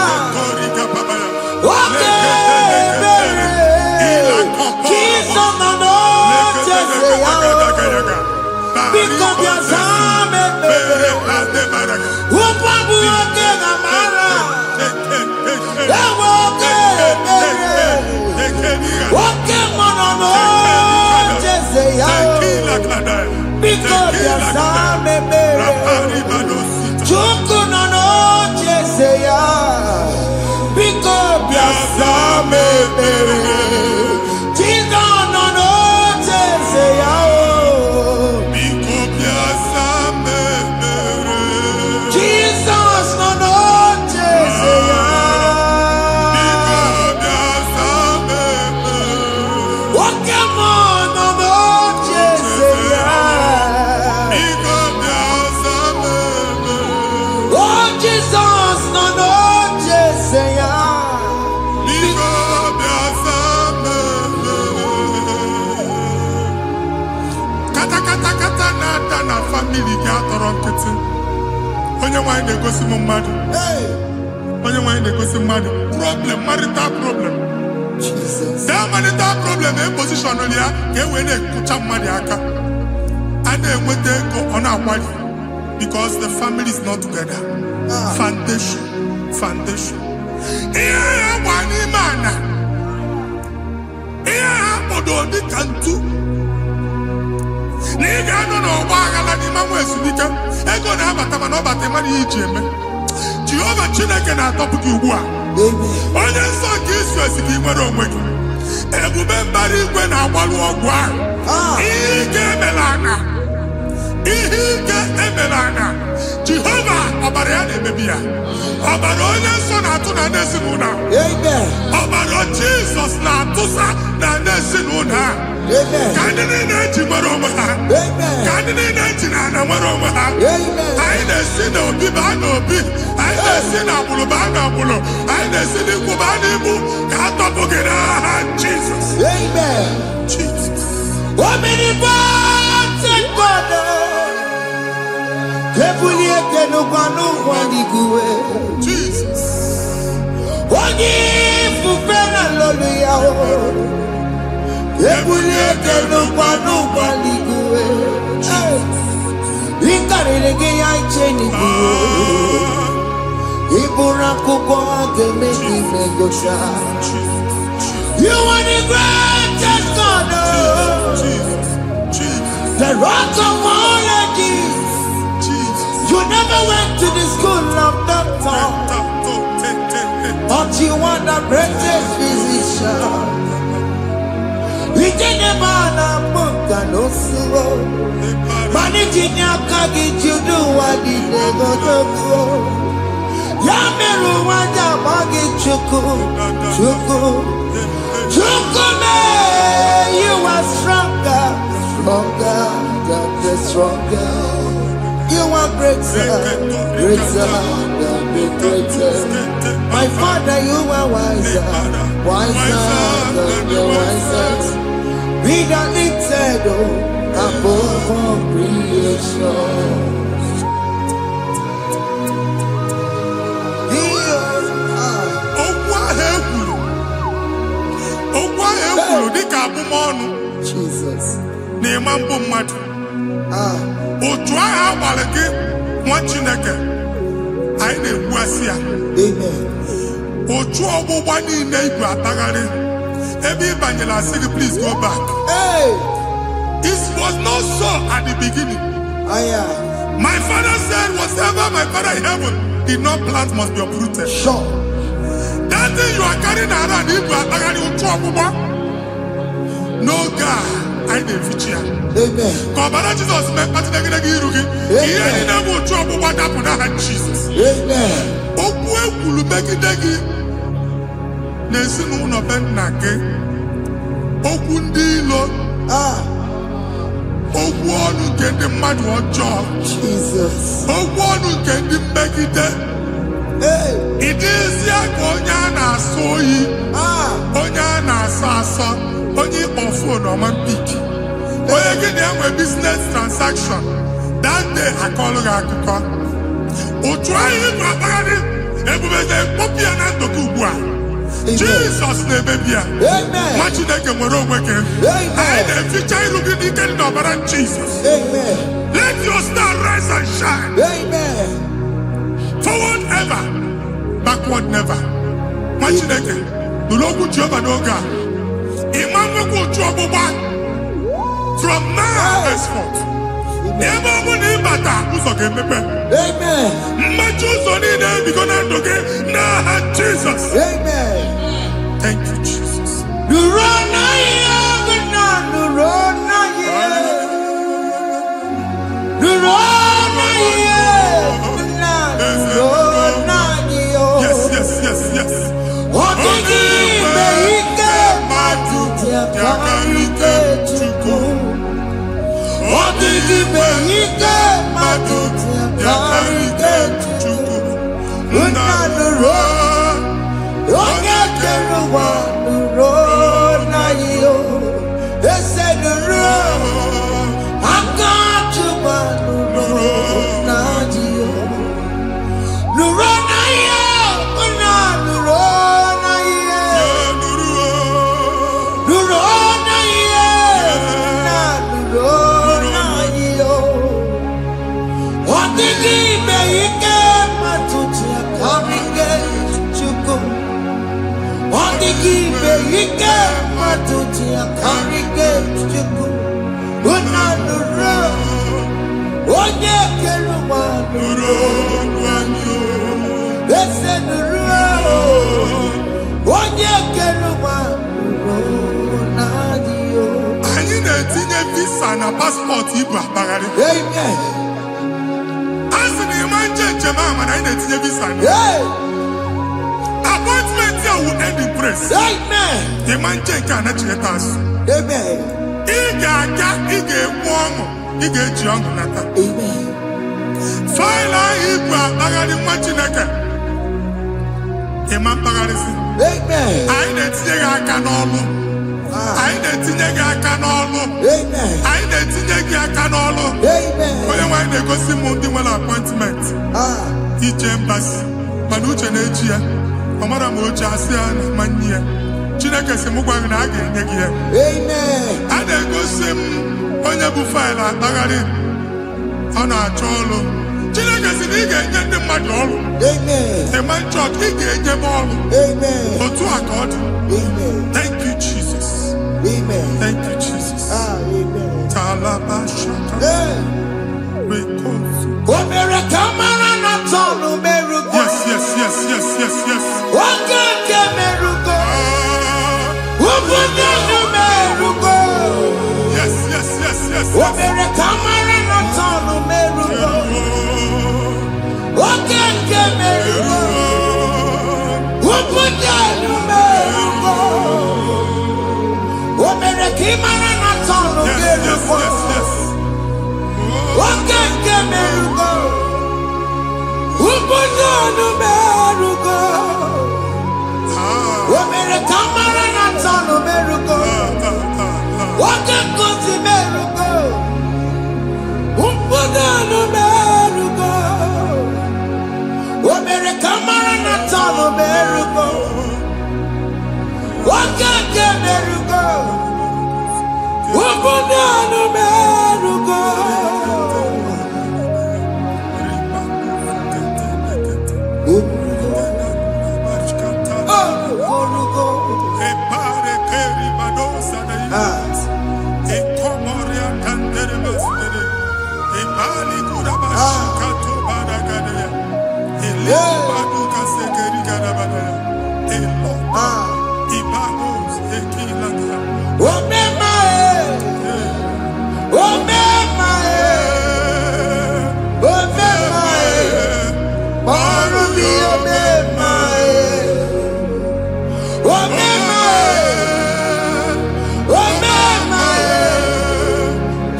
Oge ebere. Jizọs nọ n'oche ya. Biko bịa zaa m ekpere. Ugwa bụ oge amara. Ewe oge ebere. Oge mmanụ n'oche ya. Biko bịa zaa m ekpere. Chukwu nọ n'oche ya. Biko bịa zaa m ekpere. Jizọs nọ n'oche ya. Jesus nọ n'oche ya. Oke mmụọ nọ n'oche ya. Oh, Jesus nọ n'oche ya. Kata na-ada na famili gị atọrọ nkịtị. Onye nwanyị na-egosi m mmadụ. Onye nwanyị na-egosi mmadụ. Problem, marital problem. That marital problem position ya ka e wee na-ekụcha mmadụ aka. A na-enweta ego ọ na-akwali because the family is not together. Foundation. Ihe ya gba n'ime ana. Ihe ha kpọdo dị ka ntu. Na ị ga-anọ n'ọgba aghara n'ime nwa ezumike. Ego na-abata mana ọ bata mmadụ ihe iji eme. Jehova Chineke na-atọpụ gị ugbu a. Onye nsọ nke isu esi gị nwere onwe gị. Ebube mbara igwe na-agbalụ ọgwụ ahụ. Ihe ike emela ana. Ihe ike emela ana. Jehova ọbara ya na-emebi ya. Ọbara onye nsọ na-atụ na ndị ezinụlọ. Ọbara Jizọs na-atụsa na ndị ezinụlọ. Ka ndị niile ji nwere onwe ha. Ka ndị niile ji na ana nwere onwe ha. Anyị na-esi n'obi baa n'obi. Anyị na-esi n'agbụrụ baa n'agbụrụ. Anyị na-esi n'ikwu baa n'ikwu. Ka a tọpụ gị n'aha Jizọs. Omnipotent God. Ebuli eke n'ụkwa n'ụkwa n'iguwe. Jesus. Onye ifufe na lolu ya. Ebuli eke n'ụkwa n'ụkwa n'iguwe. Ịkarịrị gị ya iche n'iguwe. Ịbụrụ akwụkwọ ga-eme gị megocha. You are the greatest God. The rock of all ages. You never went to the school of doctor, but you are the greatest physician. We didn't man a book and no slow. Managing your kagi to do what the devil do. Yamiru wanja magi chuku. Me, you are stronger than the stronger. You are greater than the greatest. My Father, you are wiser than the wisest. Be the lifted above all creation. Dịka abụmọnụ na-eme mbụ mmadụ. Otu ahụ agbalị gị nwa Chineke anyị na-egbu asị ya. Otu ọgbụgba niile ibu atagharị Every evangelist say, please go back. Hey. This was not so at the beginning. My father said, whatever my father in heaven did not plant must be uprooted. Sure. That thing you are carrying around, if you are carrying trouble, no God, I didn't feature. Amen. Kọbara Jesus mee kpati degedege iru gị. Ihe niile bụ otu ọgbụgba dapụ n'aha Jesus. Amen. Okwu ekwulu megide gị n'ezinụlọ be nna gị. Okwu ndị ilo. Okwu ọnụ nke ndị mmadụ ọjọọ. Jesus. Okwu ọnụ nke ndị mmegide. Ịdịzie ka onye a na-asọ oyi. Onye a na-asọ asọ. Onye ịkpọ fon ọma mpiki. Onye gị na-enwe business transaction. That day akọlụ gị akụkọ. Otu anyị bụ akpagharị ebubeze mkpọpụ ya na ndụkọ ugbu a. Jesus na-emebi ya. Nwa Chineke nwere onwe gị. Anyị na-eficha iru gị n'ike ndị ọbara Jesus. Let your star rise and shine. Forward ever, backward never. Nwa Chineke nụrụ okwu Jehova n'oge a. Ịma nwekwa otu ọgbụgba from now henceforth. Ebe ọ bụ na ịbata ụzọ ga-emepe. Mmachi ụzọ niile ebigo na ndụ gị n'aha Jesus. Thank you, Jesus. Yes, yes, yes, yes. Anyị na-etinye visa na paspọtụ Igbo akpagharị. A sị na ịma njem ahụ mana anyị na-etinye visa na appointment ya will end in praise. Ịma njem nke a na-echeta azụ. Ị ga-aga, ị ga-ekwu ọṅụ, ị ga-eji ọṅụ nata. Faịlụ ahụ Igbo akpagharị nwa Chineke. Ịma mkpagharịsị. Anyị na-etinye gị aka n'ọlụ. Anyị na-etinye gị aka n'ọlụ. Anyị na-etinye gị aka n'ọlụ. Onye nwe anyị na-egosi m ndị nwere appointment ije mbasi mana uche na-eji ya. Ọ mara ma oche asị ya na manye ya. Chineke sị m gwa gị na a ga-enye gị ya. A na-egosi m onye bụ faịlụ akpagharị ọ na-achọ ọlụ. Chineke sị na ị ga-enye ndị mmadụ ọrụ. Ịma chọọchị ị ga-enyebe ọrụ. Otu a ka ọ dị. Thank you, Jesus. Thank you, Jesus. Talabashaka. Yes, yes, yes, yes, yes, yes. Yes, yes, yes, yes, yes. Ibaduka sekeri gadabadaya. Elo. Ibagos ekilaka. Omema, omema, omema, Marubi omema, omema, omema,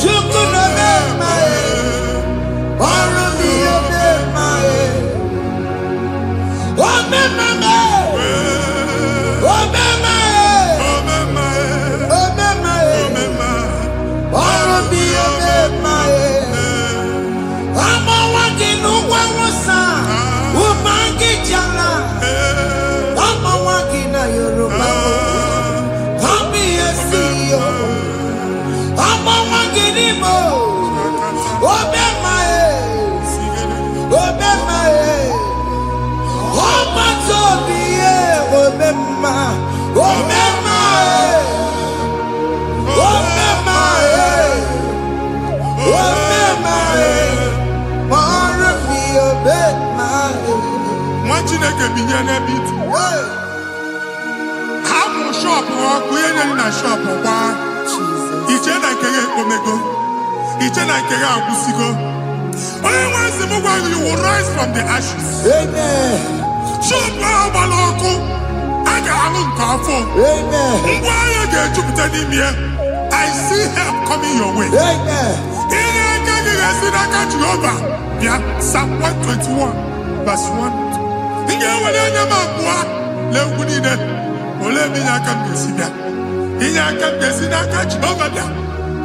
Chukuna omema, Marubi omema, omema, omema. Chineke binye n'ebe itu. Hapụ shọpụ ọkụ ihe nyere na shọpụ gbaa. Iche na nke ya ekpomego. Iche na nke ya agwụsigo. Onye nwe nsị m gwa gị, you will rise from the ashes. Amen. Shọpụ ahụ gbara ọkụ, a ga-alụ nke afọ. Amen. Ngwa ahịa ga-ejupụta n'ime ya. I see help coming your way. Amen. Ihe aka gị ga-esi n'aka Jehova bịa. Psalm 121 verse 1. Ị ga-ewere anya m abụọ n'egwu niile. Olee ebe inye aka m ga-esi bịa? Inye aka m ga-esi n'aka Jehova bịa.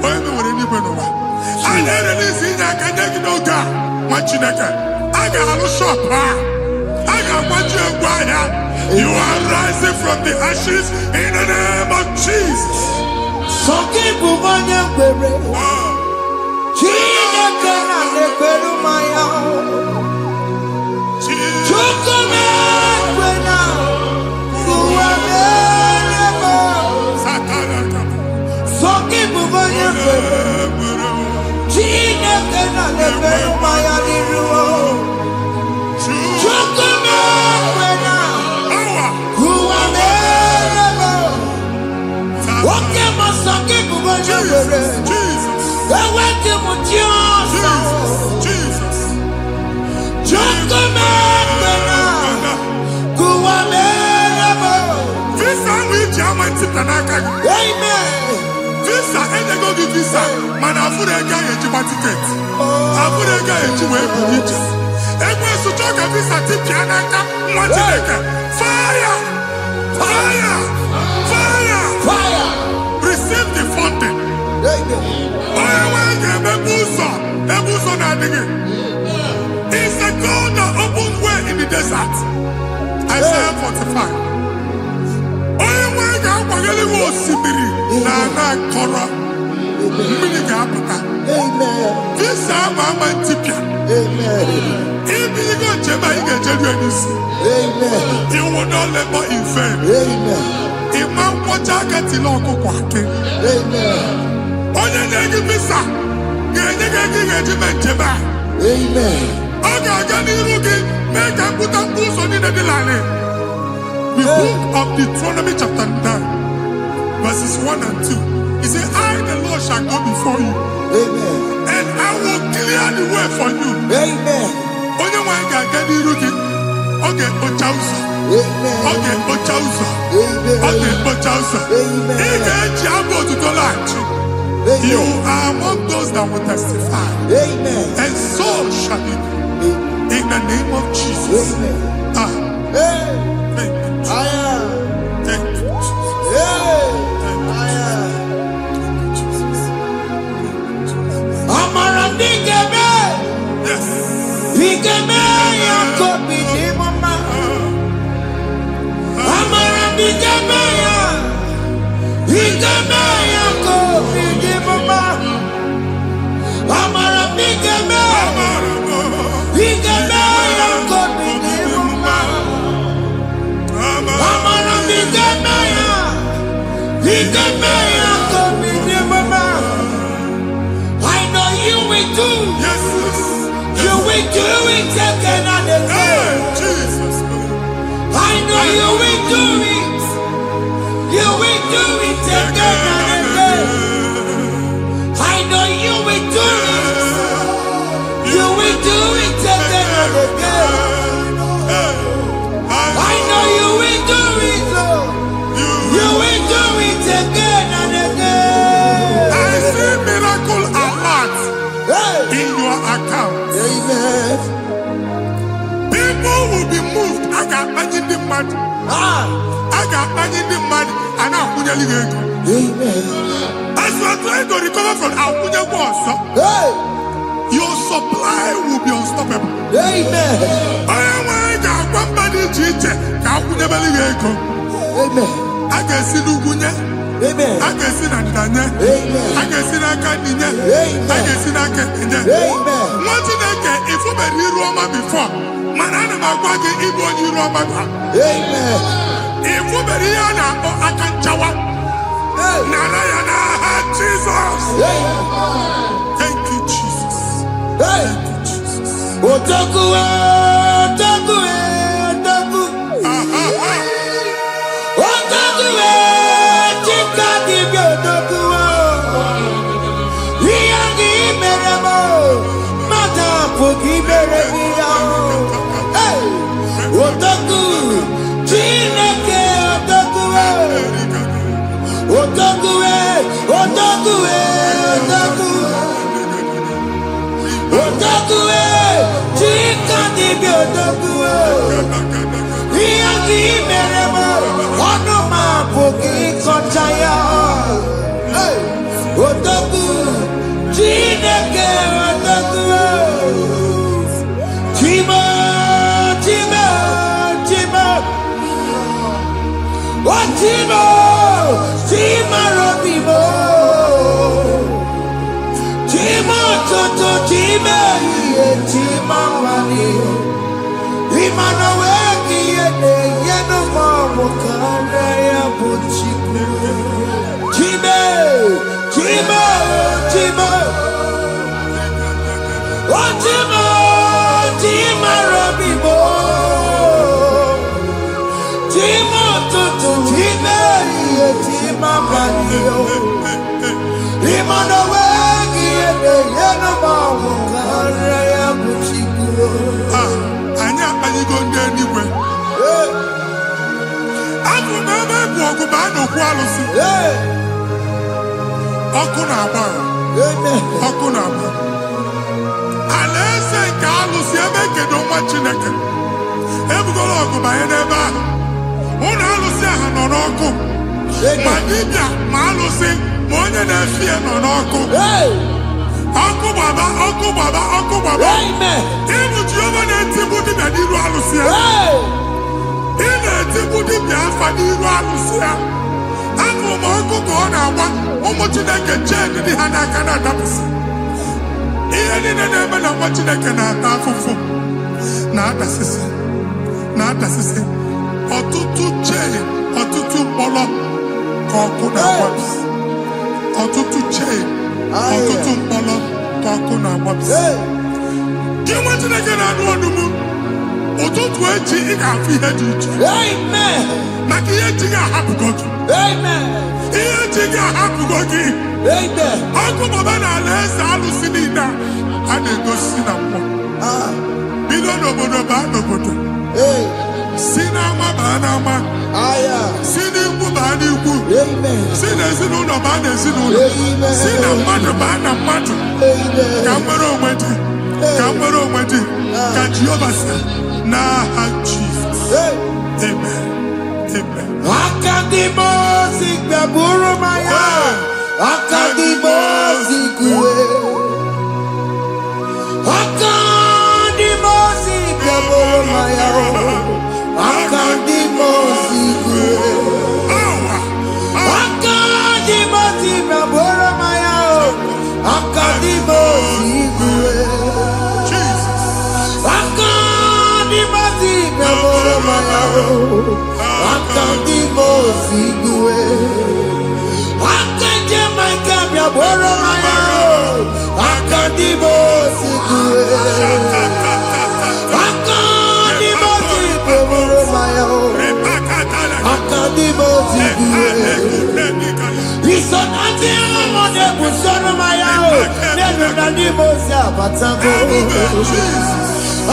Onye mewere n'igwe n'ụwa. A na-erelisi inye aka nye gị n'oge a, nwa Chineke. A ga-alụ shọpụ a. A ga-agbaji egwu ahịa. You are rising from the ashes in the name of Jesus. Sọkịbụ onye kwere. Chineke na-ekwere mmanya. Amen. Visa enyego gị visa mana afụrụ ego ahụ ejikwa tiketi. Afụrụ ego ahụ eji wee buru ije. Ekwensu chọọ ka visa tipịa n'aka nwa Chineke. Fire! Fire! Fire! Fire! Receive the funding. Onye nwe ga-emepe ụzọ ebe ụzọ na-adịghị. It's the God that opens way in the desert. Isaiah 45. Onye nwe ga-akwanyere iwe osimiri na ana akọrọ. Mmiri ga-apụta. Visa ama ama ntipịa. Ibigo njem anyị ga-ejeru ya n'isi. You will not labor in vain. Ịma nkwọcha aka tili ọkụkọ akị. Onye na-enye visa ga-enye gị ego ị ga-eji mee njem a. Ọ ga-aga n'iru gị mee ka mkpụtamkpụ ụzọ niile dị larịị. The book of Deuteronomy chapter 9 verses 1 and 2. He said, I the Lord shall go before you. And I will clear the way for you. Onye nwe anyị ga-aga n'iru gị. Ọ ga-ekpocha ụzọ. Ọ ga-ekpocha ụzọ. Ọ ga-ekpocha ụzọ. Ị ga-eji abụ otuto laghachi. You are among those that will testify. And so shall it be. In the name of Jesus. Thank you. Thank you, Jesus. Amara ndigebe. Yes. Igebe ya kobi di mama. Amara ndigebe ya. Igebe ya kobi di mama. Amara ndigebe. Igebe ya kobi di mama. Amara ndigebe ya. Igebe ya kobi di mama. I know you will do. Yes. You will do it again and again. know you will do it. You will do it again and again. I know you will do it. You will do it again and again. I know you will do it, Lord. You will do it again and again. I see miracle alert in your account. Amen. People will be moved. I got money in the mud. I got money in the mud. And I'm going to leave. Amen. As you are trying to recover from Abuja Boss, your supply will be unstoppable. Amen. I am one body teacher. Abuja Beliego. Amen. I can see Lugunya. Amen. I can see Nadanya. Amen. I can see Nakaninya. Amen. I can see Nakaninya. Amen. What did I get if you were in Roma before? Manana Magwagi Igbo in Roma. Amen. If you were here now, I can jawa. Narayana, Jesus. Thank you, Jesus. Hey. Otaku, otaku, otaku. Otaku, chika dibi otaku. Iyagi meremo, mata pogi meremiya. Hey. Otaku, chineke otaku. Otaku, otaku, otaku. Otaku, chika dibi otaku. Iyagi meremo, onoma pogi kochaya. Hey, otaku, chineke otaku. Chima, chima, chima. Oh, chima, chima robimo. Chima toto, chima iye, chima wani. Imano weki yene, yeno mamo kare ya buchiku. Chime, chima, chima. Oh, chima, chima robimo. Chima toto, chima iye, chima wani. Imano weki yene, yeno mamo kare ya buchiku. Anya go anywhere. Aku na ebe bụ ọgụ ba n'okwu alụsị. Ọkụ na-agba. Ọkụ na-agba. Alaeze nke alụsị ebe kedu nwa Chineke. Ebugoro ọgụ banye n'ebe ahụ. Ụlọ alụsị ahụ nọ n'ọkụ. Ma dibịa ma alụsị ma onye na-efi ya nọ n'ọkụ. Ọkụ gbaba, ọkụ gbaba, ọkụ gbaba. Ịbụ Jehova na-etigbu dibịa n'iru alụsị ya. Ị na-etigbu dibịa afa n'iru alụsị ya. Afụrụ m ọkụ ka ọ na-agba ụmụ Chineke chee ndị ha n'aka na-adapụsị. Ihe niile na-eme na nwa Chineke na-ata afụfụ na-adasịsị na-adasịsị. Ọtụtụ chee, ọtụtụ mkpọrọ ka ọkụ na-agbapụsị. Ọtụtụ chee, ọtụtụ mkpọrọ ka ọkụ na-agbapụsị. Gị nwa Chineke na-anụ ọnụ m, ụtụtụ echi ị ga-afụ ihe dị iche. Maka ihe echi gị ahapụgo gị. Ihe echi gị ahapụgo gị. Ọkụ baba na alaeze alụsị niile a na-egosi na mmụọ. Bido n'obodo baa n'obodo. Si n'ama baa n'ama. Si n'ikwu baa n'ikwu. Si n'ezinụlọ baa n'ezinụlọ. Si na mmadụ baa na mmadụ. Ka nwere onwe dị. Ka nwere onwe dị. Ka Jehova sị n'aha Jizọs. Amen. Amen. Akadimosi gbaburu maya. Akadimosi kuwe. Akadimosi gbaburu maya. Akadimosi kuwe. Akadimosi gbaburu maya. Akadimosi kuwe. Akadimosi gbaburu maya. Akadimosi kuwe. Akadimosi gbaburu maya. Akadimosi kuwe. Akadimosi gbaburu maya. di mozi abatago.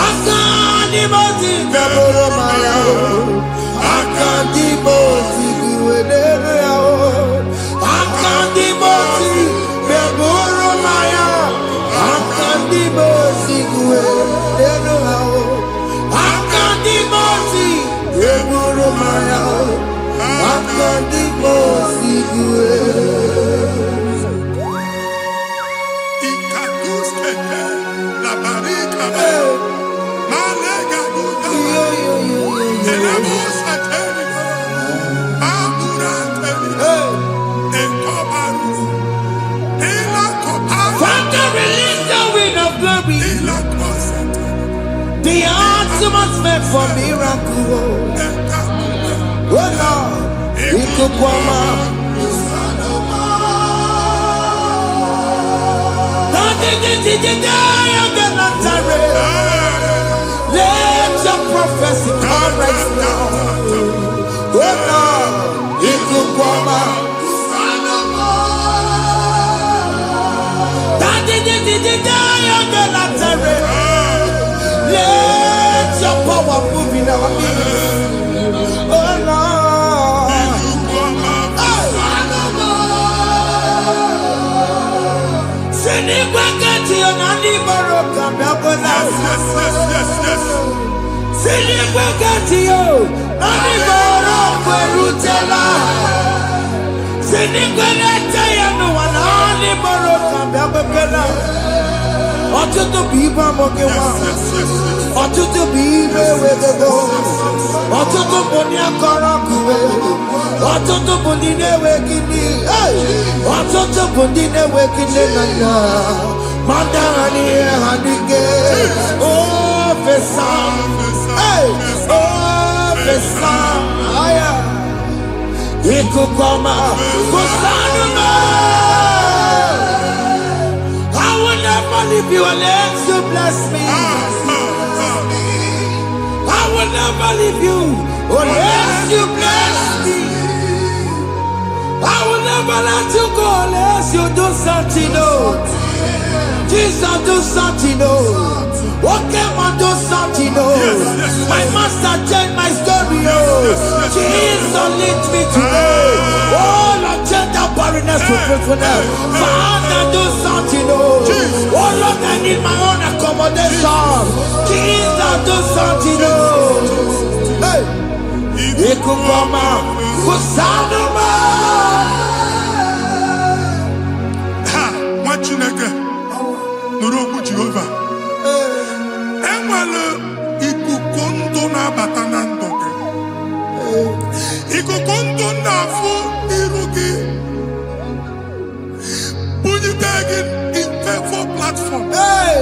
Akandi mozi kaboro maya. Akandi mozi guwedere yao. Akandi mozi kaboro maya. Akandi mozi guwedere yao. Akandi mozi kaboro maya. Akandi mozi guwedere. The ultimate meant for miracle. Oh Lord, it could come out. Let your prophecy come right now. Oh Lord, it could come out. Let your power move in our midst. Oh Lord. Ọtụtụ bụ ibe amụghị nwa, ọtụtụ bụ ibe ewegego, ọtụtụ bụ ndị akọrọ kụwe, ọtụtụ bụ ndị na-enweghị nne, ọtụtụ bụ ndị na-enweghị nne na nna, ma ndị agha n'ihe ha n'ike. Ofesa, ofesa, aya, ikuku ọma, kwụsanụ m. If you unless you bless me, I will never leave you unless you bless me. I will never let you go unless you do something. Oh, Jesus, do something. Oh, okay, man, do something. Oh, my master changed my story. Oh, Jesus, lead me today. Oh, Lord, change that barrenness to fruitfulness. Father, do something. Oh, Lord, I need my own accommodation. Jesus, do something. Oh, hey, Ikukoma, Kusanuma. Ha, Machineke, Nuroku Jehovah. Emwale ikukondo na batanando. Ikukondo na fu irugi. Bunitagin in for platform. Hey,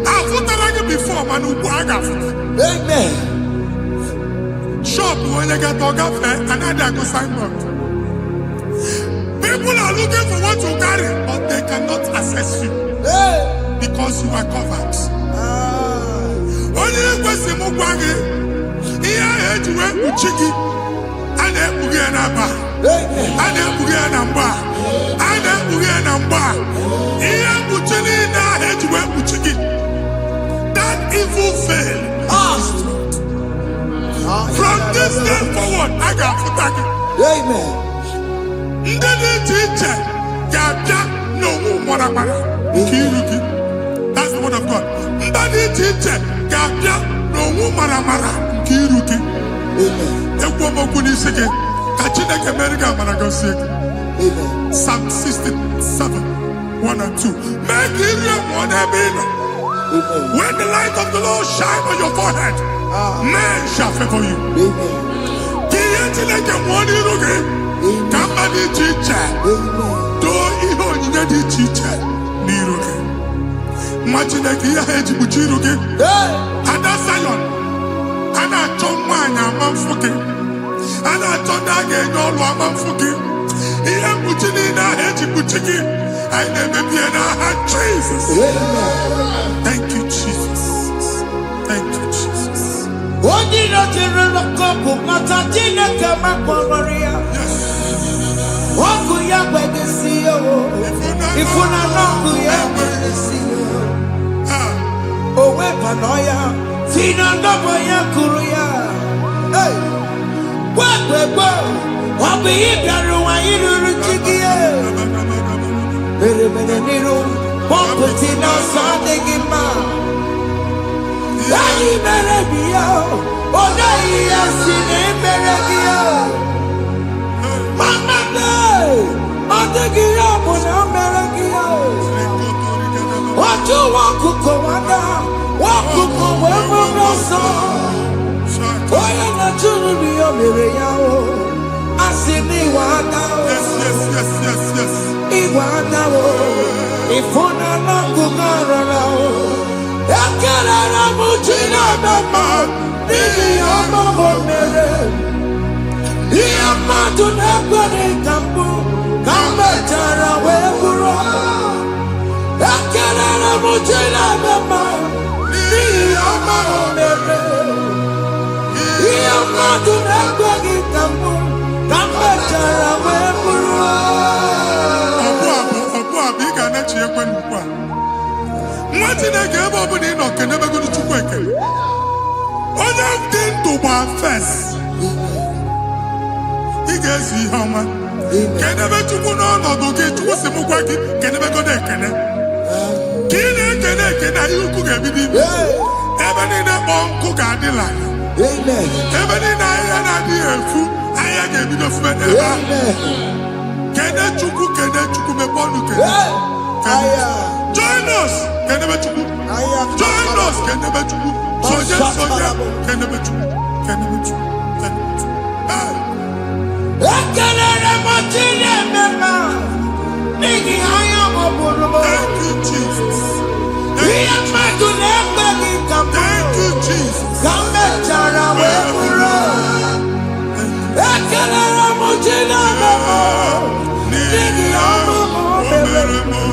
I've put before man who amen. Shop when you get dog another go signboard. People are looking for what to carry, but they cannot access you because you are covered. Only question Mugwagi, here I to work with Chiki, and then Bugianaba, and then Bugianamba, and then Bugianamba. Here Buchini, now I to work with Chiki. That evil fail. From this day forward, I got for tagging. Amen. That's the word of God. Psalm 67, 1 and 2. Make it one when the light of the Lord shine on your forehead, men shall favor you. Somebody teacher, do you need teacher? Niruke. Imagine a year head to Buchiruke. And that's Zion. And I told mine, I'm fucking. And I told that again, all I'm fucking. Here, Buchina, head to Buchiki. I never be an Jesus. Thank you, Jesus. Thank you, Jesus. What did I tell you? Maria. Oku ya kwegesi yo. Ifuna noku ya kwegesi yo. Owe panoya. Fina ndobo ya kuru ya. Hey. Kwekwe. Wabi ibiaru wa iruru chigi ya. Mere niru. Pomputi na sandegi ma. Yayi mere biyo. Oda iya sine mere biyo. Mama day, Odegiya muna meragiya. Oju wakuko wada, wakuko wewe rosa. Oya na chunu niyo mereya o, asini wada o. Yes. Iwada o, ifuna na kugarara o. Ekele na mujina mama, nini amamo mere. Iyamadu nekwere kambu, kambe jara weburo. Ekelele mujina mema, iyamadu mere. Iyamadu nekwere kambu, kambe jara weburo. Obu abi ga na chi ekwe nkwa. Nwa Chineke ebe ọ bụla ị nọ kenebegoro Chukwu ekele. Onye dị ndụ gba first. Ị ga-esi ihe ọma. Kenebe Chukwu n'ọnọdụ gị, Chukwu si m gwa gị kenebegodo ekene. Ka ị na-ekene ekene ihe ukwu ga-ebido ime. Ebe niile kpọọ nkụ ga-adị larịị. Ebe niile ahịhịa na-adịghị efu, ahịhịa ga-ebido fube ebe ahụ. Kene Chukwu mepe ọnụ kene. Join us, kenebe Chukwu. Join us, kenebe Chukwu. Soja, kenebe Chukwu. Ekelele motile mema, nigi haya moburumo. Thank you, Jesus. Iya madu nekwegi kambu. Thank you, Jesus. Kambe jara weburo. Ekelele motile mema, nigi haya moburumo.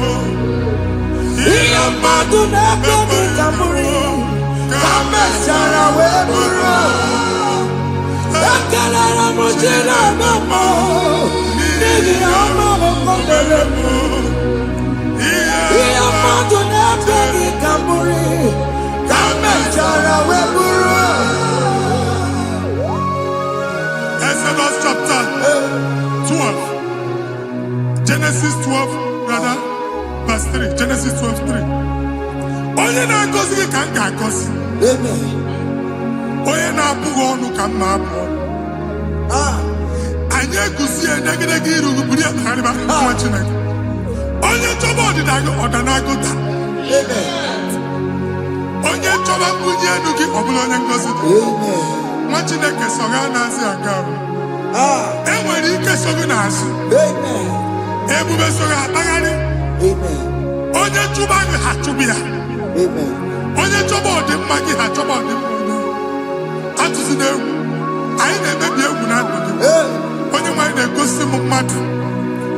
Iya madu nekwegi kambu. Kambe jara weburo. Ekelele motile mema, nigi haya moburumo. Iya madu nekwegi kambu. Kambe jara weburo. Exodus chapter 12. Genesis 12, rather, verse 3. Genesis 12:3. Onye na-agọzi gị ka m ga-agọzi. Amen. Onye na-abụghị ọnụ ka m na-abụ ọnụ. Anyị egusi edegedege iru buru ya karịba nwa Chineke. Onye chọba ọdịda gị ọdanagụta. Onye chọba mbunye elu gị ọ bụla onye ngọzi dị. Nwa Chineke so gị na-azị aga arụ. E nwere ike so gị n'azụ. Ebube so gị akpagharị. Onye chụba gị ha chụbụ ya. Onye chọba ọdịmma gị ha chọba ọdịmma onye. Atụzi n'egwu. Anyị na-emebi egwu na ndụ gị. Onye nwanyị na-egosi m mmadụ.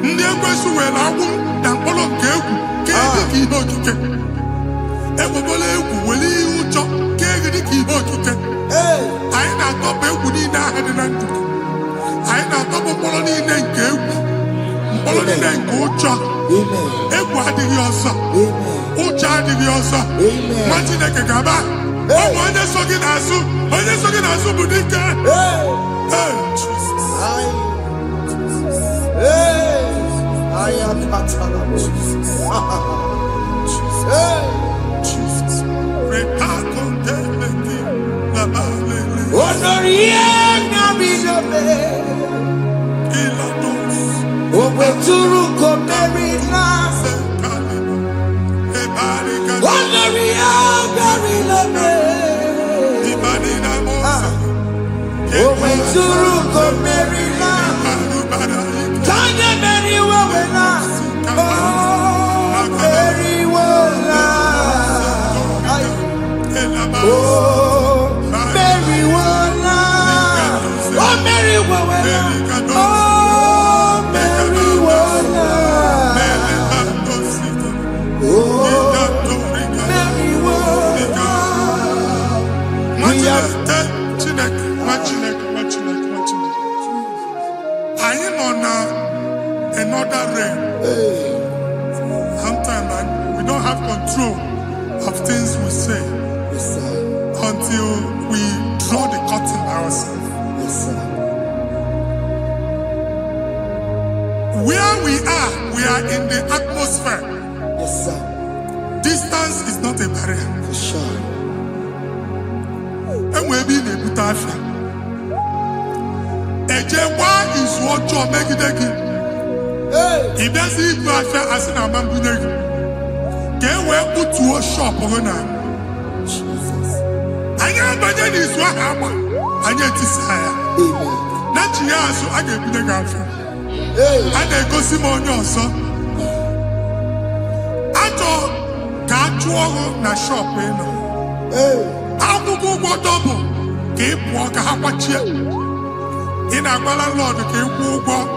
Ndị ekwensu were agwụ na mkpọrọ nke egwu ka dị ka ihe okike. Ekwebola egwu were ihe ụjọ ka dị ka ihe okike. Anyị na-atọpụ egwu niile ahụ dị na ndụ gị. Anyị na-atọpụ mkpọrọ niile nke egwu. Mkpọrọ niile nke ụjọ. Egwu adịghị ọzọ. Ụjọ adịghị ọzọ. Nwa Chineke ga-aba. Ọ bụ onye so gị n'azụ. Onye so gị n'azụ bụ dike. Jesus. I am Katana. Jesus. Onorie Nabidobe. Obeturu Komerina. Onorie Garilome. Obeturu Komerina. Kanye Mary Wawena. Oh, Mary Wawena. Oh, Mary Wawena. Oh, Mary Wawena. Oh, Mary Wawena. Oh, Mary Wawena. Anyị nọ na are in the atmosphere. Yes, sir. Distance is not a barrier. For sure. And we be in a good affair. Why is what you're making? If there's a good affair, as in a man, can we put to a shop over now? Jesus. I am by the is what happened. I get desire. Amen. Not you, so I get the affair. And I go see my own son. I told God, na shop. I will go double. Keep walk a watch. In a landlord, keep walk.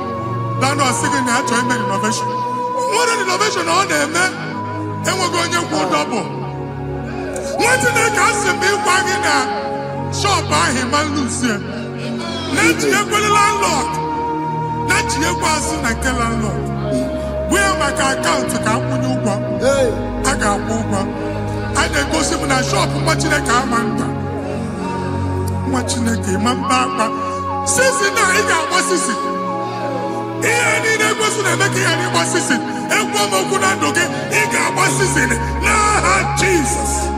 Then I was singing that to innovation. What an innovation on them, man. And we're going to go double. What's in the castle be wagging a shop by him and Lucia? Let you go to landlord. Let you go and kill landlord. We are my account to come when you go. I got over. I then go see when I shop watching a car man. Watching a game and back. Sisi na ika wasisi. Iya ni na gosu na meki ya ni wasisi. Ekwa mo kuna doge ika wasisi. Na Jesus.